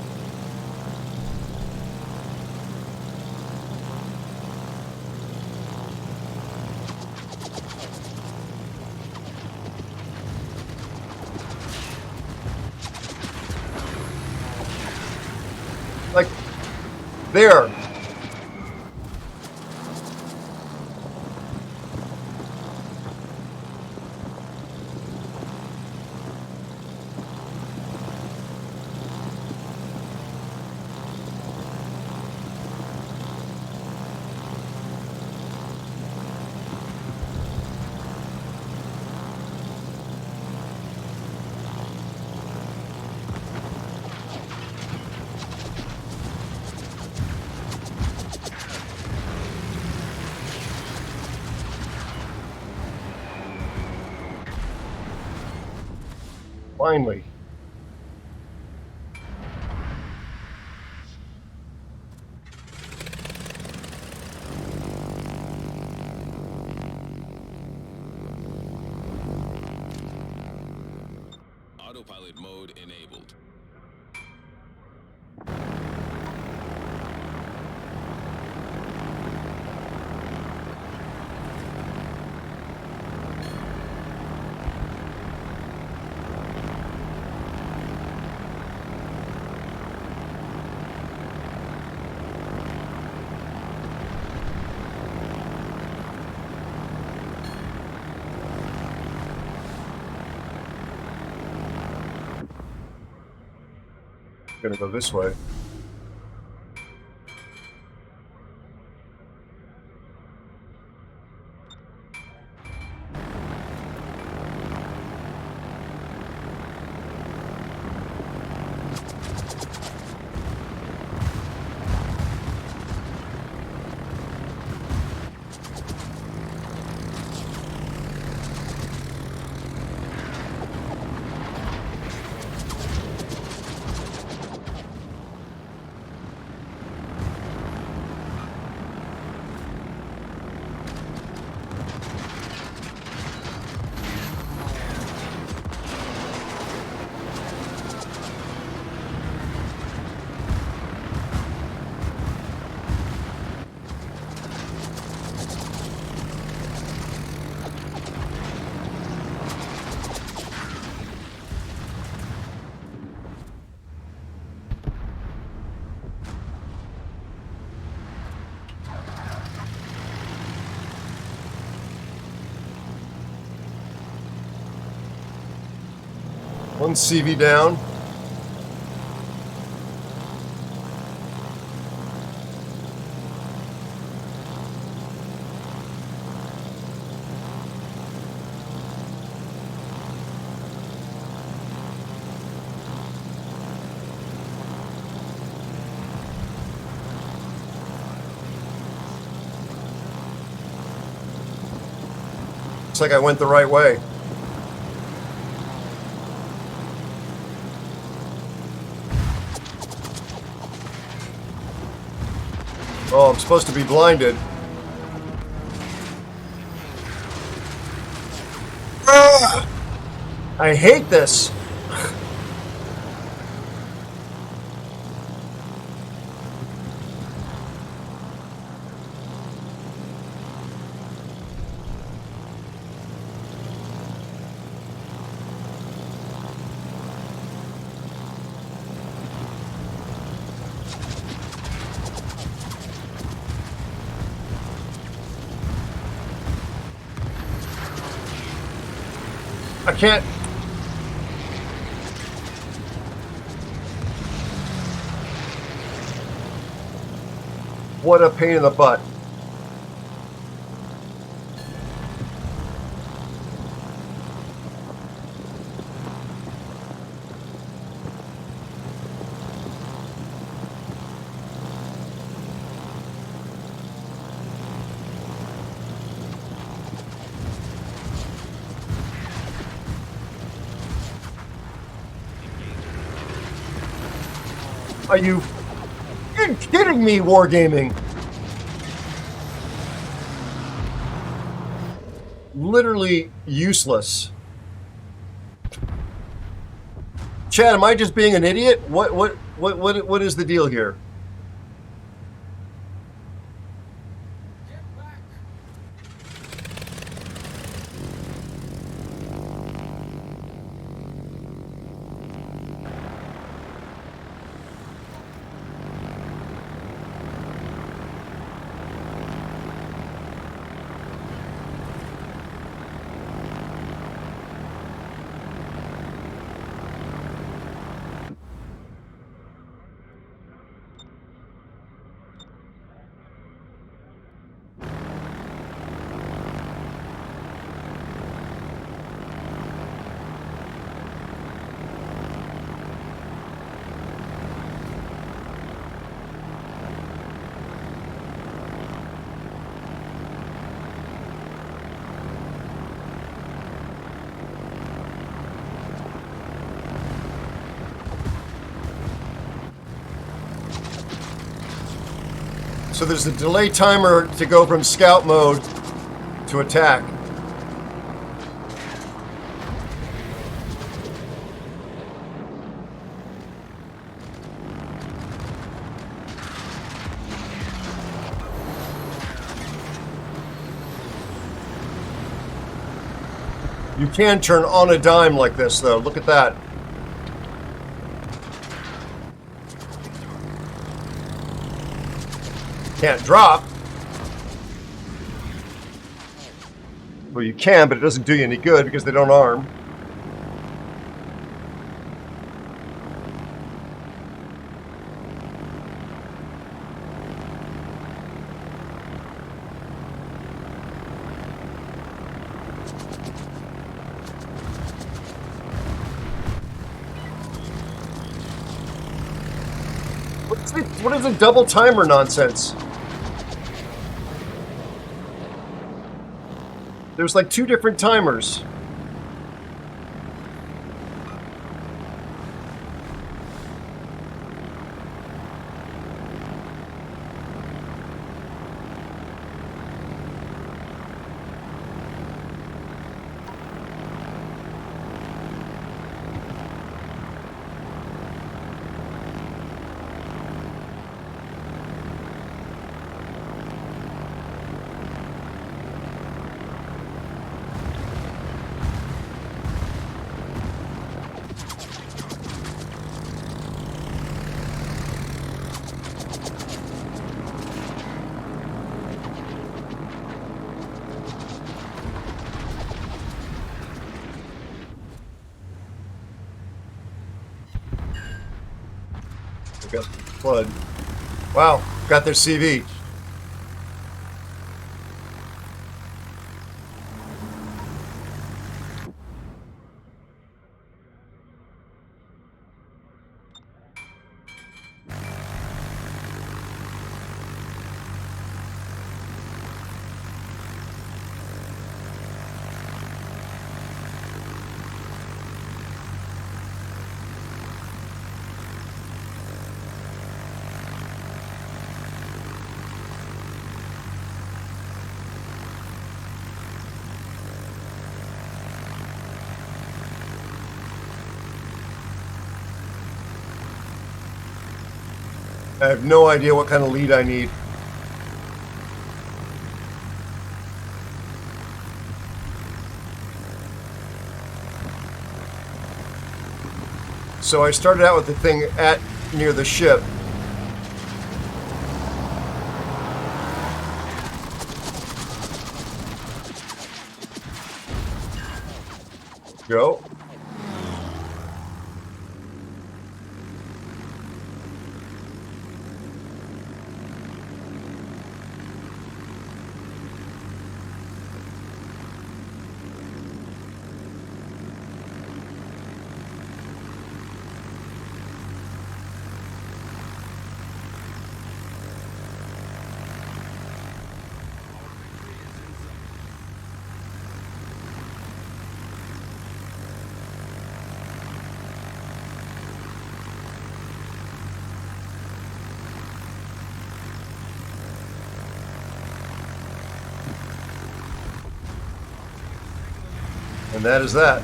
Speaker 2: Like, there. Finally.
Speaker 16: Autopilot mode enabled.
Speaker 2: Gonna go this way. One CV down. Looks like I went the right way. Oh, I'm supposed to be blinded. Ah! I hate this. I can't. What a pain in the butt. Are you kidding me, Wargaming? Literally useless. Chad, am I just being an idiot? What is the deal here? So there's a delay timer to go from scout mode to attack. You can turn on a dime like this, though. Look at that. Can't drop. Well, you can, but it doesn't do you any good because they don't arm. What is the double timer nonsense? There's like 2 different timers. Flood. Wow, got their CV. I have no idea what kind of lead I need. So I started out with the thing at near the ship. Go. And that is that.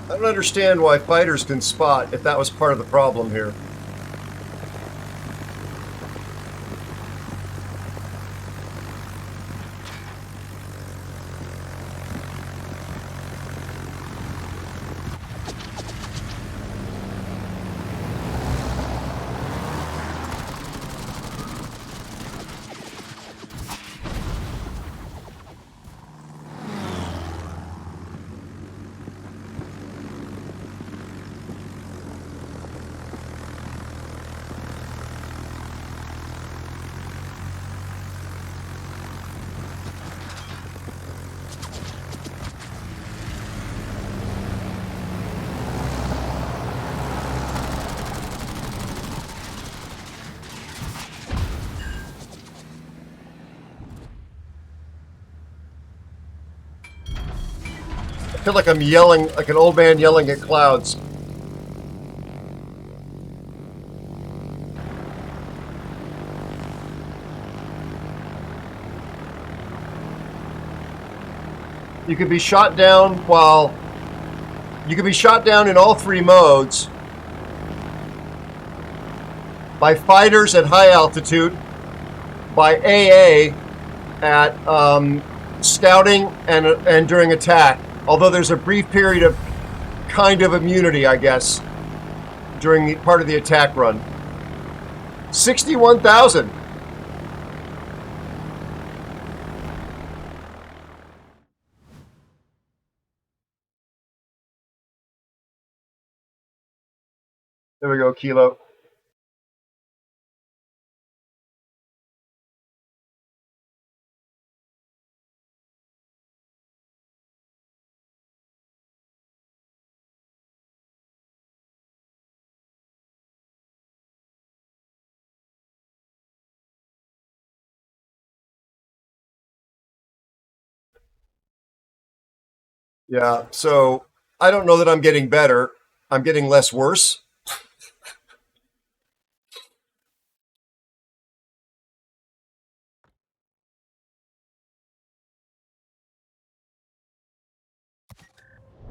Speaker 2: I don't understand why fighters can spot if that was part of the problem here. I feel like I'm yelling, like an old man yelling at clouds. You could be shot down while... You could be shot down in all three modes by fighters at high altitude, by AA at scouting and during attack. Although there's a brief period of kind of immunity, I guess, during the part of the attack run. 61,000. There we go, Kilo. Yeah, so I don't know that I'm getting better. I'm getting less worse.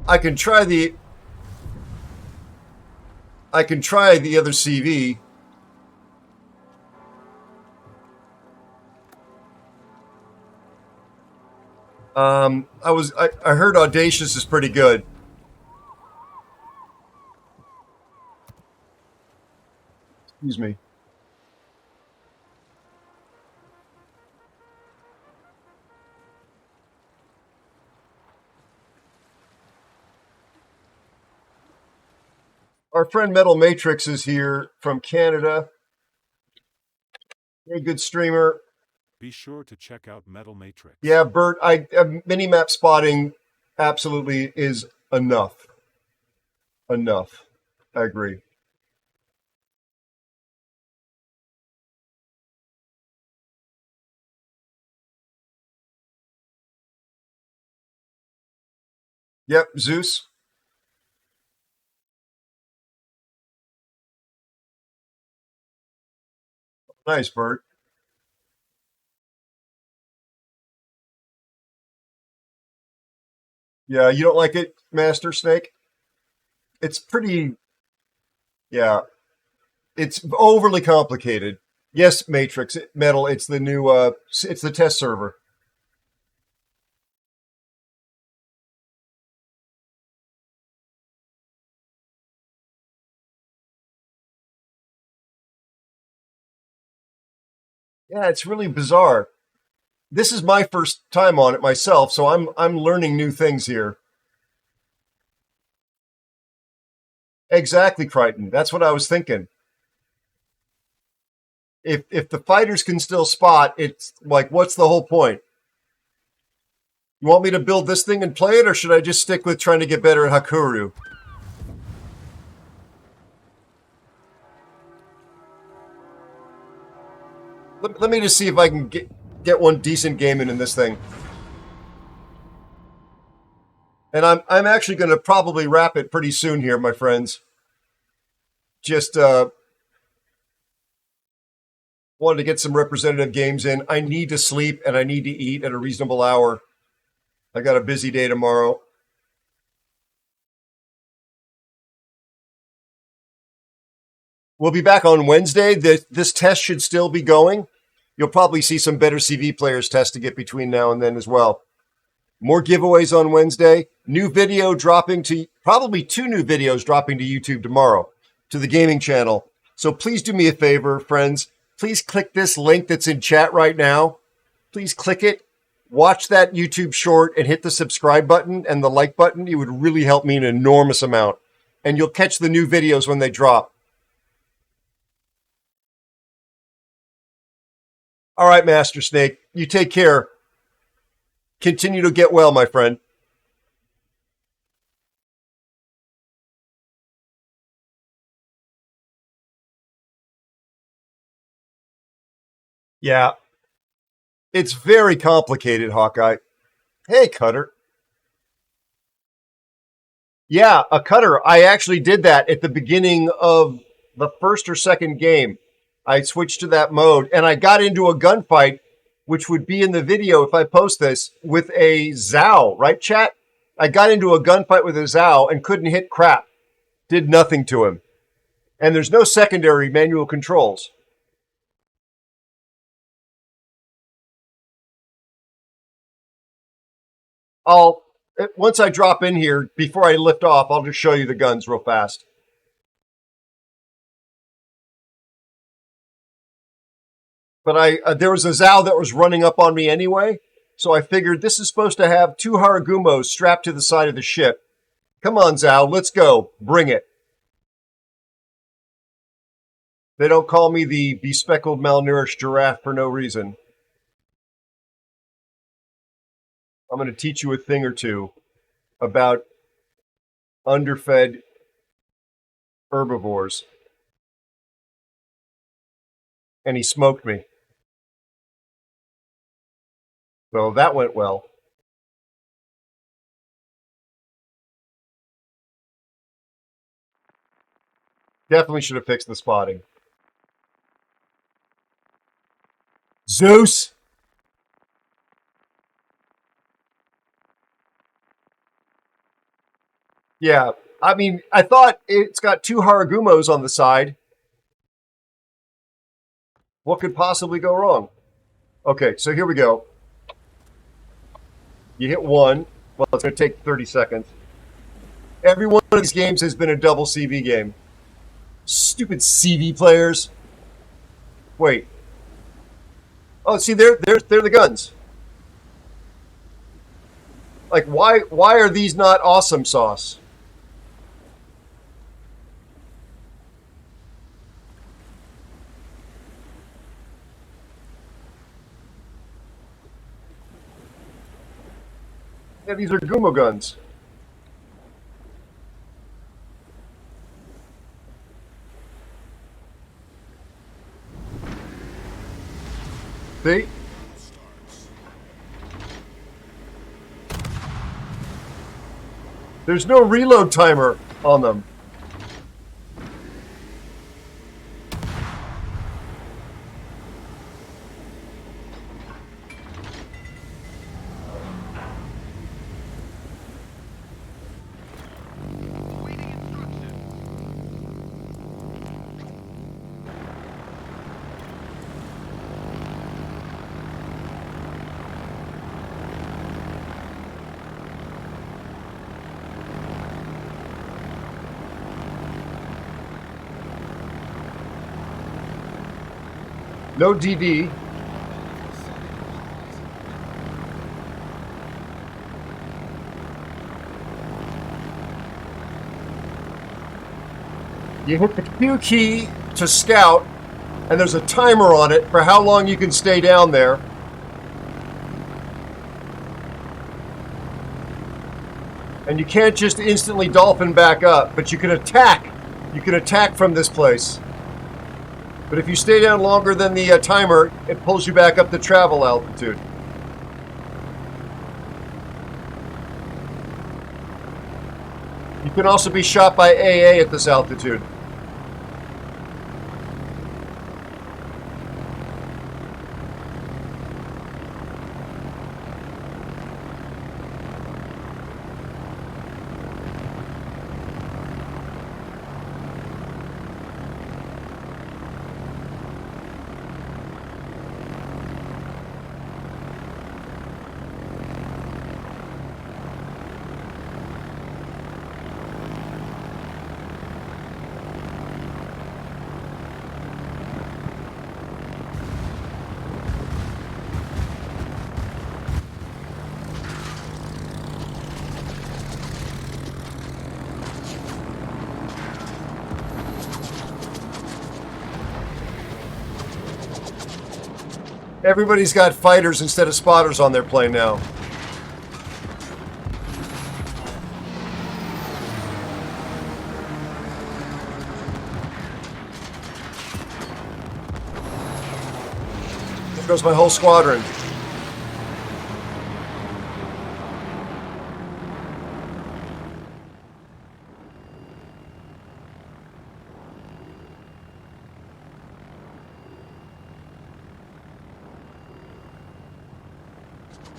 Speaker 2: I can try the other CV. I heard Audacious is pretty good. Excuse me. Our friend Metal Matrix is here from Canada. Very good streamer.
Speaker 5: Be sure to check out Metal Matrix.
Speaker 2: Yeah, Bert, mini-map spotting absolutely is enough. Enough. I agree. Yep, Zeus. Nice, Bert. Yeah, you don't like it, Master Snake? It's pretty, yeah, it's overly complicated. Yes, Matrix, Metal, it's the new, it's the test server. Yeah, it's really bizarre. This is my first time on it myself, so I'm learning new things here. Exactly, Crichton. That's what I was thinking. If the fighters can still spot, it's like, what's the whole point? You want me to build this thing and play it, or should I just stick with trying to get better at Hakuru? Let me just see if I can get one decent game in this thing. And I'm actually going to probably wrap it pretty soon here, my friends. Just wanted to get some representative games in. I need to sleep and I need to eat at a reasonable hour. I got a busy day tomorrow. We'll be back on Wednesday. This test should still be going. You'll probably see some better CV players testing it between now and then as well. More giveaways on Wednesday. New video dropping to, probably 2 new videos dropping to YouTube tomorrow, to the gaming channel. So please do me a favor, friends. Please click this link that's in chat right now. Please click it. Watch that YouTube short and hit the subscribe button and the like button. It would really help me an enormous amount. And you'll catch the new videos when they drop. All right, Master Snake, you take care. Continue to get well, my friend. Yeah. It's very complicated, Hawkeye. Hey, Cutter. Yeah, a Cutter. I actually did that at the beginning of the first or second game. I switched to that mode, and I got into a gunfight, which would be in the video if I post this, with a Zhao, right, chat? I got into a gunfight with a Zhao and couldn't hit crap. Did nothing to him. And there's no secondary manual controls. Once I drop in here, before I lift off, I'll just show you the guns real fast. But there was a Zhao that was running up on me anyway, so I figured this is supposed to have 2 Haragumos strapped to the side of the ship. Come on, Zhao, let's go. Bring it. They don't call me the bespeckled, malnourished giraffe for no reason. I'm going to teach you a thing or two about underfed herbivores. And he smoked me. So that went well. Definitely should have fixed the spotting. Zeus! Yeah, I mean, I thought it's got 2 Haragumos on the side. What could possibly go wrong? Okay, so here we go. You hit 1. Well, it's going to take 30 seconds. Every one of these games has been a double CV game. Stupid CV players. Wait. Oh, see, they're the guns. Like, why are these not awesome sauce? Yeah, these are Gumo guns. See? There's no reload timer on them. No DD. You hit the Q key to scout, and there's a timer on it for how long you can stay down there. And you can't just instantly dolphin back up, but you can attack. You can attack from this place. But if you stay down longer than the timer, it pulls you back up to travel altitude. You can also be shot by AA at this altitude. Everybody's got fighters instead of spotters on their plane now. There goes my whole squadron.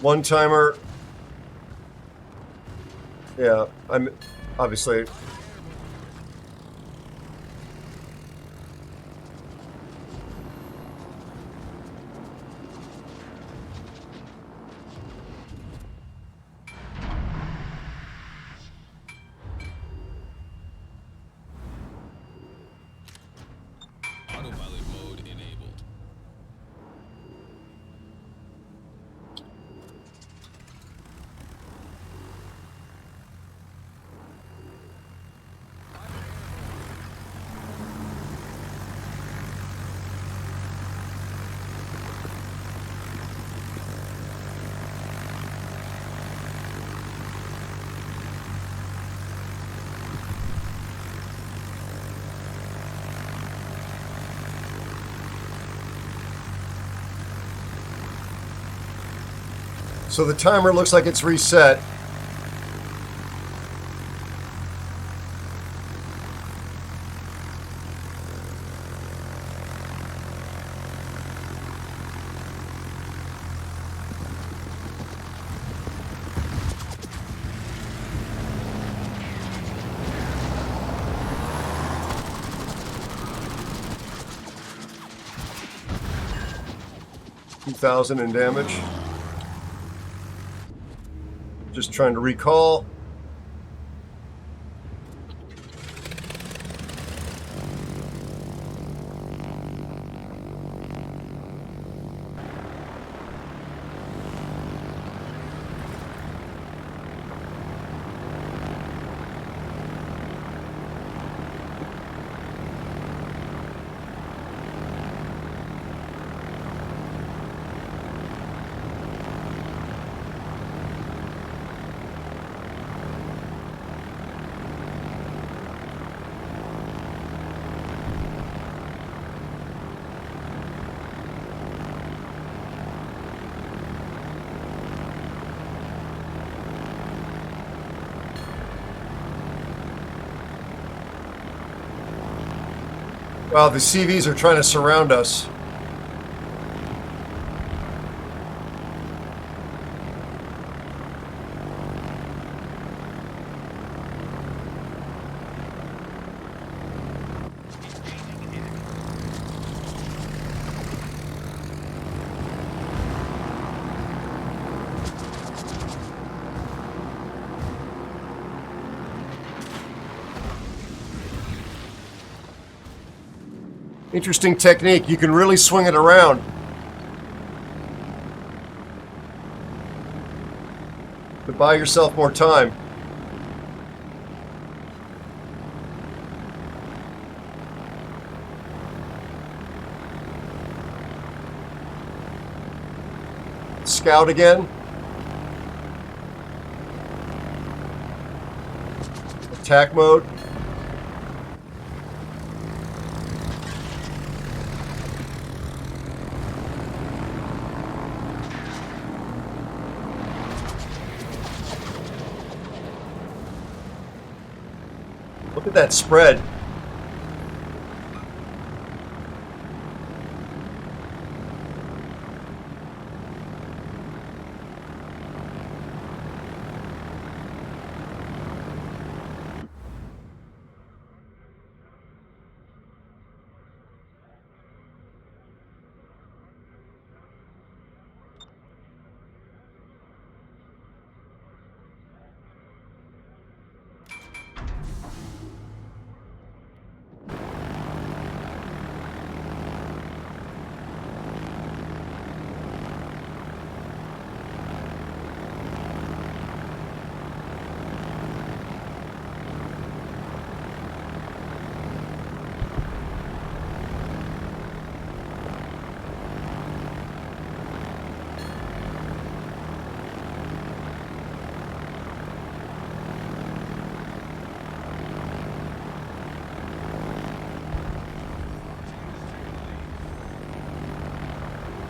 Speaker 2: One timer. Yeah, I'm obviously.
Speaker 18: Autopilot mode enabled.
Speaker 2: So the timer looks like it's reset. $2,000 in damage. Just trying to recall. Wow, the CVs are trying to surround us. Interesting technique. You can really swing it around. To buy yourself more time. Scout again. Attack mode. Look at that spread.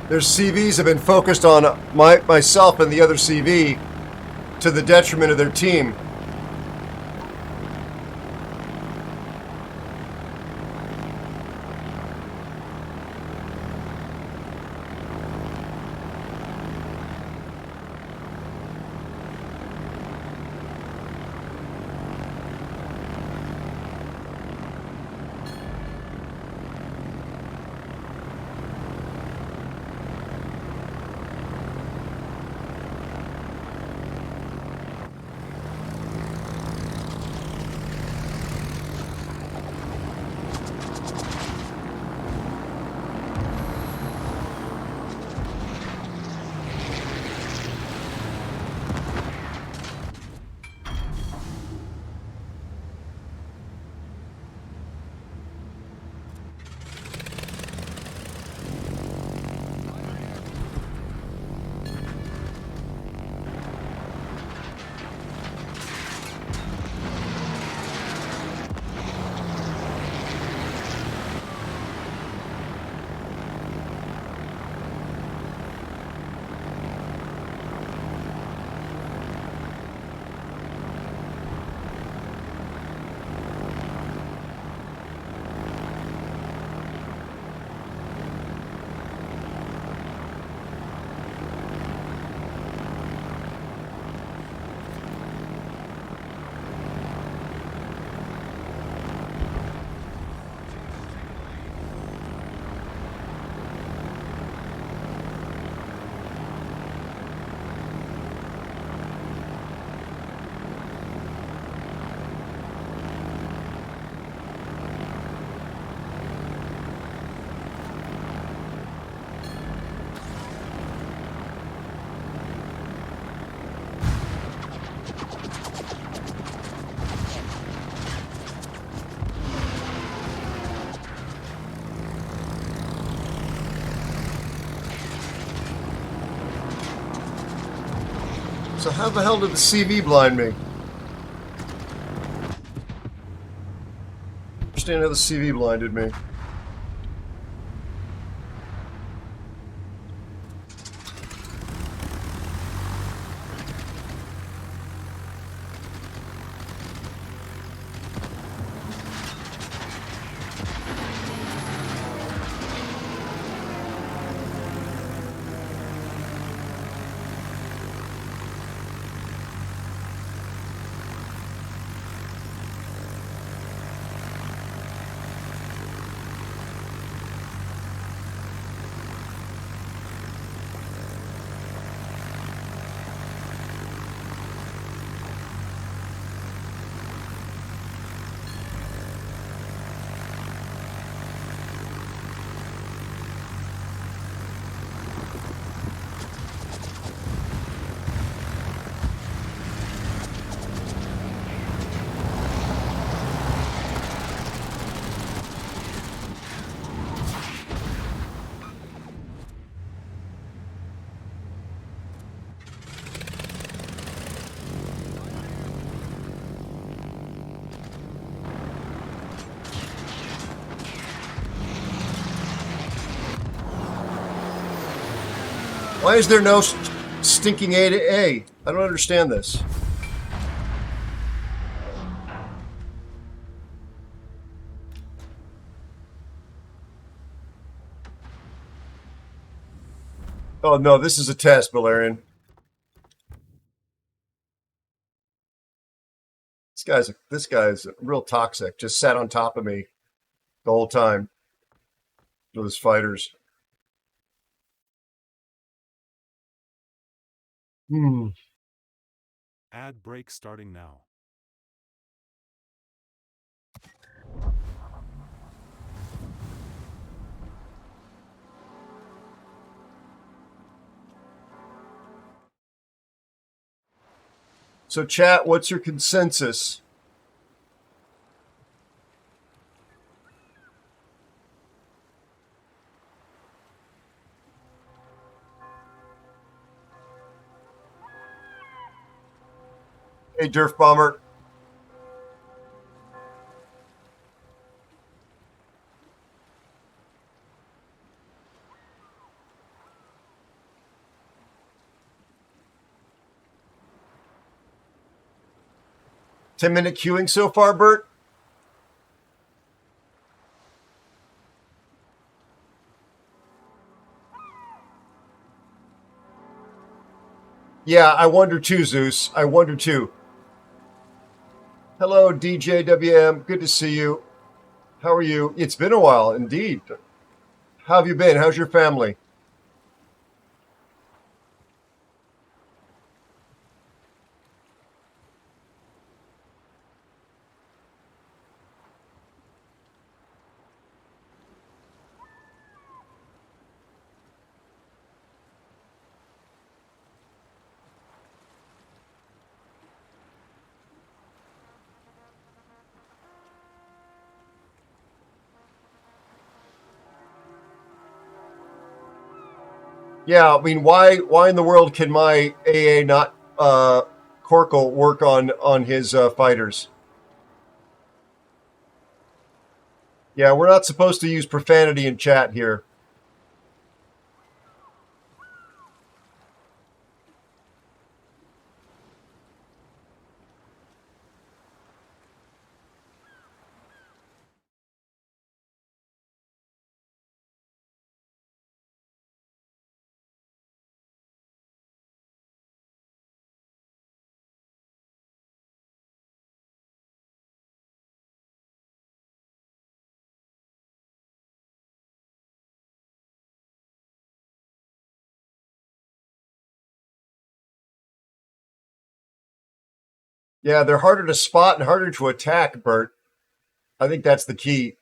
Speaker 2: Their CVs have been focused on myself and the other CV to the detriment of their team. So how the hell did the CV blind me? I understand how the CV blinded me. Why is there no stinking A to A? I don't understand this. Oh no, this is a test, Valerian. This guy's real toxic. Just sat on top of me the whole time with his fighters.
Speaker 5: Ad break starting now.
Speaker 2: So, chat, what's your consensus? Hey, Durf Bomber. Ten-minute queuing so far, Bert? Yeah, I wonder too, Zeus. I wonder too. Hello, DJWM. Good to see you. How are you? It's been a while, indeed. How have you been? How's your family? Yeah, I mean, why in the world can my AA not Corkle work on his fighters? Yeah, we're not supposed to use profanity in chat here. Yeah, they're harder to spot and harder to attack, Bert. I think that's the key.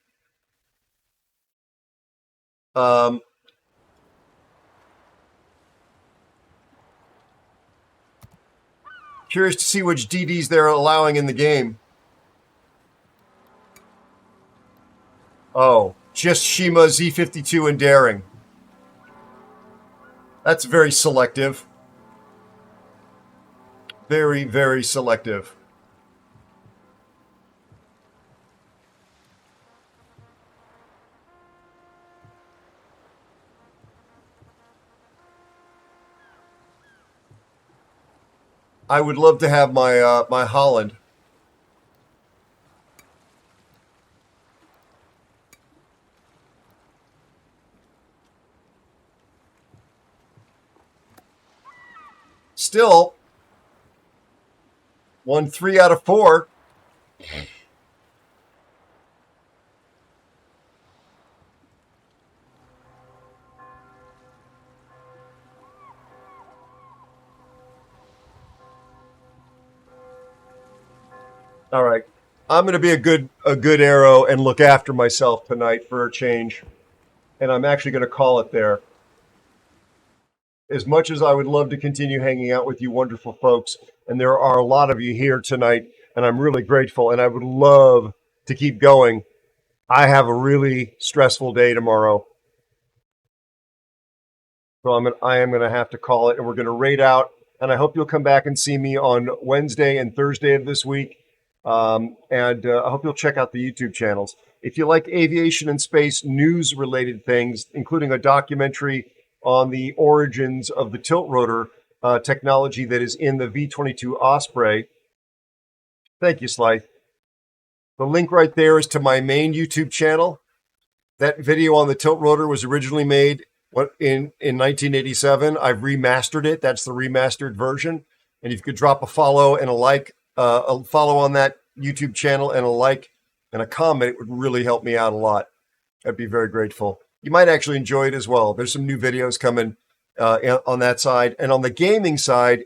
Speaker 2: Curious to see which DDs they're allowing in the game. Oh, just Shima Z52 and Daring. That's very selective. Very, very selective. I would love to have my my Holland. Still, won 3 out of 4. All right. I'm going to be a good arrow and look after myself tonight for a change. And I'm actually going to call it there. As much as I would love to continue hanging out with you wonderful folks, and there are a lot of you here tonight, and I'm really grateful, and I would love to keep going. I have a really stressful day tomorrow. So I am going to have to call it, and we're going to raid out, and I hope you'll come back and see me on Wednesday and Thursday of this week. I hope you'll check out the YouTube channels. If you like aviation and space news related things, including a documentary on the origins of the tilt rotor technology that is in the V-22 Osprey. Thank you, Slythe. The link right there is to my main YouTube channel. That video on the tilt rotor was originally made in 1987. I've remastered it. That's the remastered version. And if you could drop a follow and a follow on that YouTube channel and a like and a comment, it would really help me out a lot. I'd be very grateful. You might actually enjoy it as well. There's some new videos coming on that side. And on the gaming side,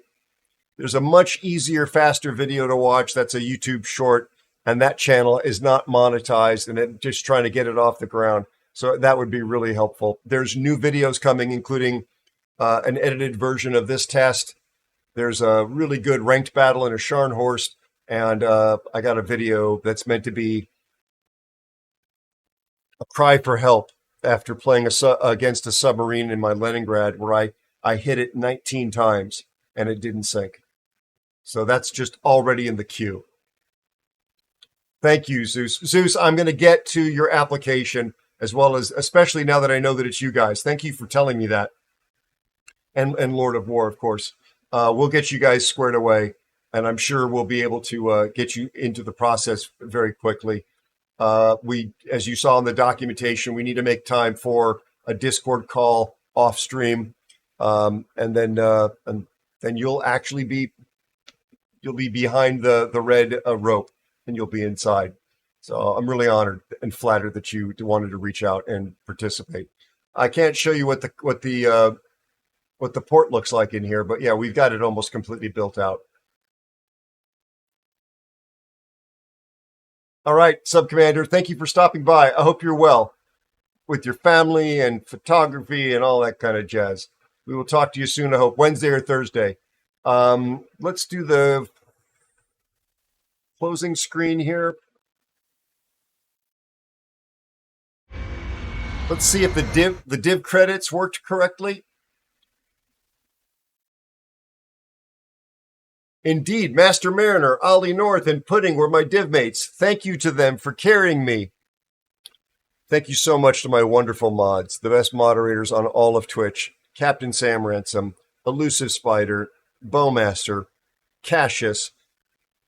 Speaker 2: there's a much easier, faster video to watch. That's a YouTube short. And that channel is not monetized, and it just trying to get it off the ground. So that would be really helpful. There's new videos coming, including an edited version of this test. There's a really good ranked battle in a Scharnhorst, and I got a video that's meant to be a cry for help after playing against a submarine in my Leningrad, where I hit it 19 times and it didn't sink. So that's just already in the queue. Thank you, Zeus. Zeus, I'm going to get to your application as well as, especially now that I know that it's you guys. Thank you for telling me that. And Lord of War, of course. We'll get you guys squared away, and I'm sure we'll be able to get you into the process very quickly. As you saw in the documentation, we need to make time for a Discord call off stream, and then you'll actually be behind the red rope. And you'll be inside. So I'm really honored and flattered that you wanted to reach out and participate. I can't show you what the port looks like in here, but yeah, we've got it almost completely built out. All right, Sub-Commander, thank you for stopping by. I hope you're well with your family and photography and all that kind of jazz. We will talk to you soon, I hope, Wednesday or Thursday. Let's do the closing screen here. Let's see if the div credits worked correctly. Indeed, Master Mariner, Ollie North, and Pudding were my div mates. Thank you to them for carrying me. Thank you so much to my wonderful mods, the best moderators on all of Twitch. Captain Sam Ransom, Elusive Spider, Bowmaster, Cassius,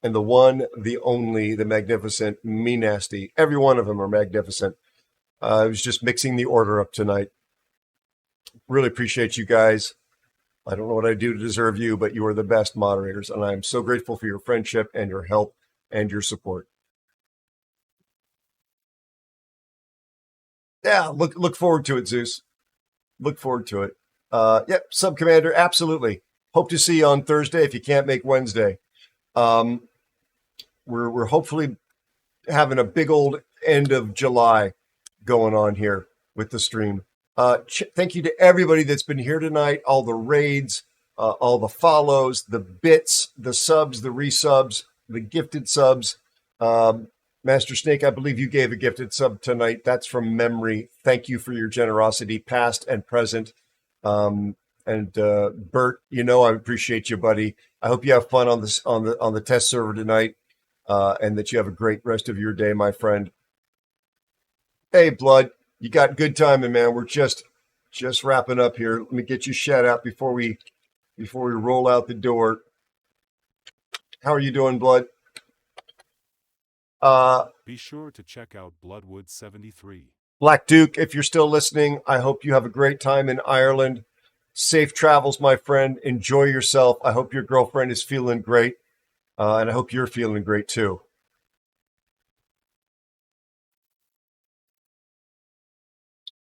Speaker 2: and the one, the only, the magnificent Me Nasty. Every one of them are magnificent. I was just mixing the order up tonight. Really appreciate you guys. I don't know what I do to deserve you, but you are the best moderators, and I'm so grateful for your friendship and your help and your support. Yeah, look forward to it, Zeus. Look forward to it. Yep, Sub-Commander, absolutely. Hope to see you on Thursday if you can't make Wednesday. We're hopefully having a big old end of July going on here with the stream. Thank you to everybody that's been here tonight, all the raids, all the follows, the bits, the subs, the resubs, the gifted subs. Master Snake, I believe you gave a gifted sub tonight. That's from memory. Thank you for your generosity, past and present. And Bert, you know I appreciate you, buddy. I hope you have fun on the test server tonight, and that you have a great rest of your day, my friend. Hey, Blood, you got good timing, man. We're just wrapping up here. Let me get you shout out before we roll out the door. How are you doing, Blood?
Speaker 5: Be sure to check out Bloodwood 73.
Speaker 2: Black Duke, if you're still listening, I hope you have a great time in Ireland. Safe travels, my friend. Enjoy yourself. I hope your girlfriend is feeling great, and I hope you're feeling great too.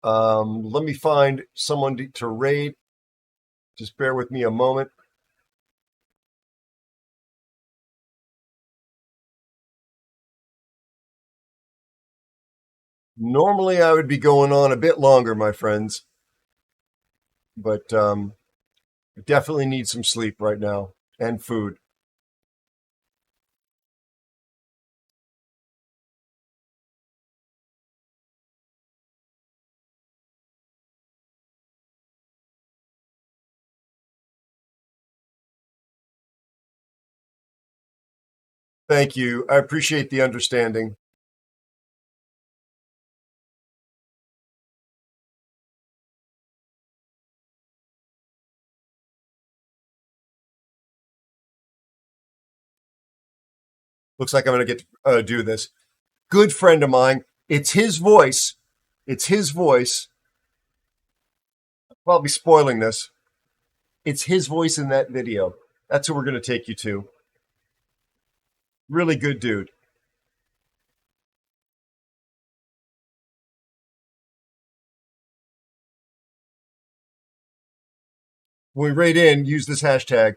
Speaker 2: Let me find someone to raid. Just bear with me a moment. Normally, I would be going on a bit longer, my friends, but I definitely need some sleep right now and food. Thank you. I appreciate the understanding. Looks like I'm going to get to do this. Good friend of mine. It's his voice. It's his voice. I'm probably spoiling this. It's his voice in that video. That's who we're going to take you to. Really good dude. When we rate in, use this hashtag.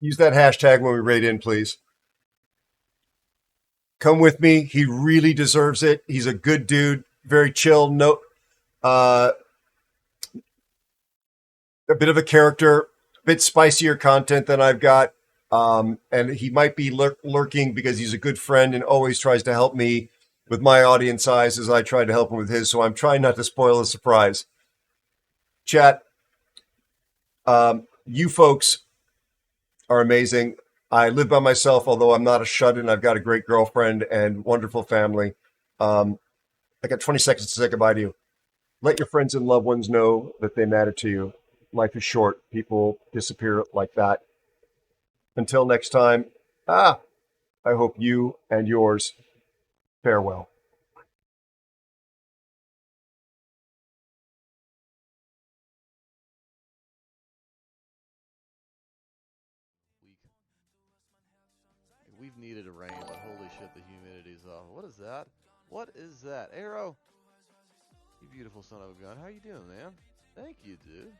Speaker 2: Use that hashtag when we rate in, please. Come with me. He really deserves it. He's a good dude. Very chill. No, a bit of a character. A bit spicier content than I've got. And he might be lurking because he's a good friend and always tries to help me with my audience size as I tried to help him with his. So I'm trying not to spoil the surprise. Chat, you folks are amazing. I live by myself, although I'm not a shut-in. I've got a great girlfriend and wonderful family. I got 20 seconds to say goodbye to you. Let your friends and loved ones know that they matter to you. Life is short. People disappear like that. Until next time, I hope you and yours fare well.
Speaker 19: We've needed a rain, but holy shit, the humidity's off. What is that? What is that? Aero? You beautiful son of a gun. How you doing, man? Thank you, dude.